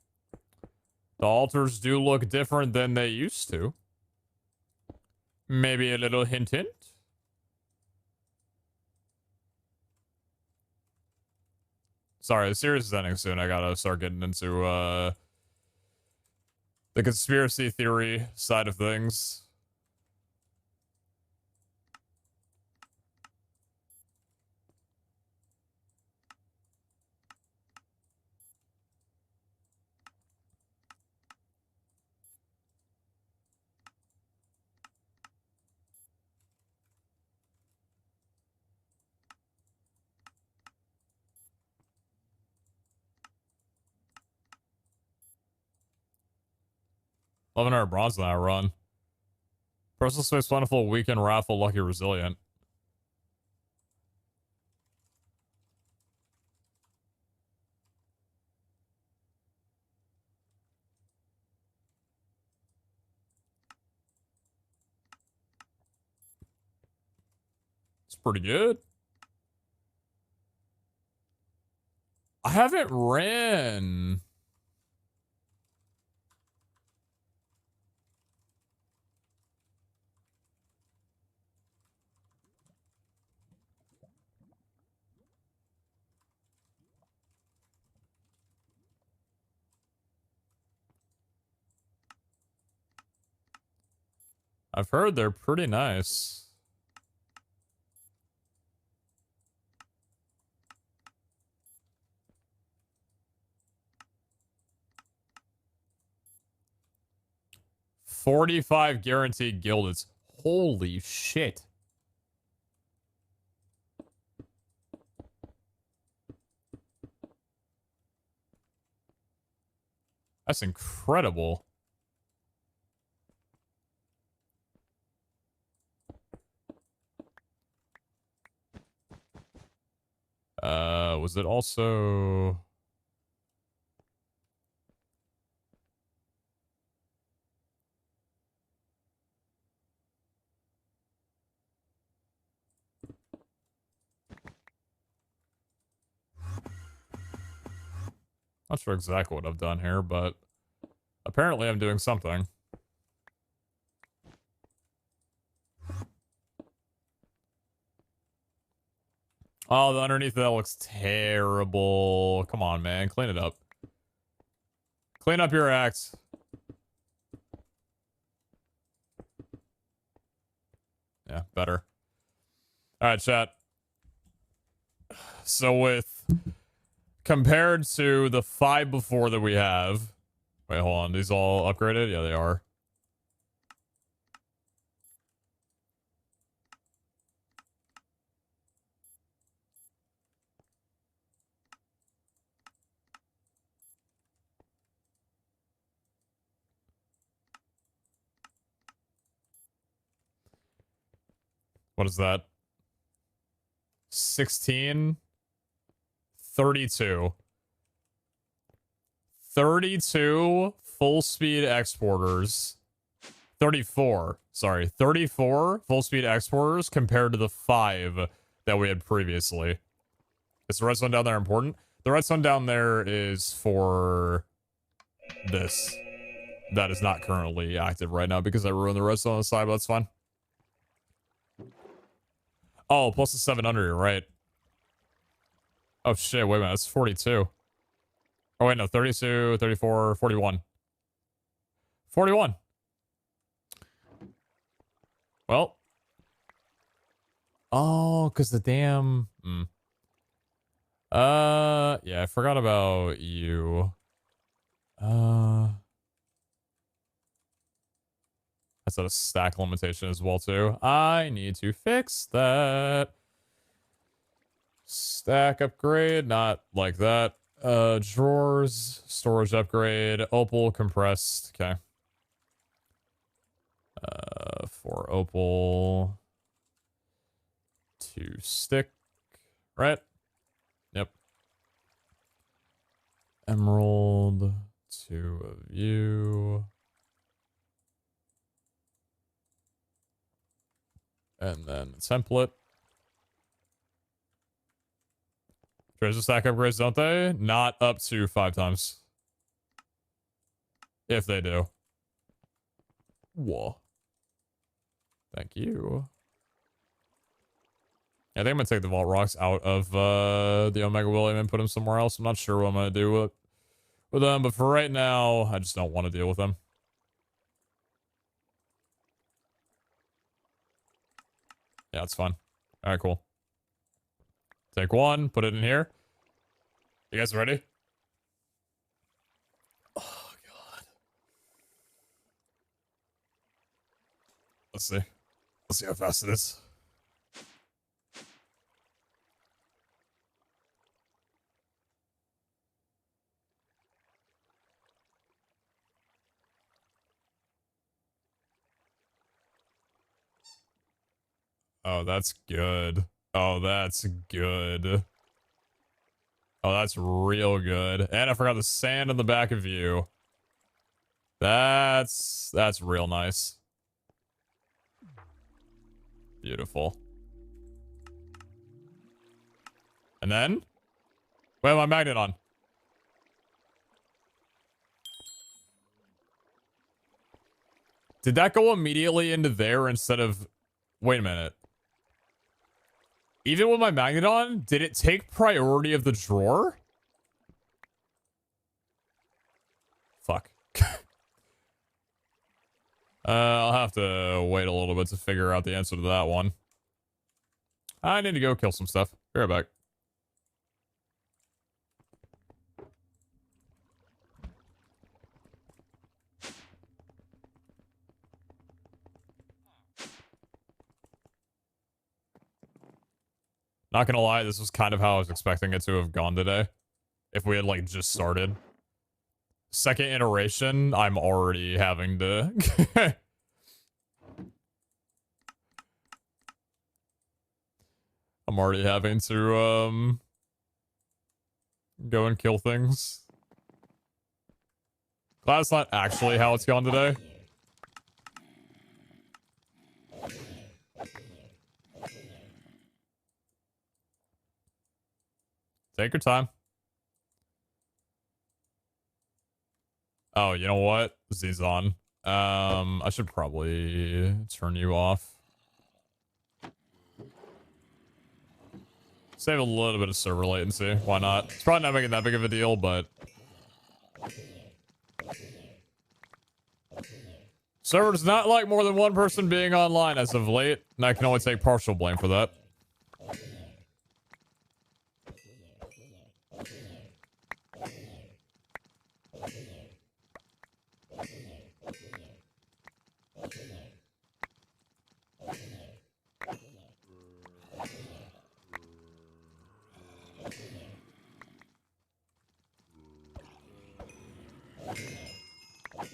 The altars do look different than they used to. Maybe a little hint hint. Sorry, the series is ending soon. I gotta start getting into the conspiracy theory side of things. $1100 bronze in that run. Personal space plentiful, weekend raffle, lucky resilient. It's pretty good. I haven't ran. I've heard they're pretty nice. $45 guaranteed gildeds. Holy shit. That's incredible. Was it also... Not sure exactly what I've done here, but apparently I'm doing something. Oh, the underneath of that looks terrible. Come on, man. Clean it up. Clean up your act. Yeah, better. All right, chat. So with... Compared to the 5 before that we have... Wait, hold on. These all upgraded? Yeah, they are. What is that? 16? 32. 32 full speed exporters. 34. Sorry. 34 full speed exporters compared to the 5 that we had previously. Is the redstone down there important? The redstone down there is for this. That is not currently active right now because I ruined the redstone on the side, but that's fine. Oh, plus the 700, right. Oh shit, wait a minute, that's 42. Oh wait, no, 32, 34, 41. 41. Well. Oh, because the damn... yeah, I forgot about you. That's a stack limitation as well, too. I need to fix that. Stack upgrade, not like that. Drawers, storage upgrade, opal compressed. Okay. For opal. 2 stick. Right? Yep. Emerald. 2 of you. And then the template. Treasure stack upgrades, don't they? Not up to 5 times. If they do. Whoa. Thank you. I think I'm gonna take the Vault Rocks out of the Omega William and put them somewhere else. I'm not sure what I'm gonna do with them, but for right now, I just don't want to deal with them. Yeah, it's fun. Alright, cool. Take one, put it in here. You guys ready? Oh, God. Let's see. Let's see how fast it is. Oh, that's good. Oh, that's good. Oh, that's real good. And I forgot the sand in the back of you. That's real nice. Beautiful. And then? Wait, my magnet on. Did that go immediately into there instead of... Wait a minute. Even with my magnet on, did it take priority of the drawer? Fuck. I'll have to wait a little bit to figure out the answer to that one. I need to go kill some stuff. Be right back. Not gonna lie, this was kind of how I was expecting it to have gone today. If we had, like, just started. Second iteration, I'm already having to... I'm already having to, go and kill things. That's not actually how it's gone today. Take your time. Oh, you know what? Z's on. I should probably turn you off. Save a little bit of server latency. Why not? It's probably not making that big of a deal, but... Server does not like more than one person being online as of late, and I can only take partial blame for that.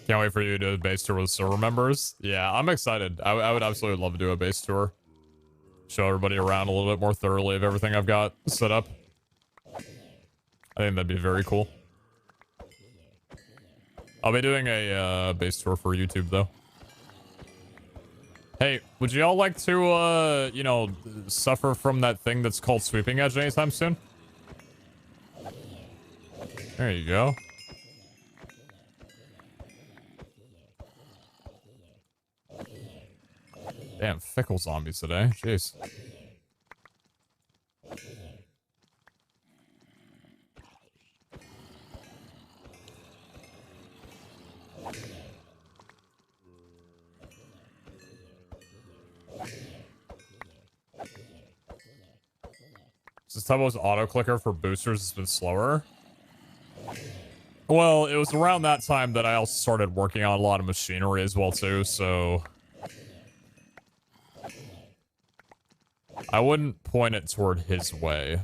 Can't wait for you to do a base tour with server members. Yeah, I'm excited. I would absolutely love to do a base tour. Show everybody around a little bit more thoroughly of everything I've got set up. I think that'd be very cool. I'll be doing a base tour for YouTube, though. Hey, would you all like to, you know, suffer from that thing that's called Sweeping Edge anytime soon? There you go. Damn, fickle zombies today. Jeez. Since Tubbo's auto-clicker for boosters has been slower. Well, it was around that time that I also started working on a lot of machinery as well, too, so... I wouldn't point it toward his way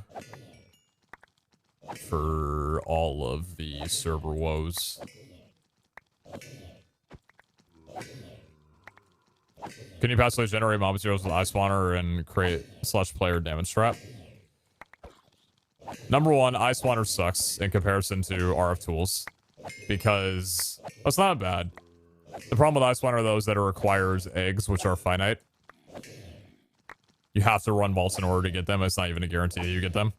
for all of the server woes. Can you passively generate mob zeros with ice spawner and create /player damage trap? Number one, ice spawner sucks in comparison to RF tools because that's not bad. The problem with ice spawner though is that it requires eggs, which are finite. You have to run vaults in order to get them. It's not even a guarantee you get them.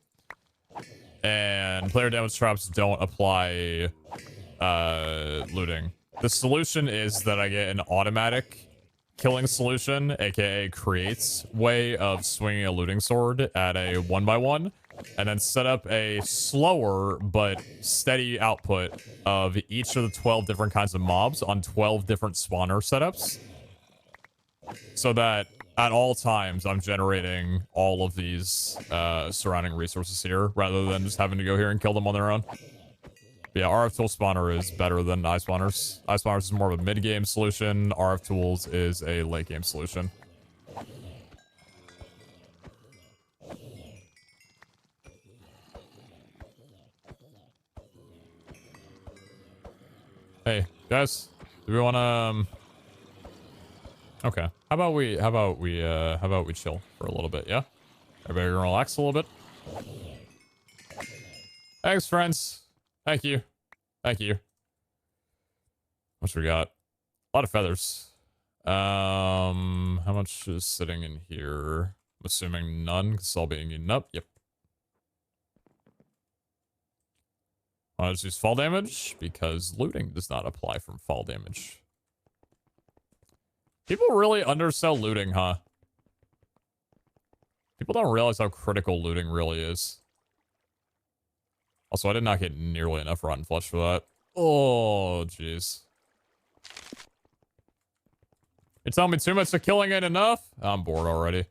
and player damage traps don't apply looting. The solution is that I get an automatic killing solution, aka creates way of swinging a looting sword at a 1x1, and then set up a slower but steady output of each of the 12 different kinds of mobs on 12 different spawner setups, so that at all times I'm generating all of these surrounding resources here, rather than just having to go here and kill them on their own. But yeah, RF Tool Spawner is better than iSpawners. iSpawners is more of a mid-game solution. RF Tools is a late-game solution. Hey, guys, do we want to? Okay, how about we chill for a little bit? Yeah, everybody can relax a little bit. Thanks, friends. Thank you. Thank you. What we got? A lot of feathers. How much is sitting in here? I'm assuming none, because it's all being eaten up. Yep. I'll just use fall damage, because looting does not apply from fall damage. People really undersell looting, huh? People don't realize how critical looting really is. Also, I did not get nearly enough rotten flesh for that. Oh, jeez. You're telling me 2 minutes of killing ain't enough? I'm bored already.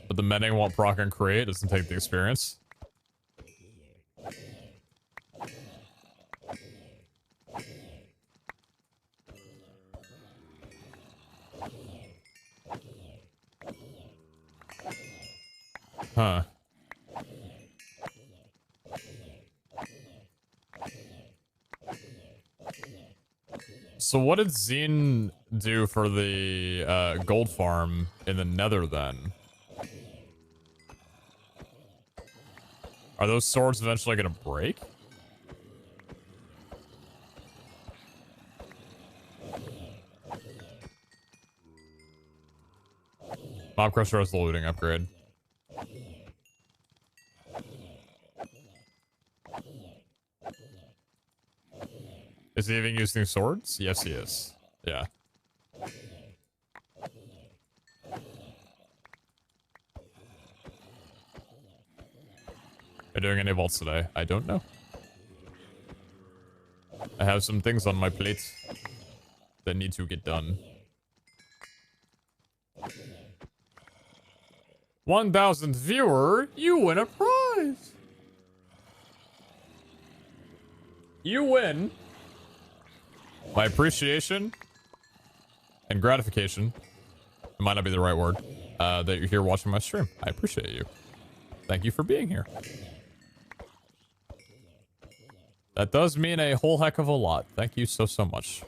But the mending won't proc and create, doesn't take the experience. Huh. So what did Zine do for the gold farm in the Nether then? Are those swords eventually gonna break? Mob Crusher has the looting upgrade. Is he even using swords? Yes, he is. Yeah. Are you doing any vaults today? I don't know. I have some things on my plate that need to get done. 1,000th viewer, you win a prize. You win my appreciation and gratification. It might not be the right word. That you're here watching my stream. I appreciate you. Thank you for being here. That does mean a whole heck of a lot. Thank you so, so much.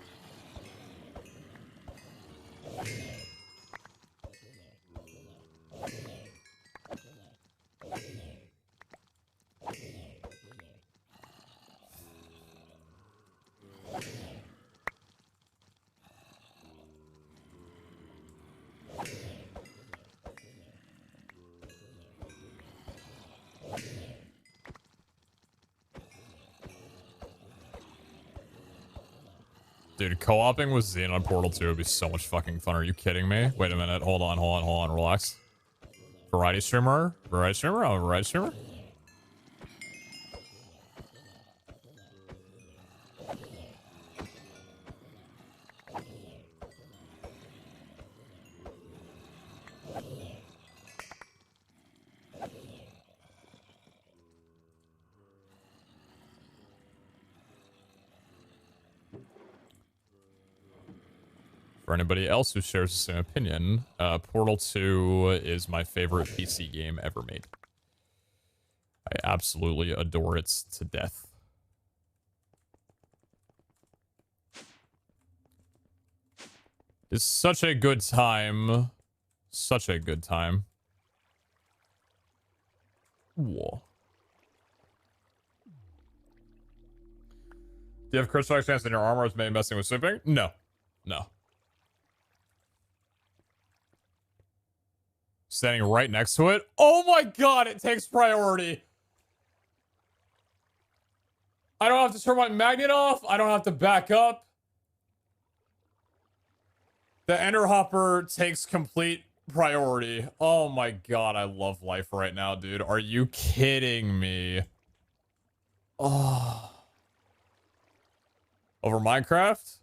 Dude, co-oping with Zine on Portal 2 would be so much fucking fun. Are you kidding me? Wait a minute. Hold on. Relax. Variety streamer? Variety streamer? I'm a variety streamer? For anybody else who shares the same opinion, Portal 2 is my favorite PC game ever made. I absolutely adore it to death. is such a good time. Such a good time. Whoa. Do you have crystal expanse in your armor as maybe messing with sleeping? No. No. Standing right next to it? Oh my god, it takes priority! I don't have to turn my magnet off. I don't have to back up. The ender hopper takes complete priority. Oh my god, I love life right now, dude. Are you kidding me? Oh. Over Minecraft?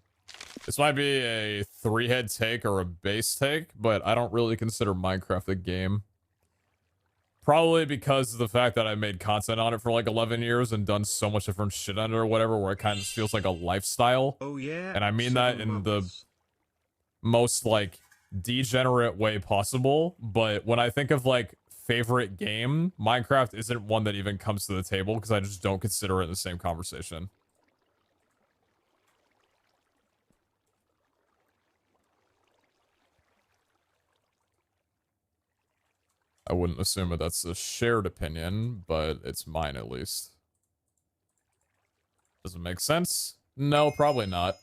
This might be a 3-head take or a base take, but I don't really consider Minecraft a game. Probably because of the fact that I made content on it for like 11 years and done so much different shit on it or whatever, where it kind of just feels like a lifestyle.
Oh yeah.
And I mean that in the most like degenerate way possible. But when I think of like favorite game, Minecraft isn't one that even comes to the table because I just don't consider it in the same conversation. I wouldn't assume that that's a shared opinion, but it's mine at least. Does it make sense? No, probably not.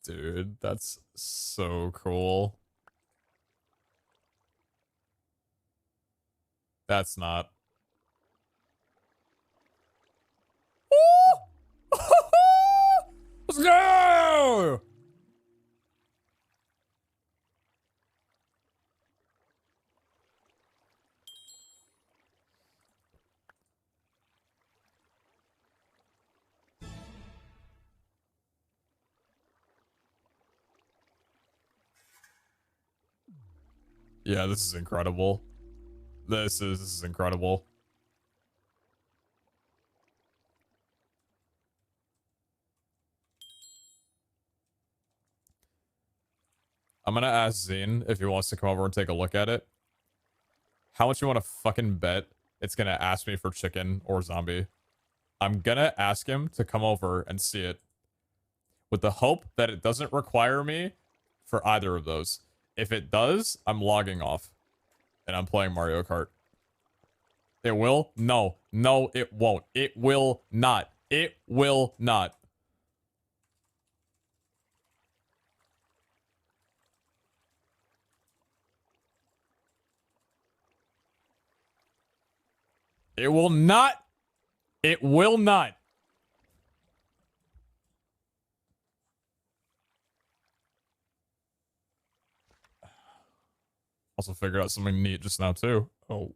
Dude, that's so cool. That's not. Let's go! Yeah, this is incredible. This is incredible. I'm gonna ask Zine if he wants to come over and take a look at it. How much you want to fucking bet it's gonna ask me for chicken or zombie? I'm gonna ask him to come over and see it, with the hope that it doesn't require me for either of those. If it does, I'm logging off. And I'm playing Mario Kart. It will? No. No, it won't. It will not. It will not. It will not. It will not. Also figured out something neat just now too. Oh.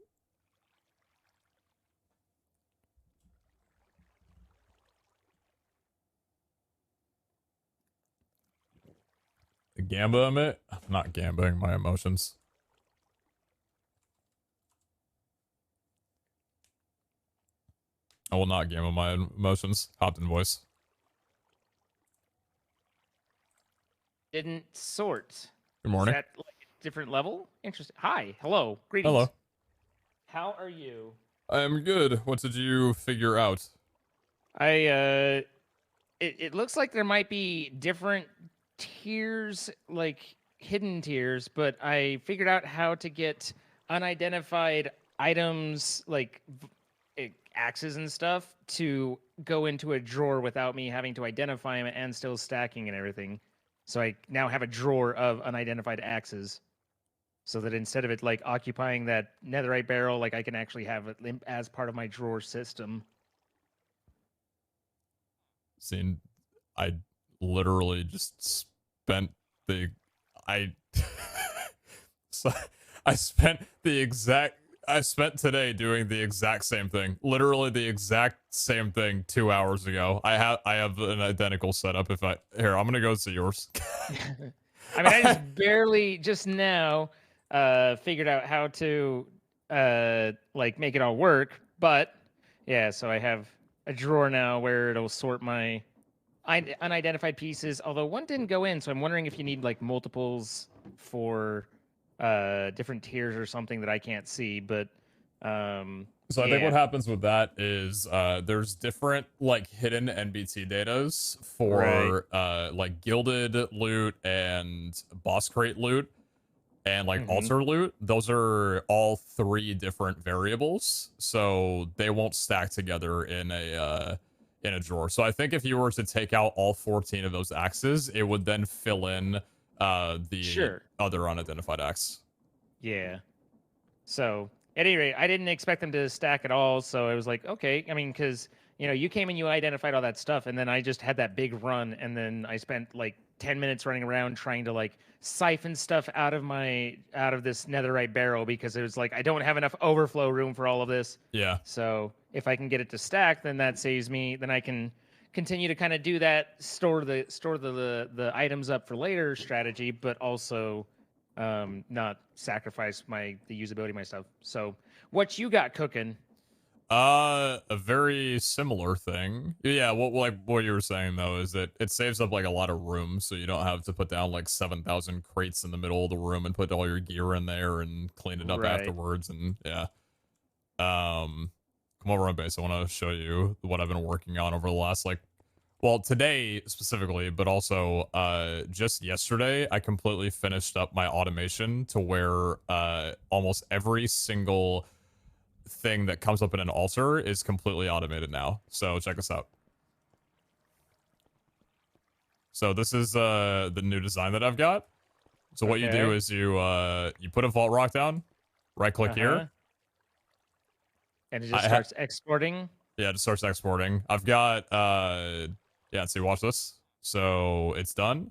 Gamba emit? I'm not gambaing my emotions. I will not gamba my emotions. Hopped in voice.
Didn't sort.
Good morning.
Is that like a different level? Interesting. Hi. Hello. Greetings.
Hello.
How are you?
I'm good. What did you figure out?
It looks like there might be different tiers, like hidden tiers, but I figured out how to get unidentified items like axes and stuff to go into a drawer without me having to identify them and still stacking and everything. So I now have a drawer of unidentified axes, so that instead of it like occupying that netherite barrel, like I can actually have it as part of my drawer system.
Seen, I literally just spent the so I spent today doing the exact same thing. Literally the exact same thing 2 hours ago. I have an identical setup. Here, I'm gonna go see yours.
I mean, I just barely just now figured out how to like make it all work, but yeah, so I have a drawer now where it'll sort my unidentified pieces, although one didn't go in, so I'm wondering if you need like multiples for different tiers or something that I can't see, but
So I think what
yeah.
happens with that is there's different like hidden NBT datas for like gilded loot and boss crate loot and like altar loot. Those are all 3 different variables, so they won't stack together in a drawer. So I think if you were to take out all 14 of those axes, it would then fill in the
Sure.
other unidentified axe.
Yeah. So at any rate, I didn't expect them to stack at all. So I was like, okay. I mean, because you came and you identified all that stuff, and then I just had that big run, and then I spent like 10 minutes running around trying to like siphon stuff out of this netherite barrel because it was like I don't have enough overflow room for all of this.
Yeah.
So if I can get it to stack, then that saves me. Then I can continue to kind of do that, store the items up for later strategy, but also not sacrifice the usability of my stuff. So what you got cooking?
A very similar thing. Yeah, what you were saying though is that it saves up like a lot of room, so you don't have to put down like 7,000 crates in the middle of the room and put all your gear in there and clean it up afterwards. And yeah, come over on base. I want to show you what I've been working on over the last today specifically, but also just yesterday I completely finished up my automation to where almost every single thing that comes up in an altar is completely automated now. So check this out. So this is the new design that I've got. So what you do is you put a vault rock down, right click here,
and it just starts exporting.
Yeah, it just starts exporting. I've got yeah, see, watch this. So it's done.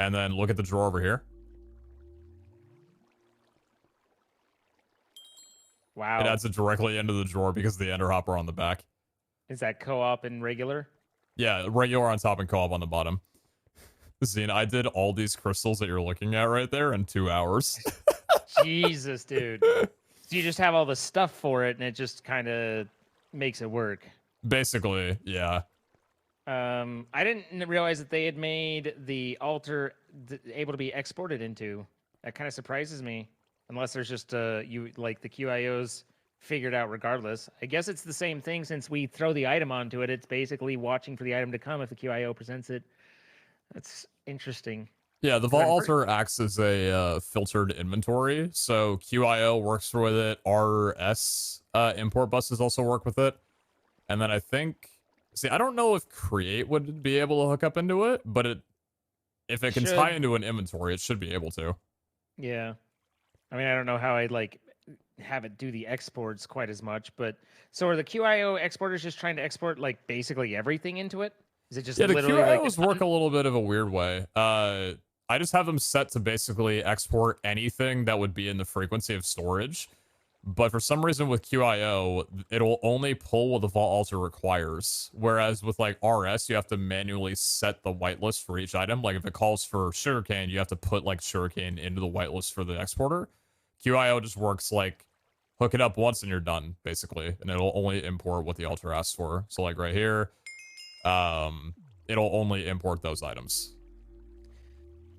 And then look at the drawer over here.
Wow.
It adds it directly into the drawer because of the ender hopper on the back.
Is that co-op and regular?
Yeah, regular on top and co-op on the bottom. Zine, I did all these crystals that you're looking at right there in 2 hours.
Jesus, dude. So you just have all the stuff for it and it just kind of makes it work.
Basically, yeah.
I didn't realize that they had made the altar able to be exported into. That kind of surprises me. Unless there's just the QIOs figured out regardless. I guess it's the same thing since we throw the item onto it. It's basically watching for the item to come if the QIO presents it. That's interesting.
Yeah, the Vault Altar acts as a filtered inventory. So QIO works with it. RS import buses also work with it. And then I think... See, I don't know if Create would be able to hook up into it, but if it can tie into an inventory, it should be able to.
Yeah. I mean, I don't know how I'd have it do the exports quite as much, but so are the QIO exporters just trying to export basically everything into it? Is it just
the
literally
QIOs work a little bit of a weird way. I just have them set to basically export anything that would be in the frequency of storage. But for some reason with QIO, it'll only pull what the Vault Altar requires. Whereas with RS, you have to manually set the whitelist for each item. Like if it calls for sugarcane, you have to put sugarcane into the whitelist for the exporter. QIO just works hook it up once and you're done, basically. And it'll only import what the altar asks for. So right here, it'll only import those items.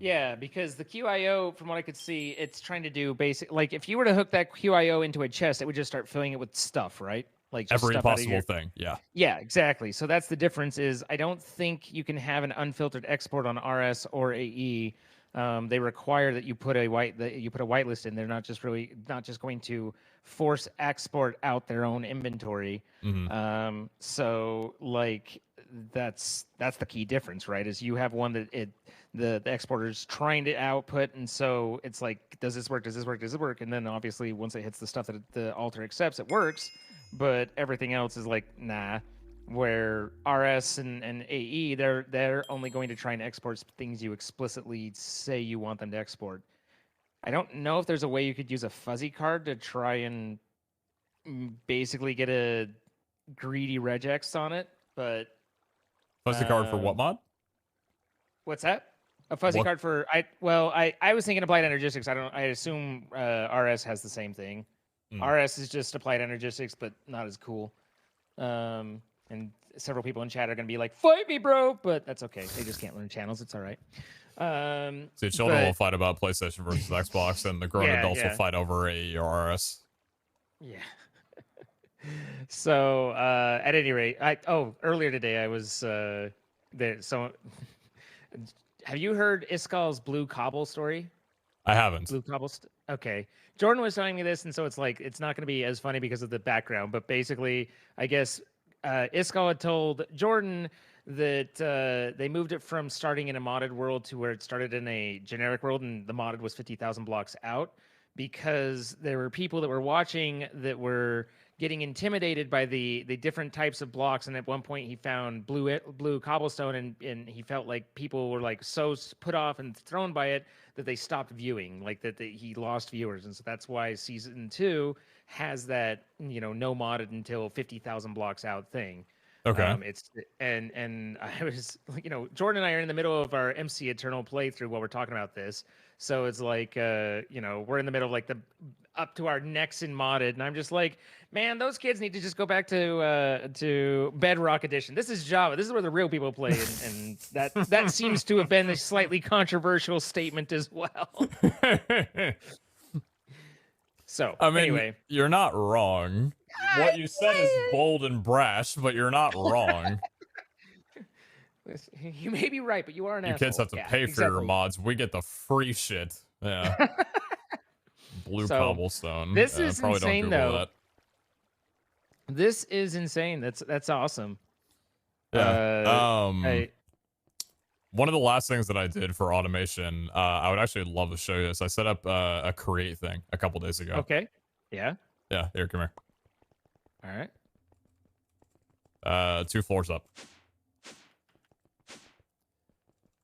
Yeah, because the QIO, from what I could see, it's trying to do if you were to hook that QIO into a chest, it would just start filling it with stuff, right? Just
every
stuff
possible thing, yeah.
Yeah, exactly. So that's the difference is I don't think you can have an unfiltered export on RS or AE. They require that you put a whitelist in. They're not just going to force export out their own inventory.
Mm-hmm.
So that's the key difference, right? Is you have one that the exporter's trying to output, and so it's does this work? Does this work? Does it work? And then obviously once it hits the stuff that the altar accepts, it works, but everything else is nah. Where RS and AE, they're only going to try and export things you explicitly say you want them to export. I don't know if there's a way you could use a fuzzy card to try and basically get a greedy regex on it, but
fuzzy card for what mod?
What's that? A fuzzy card for I was thinking applied energistics. I assume RS has the same thing. RS is just applied energistics, but not as cool. And several people in chat are going to be like, "Fight me, bro!" But that's okay. They just can't learn channels. It's all right.
See, children
but-
will fight about PlayStation versus Xbox, and the grown adults will
yeah.
fight over AE or RS.
Yeah. So at any rate, earlier today I was there. So have you heard Iskal's Blue Cobble story?
I haven't.
Blue Cobble. Okay, Jordan was telling me this, and so it's like it's not going to be as funny because of the background. But basically, I guess Iskal had told Jordan that they moved it from starting in a modded world to where it started in a generic world, and the modded was 50,000 blocks out because there were people that were watching that were getting intimidated by the different types of blocks. And at one point he found blue cobblestone, and he felt like people were like so put off and thrown by it that they stopped viewing, like that he lost viewers. And so that's why season 2 has that, no modded until 50,000 blocks out thing.
Okay.
It's and I was Jordan and I are in the middle of our MC Eternal playthrough while we're talking about this. So it's like we're in the middle of like the up to our necks in modded, and I'm just like, man, those kids need to just go back to Bedrock Edition. This is Java. This is where the real people play, and that seems to have been a slightly controversial statement as well. So
I mean,
anyway,
you're not wrong. What you said is bold and brash, but you're not wrong.
you may be right, but you are an
You
asshole.
kids have to pay for your mods. We get the free shit. Yeah. Blue cobblestone.
This is
probably
insane,
don't Google
though.
that.
This is insane. That's awesome.
Yeah. One of the last things that I did for automation, I would actually love to show you this. I set up a create thing a couple days ago.
Okay. Yeah.
Yeah. Here, come here.
All right.
2 floors up.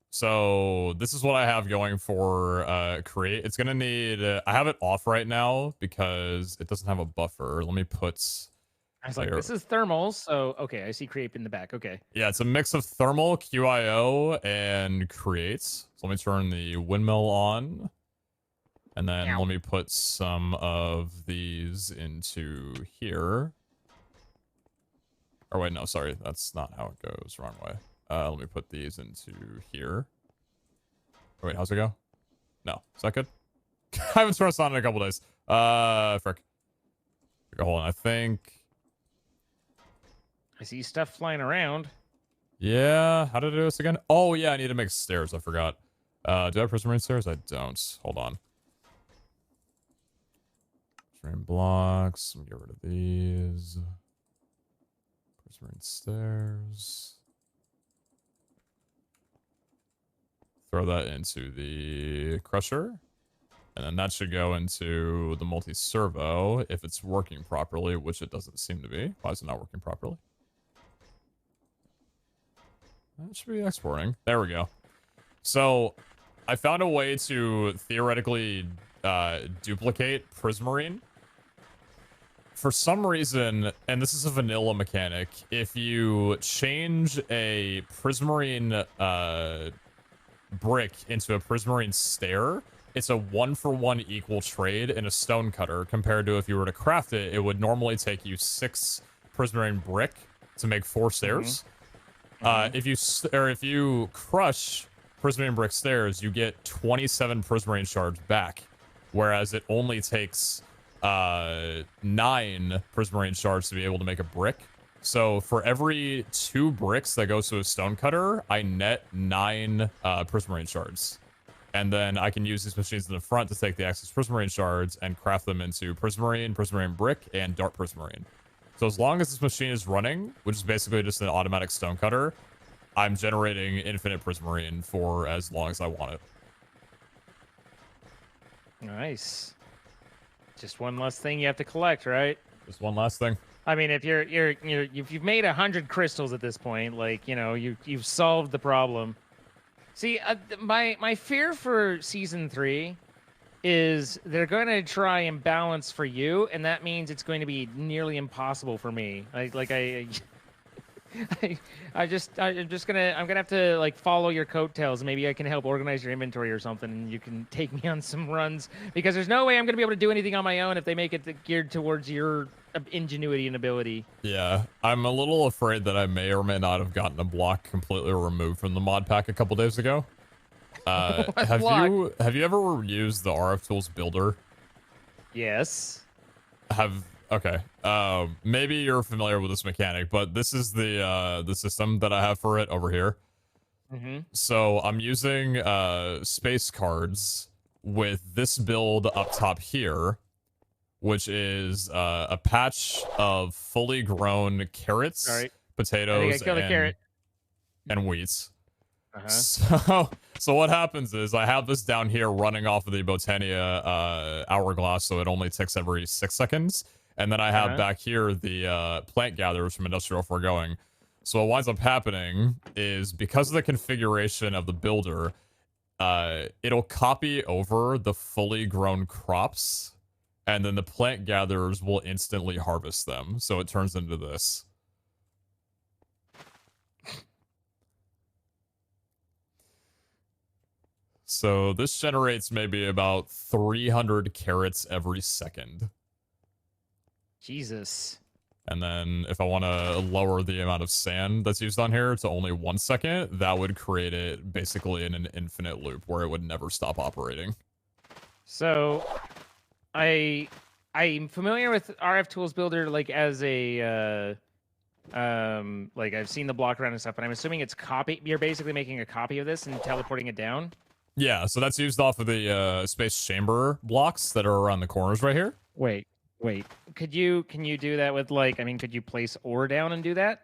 So this is what I have going for create. It's gonna need. I have it off right now because it doesn't have a buffer. Let me put.
I was like, this is thermal, so okay, I see create in the back. Okay.
Yeah, it's a mix of thermal, QIO, and creates. So let me turn the windmill on. And then let me put some of these into here. Or wait, no, sorry. That's not how it goes. Wrong way. Let me put these into here. Oh, wait, how's it go? No. Is that good? I haven't turned this on in a couple days. Frick. Hold on, I think...
I see stuff flying around.
Yeah, how did I do this again? Oh, yeah, I need to make stairs. I forgot. Do I have prismarine stairs? I don't. Hold on. Prismarine blocks. Let me get rid of these. Prismarine stairs. Throw that into the crusher. And then that should go into the multi-servo if it's working properly, which it doesn't seem to be. Why is it not working properly? That should be exporting. There we go. So I found a way to theoretically duplicate Prismarine. For some reason, and this is a vanilla mechanic, if you change a Prismarine brick into a Prismarine stair, it's a 1-for-1 equal trade in a stone cutter, compared to if you were to craft it, it would normally take you 6 Prismarine brick to make 4 stairs. If you crush Prismarine brick stairs, you get 27 Prismarine shards back, whereas it only takes 9 Prismarine shards to be able to make a brick. So for every 2 bricks that goes to a stone cutter, I net 9 Prismarine shards. And then I can use these machines in the front to take the excess Prismarine shards and craft them into Prismarine brick, and Dart Prismarine. So as long as this machine is running, which is basically just an automatic stone cutter, I'm generating infinite Prismarine for as long as I want it.
Nice. Just one less thing you have to collect, right?
Just one last thing.
I mean, if you've made 100 crystals at this point, like, you've solved the problem. See, my fear for season 3 is they're going to try and balance for you, and that means it's going to be nearly impossible for me. I'm just gonna have to like follow your coattails. Maybe I can help organize your inventory or something, and you can take me on some runs, because there's no way I'm gonna be able to do anything on my own if they make it geared towards your ingenuity and ability.
Yeah, I'm a little afraid that I may or may not have gotten a block completely removed from the mod pack a couple days ago. Have
block?
you ever used the RF Tools builder?
Yes.
Okay. Maybe you're familiar with this mechanic, but this is the system that I have for it over here.
Mm-hmm.
So I'm using space cards with this build up top here, which is a patch of fully grown carrots,
All right.
potatoes,
killed a carrot.
and wheats.
Uh-huh.
So what happens is I have this down here running off of the Botania hourglass, so it only ticks every 6 seconds. And then I have back here the plant gatherers from Industrial Foregoing. So what winds up happening is because of the configuration of the builder, it'll copy over the fully grown crops, and then the plant gatherers will instantly harvest them. So it turns into this. So this generates maybe about 300 carrots every second.
Jesus.
And then if I want to lower the amount of sand that's used on here to only 1 second, that would create it basically in an infinite loop where it would never stop operating.
So I'm familiar with RF Tools Builder like as a like I've seen the block around and stuff, and I'm assuming it's copy. You're basically making a copy of this and teleporting it down.
Yeah, so that's used off of the space chamber blocks that are around the corners right here.
Wait. Can you do that with like, I mean, could you place ore down and do that?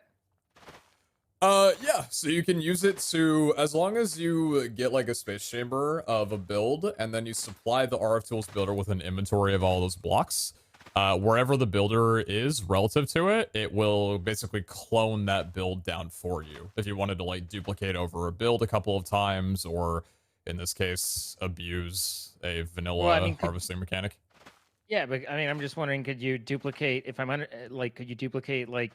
Yeah, so you can use it to, as long as you get like a space chamber of a build, and then you supply the RF Tools builder with an inventory of all those blocks, wherever the builder is relative to it, it will basically clone that build down for you. If you wanted to like duplicate over a build a couple of times, or in this case, abuse a vanilla harvesting mechanic.
Yeah, but I mean, I'm just wondering, could you duplicate, if I'm under, like, could you duplicate, like,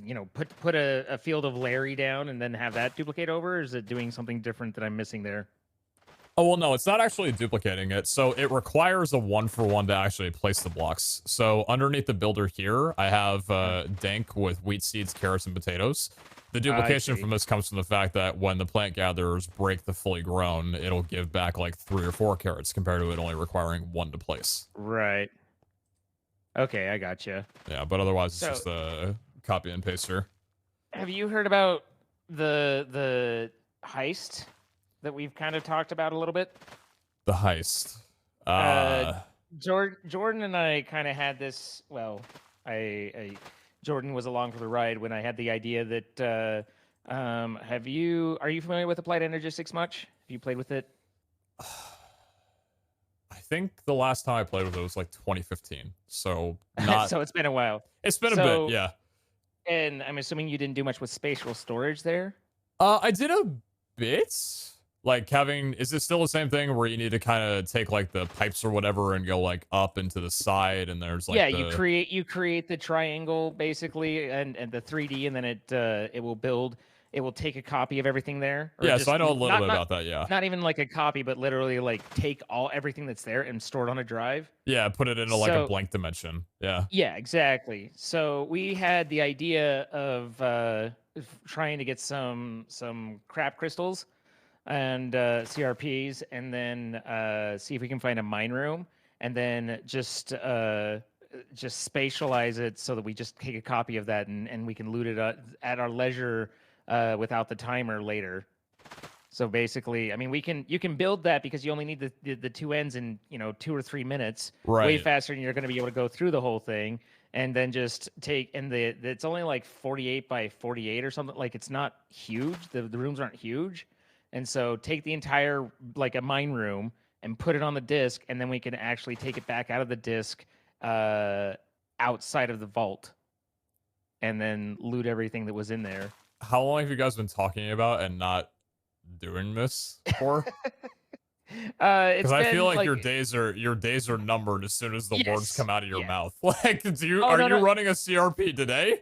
you know, put a field of Larry down and then have that duplicate over? Or is it doing something different that I'm missing there?
Oh, well, no, it's not actually duplicating it. So it requires a 1-for-1 to actually place the blocks. So underneath the builder here, I have dank with wheat seeds, carrots, and potatoes. The duplication from this comes from the fact that when the plant gatherers break the fully grown, it'll give back like 3 or 4 carrots compared to it only requiring 1 to place.
Right. Okay, I gotcha.
Yeah, but otherwise it's just a copy and paster.
Have you heard about the heist that we've kind of talked about a little bit?
The heist.
Jordan and I kind of had this. Well, Jordan was along for the ride when I had the idea that. Are you familiar with Applied Energistics much? Have you played with it?
I think the last time I played with it was like 2015. So not.
So it's been a while.
It's been a bit, yeah.
And I'm assuming you didn't do much with spatial storage there.
I did a bit. Like is it still the same thing where you need to kind of take like the pipes or whatever and go like up into the side, and there's like
you create the triangle basically and the 3D, and then it will build. It will take a copy of everything there.
Yeah, so I know a little bit about that. Yeah,
not even like a copy, but literally like take everything that's there and store it on a drive.
Yeah, put it into like a blank dimension. Yeah.
Yeah, exactly. So we had the idea of trying to get some crap crystals and CRPs, and then see if we can find a mine room, and then just spatialize it so that we just take a copy of that and we can loot it at our leisure without the timer later. So basically, I mean, you can build that because you only need the two ends in 2 or 3 minutes,
right? Way
faster than you're going to be able to go through the whole thing, and then just take it's only like 48 by 48 or something. Like it's not huge. The rooms aren't huge. And so take the entire, like a mine room, and put it on the disc, and then we can actually take it back out of the disc outside of the vault, and then loot everything that was in there.
How long have you guys been talking about and not doing this for? Because I feel like your days are numbered as soon as the words come out of your mouth. Like, are you running a CRP today?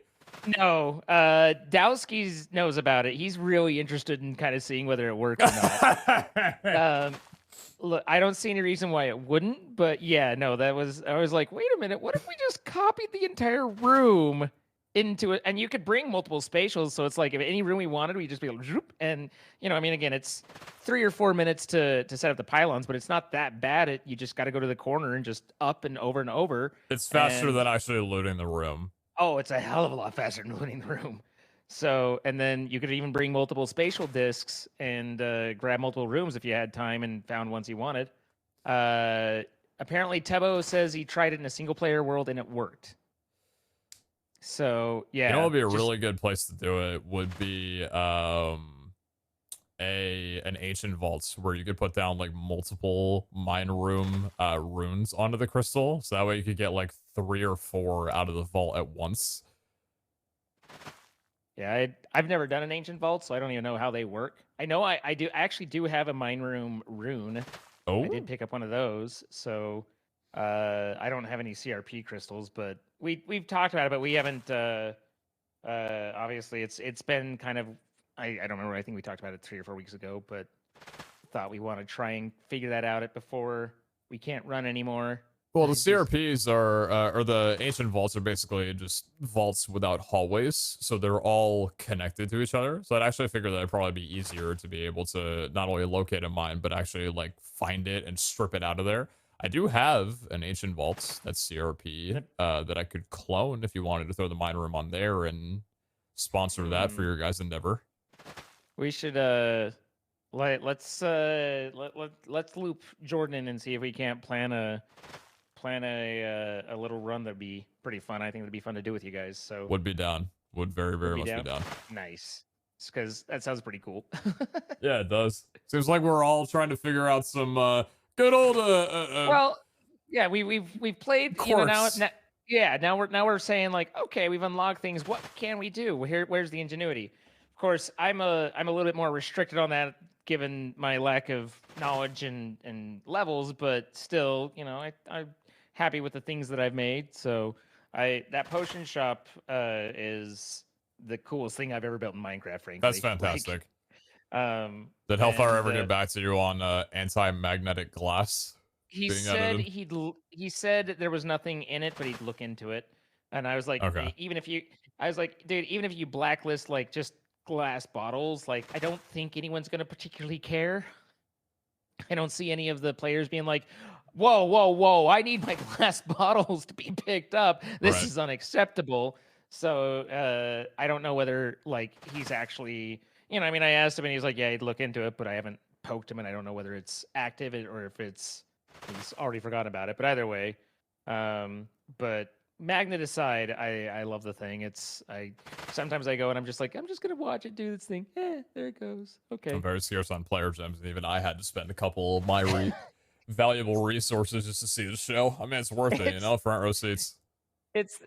No, Dowski knows about it. He's really interested in kind of seeing whether it works or not. Look, I don't see any reason why it wouldn't, but yeah, no, I was like, wait a minute, what if we just copied the entire room into it, and you could bring multiple spatials, so it's like if any room we wanted, we just be able to zoop, and I mean, again, it's 3 or 4 minutes to set up the pylons, but it's not that bad. You just got to go to the corner and just up and over.
It's faster
And
than actually looting the room.
oh, it's a hell of a lot faster than looting the room. So, and then you could even bring multiple spatial discs and grab multiple rooms if you had time and found ones you wanted. Apparently, Tubbo says he tried it in a single player world and it worked. So yeah,
You know what would be a really good place to do it would be an ancient vaults where you could put down like multiple mine room runes onto the crystal, so that way you could get like 3 or 4 out of the vault at once.
Yeah, I've never done an ancient vault, so I don't even know how they work. I know I actually do have a mine room rune.
Oh,
I did pick up one of those, so I don't have any CRP crystals, but we've talked about it, but we haven't. Obviously, it's been kind of I don't remember. I think we talked about it 3 or 4 weeks ago, but thought we want to try and figure that out before we can't run anymore.
well, the CRPs are or the ancient vaults are basically just vaults without hallways, so they're all connected to each other. So I'd actually figure that it'd probably be easier to be able to not only locate a mine, but actually like find it and strip it out of there. I do have an ancient vault that's CRP that I could clone if you wanted to throw the mine room on there and sponsor that for your guys' endeavor.
We should let's loop Jordan in and see if we can't plan a little run that'd be pretty fun. I think it'd be fun to do with you guys. So
Would be down. Would very much be down.
Nice, because that sounds pretty cool.
Yeah, it does. Seems like we're all trying to figure out some good old
well, yeah, we've played, now we're saying like, okay, we've unlocked things. What can we do? Where's the ingenuity? Of course, I'm a little bit more restricted on that given my lack of knowledge and levels, but still, I'm happy with the things that I've made. So that potion shop is the coolest thing I've ever built in Minecraft, frankly.
That's fantastic.
Like,
did Hellfire ever get back to you on anti-magnetic glass?
He said he said there was nothing in it, but he'd look into it. And I was like,
okay.
Dude, even if you blacklist like just glass bottles, like I don't think anyone's gonna particularly care. I don't see any of the players being like, whoa, I need my glass bottles to be picked up. This is unacceptable. So I don't know whether like he's actually, I mean, I asked him and he's like, yeah, he'd look into it, but I haven't poked him and I don't know whether it's active or if he's already forgotten about it. But either way, but magnet aside, I love the thing. Sometimes I go and I'm just gonna watch it do this thing. There it goes. Okay.
I'm very scarce on player gems, and even I had to spend a couple of my valuable resources just to see the show. I mean, it's worth it, front row seats.
It's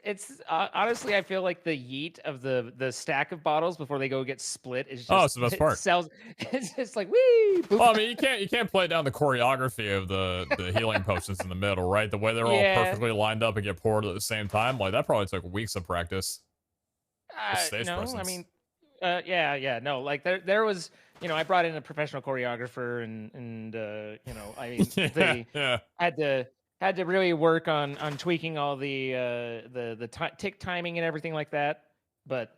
honestly, I feel like the yeet of the stack of bottles before they go get split is just
it's the best part.
It's just like wee.
Well, I mean, you can't play down the choreography of the healing potions in the middle, right? The way they're all perfectly lined up and get poured at the same time, like that probably took weeks of practice.
No, presence. I mean, no, like there was, I brought in a professional choreographer and I had to really work on tweaking all the tick timing and everything like that. But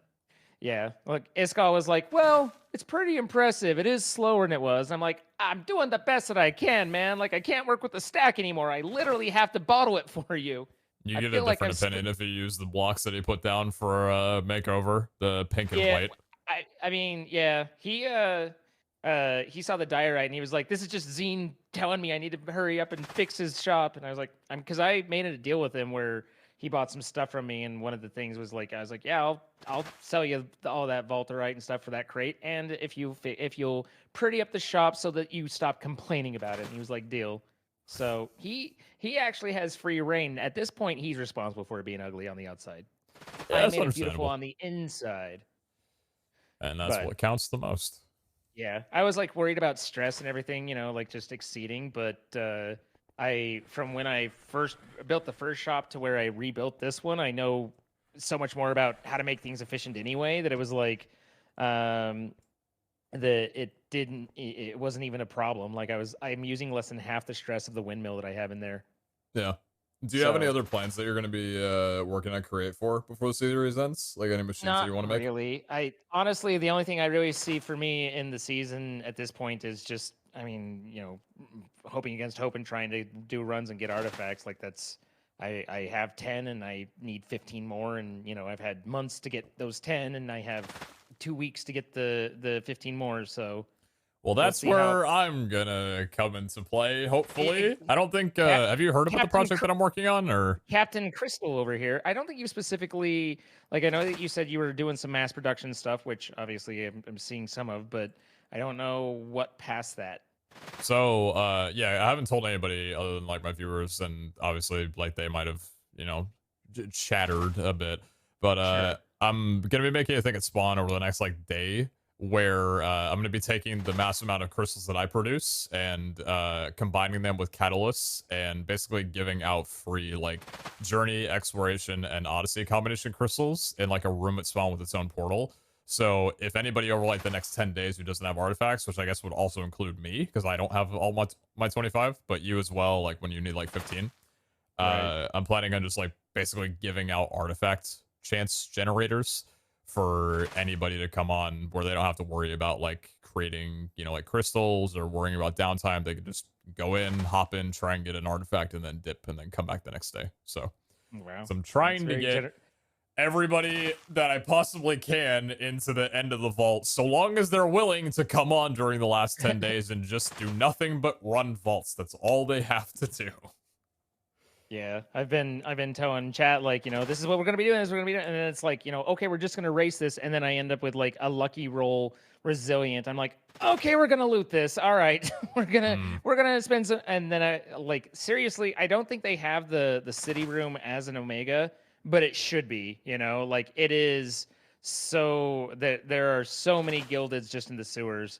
yeah, look, Iskall was like, well, it's pretty impressive. It is slower than it was. I'm like, I'm doing the best that I can, man. Like I can't work with the stack anymore. I literally have to bottle it for you.
You get a different opinion if you use the blocks that he put down for makeover, the pink and white.
I mean, yeah, he saw the diorite and he was like, this is just Zine telling me I need to hurry up and fix his shop. And I was like, because I made a deal with him where he bought some stuff from me. And one of the things was like, I was like, yeah, I'll sell you all that Vaulterite and stuff for that crate. And if you'll pretty up the shop so that you stop complaining about it. And he was like, deal. So he actually has free reign. At this point, he's responsible for it being ugly on the outside.
Yeah,
I made it beautiful on the inside.
And that's what counts the most.
Yeah, I was like worried about stress and everything, like just exceeding. But from when I first built the first shop to where I rebuilt this one, I know so much more about how to make things efficient anyway that it was like, it wasn't even a problem. Like I'm using less than half the stress of the windmill that I have in there.
Yeah. Do you have any other plans that you're going to be working on Create for before the series ends? Like any machines that you want to make?
Really. I honestly, the only thing I really see for me in the season at this point is just, I mean, you know, hoping against hope and trying to do runs and get artifacts. Like that's, I have 10 and I need 15 more, and you know, I've had months to get those 10, and I have 2 weeks to get the 15 more. So.
Well, that's where I'm gonna come into play, hopefully. I don't think, have you heard about the project that I'm working on, or?
Captain Crystal over here. I don't think you specifically, like, I know that you said you were doing some mass production stuff, which obviously I'm seeing some of, but I don't know what past that.
So, yeah, I haven't told anybody other than, like, my viewers, and obviously, like, they might have, you know, chattered a bit, but,
Sure.
I'm gonna be making a thing at spawn over the next, like, day, where I'm going to be taking the massive amount of crystals that I produce and combining them with catalysts and basically giving out free like journey, exploration, and odyssey combination crystals in like a room at spawn with its own portal. So if anybody over like the next 10 days who doesn't have artifacts, which I guess would also include me because I don't have all my 25, but you as well, like when you need like 15,
Right.
I'm planning on just like basically giving out artifact chance generators for anybody to come on where they don't have to worry about like creating, you know, like crystals or worrying about downtime. They can just go in, hop in, try and get an artifact and then dip and then come back the next day. So,
Wow.
So I'm trying to get everybody that I possibly can into the end of the vault, so long as they're willing to come on during the last 10 days and just do nothing but run vaults. That's all they have to do.
Yeah, I've been telling chat like, you know, this is what we're gonna be doing, and then it's like, you know, okay, we're just gonna race this, and then I end up with like a lucky roll resilient. I'm like, okay, we're gonna loot this. All right, we're gonna spend some, and then I like seriously, I don't think they have the city room as an Omega, but it should be, you know, like it is. So that there are so many gildeds just in the sewers.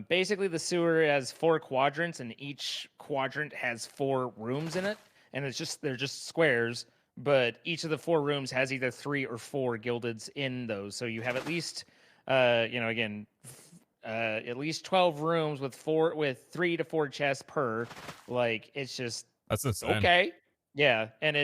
Basically, the sewer has 4 quadrants, and each quadrant has 4 rooms in it. And they're just squares, but each of the 4 rooms has either 3 or 4 gildeds in those. So you have at least, you know, again, at least 12 rooms with 3 to 4 chests per. Like it's just
that's insane.
Okay, yeah, and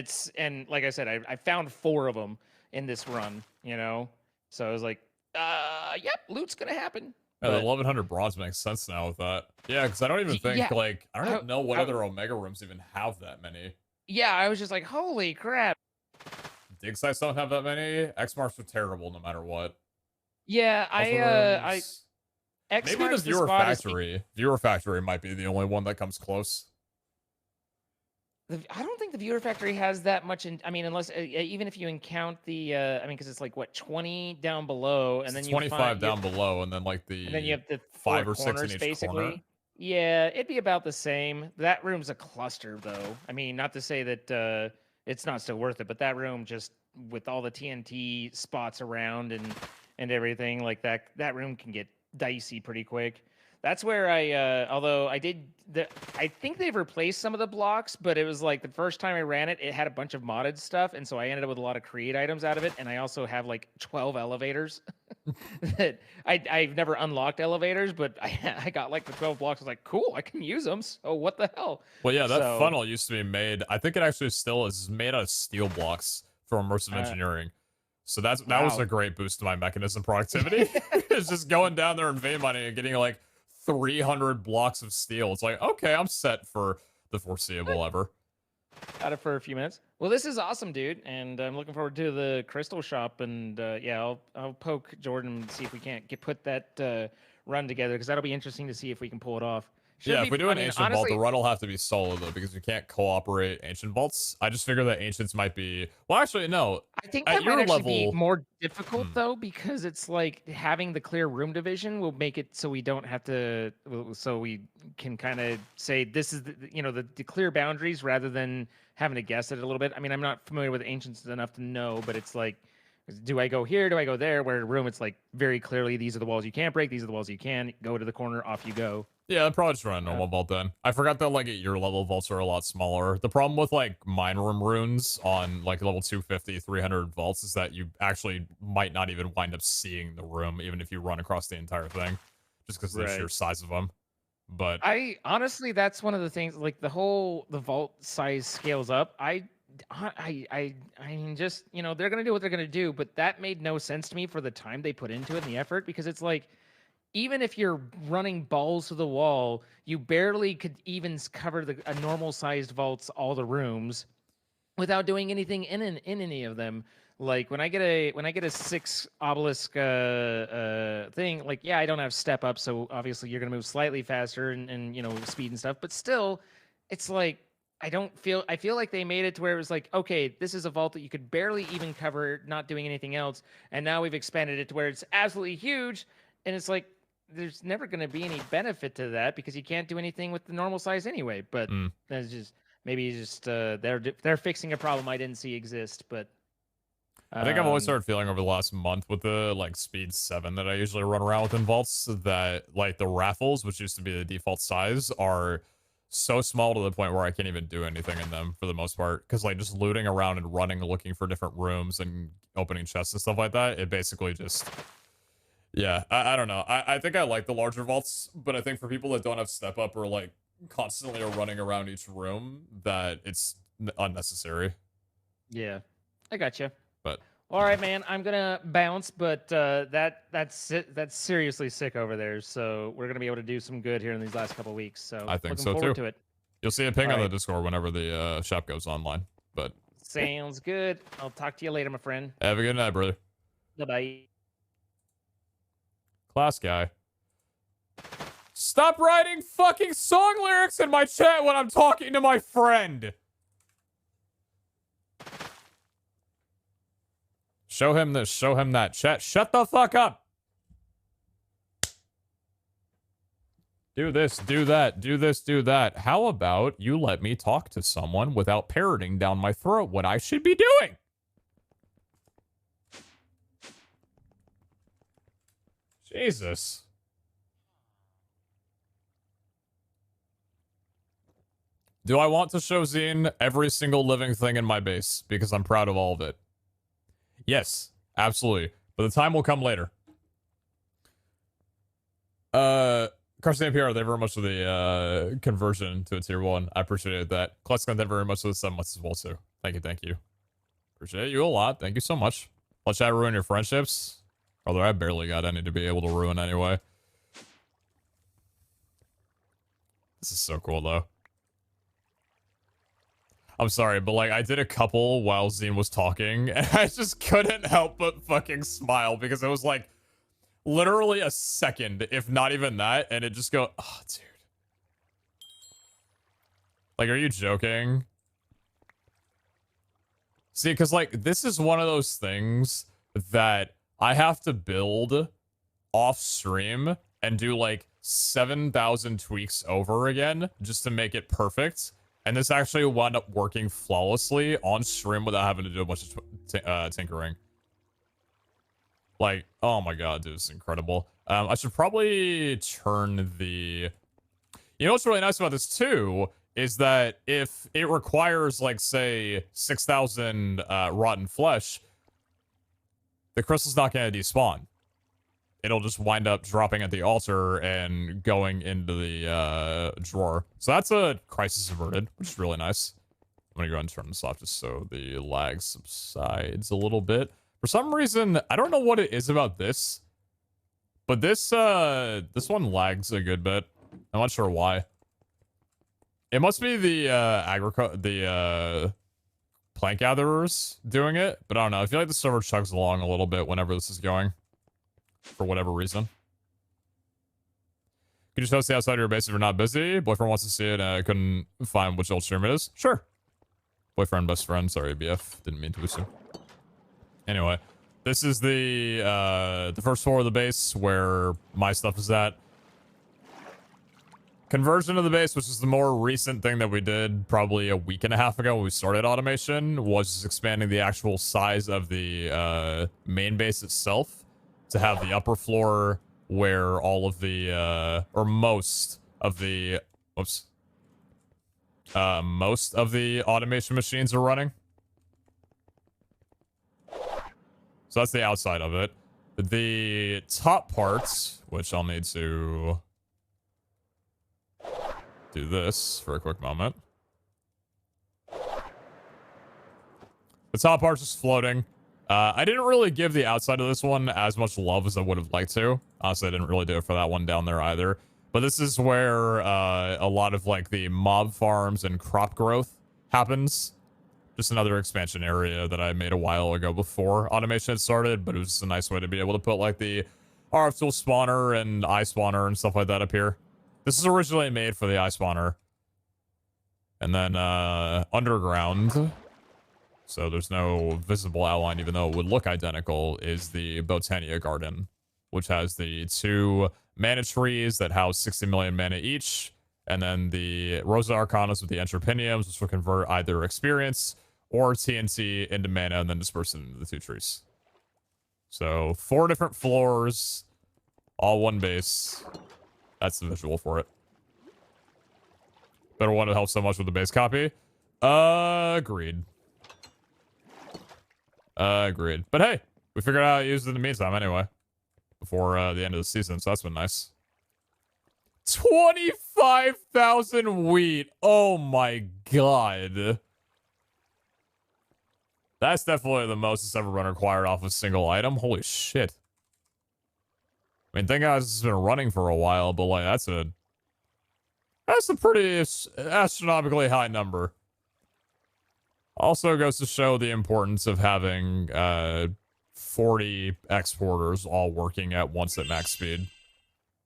like I said, I found 4 of them in this run, you know. So I was like, yep, loot's gonna happen.
Yeah, the 1100 bronze makes sense now with that. Yeah, because I don't even think, like, I don't know what other Omega rooms even have that many.
Yeah, I was just like, holy crap.
Dig sites don't have that many. X marks are terrible no matter what.
Yeah,
maybe the Viewer Factory. Viewer Factory might be the only one that comes close.
I don't think the Viewer Factory has that much in. I mean, unless even if you count the, I mean, because it's like what 20 down below, and then
25 down below, and then like the.
And then you have the
5 or 6 in each
basically.
Corner.
Yeah, it'd be about the same. That room's a cluster, though. I mean, not to say that it's not still worth it, but that room just with all the TNT spots around and everything like that room can get dicey pretty quick. That's where although I think they've replaced some of the blocks, but it was like the first time I ran it, it had a bunch of modded stuff, and so I ended up with a lot of create items out of it, and I also have like 12 elevators that I've never unlocked elevators, but I got like the 12 blocks. I was like, cool, I can use them. So what the hell?
Well, yeah, that funnel used to be made. I think it actually still is made out of steel blocks for immersive engineering. So that was a great boost to my mechanism productivity. It's just going down there and vein mining and getting like 300 blocks of steel. It's like, okay, I'm set for the foreseeable ever.
Got it for a few minutes. Well, this is awesome, dude, and I'm looking forward to the crystal shop. And yeah, I'll poke Jordan and see if we can't put that run together, because that'll be interesting to see if we can pull it off.
Yeah, if we do an ancient vault, the run will have to be solo though, because we can't cooperate ancient vaults. I just figure that ancients might be. Well, actually, no.
I think that might actually be more difficult though, because it's like having the clear room division will make it so we don't have to. So we can kind of say this is the clear boundaries rather than having to guess it a little bit. I mean, I'm not familiar with ancients enough to know, but it's like, do I go here? Do I go there? Where a room, it's like very clearly these are the walls you can't break. These are the walls you can. Go to the corner. Off you go.
Yeah, I'd probably just run a normal vault then. I forgot that like at your level vaults are a lot smaller. The problem with like mine room runes on like level 250, 300 vaults is that you actually might not even wind up seeing the room, even if you run across the entire thing, just because of the sheer size of them. But
I honestly, that's one of the things. Like the vault size scales up. I mean, just they're gonna do what they're gonna do, but that made no sense to me for the time they put into it and the effort, because it's like, even if you're running balls to the wall, you barely could even cover a normal sized vault's all the rooms without doing anything in any of them. Like when I get a 6 obelisk thing, like, yeah, I don't have step up, so obviously you're gonna move slightly faster and speed and stuff, but still, it's like I feel like they made it to where it was like, okay, this is a vault that you could barely even cover not doing anything else, and now we've expanded it to where it's absolutely huge, and it's like there's never going to be any benefit to that because you can't do anything with the normal size anyway. But that's just maybe just they're fixing a problem I didn't see exist. But
I think I've always started feeling over the last month with the like speed 7 that I usually run around with in vaults, that like the raffles, which used to be the default size, are so small to the point where I can't even do anything in them for the most part. Because like just looting around and running, looking for different rooms and opening chests and stuff like that, it basically just, yeah, I don't know. I think I like the larger vaults, but I think for people that don't have step up or like constantly are running around each room, that it's unnecessary.
Yeah, I gotcha.
But
all right, man, I'm gonna bounce, but that's seriously sick over there. So we're gonna be able to do some good here in these last couple weeks. So
I think
looking
so
forward
too.
to it.
You'll see a ping
All
on the
right.
Discord whenever the shop goes online. But
Sounds good. I'll talk to you later, my friend.
have a good night, brother.
Bye-bye.
Class guy. Stop writing fucking song lyrics in my chat when I'm talking to my friend. Show him this, show him that. Chat, shut the fuck up. Do this, do that, do this, do that. How about you let me talk to someone without parroting down my throat what I should be doing? Jesus. Do I want to show Zine every single living thing in my base? Because I'm proud of all of it. Yes, absolutely. But the time will come later. Carson APR, thank you very much for the conversion to a tier 1. I appreciate that. Klexcon, thank you very much for the 7 months as well, too. Thank you, thank you. Appreciate you a lot. Thank you so much. Let chat ruin your friendships. Although I barely got any to be able to ruin anyway. This is so cool, though. I'm sorry, but like I did a couple while Zine was talking, and I just couldn't help but fucking smile because it was like literally a second, if not even that, and it just go, oh, dude. Like, are you joking? See, because like this is one of those things that I have to build off stream and do like 7,000 tweaks over again just to make it perfect. And this actually wound up working flawlessly on stream without having to do a bunch of tinkering. Like, oh my god, dude, it's incredible. I should probably turn the... You know what's really nice about this, too, is that if it requires, like, say, 6,000 rotten flesh, the crystal's not going to despawn. It'll just wind up dropping at the altar and going into the drawer. So that's a crisis averted, which is really nice. I'm gonna go ahead and turn this off just so the lag subsides a little bit. For some reason, I don't know what it is about this, but this this one lags a good bit. I'm not sure why. It must be the plant gatherers doing it, but I don't know. I feel like the server chugs along a little bit whenever this is going. For whatever reason. Could you just host the outside of your base if you're not busy? Boyfriend wants to see it and I couldn't find which old stream it is. Sure. Boyfriend, best friend. Sorry, BF. Didn't mean to assume. Anyway, this is the first floor of the base where my stuff is at. Conversion of the base, which is the more recent thing that we did probably a week and a half ago when we started automation, was just expanding the actual size of the main base itself to have the upper floor where all of the or most of the most of the automation machines are running. So that's the outside of it. The top parts, which I'll need to do this for a quick moment. The top part's just floating. I didn't really give the outside of this one as much love as I would have liked to. Honestly, I didn't really do it for that one down there either. But this is where a lot of like the mob farms and crop growth happens. Just another expansion area that I made a while ago before automation had started, but it was just a nice way to be able to put like the RF tool spawner and eye spawner and stuff like that up here. This is originally made for the eye spawner. And then underground, so there's no visible outline even though it would look identical, is the Botania Garden, which has the 2 mana trees that house 60 million mana each, and then the Rosa Arcanas with the Entropiniums, which will convert either experience or TNT into mana and then disperse it into the 2 trees. So 4 different floors, all one base. That's the visual for it. Better one to help so much with the base copy. Agreed. Agreed. But hey, we figured out how to use it in the meantime anyway. Before the end of the season, so that's been nice. 25,000 wheat. Oh my god. That's definitely the most it's ever been acquired off a single item. Holy shit. I mean, thank God it's been running for a while, but like that's a pretty astronomically high number. Also goes to show the importance of having 40 exporters all working at once at max speed.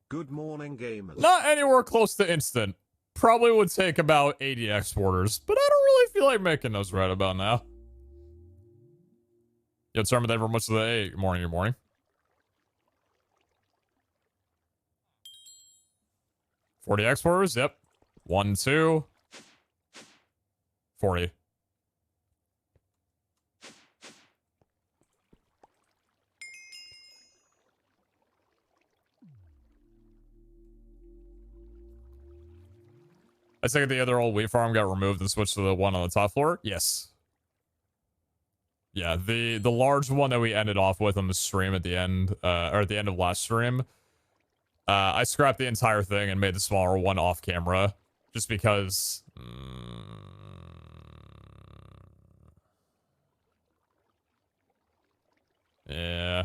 Good morning, gamers.
Not anywhere close to instant. Probably would take about 80 exporters, but I don't really feel like making those right about now. Yo, Termin, very much of the hey, good morning, good morning. $40 exporters, yep. 1, 2. 40. I think the other old wheat farm got removed and switched to the one on the top floor. Yes. Yeah, the large one that we ended off with on the stream at the end, or at the end of last stream, I scrapped the entire thing and made the smaller one off camera, just because. Yeah.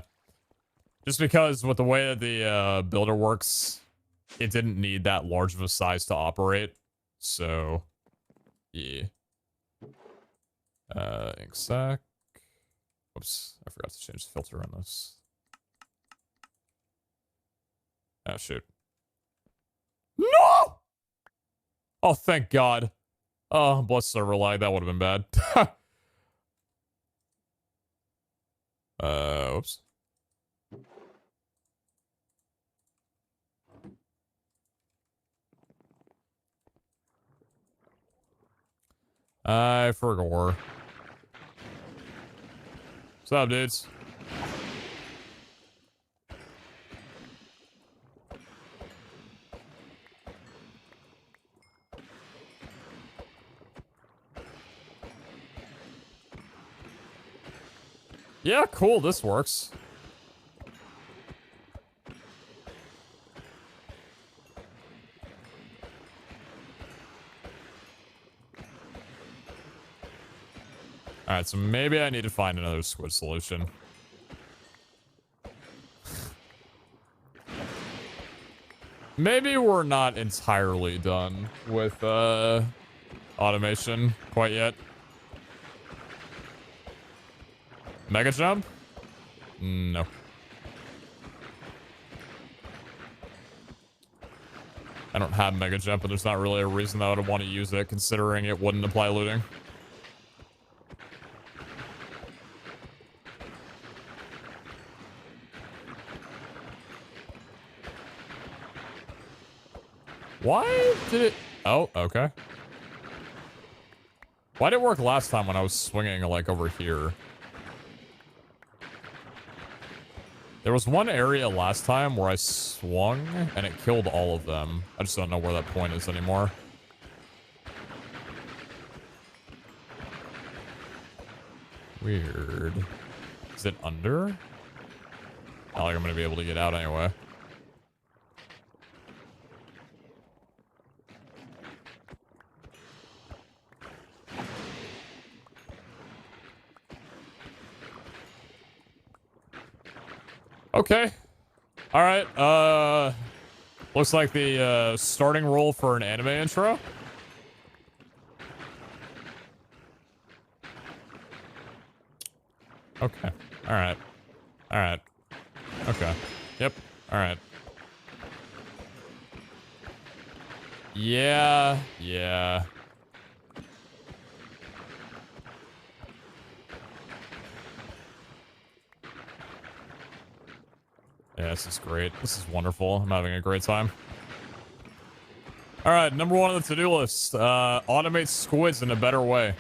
Just because with the way that the builder works, it didn't need that large of a size to operate. So, yeah. Exec. Oops, I forgot to change the filter on this. Ah, shoot. No! Oh, thank God. Oh, bless server lag. That would have been bad. Oops. I forgot. What's up, dudes? Yeah, cool. This works. Alright, so maybe I need to find another squid solution. Maybe we're not entirely done with automation quite yet. Mega jump? No. I don't have mega jump, and there's not really a reason that I would want to use it, considering it wouldn't apply looting. Why did it... Oh, okay. Why did it work last time when I was swinging, like, over here? There was one area last time where I swung, and it killed all of them. I just don't know where that point is anymore. Weird. Is it under? Not like I'm gonna be able to get out anyway. Okay. All right. Looks like the starting role for an anime intro. Okay. All right. All right. Okay. Yep. All right. Yeah. Yeah. Yeah, this is great. This is wonderful. I'm having a great time. All right, number one on the to-do list. Automate squids in a better way.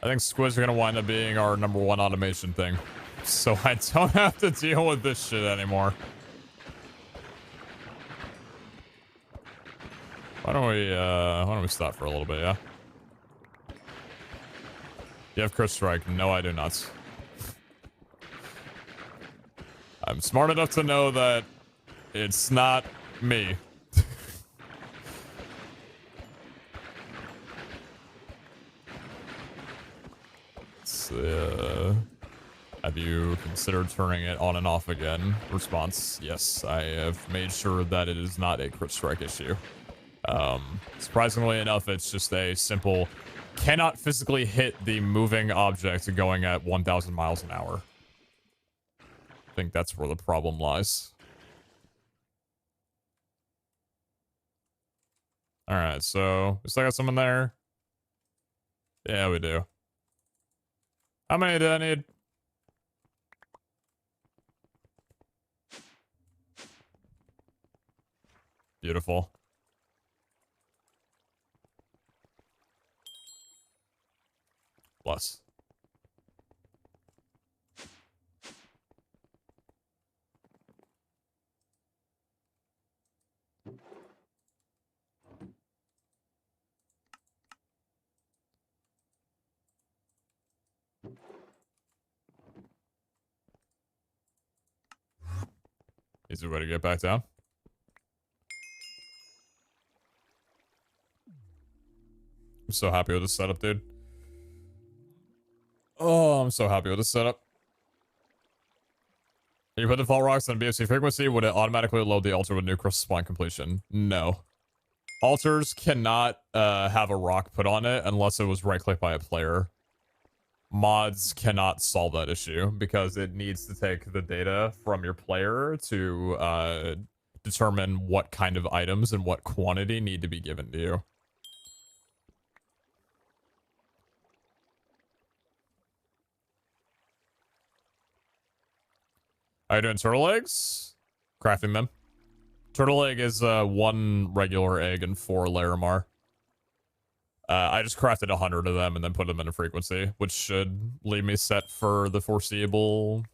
I think squids are going to wind up being our number one automation thing. So I don't have to deal with this shit anymore. Why don't we stop for a little bit, yeah? You have Chris Strike. No, I do not. I'm smart enough to know that it's not me. Have you considered turning it on and off again? Response, yes. I have made sure that it is not a crit strike issue. Surprisingly enough, it's just a simple cannot physically hit the moving object going at 1,000 miles an hour. I think that's where the problem lies. Alright, so we still got someone there. Yeah, we do. How many do I need? Beautiful. Bless. Easy way to get back down. I'm so happy with this setup, dude. Oh, I'm so happy with this setup. If you put default rocks on BFC frequency, would it automatically load the altar with new crystal spawn completion? No. Altars cannot have a rock put on it unless it was right-clicked by a player. Mods cannot solve that issue because it needs to take the data from your player to determine what kind of items and what quantity need to be given to you. Are you doing turtle eggs? Crafting them. Turtle egg is 1 regular egg and 4 Larimar. I just crafted 100 of them and then put them in a frequency, which should leave me set for the foreseeable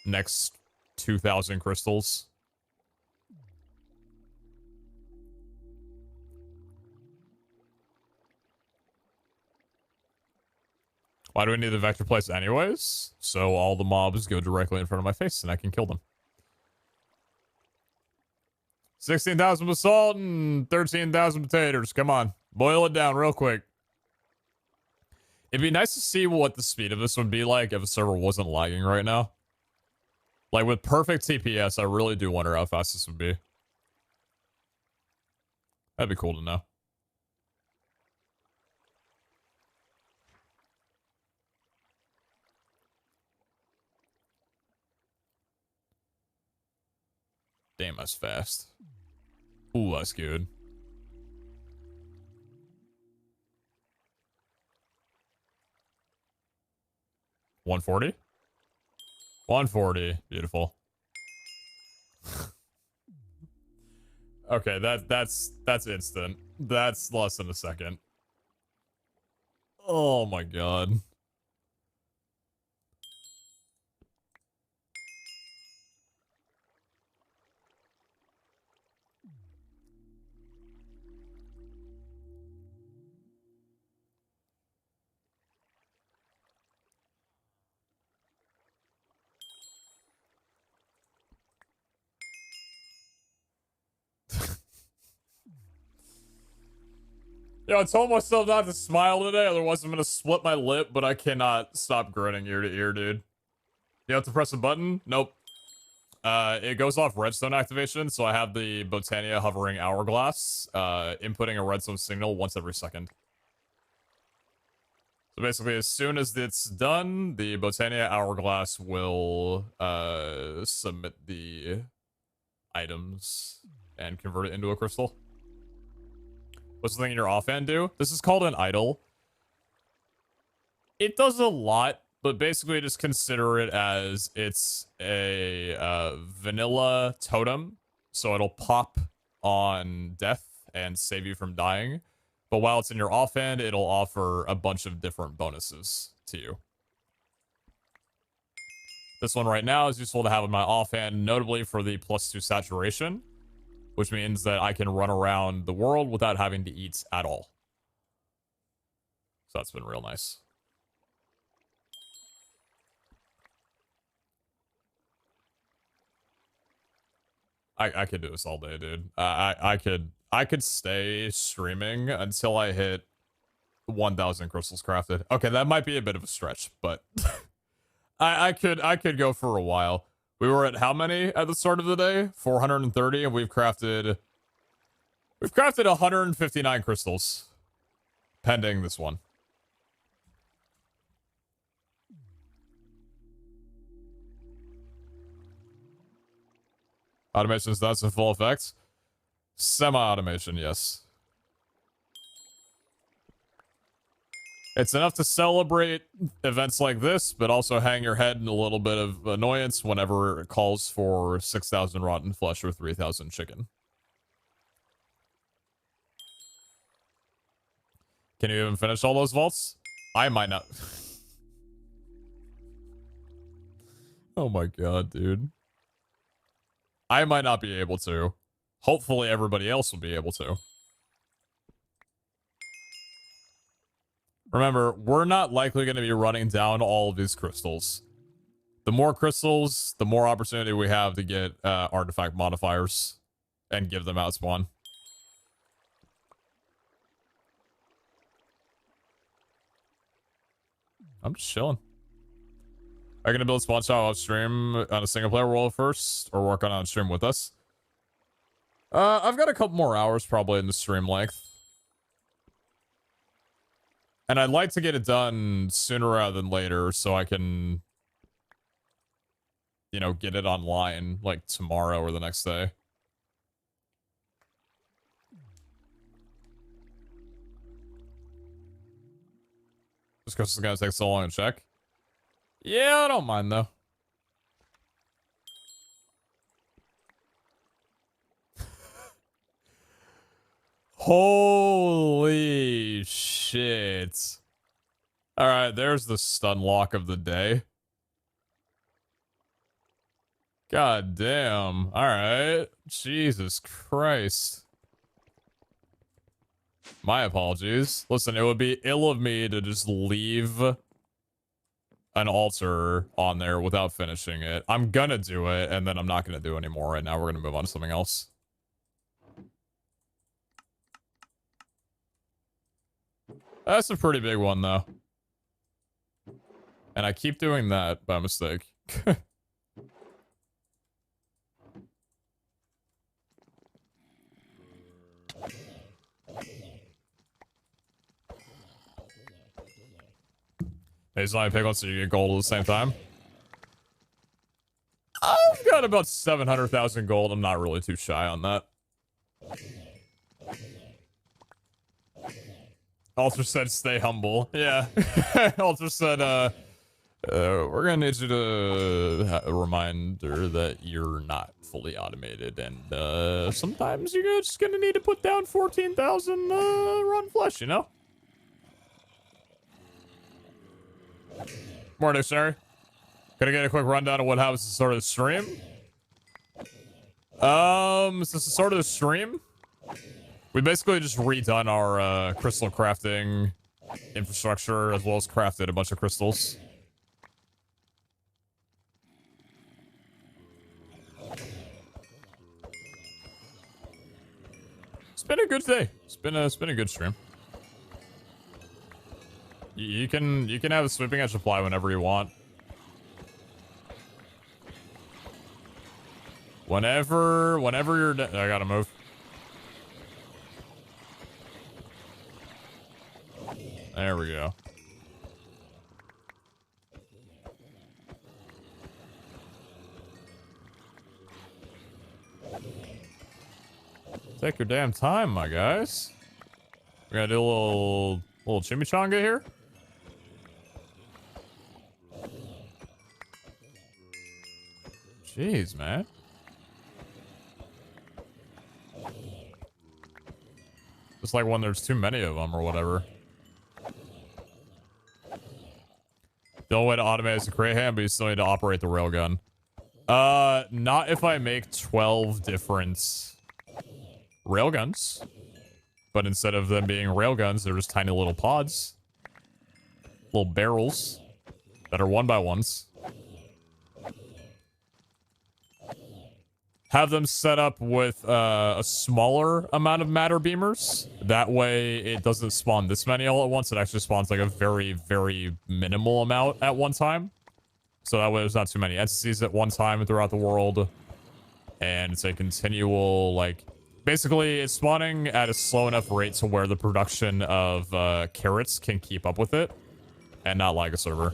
next 2,000 crystals. Why do we need the vector place anyways? So all the mobs go directly in front of my face and I can kill them. 16,000 basalt and 13,000 potatoes. Come on. Boil it down real quick. It'd be nice to see what the speed of this would be like if a server wasn't lagging right now. Like with perfect TPS, I really do wonder how fast this would be. That'd be cool to know. Damn, that's fast. Ooh, that's good. $140? $140. Beautiful. Okay, that's instant. That's less than a second. Oh my god. Yo, I told myself not to smile today, otherwise I'm gonna split my lip, but I cannot stop grinning ear to ear, dude. You have to press a button? Nope. It goes off redstone activation, so I have the Botania hovering hourglass, inputting a redstone signal once every second. So basically, as soon as it's done, the Botania hourglass will submit the items and convert it into a crystal. What's the thing in your offhand do? This is called an idle. It does a lot, but basically just consider it as it's a vanilla totem. So it'll pop on death and save you from dying. But while it's in your offhand, it'll offer a bunch of different bonuses to you. This one right now is useful to have in my offhand, notably for the +2 saturation, which means that I can run around the world without having to eat at all. So that's been real nice. I could do this all day, dude. I could stay streaming until I hit 1,000 crystals crafted. Okay, that might be a bit of a stretch, but I could go for a while. We were at how many at the start of the day? 430, and we've crafted 159 crystals, pending this one. Automation is that's in full effect. Semi-automation, yes. It's enough to celebrate events like this, but also hang your head in a little bit of annoyance whenever it calls for 6,000 rotten flesh or 3,000 chicken. Can you even finish all those vaults? I might not. Oh my god, dude. I might not be able to. Hopefully everybody else will be able to. Remember, we're not likely going to be running down all of these crystals. The more crystals, the more opportunity we have to get artifact modifiers and give them out spawn. I'm just chilling. Are you going to build spawn shop off stream on a single player world first, or work on stream with us? I've got a couple more hours probably in the stream length. And I'd like to get it done sooner rather than later so I can, you know, get it online like tomorrow or the next day. Just because it's going to take so long to check. Yeah, I don't mind though. Holy shit. Alright, there's the stun lock of the day. God damn. Alright. Jesus Christ. My apologies. Listen, it would be ill of me to just leave an altar on there without finishing it. I'm gonna do it, and then I'm not gonna do any more right now. We're gonna move on to something else. That's a pretty big one, though. And I keep doing that by mistake. Hey, it's not a pick one, so you get gold at the same time. I've got about 700,000 gold. I'm not really too shy on that. Alter said stay humble. Yeah. Alter said, we're gonna need you to have a reminder that you're not fully automated, and sometimes you're just gonna need to put down 14,000 run flesh, you know? More dictionary. Gonna get a quick rundown of what happens at the start of the stream. Since the start of the stream, we basically just redone our crystal crafting infrastructure, as well as crafted a bunch of crystals. It's been a good day. It's been a good stream. You can have a sweeping edge supply whenever you want. Whenever you're I gotta move. There we go. Take your damn time, my guys. We gotta do a little chimichanga here. Jeez, man. Just like when there's too many of them or whatever. The only way to automate is to create hand, but you still need to operate the railgun. Not if I make 12 different railguns. But instead of them being railguns, they're just tiny little pods. Little barrels that are 1x1s. Have them set up with a smaller amount of matter beamers. That way it doesn't spawn this many all at once. It actually spawns like a very, very minimal amount at one time. So that way there's not too many entities at one time throughout the world. And it's a continual, like... Basically, it's spawning at a slow enough rate to where the production of carrots can keep up with it. And not lag a server.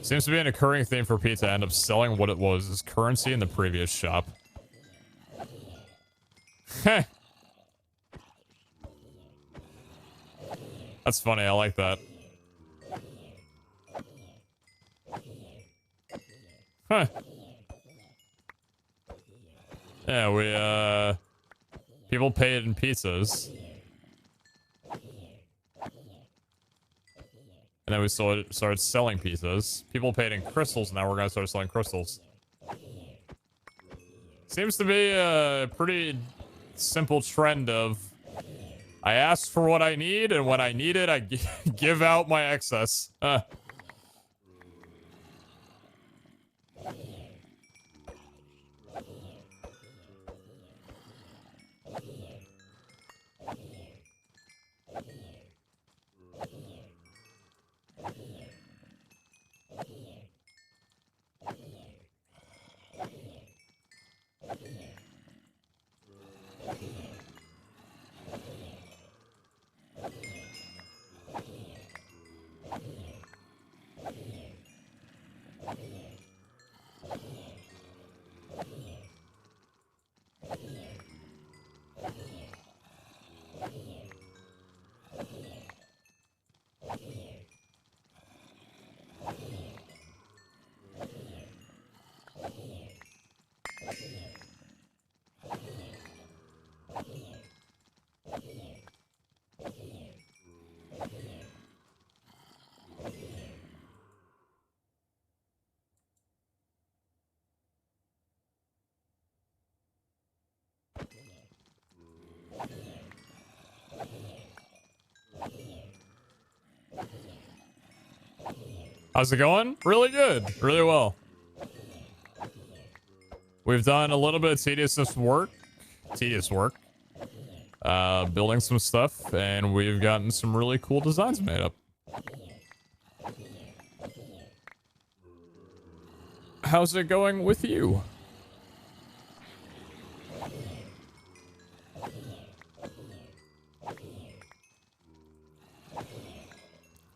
Seems to be an occurring theme for Pete to end up selling what it was as currency in the previous shop. Heh. That's funny, I like that. Huh. Yeah, we, people paid in pizzas. And then we started selling pizzas. People paid in crystals, and now we're gonna start selling crystals. Seems to be a pretty simple trend of... I ask for what I need, and when I need it, I give out my excess. How's it going? Really good. Really well. We've done a little bit of tedious work. Building some stuff, and we've gotten some really cool designs made up. How's it going with you?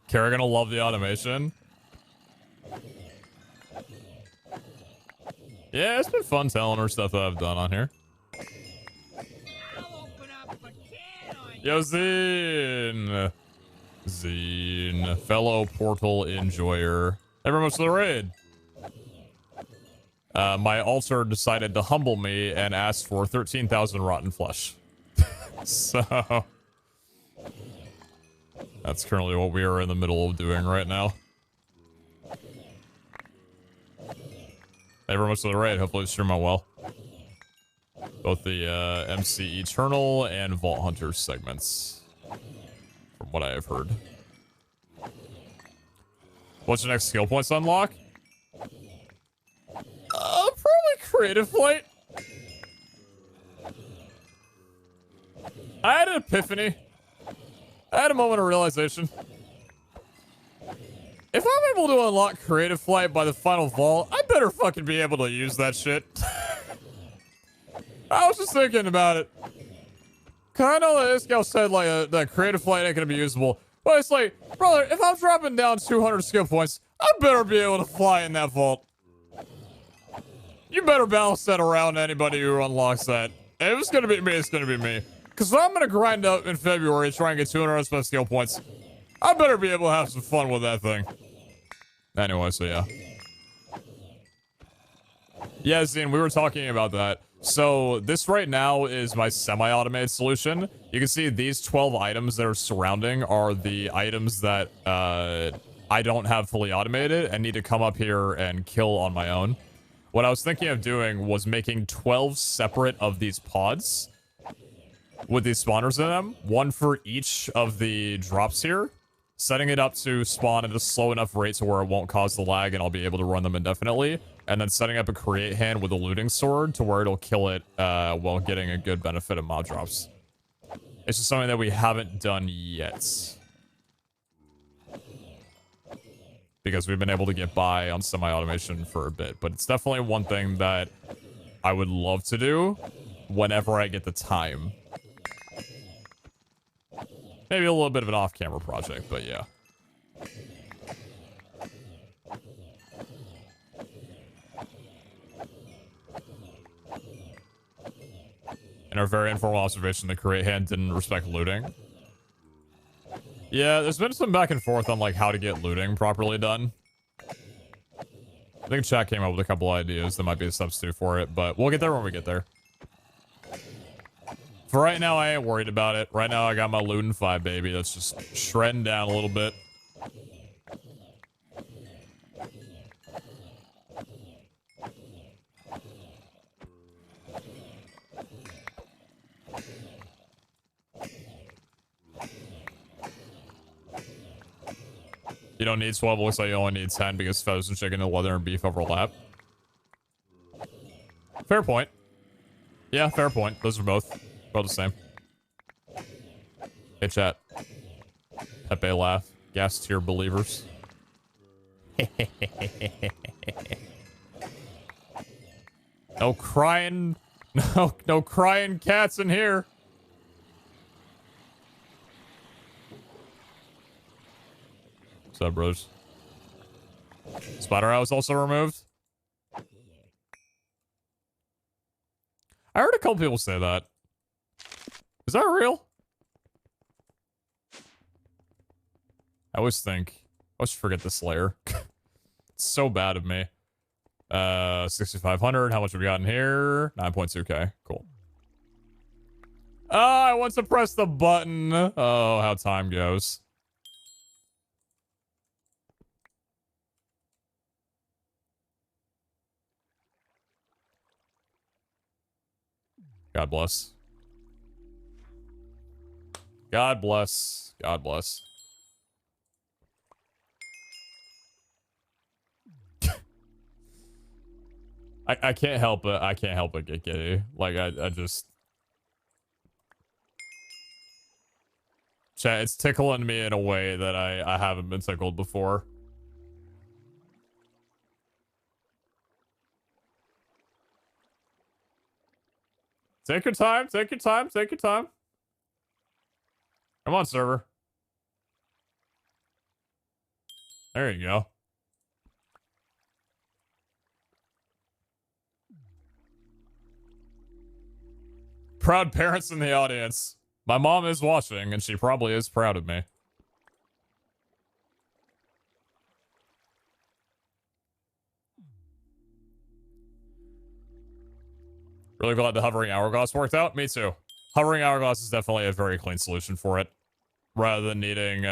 Kara gonna love the automation. Yeah, it's been fun telling her stuff that I've done on here. Yo, Zine! Zine, fellow Portal enjoyer. Thank you very much for the raid. My altar decided to humble me and asked for 13,000 rotten flesh. So... that's currently what we are in the middle of doing right now. Thank you very much for the raid. Hopefully it's streaming out well. Both the MC Eternal and Vault Hunter segments, from what I have heard. What's your next skill points unlock? creative flight? I had an epiphany. I had a moment of realization. If I'm able to unlock creative flight by the final vault, I better fucking be able to use that shit. I was just thinking about it. Cause I know that this gal said like that creative flight ain't gonna be usable. But it's like, brother, if I'm dropping down 200 skill points, I better be able to fly in that vault. You better balance that around anybody who unlocks that. If it's gonna be me, it's gonna be me. Cause I'm gonna grind up in February to try and get 200 special skill points. I better be able to have some fun with that thing. Anyway, so yeah. Yeah, Zine, we were talking about that. So this right now is my semi-automated solution. You can see these 12 items that are surrounding are the items that I don't have fully automated and need to come up here and kill on my own. What I was thinking of doing was making 12 separate of these pods with these spawners in them, one for each of the drops here, setting it up to spawn at a slow enough rate to where it won't cause the lag and I'll be able to run them indefinitely, and then setting up a create hand with a looting sword to where it'll kill it while getting a good benefit of mob drops. It's just something that we haven't done yet. Because we've been able to get by on semi-automation for a bit, but it's definitely one thing that I would love to do whenever I get the time. Maybe a little bit of an off-camera project, but yeah. In our very informal observation, the create hand didn't respect looting. Yeah, there's been some back and forth on like how to get looting properly done. I think chat came up with a couple ideas that might be a substitute for it, but we'll get there when we get there. For right now, I ain't worried about it. Right now, I got my looting 5, baby. That's just shredding down a little bit. You don't need 12, looks like you only need 10 because feathers and chicken and leather and beef overlap. Fair point. Yeah, fair point. Those are both the same. Hey, chat. Pepe laugh. Gas tier believers. No crying. No crying cats in here. What's up, bros? Spider Eye was also removed. I heard a couple people say that. Is that real? I always forget this layer. It's so bad of me. 6,500. How much have we got in here? 9.2k. Cool. Oh, I want to press the button. Oh, how time goes. God bless. God bless. God bless. I can't help it. I can't help but get giddy. Like, I just... Chat, it's tickling me in a way that I haven't been tickled before. Take your time, take your time, take your time. Come on, server. There you go. Proud parents in the audience. My mom is watching, and she probably is proud of me. Really glad the hovering hourglass worked out. Me too. Hovering hourglass is definitely a very clean solution for it. Rather than needing,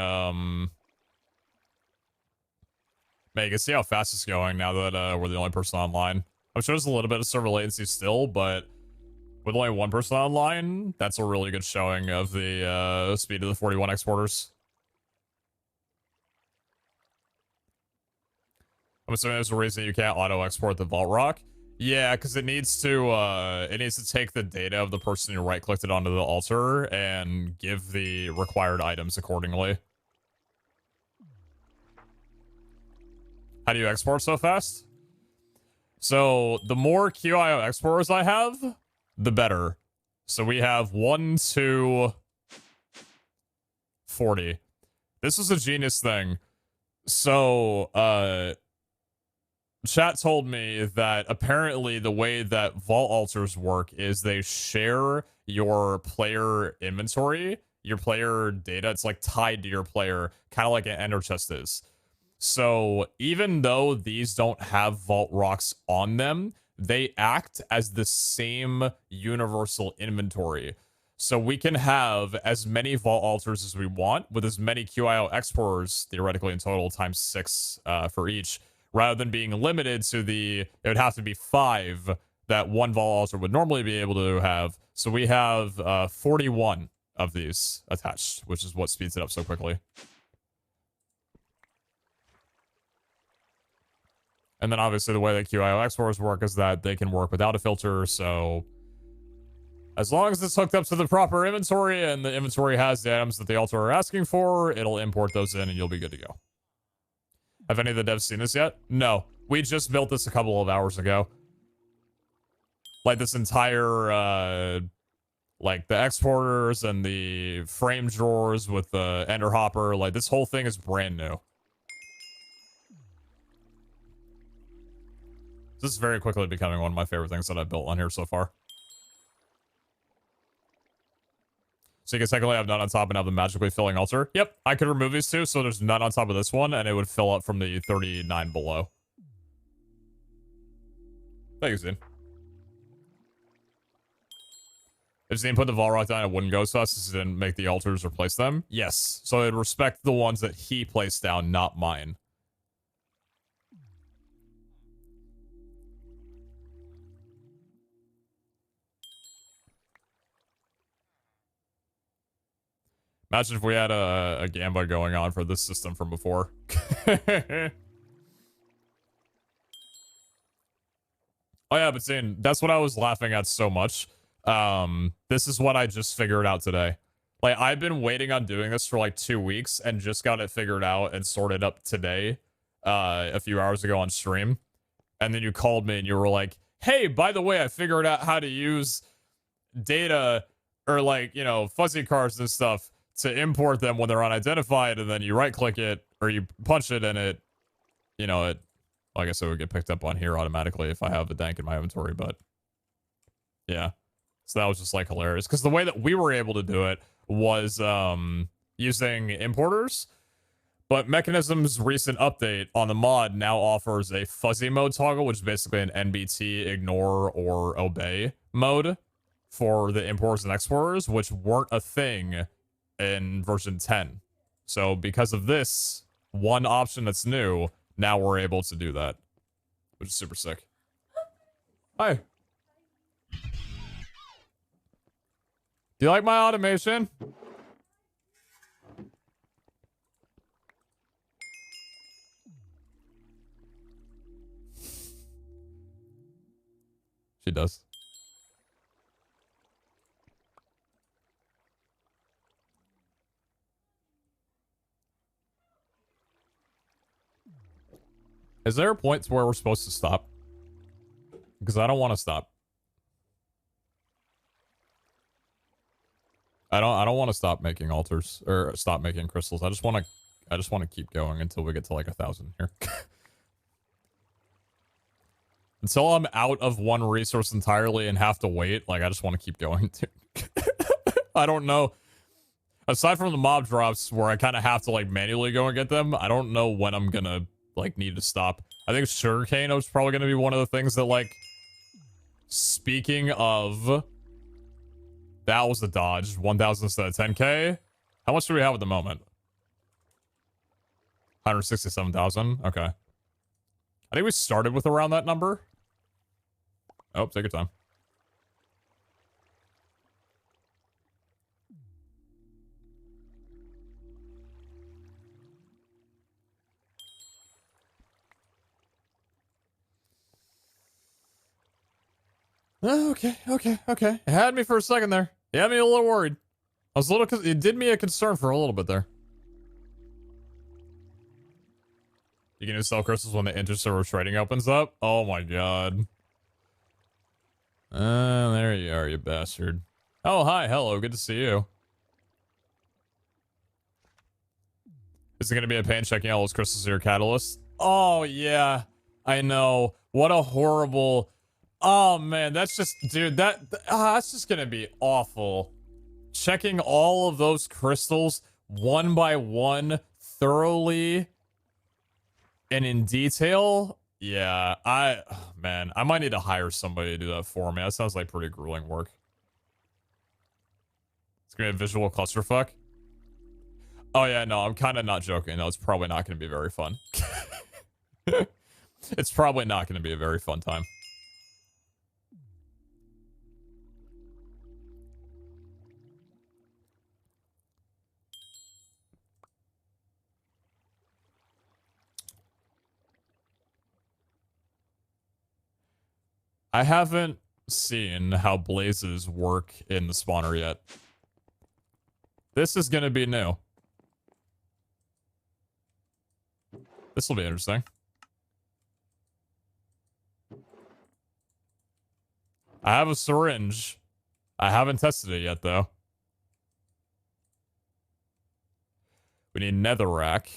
Man, you can see how fast it's going now that we're the only person online. I'm sure there's a little bit of server latency still, but with only one person online, that's a really good showing of the speed of the 41 exporters. I'm assuming there's a reason you can't auto-export the Vault Rock. Yeah, because it needs to take the data of the person who right-clicked it onto the altar and give the required items accordingly. How do you export so fast? So the more QIO exporters I have, the better. So we have 1 to 40. This is a genius thing. So, chat told me that apparently the way that vault altars work is they share your player inventory, your player data. It's like tied to your player, kind of like an ender chest is. So even though these don't have vault rocks on them, they act as the same universal inventory. So we can have as many vault altars as we want with as many QIO explorers, theoretically in total, times 6 for each, rather than being limited to it would have to be 5 that one vault altar would normally be able to have. So we have 41 of these attached, which is what speeds it up so quickly. And then obviously the way that QIO explorers work is that they can work without a filter, so as long as it's hooked up to the proper inventory and the inventory has the items that the altar are asking for, it'll import those in and you'll be good to go. Have any of the devs seen this yet? No. We just built this a couple of hours ago. Like this entire, like the exporters and the frame drawers with the ender hopper, like this whole thing is brand new. This is very quickly becoming one of my favorite things that I've built on here so far. So you can technically have none on top and have the magically filling altar. Yep, I could remove these two, so there's none on top of this one, and it would fill up from the 39 below. Thank you, Zine. If Zine put the Vol Rock down, it wouldn't go to us, since it didn't make the altars replace them. Yes, so it'd respect the ones that he placed down, not mine. Imagine if we had a Gamba going on for this system from before. Oh yeah, but Zane, that's what I was laughing at so much. This is what I just figured out today. Like, I've been waiting on doing this for like 2 weeks and just got it figured out and sorted up today, a few hours ago on stream. And then you called me and you were like, hey, by the way, I figured out how to use data or like, you know, fuzzy cards and stuff to import them when they're unidentified, and then you right click it or you punch it and it, you know, it, well, I guess it would get picked up on here automatically if I have a dank in my inventory, but yeah. So that was just like hilarious because the way that we were able to do it was using importers, but Mechanism's recent update on the mod now offers a fuzzy mode toggle, which is basically an NBT ignore or obey mode for the importers and exporters, which weren't a thing in version 10. So because of this one option that's new, now we're able to do that, which is super sick. Hi. Do you like my automation? She does. Is there a point to where we're supposed to stop? Because I don't want to stop. I don't want to stop making altars or stop making crystals. I just want to keep going until we get to like 1,000 here. Until I'm out of one resource entirely and have to wait, like I just want to keep going. I don't know. Aside from the mob drops where I kind of have to like manually go and get them, I don't know when I'm gonna like need to stop. I think sugarcane is probably gonna be one of the things that, like, speaking of, that was a dodge. 1,000 instead of 10k. How much do we have at the moment? 167,000. Okay. I think we started with around that number. Oh, take your time. Okay. It had me for a second there. It had me a little worried. I was a little, it did me a concern for a little bit there. You can just sell crystals when the inter-server trading opens up? Oh my god. There you are, you bastard. Oh, hi, hello, good to see you. Is it gonna be a pain checking all those crystals to your catalyst? Oh, yeah. I know. What a horrible... Oh, man, that's just... Dude, that's just gonna be awful. Checking all of those crystals, one by one, thoroughly, and in detail? Yeah, man, I might need to hire somebody to do that for me. That sounds like pretty grueling work. It's gonna be a visual clusterfuck. Oh yeah, no, I'm kind of not joking. No, it's probably not gonna be very fun. It's probably not gonna be a very fun time. I haven't seen how blazes work in the spawner yet. This is gonna be new. This will be interesting. I have a syringe. I haven't tested it yet, though. We need netherrack.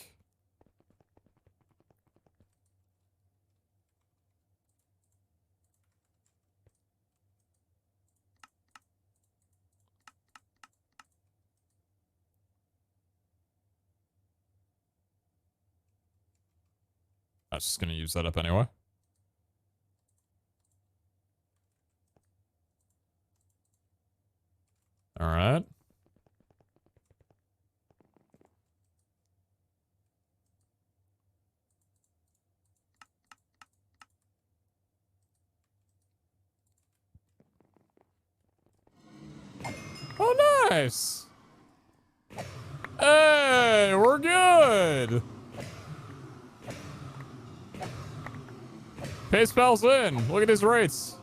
I was just gonna use that up anyway. All right. Oh, nice. Hey, we're good. PayPal's in. Look at his rates.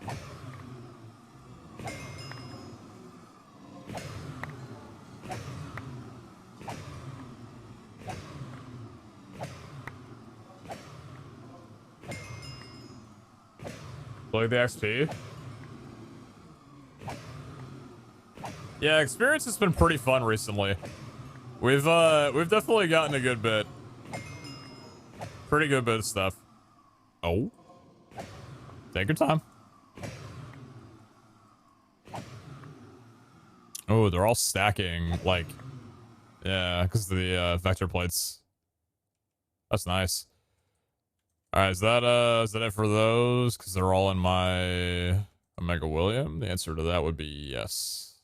Look at the XP. Yeah, experience has been pretty fun recently. We've definitely gotten a good bit. Pretty good bit of stuff. Oh. Take your time. Oh, they're all stacking, like, yeah, because of the vector plates. That's nice. Alright, is that it for those? Because they're all in my Omega William? The answer to that would be yes.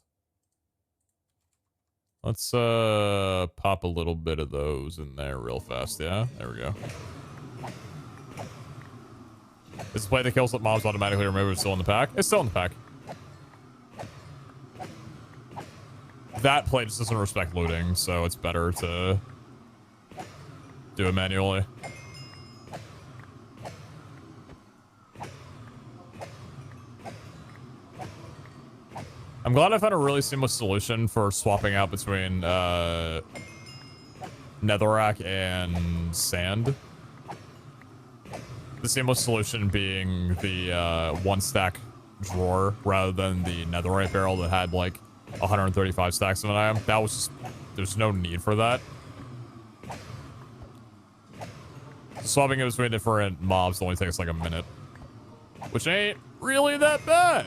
Let's pop a little bit of those in there real fast, yeah? There we go. Is this play that kills mobs automatically removed still in the pack? It's still in the pack. That play just doesn't respect looting, so it's better to do it manually. I'm glad I found a really seamless solution for swapping out between netherrack and sand. The seamless solution being the one stack drawer rather than the netherite barrel that had like 135 stacks of an item. That was just, there's no need for that. Swapping it between different mobs only takes like a minute, which ain't really that bad.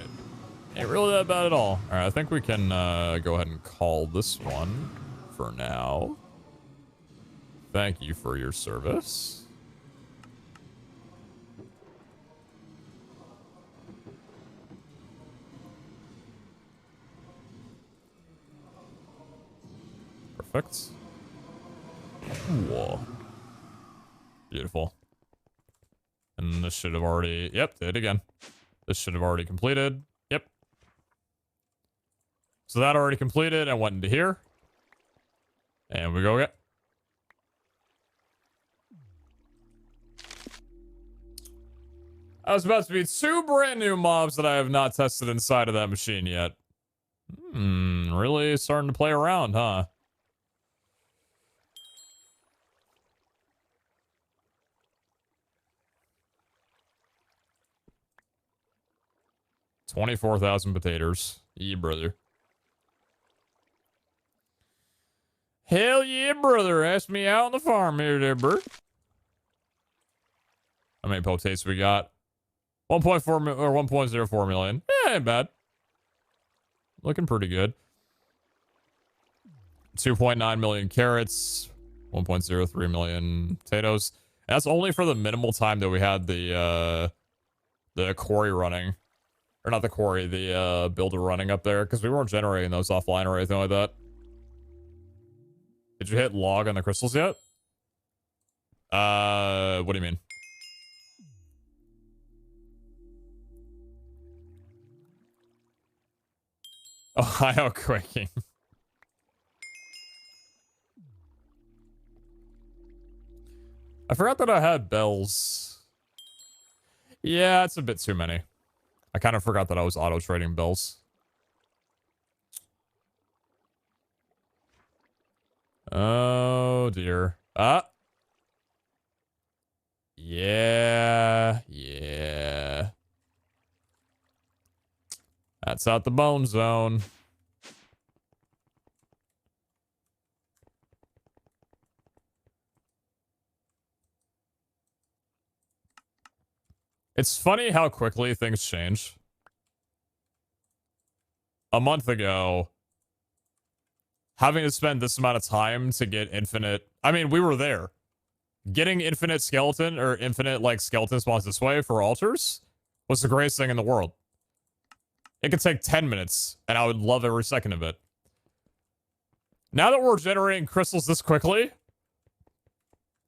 Ain't really that bad at all. All right, I think we can go ahead and call this one for now. Thank you for your service. Perfect. Whoa. Beautiful. And this should have already... Yep, did it again. This should have already completed. Yep. So that already completed. I went into here. And we go again. I was about to be 2 brand new mobs that I have not tested inside of that machine yet. Really starting to play around, huh? $24,000 potatoes. Yeah, brother. Hell yeah, brother. Ask me out on the farm here, there, bro. How many potatoes we got? 1.4 or 1.04 million. Yeah, ain't bad. Looking pretty good. 2.9 million carrots. 1.03 million potatoes. That's only for the minimal time that we had the quarry running. Or not the quarry, the builder running up there. Because we weren't generating those offline or anything like that. Did you hit log on the crystals yet? What do you mean? Ohio quaking. I forgot that I had bells. Yeah, it's a bit too many. I kind of forgot that I was auto-trading bells. Oh, dear. Yeah. That's out the bone zone. It's funny how quickly things change. A month ago, having to spend this amount of time to get infinite... I mean, we were there. Getting infinite skeleton, or infinite, like, skeleton spawns this way for altars was the greatest thing in the world. It could take 10 minutes, and I would love every second of it. Now that we're generating crystals this quickly,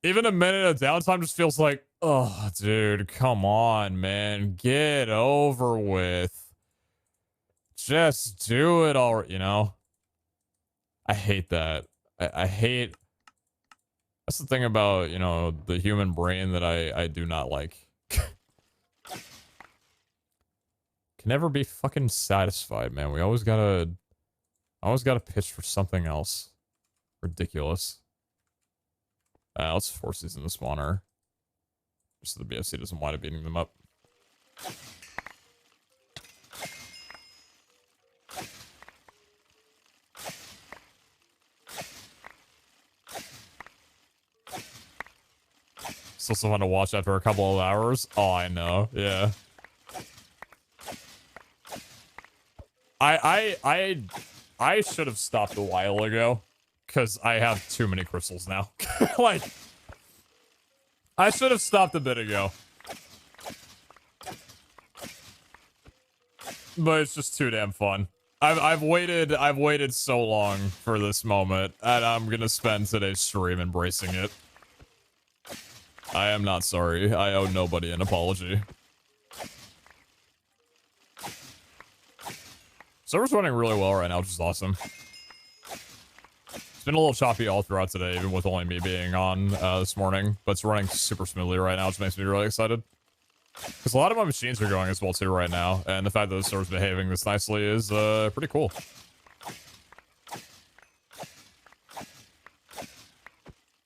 even a minute of downtime just feels like, oh, dude, come on, man. Get over with. Just do it all, you know? I hate that. I hate... That's the thing about, you know, the human brain that I do not like. Can never be fucking satisfied, man. We always gotta pitch for something else. Ridiculous. Let's force these in the spawner. Just so the BFC doesn't wind up beating them up. Still someone to watch after a couple of hours. Oh, I know. Yeah. I should have stopped a while ago because I have too many crystals now. Like, I should have stopped a bit ago, but it's just too damn fun. I've waited so long for this moment, and I'm gonna spend today's stream embracing it. I am not sorry. I owe nobody an apology. Server's running really well right now, which is awesome. It's been a little choppy all throughout today, even with only me being on this morning. But it's running super smoothly right now, which makes me really excited. Because a lot of my machines are going as well too right now. And the fact that the server's behaving this nicely is pretty cool.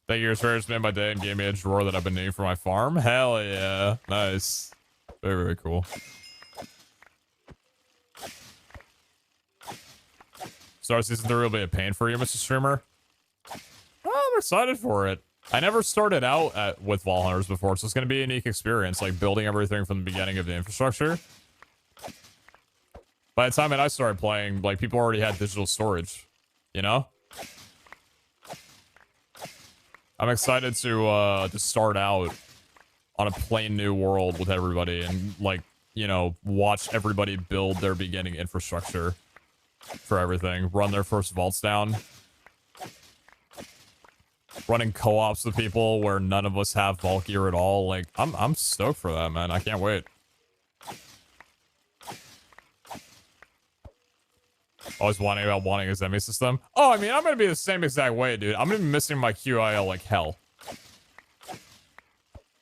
Thank you, for spending my day and gave me a drawer that I've been needing for my farm. Hell yeah. Nice. Very, very cool. Star Season 3 will be a pain for you, Mr. Streamer. Oh, I'm excited for it. I never started out with Vault Hunters before, so it's going to be a unique experience, like building everything from the beginning of the infrastructure. By the time that I started playing, like, people already had digital storage, you know? I'm excited to start out on a plain new world with everybody and, like, you know, watch everybody build their beginning infrastructure for everything. Run their first vaults down. Running co-ops with people where none of us have vault gear at all. Like, I'm stoked for that, man. I can't wait. Always wanting a Zemi system. Oh, I mean, I'm gonna be the same exact way, dude. I'm gonna be missing my QIL like hell.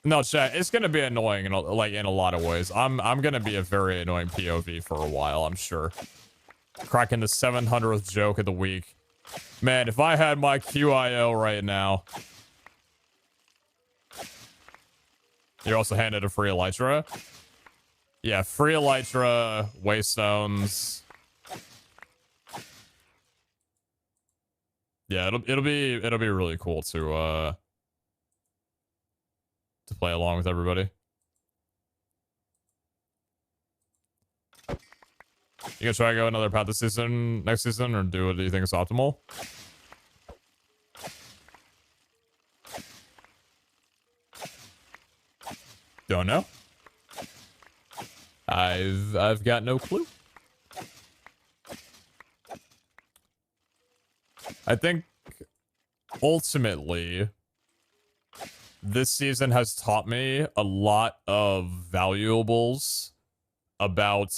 No, chat, it's gonna be annoying in in a lot of ways. I'm gonna be a very annoying POV for a while, I'm sure. Cracking the 700th joke of the week. Man, if I had my QIO right now. You're also handed a free Elytra. Yeah, free Elytra, Waystones. Yeah, it'll be really cool to play along with everybody. You gonna try to go another path this season, next season, or do what do you think is optimal? Don't know. I've got no clue. I think ultimately this season has taught me a lot of valuables about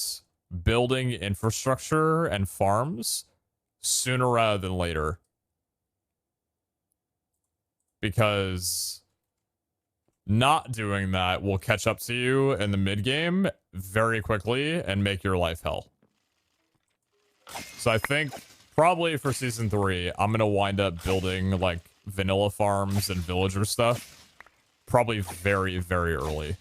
building infrastructure and farms sooner rather than later. Because not doing that will catch up to you in the mid game very quickly and make your life hell. So I think probably for season 3, I'm going to wind up building like vanilla farms and villager stuff. Probably very, very early.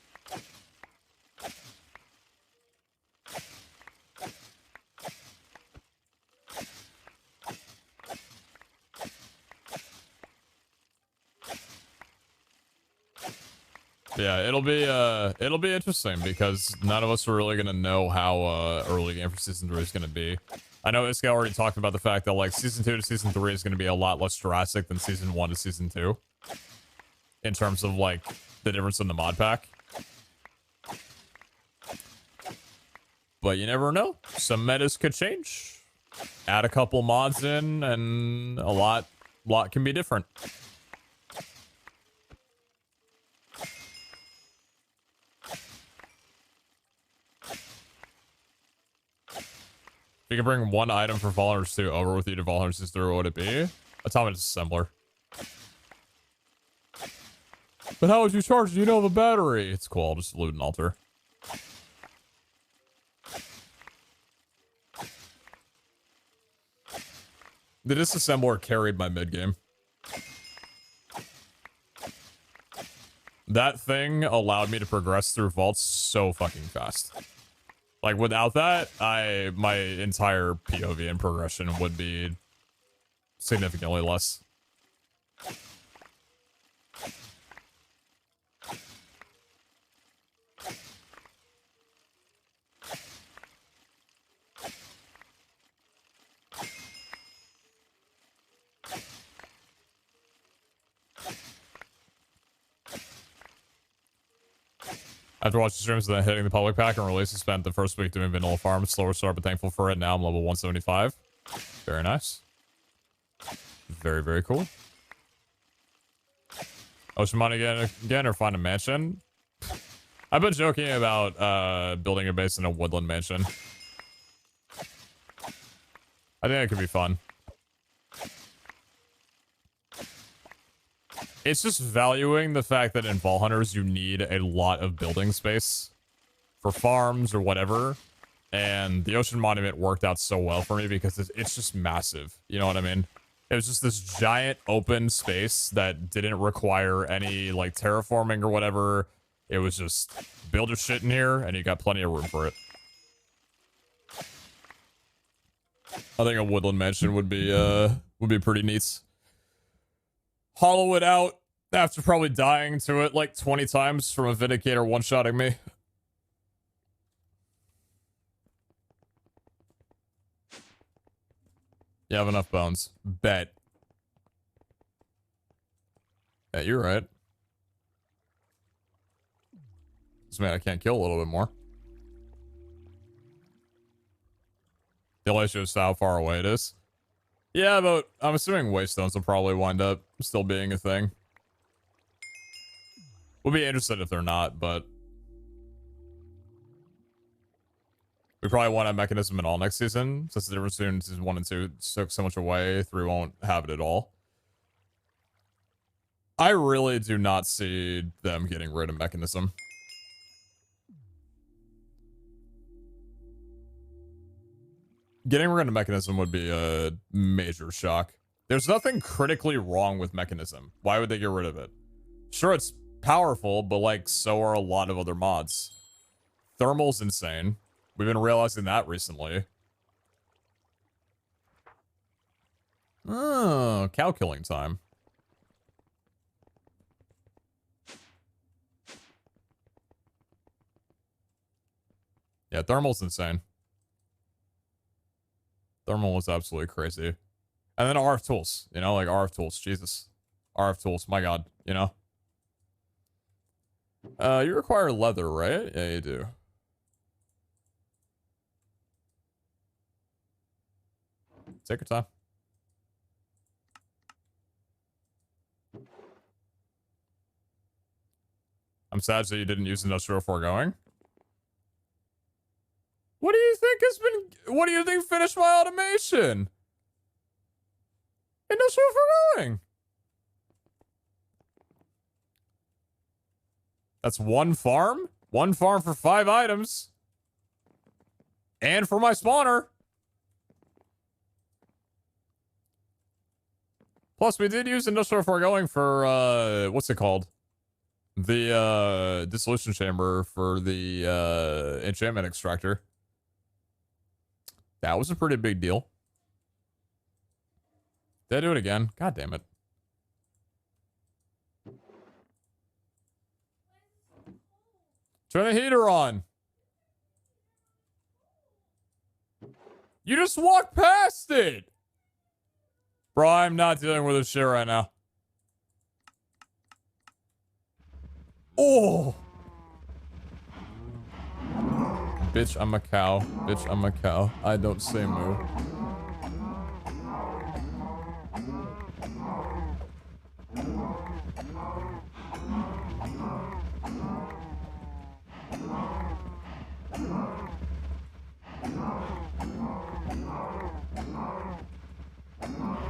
Yeah, it'll be interesting because none of us are really gonna know how early game for season 3 is gonna be. I know Iska already talked about the fact that like season 2 to season 3 is gonna be a lot less drastic than season 1 to season 2 in terms of like the difference in the mod pack. But you never know. Some metas could change. Add a couple mods in, and a lot can be different. If you could bring one item for Volunteers 2 over with you to Volunteers 3, what would it be? Autonomous Assembler. But how would you charge? You know the battery. It's cool. I'll just loot an altar. The disassembler carried my mid game. That thing allowed me to progress through vaults so fucking fast. Like without that, my entire POV and progression would be significantly less. After watching streams and then hitting the public pack and release, I spent the first week doing vanilla farm. Slower start, but thankful for it. Now I'm level 175. Very nice. Very, very cool. Ocean money again or find a mansion? I've been joking about building a base in a woodland mansion. I think that could be fun. It's just valuing the fact that in Vault Hunters you need a lot of building space for farms or whatever. And the Ocean Monument worked out so well for me because it's just massive. You know what I mean? It was just this giant open space that didn't require any like terraforming or whatever. It was just build your shit in here and you got plenty of room for it. I think a woodland mansion would be pretty neat. Hollow it out after probably dying to it like 20 times from a Vindicator one-shotting me. You have enough bones. Bet. Yeah, you're right. This man, I can't kill a little bit more. The only issue is how far away it is. Yeah, but I'm assuming Waystones will probably wind up still being a thing. We'll be interested if they're not, but we probably won't have Mechanism at all next season, since the difference between season 1 and 2 took so much away. 3 won't have it at all. I really do not see them getting rid of Mechanism. Getting rid of Mechanism would be a major shock. There's nothing critically wrong with Mechanism. Why would they get rid of it? Sure, it's powerful, but like, so are a lot of other mods. Thermal's insane. We've been realizing that recently. Oh, cow killing time. Yeah, Thermal's insane. Thermal was absolutely crazy. And then RF tools, you know, like RF tools, Jesus. RF tools, my God, you know. You require leather, right? Yeah, you do. Take your time. I'm sad that you didn't use industrial foregoing. What do you think has been... What do you think finished my automation? Industrial foregoing. That's one farm? One farm for 5 items. And for my spawner. Plus, we did use industrial foregoing for, what's it called? The, dissolution chamber for the, enchantment extractor. That was a pretty big deal. Did I do it again? God damn it. Turn the heater on. You just walked past it. Bro, I'm not dealing with this shit right now. Oh. Bitch, I'm a cow. Bitch, I'm a cow. I don't say moo.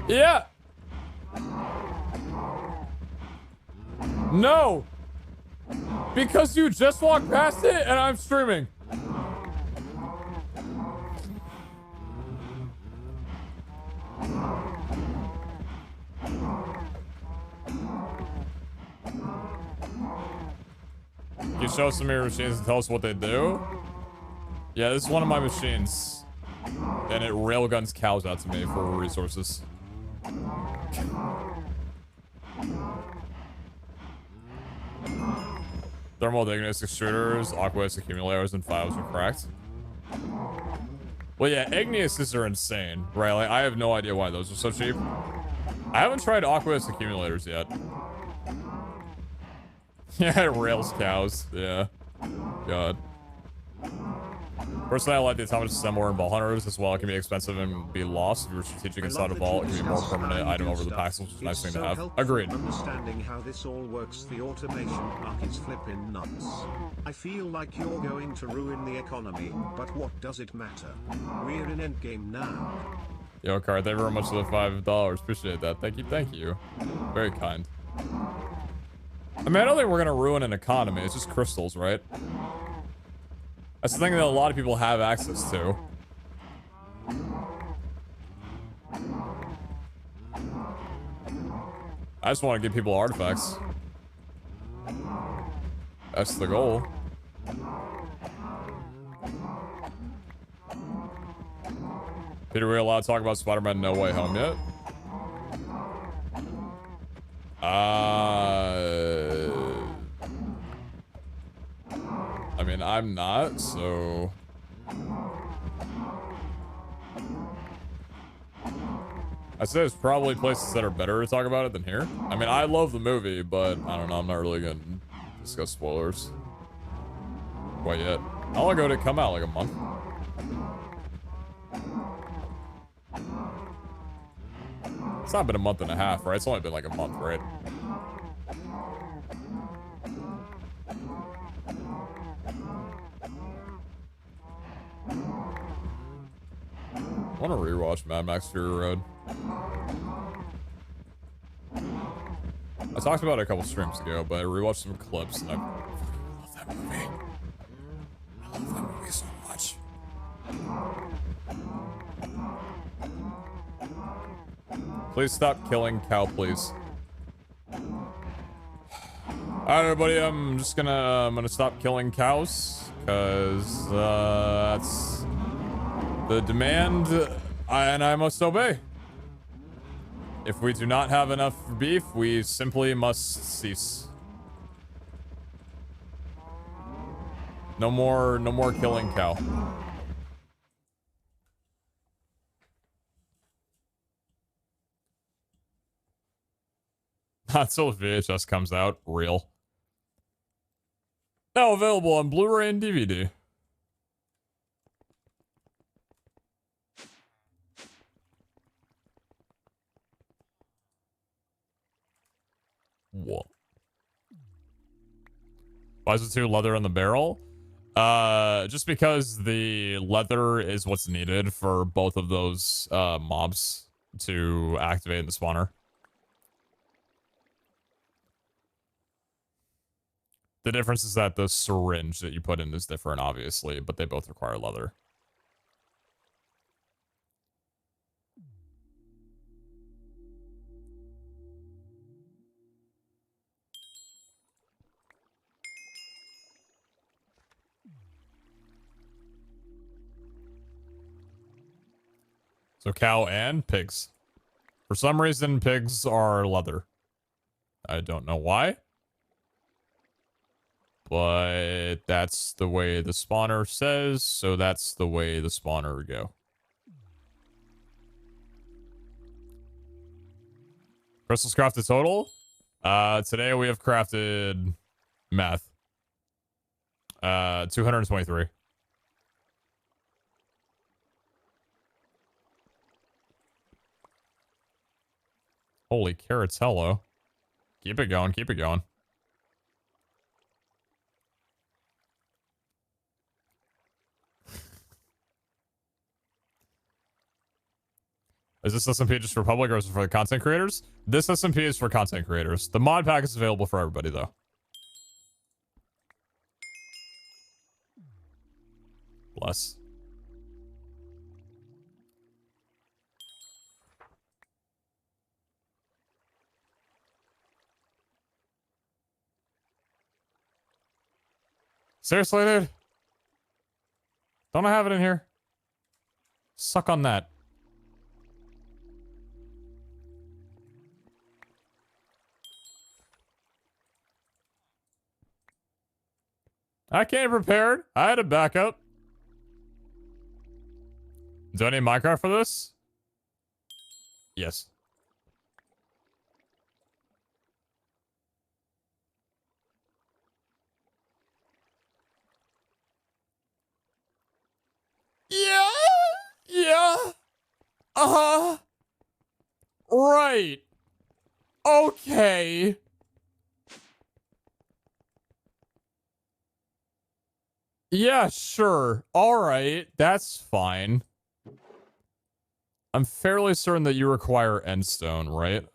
Yeah. No. Because you just walked past it and I'm streaming. You show us some of your machines and tell us what they do? Yeah, this is one of my machines. And it railguns cows out to me for resources. Thermal igneous extruders, aqueous accumulators, and files are cracked. Well, yeah, igneuses are insane, right? Like, I have no idea why those are so cheap. I haven't tried aqueous accumulators yet. Yeah, it rails cows. Yeah. God. Personally, I like the atomic assembler and ball hunters as well. It can be expensive and be lost if you're strategic inside a vault. It can be a more permanent item over the packs, which is a nice thing to have. Agreed.
Understanding how this all works, the automation arc is flipping nuts. I feel like you're going to ruin the economy, but what does it matter? We're in endgame now.
Yo, Card, thank you very much for the $5. Appreciate that. Thank you, thank you. Very kind. I mean, I don't think we're gonna ruin an economy. It's just crystals, right? That's the thing that a lot of people have access to. I just want to give people artifacts. That's the goal. Peter, are we allowed to talk about Spider-Man No Way Home yet? I mean, I'm not, so... I'd say there's probably places that are better to talk about it than here. I mean, I love the movie, but I don't know, I'm not really gonna discuss spoilers quite yet. How long ago did it come out? Like a month? It's not been a month and a half, right? It's only been like a month, right? I want to rewatch Mad Max Fury Road. I talked about it a couple streams ago, but I rewatched some clips and I love that movie. I love that movie so much. Please stop killing cow, please. Alright, everybody, I'm gonna stop killing cows, cause that's the demand, and I must obey. If we do not have enough beef, we simply must cease. No more killing cow. Not until VHS comes out, real. Now available on Blu-ray and DVD. Whoa. Why is it too leather in the barrel? Just because the leather is what's needed for both of those mobs to activate the spawner. The difference is that the syringe that you put in is different, obviously, but they both require leather. So cow and pigs. For some reason, pigs are leather. I don't know why. But that's the way the spawner says, so that's the way the spawner would go. Crystals crafted total? Today we have crafted math. 223. Holy carrots, hello. Keep it going, keep it going. Is this SMP just for public or is it for the content creators? This SMP is for content creators. The mod pack is available for everybody, though. Bless. Seriously, dude? Don't I have it in here? Suck on that. I came prepared. I had a backup. Do I need Minecraft for this? Yes. Yeah. Yeah. Uh-huh. Right. Okay. Yeah, sure. All right. That's fine. I'm fairly certain that you require endstone, right?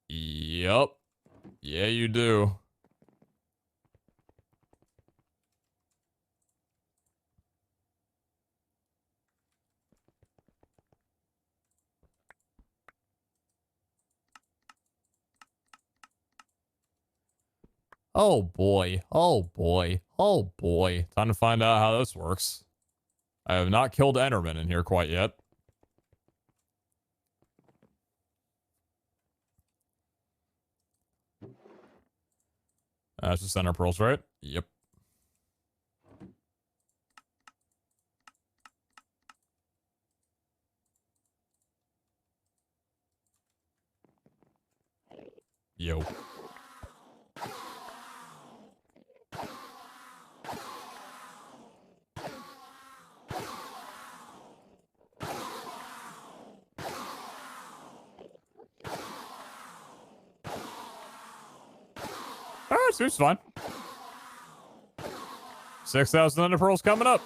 Yup. Yeah, you do. Oh boy. Oh boy. Oh boy. Time to find out how this works. I have not killed Enderman in here quite yet. That's just Ender Pearls, right? Yep. Yo. Alright, seems fine. 6,000 Ender Pearls coming up.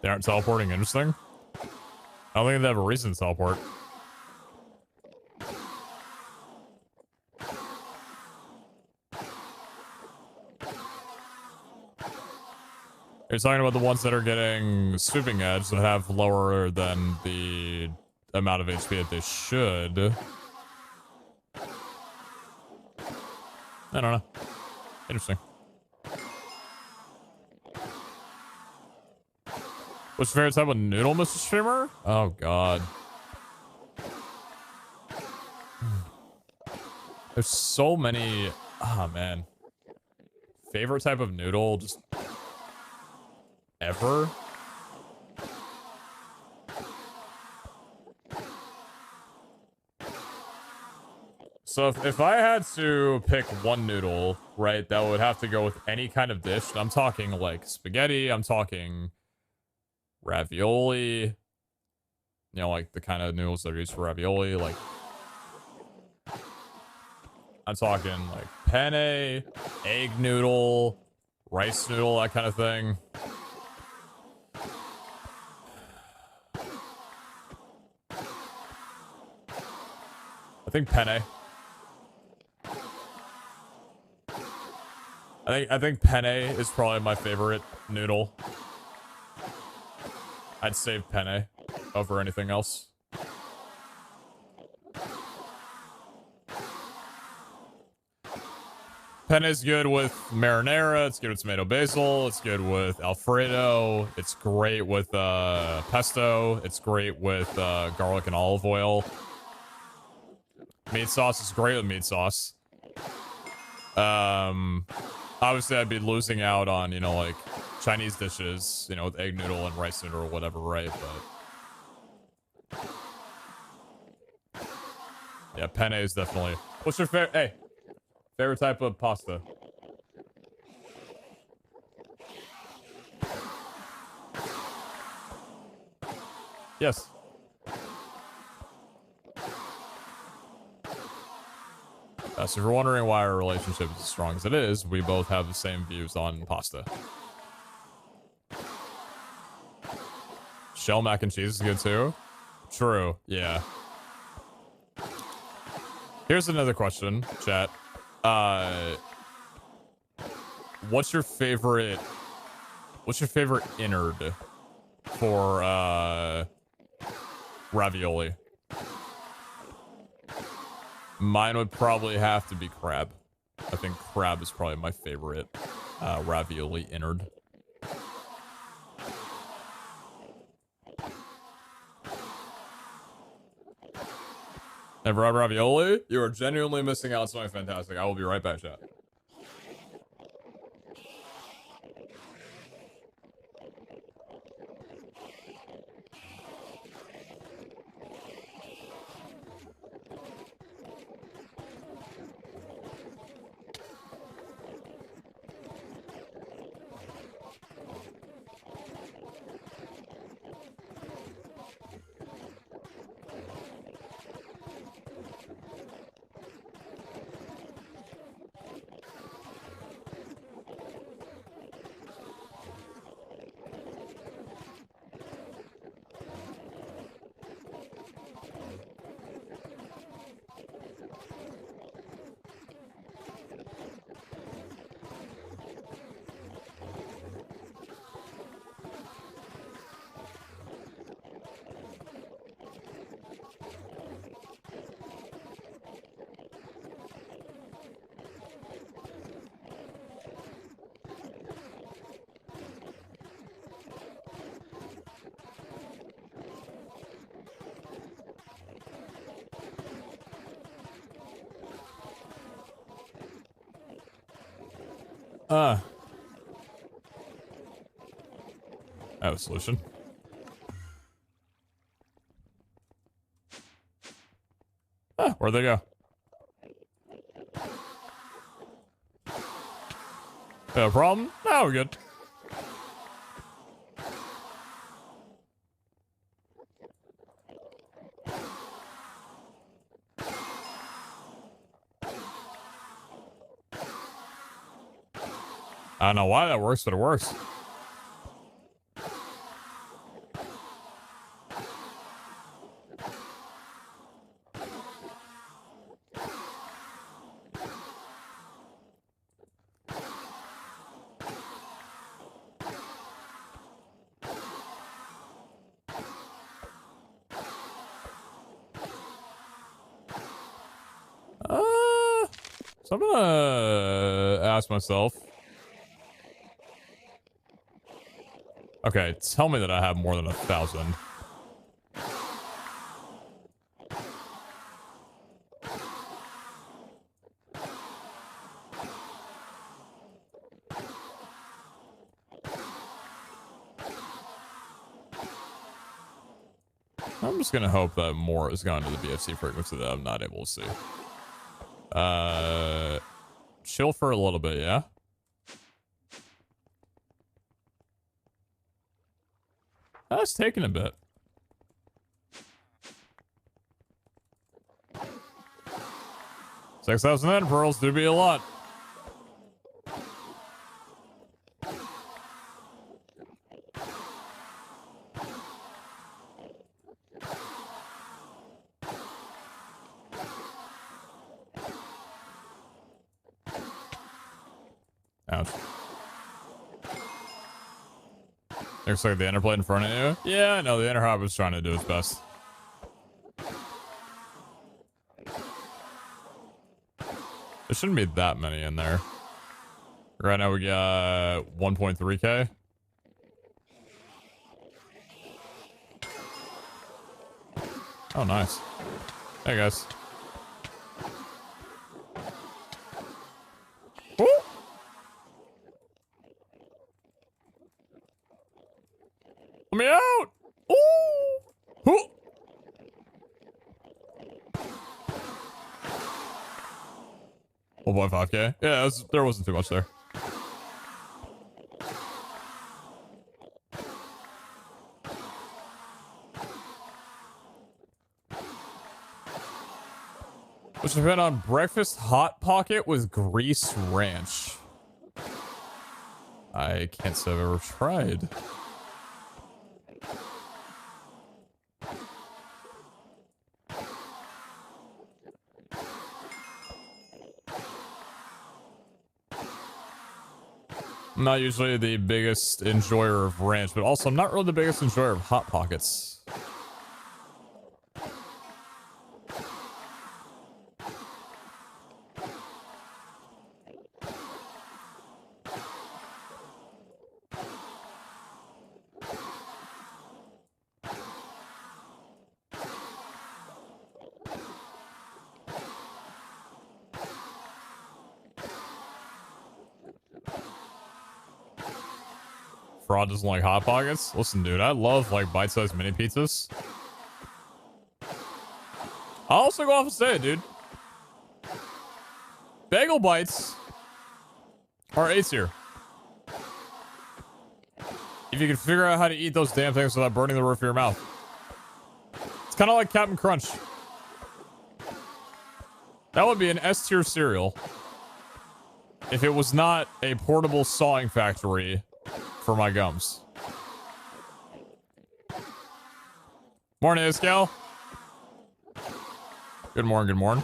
They aren't teleporting. Interesting. I don't think they have a reason to teleport. You're talking about the ones that are getting Sweeping Edge that have lower than the amount of HP that they should. I don't know. Interesting. What's your favorite type of noodle, Mr. Streamer? Oh, God. There's so many. Oh, man. Favorite type of noodle, just ever? So if I had to pick one noodle, right, that would have to go with any kind of dish. I'm talking like spaghetti, I'm talking ravioli, you know, like the kind of noodles that are used for ravioli, like I'm talking like penne, egg noodle, rice noodle, that kind of thing. I think penne. I think penne is probably my favorite noodle. I'd save penne over anything else. Penne is good with marinara, it's good with tomato basil, it's good with alfredo, it's great with pesto, it's great with garlic and olive oil. Meat sauce is great with meat sauce. Obviously I'd be losing out on, you know, like Chinese dishes, you know, with egg noodle and rice noodle or whatever, right? But yeah, penne is definitely. What's your favorite? Hey, favorite type of pasta? Yes. So if you're wondering why our relationship is as strong as it is, we both have the same views on pasta. Shell mac and cheese is good too. True. Yeah. Here's another question, chat. What's your favorite innard for ravioli? Mine would probably have to be crab. I think crab is probably my favorite ravioli innard. Never had ravioli? You are genuinely missing out on something fantastic. I will be right back, chat. I have a solution. Where'd they go? No problem? No, we're good. I don't know why that works, but it works. So I'm gonna ask myself. Okay, tell me that I have more than 1,000. I'm just gonna hope that more has gone to the BFC frequency that I'm not able to see. Chill for a little bit, yeah? That's taking a bit. 6,000 end pearls do be a lot. Ouch. Looks like the inner plate in front of you. Yeah, I know the inner hop was trying to do its best. There shouldn't be that many in there. Right now we got 1.3K. Oh, nice. Hey, guys. Woo! Let me out! Ooh! Ooh! 1.5K? Yeah, there wasn't too much there. Which has been on breakfast hot pocket with grease ranch. I can't say I've ever tried. I'm not usually the biggest enjoyer of ranch, but also I'm not really the biggest enjoyer of hot pockets. Fraud doesn't like hot pockets. Listen, dude, I love like bite-sized mini pizzas. I'll also go off and say it, dude. Bagel bites are A tier. If you can figure out how to eat those damn things without burning the roof of your mouth. It's kind of like Captain Crunch. That would be an S tier cereal if it was not a portable sawing factory for my gums. Morning, Iscal. Good morning, good morning.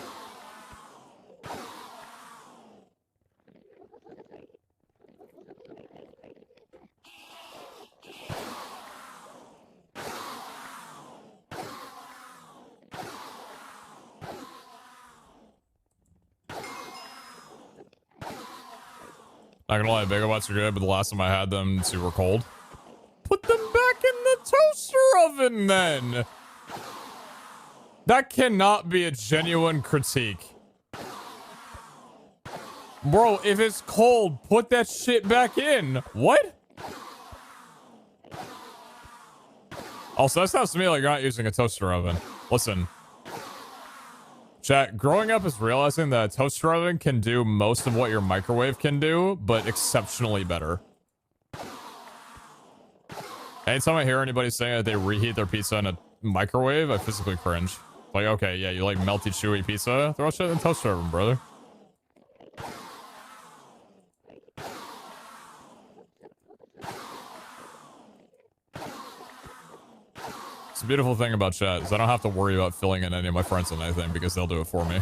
Not gonna lie, bagel bites are good, but the last time I had them, super cold. Put them back in the toaster oven, then. That cannot be a genuine critique. Bro, if it's cold, put that shit back in. What? Also, that sounds to me like you're not using a toaster oven. Listen. Chat, growing up is realizing that a toaster oven can do most of what your microwave can do, but exceptionally better. Anytime I hear anybody saying that they reheat their pizza in a microwave, I physically cringe. Like, okay, yeah, you like melty, chewy pizza? Throw shit in the toaster oven, brother. It's a beautiful thing about chat is I don't have to worry about filling in any of my friends on anything because they'll do it for me.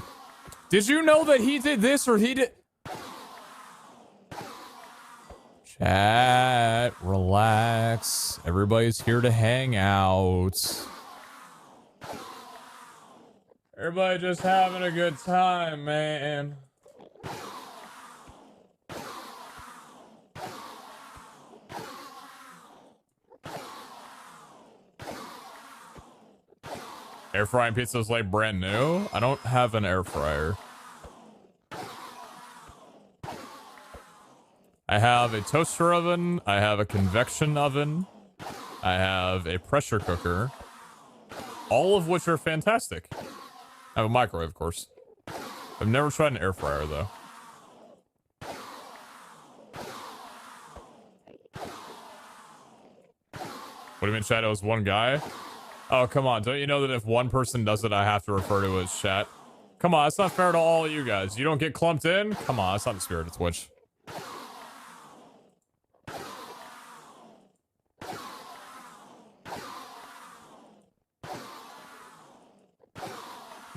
Did you know that he did this or he did... Chat, relax. Everybody's here to hang out. Everybody just having a good time, man. Air frying pizza is like brand new. I don't have an air fryer. I have a toaster oven. I have a convection oven. I have a pressure cooker. All of which are fantastic. I have a microwave, of course. I've never tried an air fryer, though. What do you mean Shadow is one guy? Oh, come on. Don't you know that if one person does it, I have to refer to it as chat? Come on, that's not fair to all of you guys. You don't get clumped in? Come on, that's not the spirit of Twitch.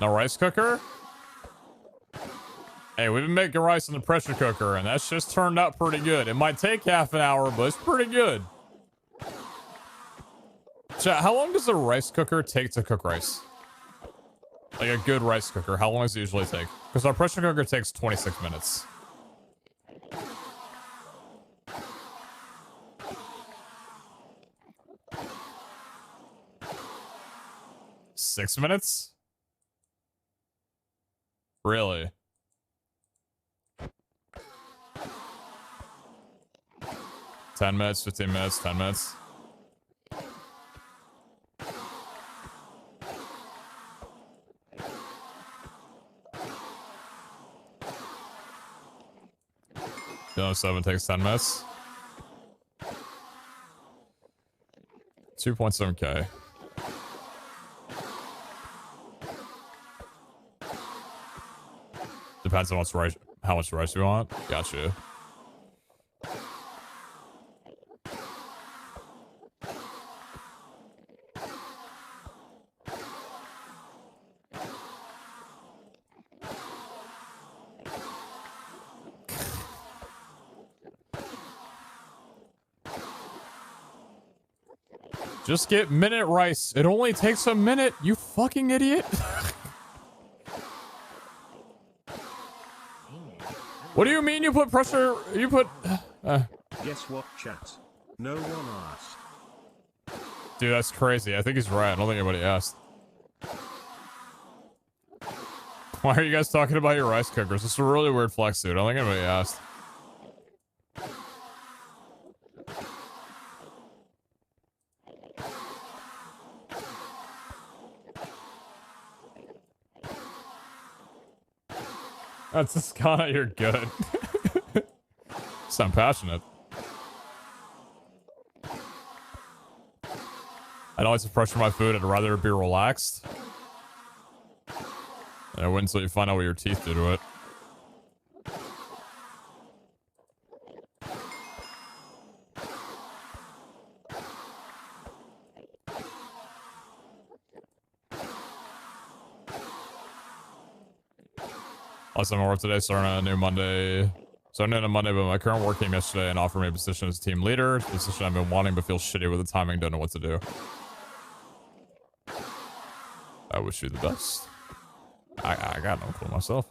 No rice cooker? Hey, we've been making rice in the pressure cooker, and that's just turned out pretty good. It might take half an hour, but it's pretty good. Chat, how long does a rice cooker take to cook rice? Like a good rice cooker, how long does it usually take? Because our pressure cooker takes 26 minutes. Six minutes? Really? $10 minutes, 15 minutes, 10 minutes. No, 7 takes 10 minutes. 2.7K. Depends on what's rice, how much rice you want. Gotcha. Just get minute rice. It only takes a minute, you fucking idiot. What do you mean you put pressure? You put...
Guess what, chat? No one asked.
Dude, that's crazy. I think he's right. I don't think anybody asked. Why are you guys talking about your rice cookers? This is a really weird flex, dude. I don't think anybody asked. That's just kinda, you're good. Sound passionate. I don't like to pressure my food. I'd rather be relaxed. And I wait until you find out what your teeth do to it. Last time I worked today, starting on a new Monday. Starting on a Monday, but my current work came yesterday and offered me a position as team leader. A position I've been wanting, but feel shitty with the timing, don't know what to do. I wish you the best. I got no clue myself.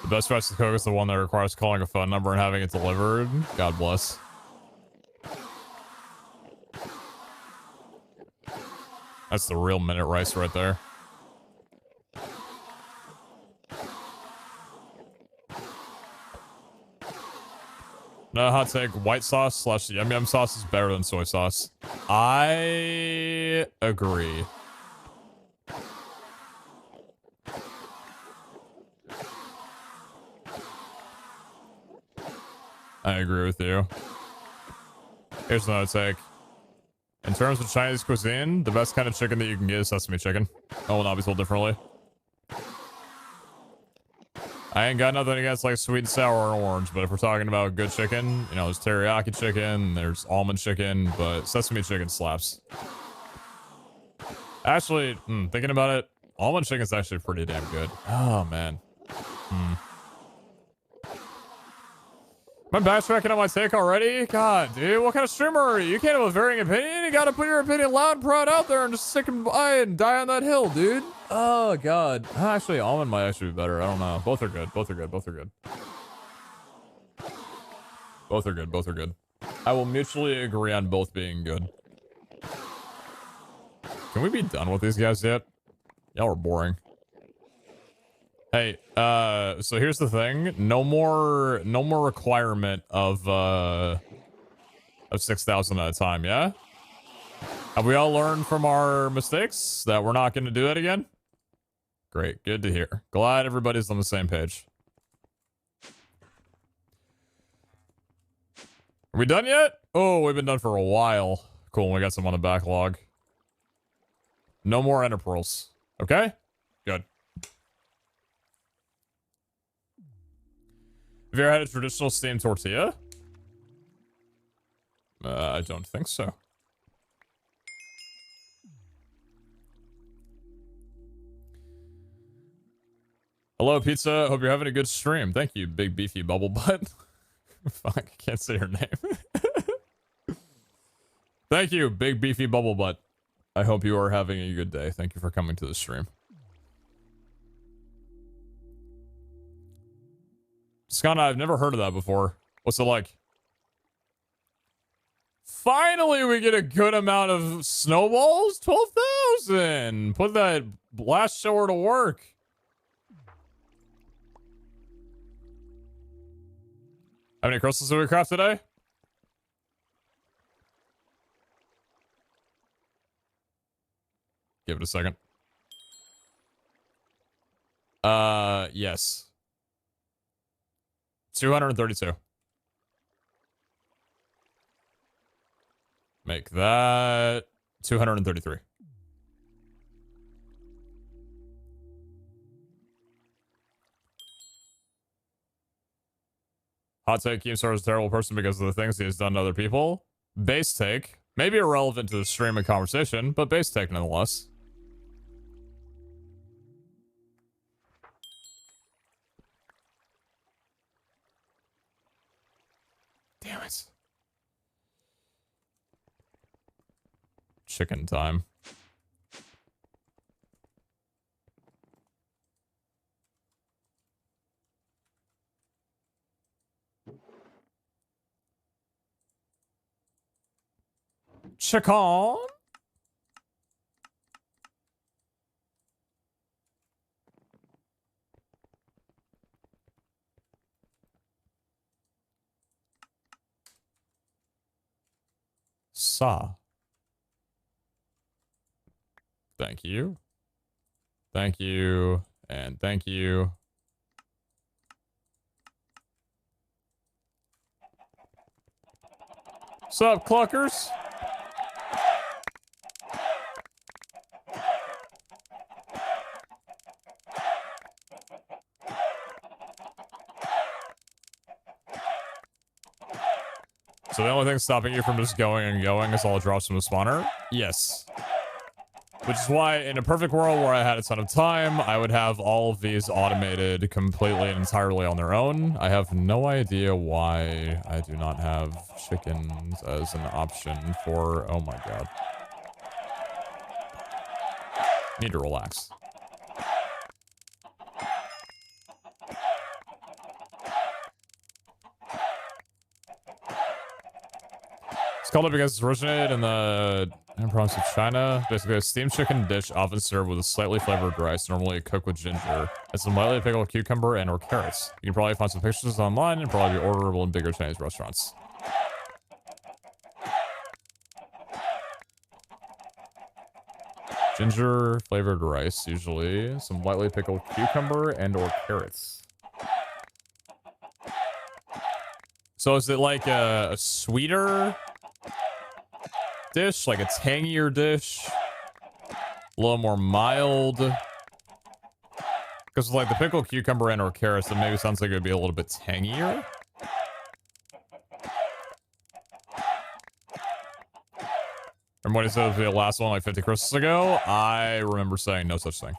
The best rice to cook is the one that requires calling a phone number and having it delivered. God bless. That's the real minute rice right there. No, hot take. White sauce slash yum yum sauce is better than soy sauce. I agree. I agree with you. Here's another take. In terms of Chinese cuisine, the best kind of chicken that you can get is sesame chicken. I will not be told differently. I ain't got nothing against like sweet and sour or orange, but if we're talking about good chicken, you know, there's teriyaki chicken, there's almond chicken, but sesame chicken slaps. Actually, thinking about it, almond chicken's actually pretty damn good. Oh, man. Am I backtracking on my take already? God, dude, what kind of streamer are you? You can't have a varying opinion. You gotta put your opinion loud and proud out there and just stick and by and die on that hill, dude. Oh, God. Actually, almond might actually be better. I don't know. Both are good. Both are good. Both are good. Both are good. Both are good. I will mutually agree on both being good. Can we be done with these guys yet? Y'all are boring. Hey, so here's the thing. No more requirement of 6,000 at a time, yeah? Have we all learned from our mistakes that we're not going to do that again? Great, good to hear. Glad everybody's on the same page. Are we done yet? Oh, we've been done for a while. Cool, we got some on the backlog. No more ender pearls. Okay? Good. Have you ever had a traditional steamed tortilla? I don't think so. Hello, pizza. Hope you're having a good stream. Thank you, big beefy bubble butt. Fuck, I can't say your name. Thank you, big beefy bubble butt. I hope you are having a good day. Thank you for coming to the stream. Skana, I've never heard of that before. What's it like? Finally, we get a good amount of snowballs. 12,000. Put that blast shower to work. How many crystals did we craft today? Give it a second. Yes. 232. Make that 233. Hot take, Keemstar is a terrible person because of the things he has done to other people. Base take. Maybe irrelevant to the stream and conversation, but base take nonetheless. Damn it. Chicken time. Chicken. Saw. Thank you. Thank you. And thank you. What's up, cluckers? So the only thing stopping you from just going and going is all the drops from the spawner? Yes. Which is why, in a perfect world where I had a ton of time, I would have all of these automated completely and entirely on their own. I have no idea why I do not have chickens as an option for... Oh my god. Need to relax. It's called it because it's originated in the province of China. Basically, a steamed chicken dish often served with a slightly flavored rice, normally cooked with ginger, and some lightly pickled cucumber and or carrots. You can probably find some pictures online and probably be orderable in bigger Chinese restaurants. Ginger flavored rice, usually. Some lightly pickled cucumber and or carrots. So is it like a sweeter dish, like a tangier dish, a little more mild? Because like the pickled cucumber and or carrots, it maybe sounds like it would be a little bit tangier. Remember what he said was the last one like 50 crystals ago? I remember saying no such thing.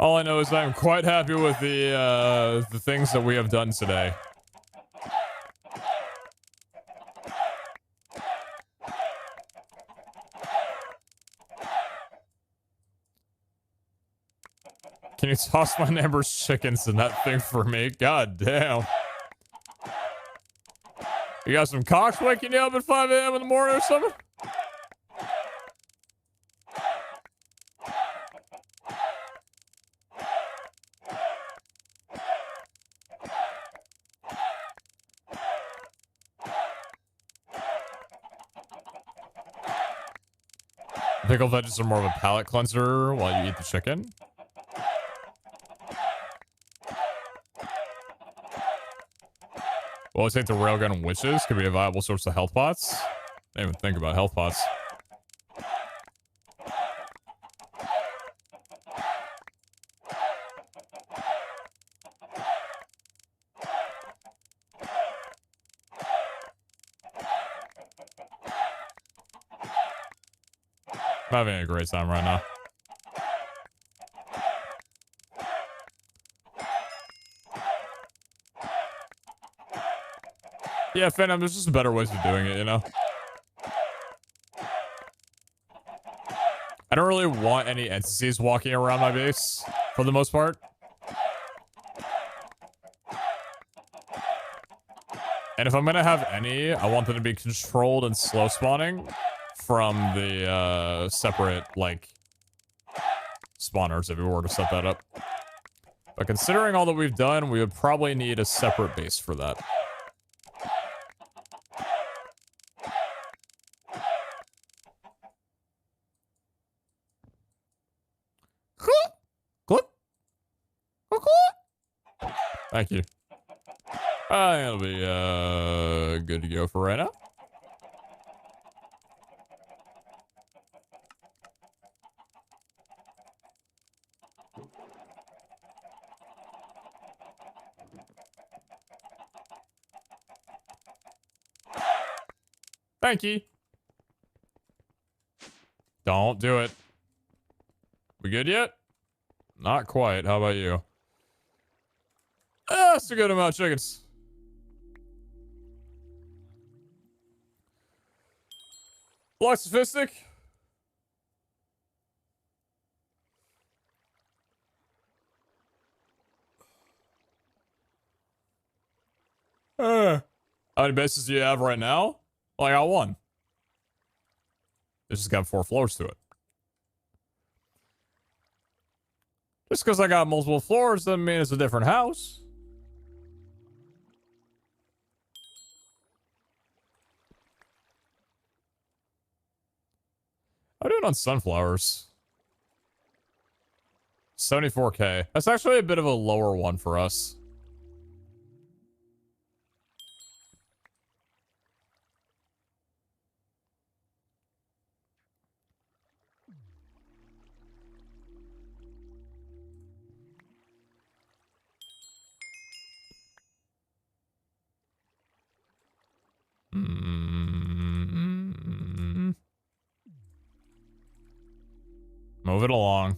All I know is I'm quite happy with the things that we have done today. Can you toss my neighbor's chickens in that thing for me? God damn. You got some cocks waking you up at 5 a.m. in the morning or something? Pickled veggies are more of a palate cleanser while you eat the chicken. Well, I think the railgun and witches could be a viable source of health pots. I didn't even think about health pots. I'm having a great time right now. Yeah, Phantom, there's just better ways of doing it, you know? I don't really want any entities walking around my base, for the most part. And if I'm gonna have any, I want them to be controlled and slow spawning from the separate, like, spawners if we were to set that up. But considering all that we've done, we would probably need a separate base for that. Thank you. It'll be good to go for right now. Thank you. Don't do it. We good yet? Not quite. How about you? That's a good amount of chickens. Black Sophistic. How many bases do you have right now? Well, I got one. This has got 4 floors to it. Just because I got multiple floors doesn't mean it's a different house. I'm doing on sunflowers. 74k. That's actually a bit of a lower one for us. Move it along.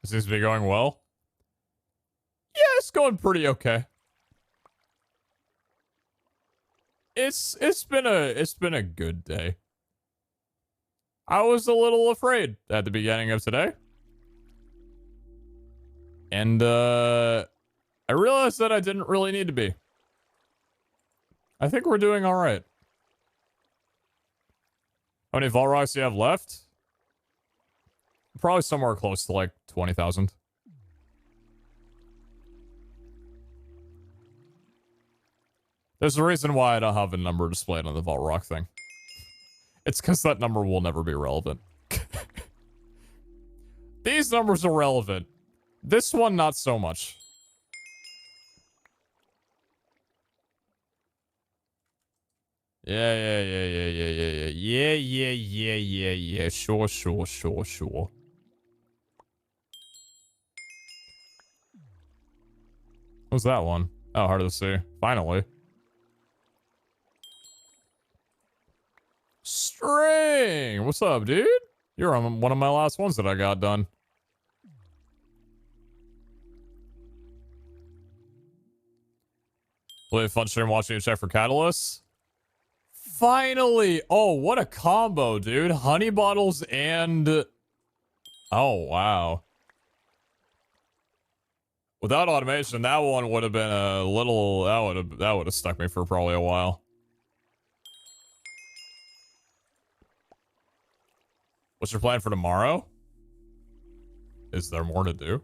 This seems to be going well. Yeah, it's going pretty okay. It's been a good day. I was a little afraid at the beginning of today. And I realized that I didn't really need to be. I think we're doing all right. How many Vault Rocks do you have left? Probably somewhere close to like 20,000. There's a reason why I don't have a number displayed on the Vault Rock thing. It's because that number will never be relevant. These numbers are relevant. This one, not so much. Yeah. Sure. What's that one? Oh, hard to see. Finally. String! What's up, dude? You're on one of my last ones that I got done. Really fun stream watching you check for catalysts. Finally! Oh, what a combo, dude. Honey bottles and... Oh, wow. Without automation, that one would have been a little... That would have stuck me for probably a while. What's your plan for tomorrow? Is there more to do?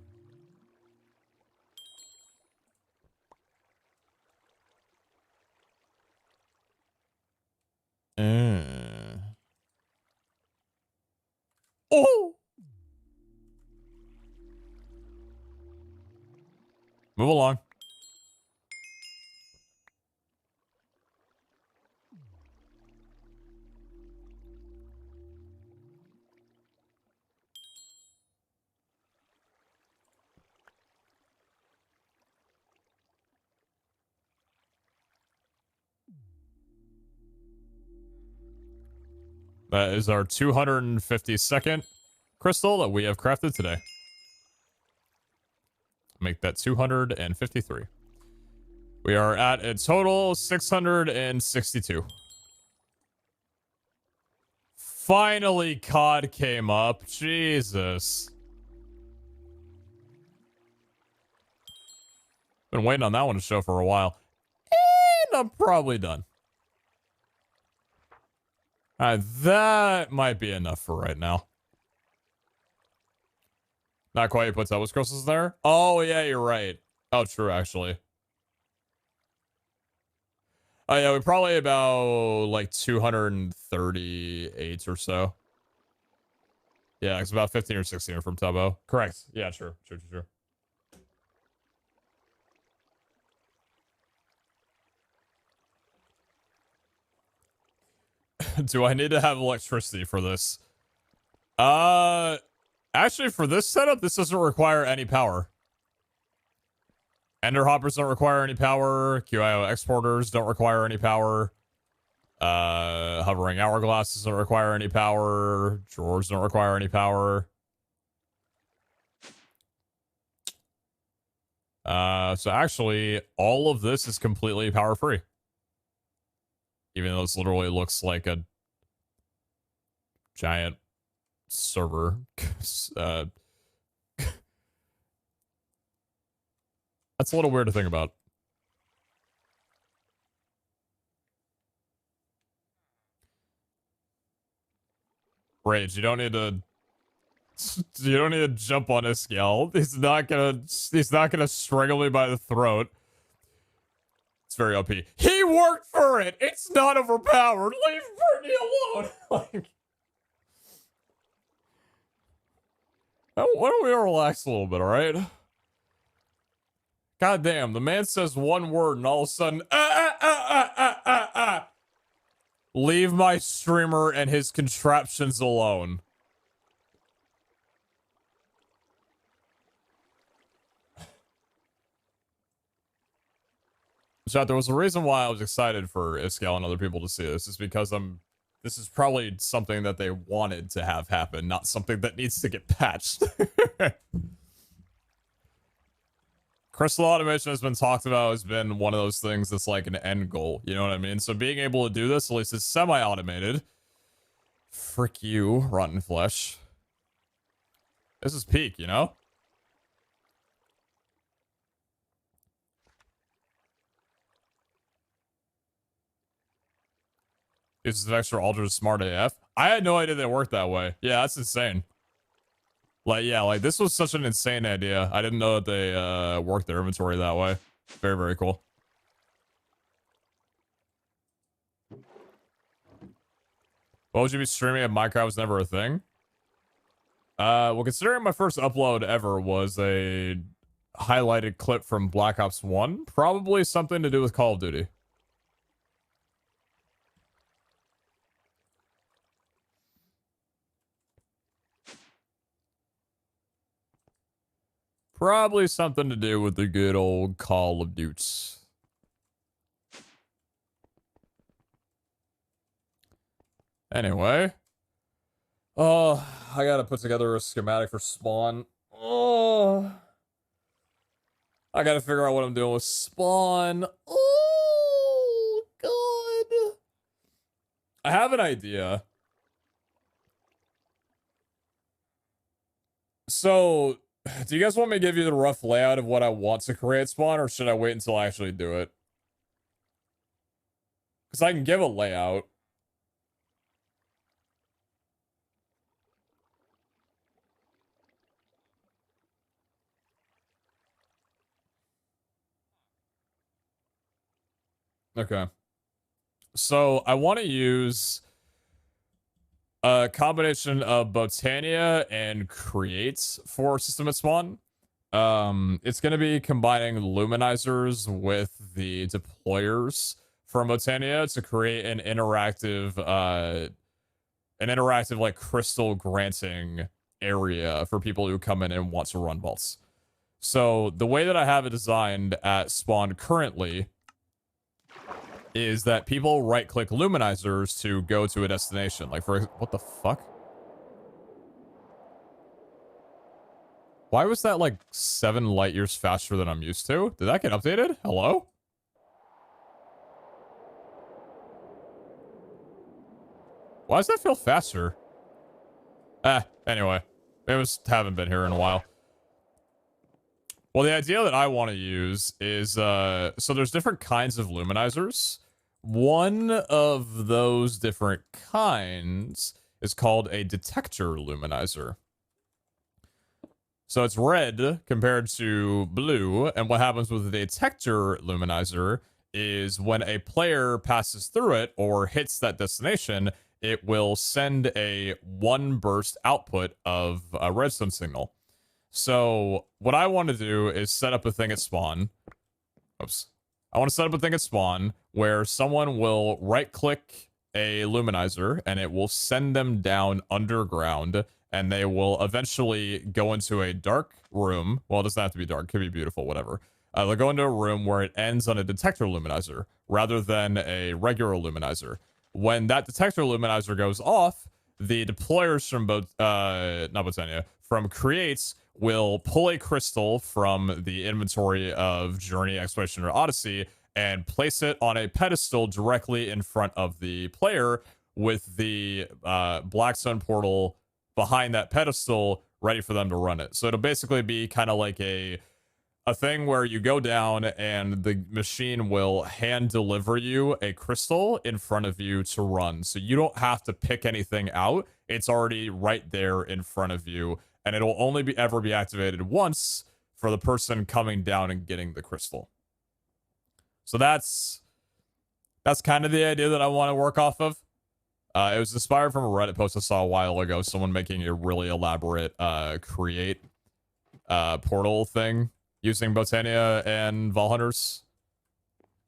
Oh! Move along. That is our 252nd crystal that we have crafted today. Make that 253. We are at a total 662. Finally, COD came up. Jesus. Been waiting on that one to show for a while. And I'm probably done. That might be enough for right now. Not quite. You put Tubbo's crystals there? Oh, yeah, you're right. Oh, true, actually. Oh, yeah, we probably about, like, 238 or so. Yeah, it's about 15 or 16 from Tubbo. Correct. Yeah, true. True. Do I need to have electricity for this? Actually, for this setup, this doesn't require any power. Ender hoppers don't require any power. QIO exporters don't require any power. Hovering hourglasses don't require any power. Drawers don't require any power. So actually, all of this is completely power free. Even though this literally looks like a giant server. That's a little weird to think about. Rage, you don't need to jump on Iskiel. He's not gonna strangle me by the throat. It's very OP. He worked for it! It's not overpowered! Leave Brittany alone! Like, why don't we all relax a little bit, alright? God damn, the man says one word and all of a sudden, leave my streamer and his contraptions alone. Chat, there was a reason why I was excited for Iskal and other people to see this. Is because this is probably something that they wanted to have happen, not something that needs to get patched. Crystal automation has been talked about, has been one of those things that's like an end goal. You know what I mean? So being able to do this, at least it's semi-automated. Frick you, rotten flesh. This is peak, you know? This is extra ultra smart AF. I had no idea they worked that way. Yeah, that's insane. Like, yeah, like this was such an insane idea. I didn't know that they worked their inventory that way. Very, very cool. What would you be streaming if Minecraft was never a thing? Well, considering my first upload ever was a highlighted clip from Black Ops 1, probably something to do with Call of Duty. Probably something to do with the good old Call of Duty. Anyway. Oh, I gotta put together a schematic for spawn. Oh. I gotta figure out what I'm doing with spawn. Oh, God. I have an idea. So, do you guys want me to give you the rough layout of what I want to create spawn, or should I wait until I actually do it? Because I can give a layout. Okay. So, I want to use a combination of Botania and Create for system at spawn. It's going to be combining luminizers with the deployers from Botania to create an interactive like crystal granting area for people who come in and want to run vaults. So the way that I have it designed at spawn currently is that people right-click luminizers to go to a destination. Like, for what the fuck? Why was that like 7 light years faster than I'm used to? Did that get updated? Hello? Why does that feel faster? Anyway. Haven't been here in a while. Well, the idea that I want to use is, so there's different kinds of luminizers. One of those different kinds is called a detector luminizer. So it's red compared to blue, and what happens with the detector luminizer is when a player passes through it or hits that destination, it will send a 1 burst output of a redstone signal. So what I want to do is set up a thing at spawn. Oops. I want to set up a thing at spawn where someone will right-click a luminizer and it will send them down underground, and they will eventually go into a dark room. Well, it doesn't have to be dark. It could be beautiful, whatever. They'll go into a room where it ends on a detector luminizer rather than a regular luminizer. When that detector luminizer goes off, the deployers from not Botania, from Creates will pull a crystal from the inventory of Journey, Exploration, or Odyssey and place it on a pedestal directly in front of the player with the Blackstone portal behind that pedestal ready for them to run it. So it'll basically be kind of like a thing where you go down and the machine will hand deliver you a crystal in front of you to run. So you don't have to pick anything out. It's already right there in front of you, and it'll only ever be activated once for the person coming down and getting the crystal. So that's kind of the idea that I want to work off of. It was inspired from a Reddit post I saw a while ago, someone making a really elaborate create portal thing using Botania and Vault Hunters.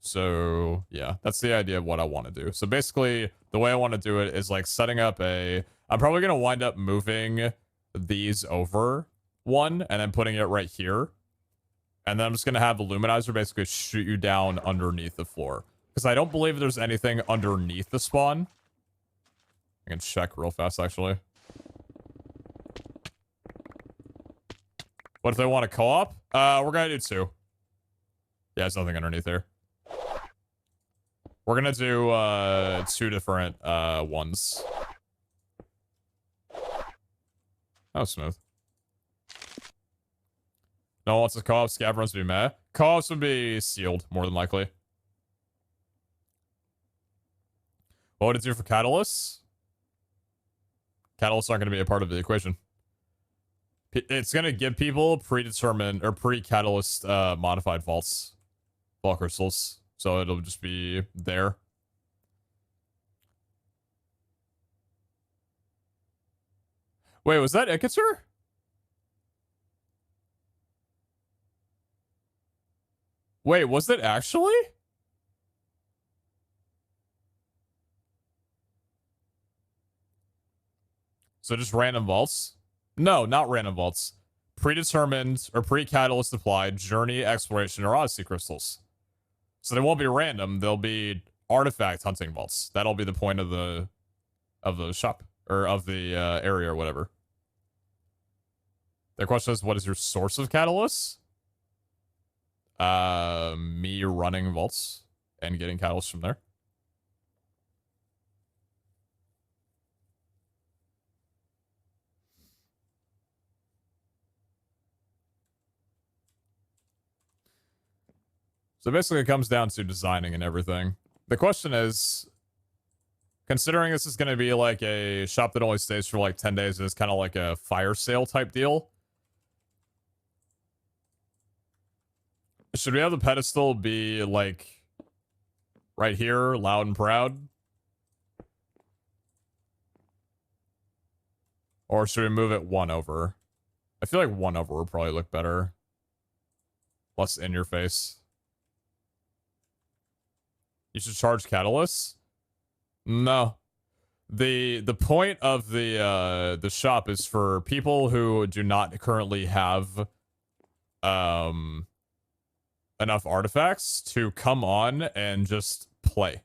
So yeah, that's the idea of what I want to do. So basically, the way I want to do it is like setting up I'm probably going to wind up moving these over one and then putting it right here. And then I'm just going to have the luminizer basically shoot you down underneath the floor. Because I don't believe there's anything underneath the spawn. I can check real fast, actually. What if they want a co-op? We're gonna do 2. Yeah, there's nothing underneath there. We're gonna do 2 different ones. That was smooth. No one wants a co-op. Scav runs would be meh. Co-ops would be sealed, more than likely. What would it do for catalysts? Catalysts aren't going to be a part of the equation. It's going to give people predetermined or pre-catalyst modified vault crystals. So it'll just be there. Wait, was that Ikitzer? Wait, was it actually? So just random vaults? No, not random vaults. Predetermined or pre-catalyst applied Journey, Exploration, or Odyssey crystals. So they won't be random. They'll be artifact hunting vaults. That'll be the point of the of the shop or of the area or whatever. The question is, what is your source of catalysts? Me running vaults and getting catalysts from there. So basically it comes down to designing and everything. The question is, considering this is going to be like a shop that only stays for like 10 days, it's kind of like a fire sale type deal. Should we have the pedestal be like right here, loud and proud? Or should we move it one over? I feel like one over would probably look better. Less in your face. You should charge catalysts? No. The point of the shop is for people who do not currently have enough artifacts to come on and just play.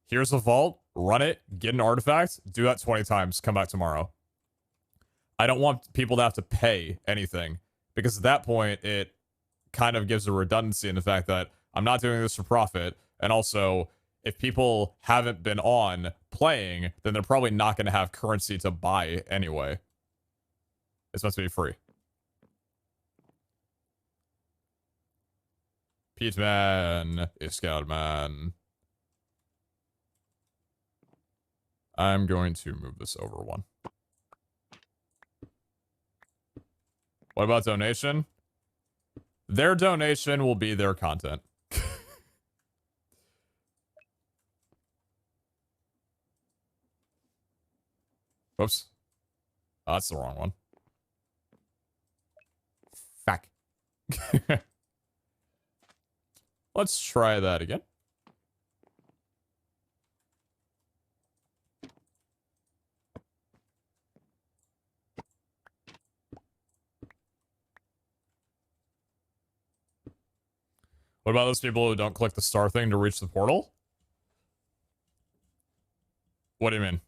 Here's a vault, run it, get an artifact, do that 20 times, come back tomorrow. I don't want people to have to pay anything, because at that point it kind of gives a redundancy in the fact that I'm not doing this for profit, and also if people haven't been on playing, then they're probably not going to have currency to buy anyway. It's supposed to be free. Pete Man, Scout Man. I'm going to move this over one. What about donation? Their donation will be their content. Whoops. Oh, that's the wrong one. Fuck. Let's try that again. What about those people who don't click the star thing to reach the portal? What do you mean?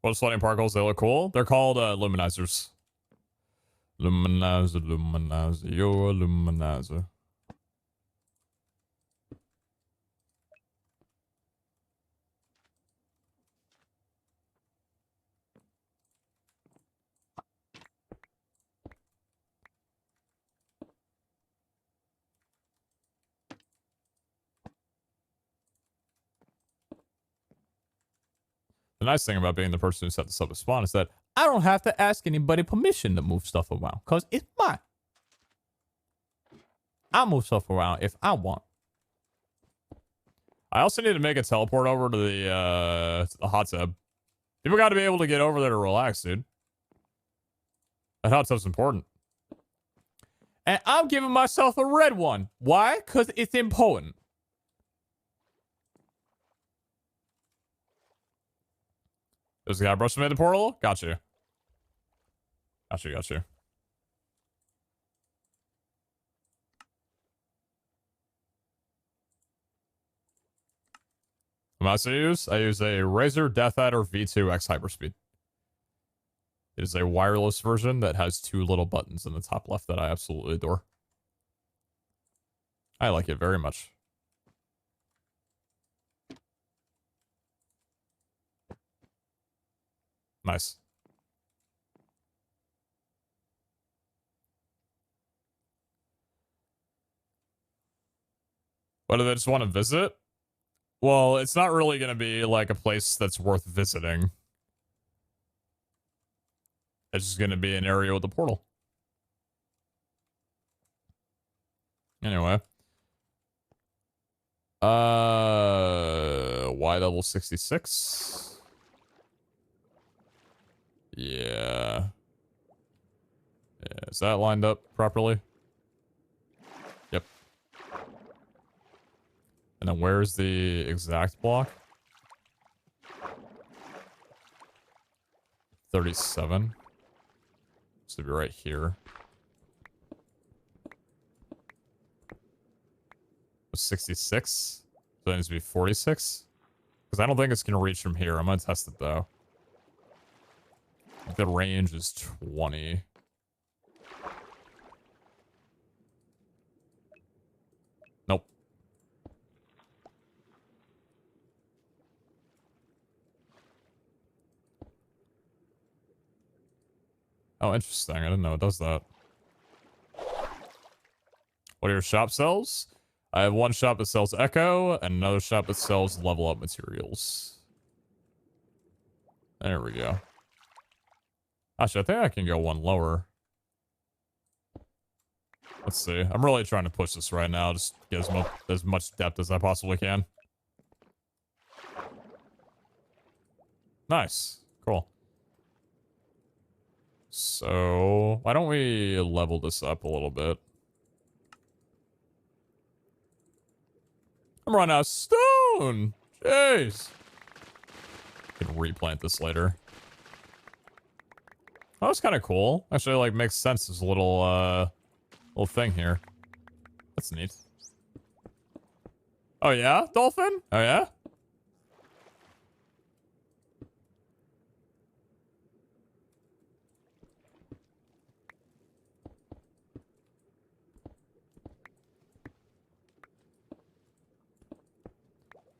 What's floating particles? They look cool. They're called luminizers. Luminizer, luminizer, you're a luminizer. The nice thing about being the person who set this up as spawn is that I don't have to ask anybody permission to move stuff around, because it's mine. I'll move stuff around if I want. I also need to make a teleport over to the hot tub. People got to be able to get over there to relax, dude. That hot tub's important. And I'm giving myself a red one. Why? Because it's important. There's a guy brushing made the portal? Got you. Got you, got you. What mouse do I use? I use a Razer Death Adder V2 X Hyperspeed. It is a wireless version that has two little buttons in the top left that I absolutely adore. I like it very much. Nice. What, do they just want to visit? Well, it's not really going to be like a place that's worth visiting. It's just going to be an area with a portal. Anyway. Y level 66. Yeah. Yeah, is that lined up properly? Yep. And then where's the exact block? 37. So be right here. 66. So it needs to be 46. Because I don't think it's going to reach from here. I'm going to test it, though. The range is 20. Nope. Oh, interesting. I didn't know it does that. What are your shop sells? I have one shop that sells Echo and another shop that sells level up materials. There we go. Actually, I think I can go one lower. Let's see. I'm really trying to push this right now. Just get as much depth as I possibly can. Nice. Cool. So, why don't we level this up a little bit? I'm running out of stone! Jeez! I can replant this later. Oh, that's kind of cool. Actually, like, makes sense. There's a little thing here. That's neat. Oh, yeah? Dolphin? Oh, yeah?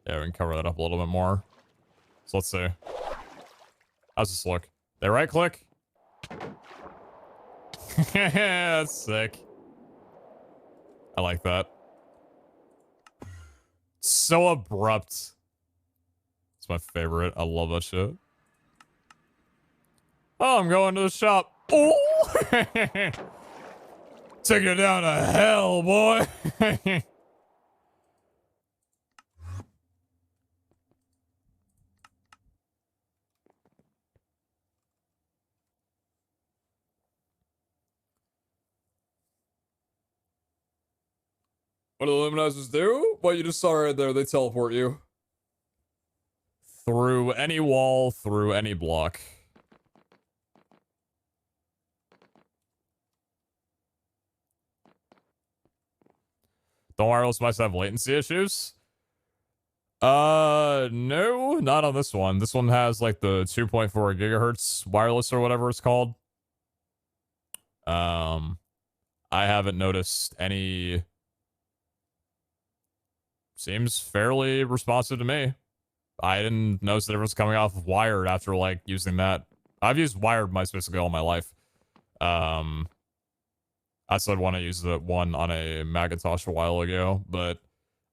Yeah, we can cover that up a little bit more. So let's see. How's this look? They right click? That's sick. I like that. So abrupt. It's my favorite. I love that shit. Oh, I'm going to the shop. Oh! Take it down to hell, boy.
What do the luminizers do? What you just saw right there, they teleport you.
Through any wall, through any block. Don't wireless mice have latency issues? No, not on this one. This one has like the 2.4 gigahertz wireless or whatever it's called. I haven't noticed any. Seems fairly responsive to me. I didn't notice the difference coming off of wired after like using that. I've used wired mice basically all my life. I said want to use the one on a Macintosh a while ago, but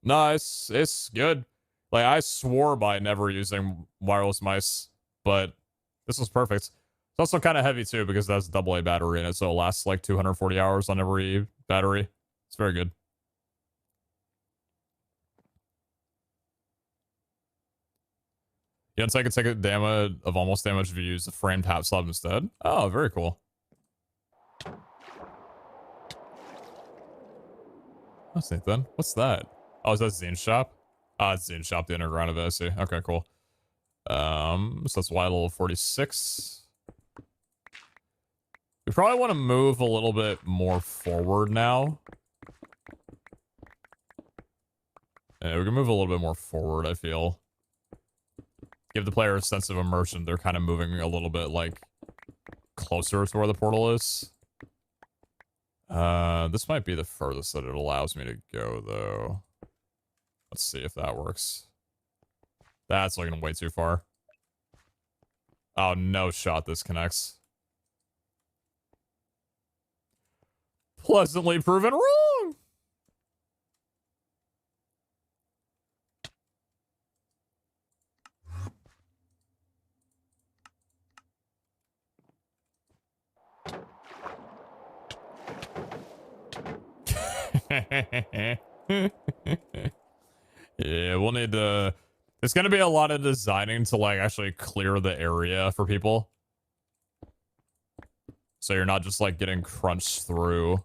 no, it's good. Like I swore by never using wireless mice, but this was perfect. It's also kind of heavy too because that's AA battery in it, so it lasts like 240 hours on every battery. It's very good. You don't take a ticket damage of almost damage if you use the framed half slab instead. Oh, very cool. That's neat then. What's that? Oh, is that Zine Shop? Ah, it's Zine Shop, the underground of it. I see. Okay, cool. So that's Y level 46. We probably want to move a little bit more forward now. Yeah, we can move a little bit more forward, I feel. Give the player a sense of immersion. They're kind of moving a little bit, like, closer to where the portal is. This might be the furthest that it allows me to go, though. Let's see if that works. That's looking way too far. Oh, no shot this connects. Pleasantly proven wrong! Yeah, we'll need to... It's gonna be a lot of designing to, like, actually clear the area for people. So you're not just, like, getting crunched through.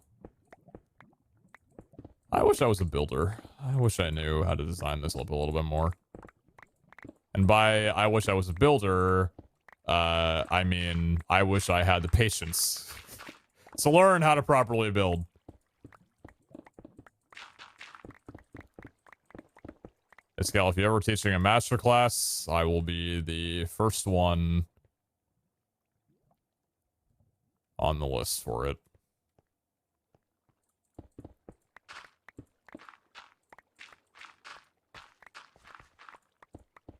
I wish I was a builder. I wish I knew how to design this up a little bit more. And by I wish I was a builder, I mean, I wish I had the patience to learn how to properly build. Scale, if you're ever teaching a master class, I will be the first one on the list for it.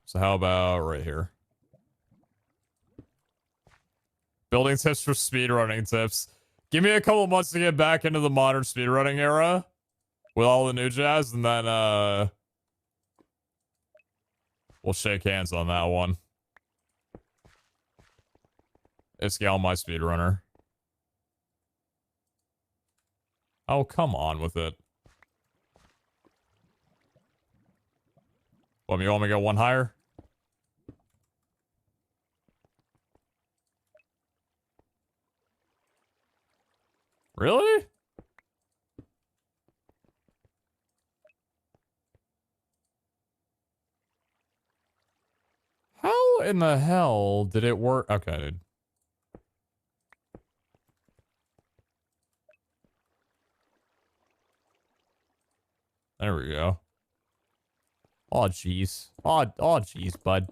So how about right here? Building tips for speedrunning tips. Give me a couple months to get back into the modern speedrunning era with all the new jazz, and then we'll shake hands on that one. It's Gal, my speedrunner. Oh, come on with it. What, you want me to go one higher? Really? How in the hell did it work? Okay, dude. There we go. Oh, jeez. Oh, jeez, bud.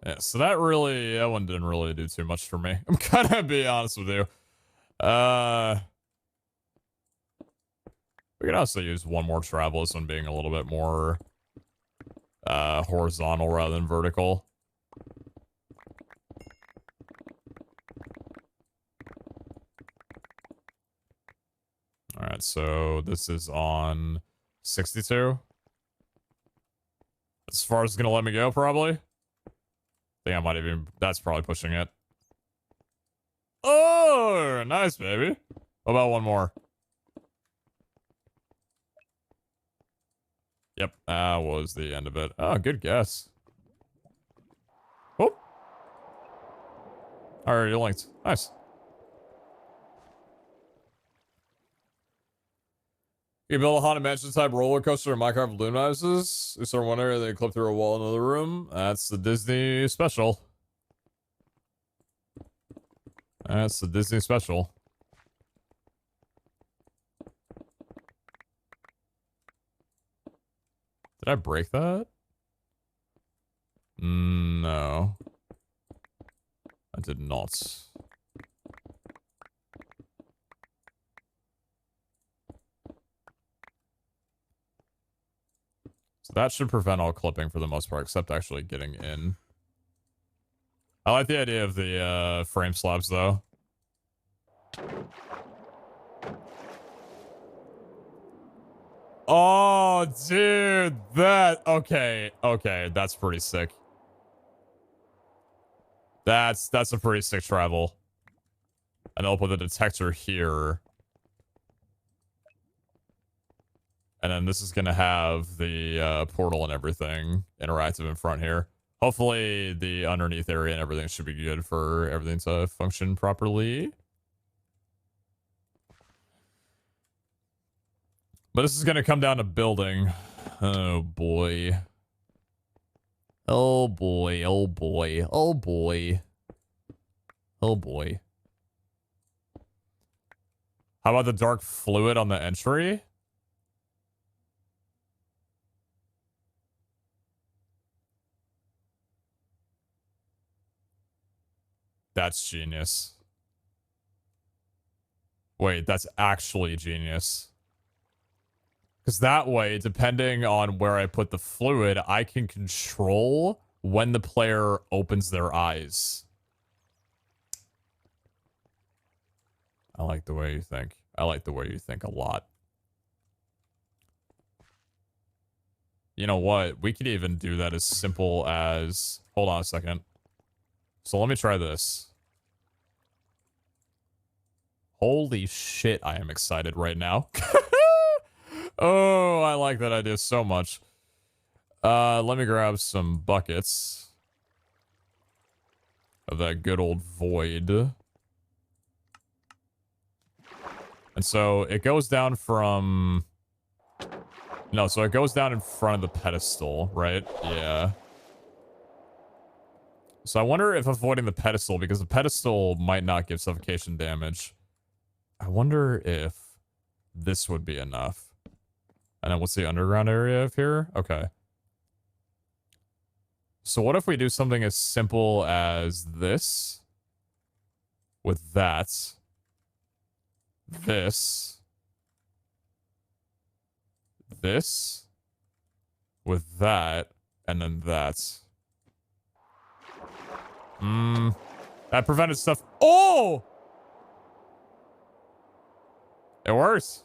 Yeah, so that one didn't really do too much for me. I'm gonna be honest with you. We could also use one more travel, this one being a little bit more horizontal rather than vertical. Alright, so this is on 62. As far as it's gonna let me go, probably. I think I might even... That's probably pushing it. Oh, nice, baby. What about one more? Yep, that was the end of it. Oh, good guess. Oh. Alright, you linked. Nice. You build a Haunted Mansion type roller coaster in Minecraft Luminizes. You start one area, then you clip through a wall in another room. That's the Disney special. That's the Disney special. Did I break that? No. I did not. So that should prevent all clipping for the most part, except actually getting in. I like the idea of the frame slabs, though. Oh, dude, that... Okay, that's pretty sick. That's a pretty sick travel. And I'll put the detector here. And then this is going to have the portal and everything interactive in front here. Hopefully the underneath area and everything should be good for everything to function properly. But this is going to come down to building. Oh, boy. Oh, boy. Oh, boy. Oh, boy. Oh, boy. How about the dark fluid on the entry? That's genius. Wait, that's actually genius. Because that way, depending on where I put the fluid, I can control when the player opens their eyes. I like the way you think. I like the way you think a lot. You know what? We could even do that as simple as... Hold on a second. So let me try this. Holy shit, I am excited right now. Oh, I like that idea so much. Let me grab some buckets of that good old void. And so it goes down from... No, so it goes down in front of the pedestal, right? Yeah. So I wonder if avoiding the pedestal, because the pedestal might not give suffocation damage. I wonder if this would be enough. And then what's the underground area of here? Okay. So what if we do something as simple as this? With that. This. This. With that. And then that. That prevented stuff. Oh! It works.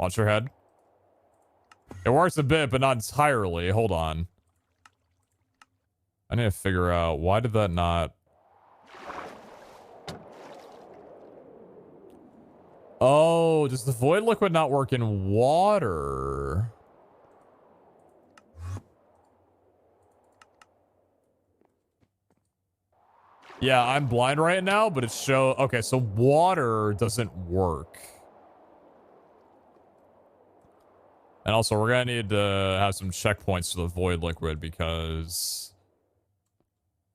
Watch your head. It works a bit, but not entirely. Hold on. I need to figure out, why did that not... Oh, does the void liquid not work in water? Yeah, I'm blind right now, but it okay, so water doesn't work. And also, we're gonna need to have some checkpoints for the void liquid because...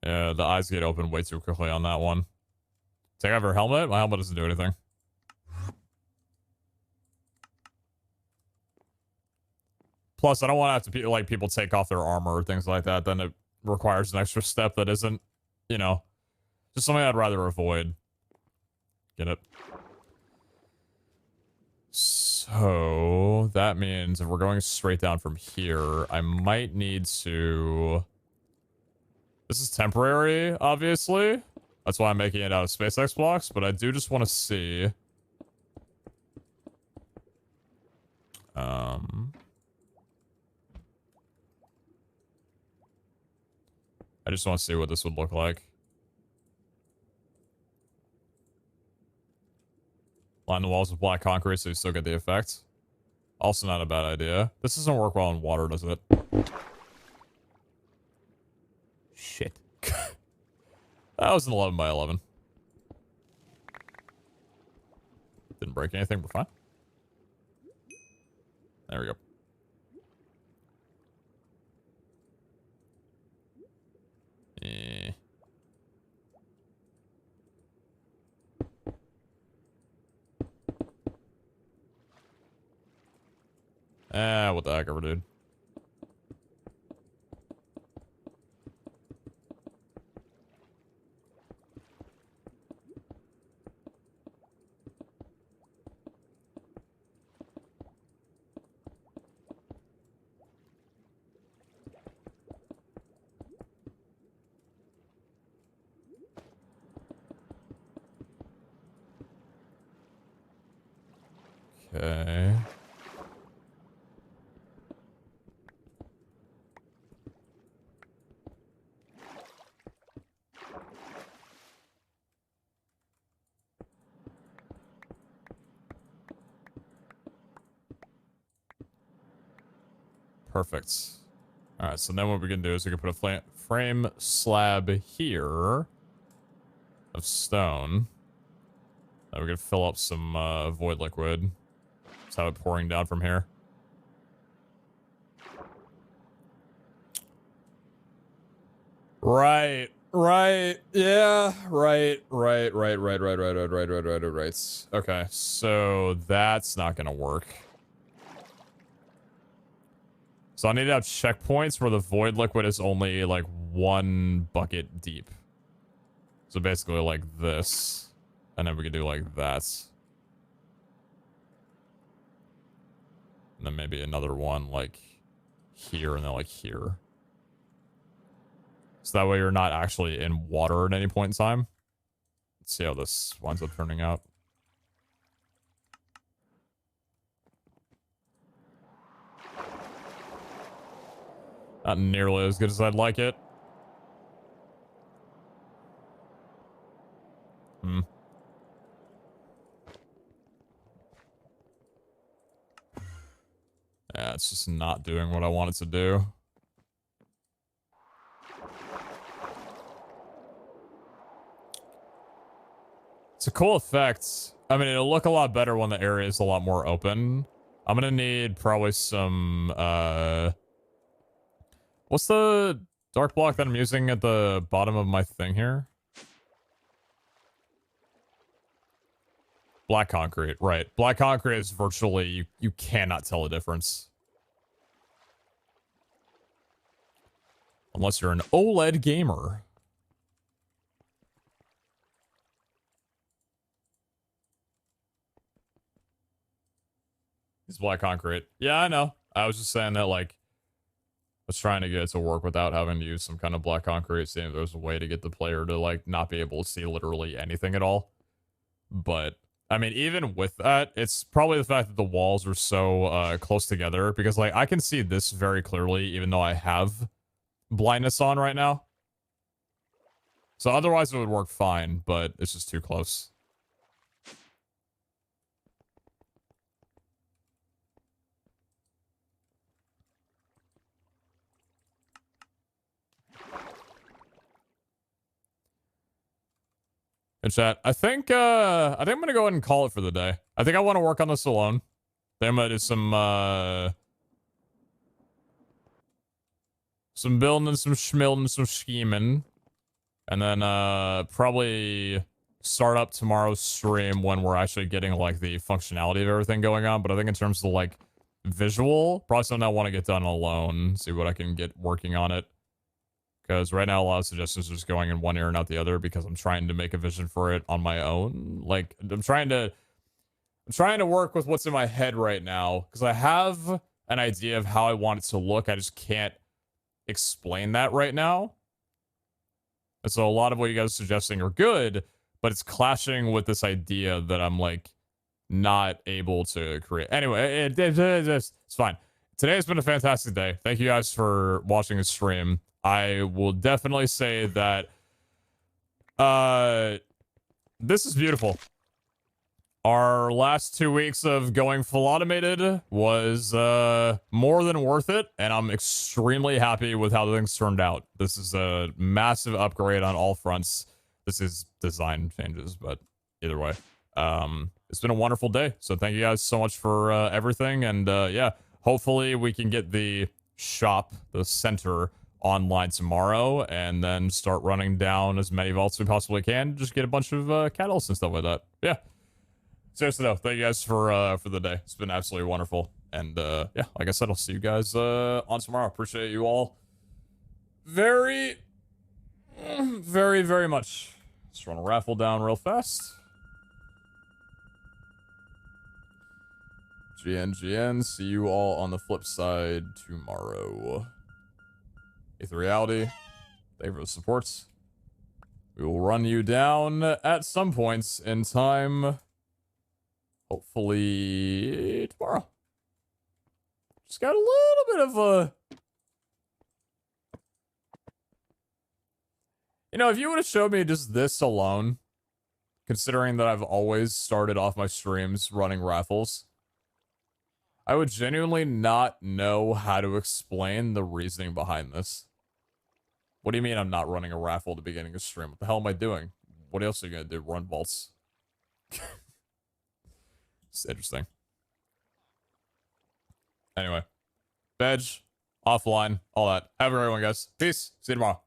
Yeah, the eyes get open way too quickly on that one. Take off your helmet? My helmet doesn't do anything. Plus, I don't want to have to be like people take off their armor or things like that. Then it requires an extra step that isn't, you know, just something I'd rather avoid. Get it? So that means if we're going straight down from here, I might need to... This is temporary, obviously. That's why I'm making it out of SpaceX blocks, but I do just want to see... I just want to see what this would look like. Line the walls with black concrete so you still get the effect. Also not a bad idea. This doesn't work well in water, does it? Shit. That was an 11 by 11. Didn't break anything, we're fine. There we go. What the heck ever, dude. Okay. Perfect. All right, so then what we can do is we can put a frame slab here of stone. Then we can fill up some void liquid. Just have it pouring down from here. Right. Yeah. Right. Okay, so that's not gonna work. So I need to have checkpoints where the void liquid is only like 1 bucket deep. So basically like this. And then we could do like that. And then maybe another one like here and then like here. So that way you're not actually in water at any point in time. Let's see how this winds up turning out. Not nearly as good as I'd like it. Yeah, it's just not doing what I want it to do. It's a cool effect. I mean, it'll look a lot better when the area is a lot more open. I'm gonna need probably some, what's the dark block that I'm using at the bottom of my thing here? Black concrete, right. Black concrete is virtually, you cannot tell a difference. Unless you're an OLED gamer. It's black concrete. Yeah, I know. I was just saying that, like, I was trying to get it to work without having to use some kind of black concrete, seeing if there was a way to get the player to, like, not be able to see literally anything at all. But, I mean, even with that, it's probably the fact that the walls are so close together, because, like, I can see this very clearly, even though I have blindness on right now. So otherwise it would work fine, but it's just too close. In chat, I think I'm gonna go ahead and call it for the day. I think I want to work on this alone. Then I'm gonna do some building, some schmilding, some scheming. And then probably start up tomorrow's stream when we're actually getting like the functionality of everything going on. But I think in terms of like visual, probably something I want to get done alone. See what I can get working on it. Because right now a lot of suggestions are just going in one ear and out the other because I'm trying to make a vision for it on my own. Like I'm trying to work with what's in my head right now because I have an idea of how I want it to look. I just can't explain that right now. And so a lot of what you guys are suggesting are good, but it's clashing with this idea that I'm like not able to create. Anyway, it's fine. Today has been a fantastic day. Thank you guys for watching the stream. I will definitely say that this is beautiful. Our last 2 weeks of going full automated was more than worth it, and I'm extremely happy with how things turned out. This is a massive upgrade on all fronts. This is design changes, but either way, it's been a wonderful day. So thank you guys so much for everything, and yeah, hopefully we can get the shop, the center, online tomorrow, and then start running down as many vaults as we possibly can. Just get a bunch of catalysts and stuff like that. Yeah. Seriously though, thank you guys for the day. It's been absolutely wonderful. And yeah, like I said, I'll see you guys on tomorrow. Appreciate you all very, very, very much. Just run a raffle down real fast. GN, see you all on the flip side tomorrow. Eighth Reality, thank you for the supports. We will run you down at some points in time. Hopefully tomorrow. Just got a little bit of a... You know, if you would have showed me just this alone, considering that I've always started off my streams running raffles, I would genuinely not know how to explain the reasoning behind this. What do you mean I'm not running a raffle at the beginning of stream? What the hell am I doing? What else are you gonna do? Run vaults? It's interesting. Anyway. Veg, offline, all that. Have a great one, guys. Peace. See you tomorrow.